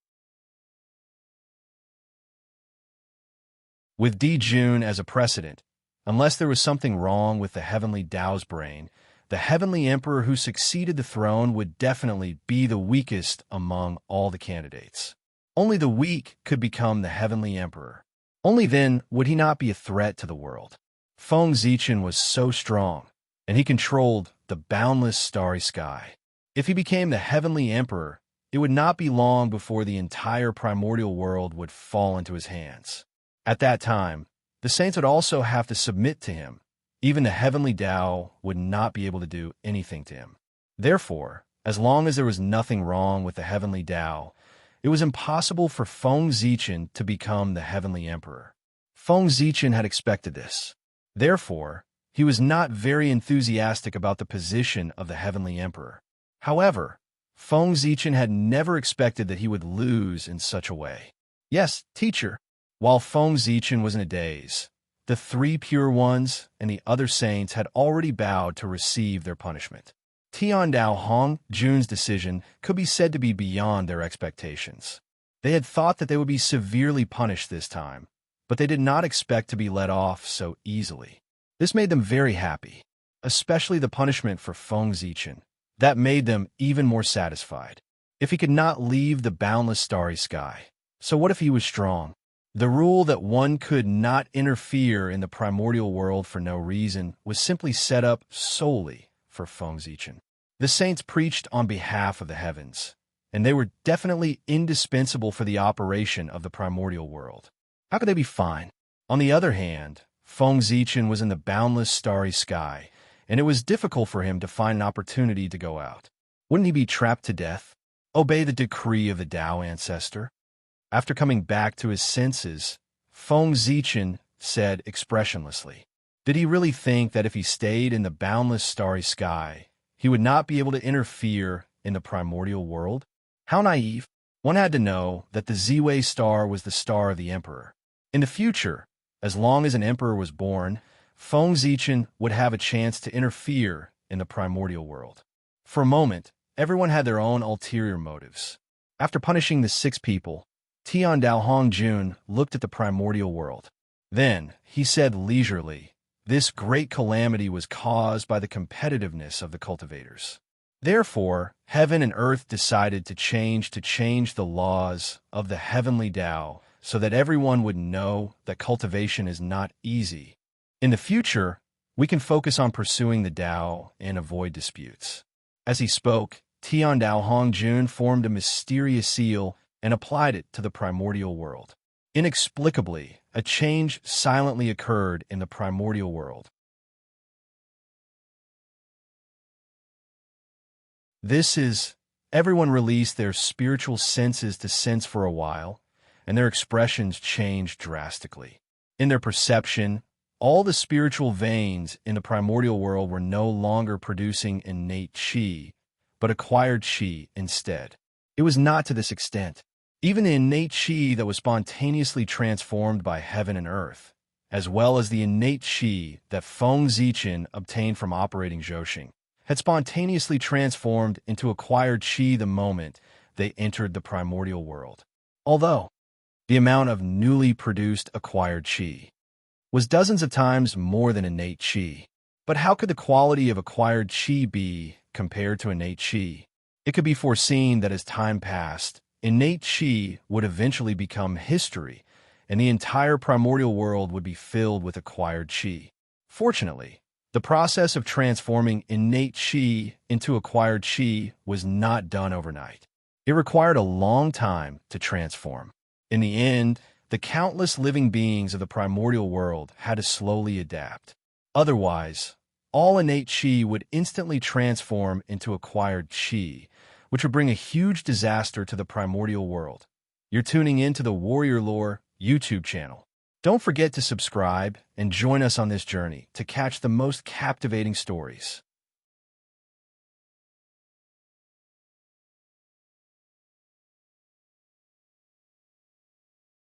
With Di Jun as a precedent, unless there was something wrong with the Heavenly Tao's brain, the Heavenly Emperor who succeeded the throne would definitely be the weakest among all the candidates. Only the weak could become the Heavenly Emperor. Only then would he not be a threat to the world. Feng Zichen was so strong, and he controlled the boundless starry sky. If he became the Heavenly Emperor, it would not be long before the entire primordial world would fall into his hands. At that time, the saints would also have to submit to him. Even the Heavenly Tao would not be able to do anything to him. Therefore, as long as there was nothing wrong with the Heavenly Tao, it was impossible for Feng Zichen to become the Heavenly Emperor. Feng Zichen had expected this. Therefore, he was not very enthusiastic about the position of the Heavenly Emperor. However, Feng Zichen had never expected that he would lose in such a way. Yes, teacher. While Feng Zichen was in a daze, the three pure ones and the other saints had already bowed to receive their punishment. Tiandao Hong Jun's decision could be said to be beyond their expectations. They had thought that they would be severely punished this time, but they did not expect to be let off so easily. This made them very happy, especially the punishment for Feng Zichen. That made them even more satisfied. If he could not leave the boundless starry sky, so what if he was strong? The rule that one could not interfere in the primordial world for no reason was simply set up solely for Feng Zichen. The saints preached on behalf of the heavens, and they were definitely indispensable for the operation of the primordial world. How could they be fine? On the other hand, Feng Zichen was in the boundless starry sky, and it was difficult for him to find an opportunity to go out. Wouldn't he be trapped to death? Obey the decree of the Tao ancestor? After coming back to his senses, Feng Zichen said expressionlessly, did he really think that if he stayed in the boundless starry sky, he would not be able to interfere in the primordial world? How naive. One had to know that the Ziwei star was the star of the emperor. In the future, as long as an emperor was born, Feng Zichen would have a chance to interfere in the primordial world. For a moment, everyone had their own ulterior motives. After punishing the 6 people, Tian Daohong Jun looked at the primordial world. Then, he said leisurely, this great calamity was caused by the competitiveness of the cultivators. Therefore, heaven and earth decided to change the laws of the heavenly Tao so that everyone would know that cultivation is not easy. In the future, we can focus on pursuing the Tao and avoid disputes. As he spoke, Tian Daohong Jun formed a mysterious seal and applied it to the primordial world. Inexplicably, a change silently occurred in the primordial world. Everyone released their spiritual senses to sense for a while, and their expressions changed drastically. In their perception, all the spiritual veins in the primordial world were no longer producing innate qi, but acquired qi instead. It was not to this extent. Even the innate qi that was spontaneously transformed by heaven and earth, as well as the innate qi that Feng Zichen obtained from operating Zhouxing, had spontaneously transformed into acquired qi the moment they entered the primordial world. Although the amount of newly produced acquired qi was dozens of times more than innate qi. But how could the quality of acquired qi be compared to innate qi? It could be foreseen that as time passed, innate qi would eventually become history, and the entire primordial world would be filled with acquired qi. Fortunately, the process of transforming innate qi into acquired qi was not done overnight. It required a long time to transform. In the end, the countless living beings of the primordial world had to slowly adapt. Otherwise, all innate qi would instantly transform into acquired qi, which would bring a huge disaster to the primordial world. You're tuning in to the Warrior Lore YouTube channel. Don't forget to subscribe and join us on this journey to catch the most captivating stories.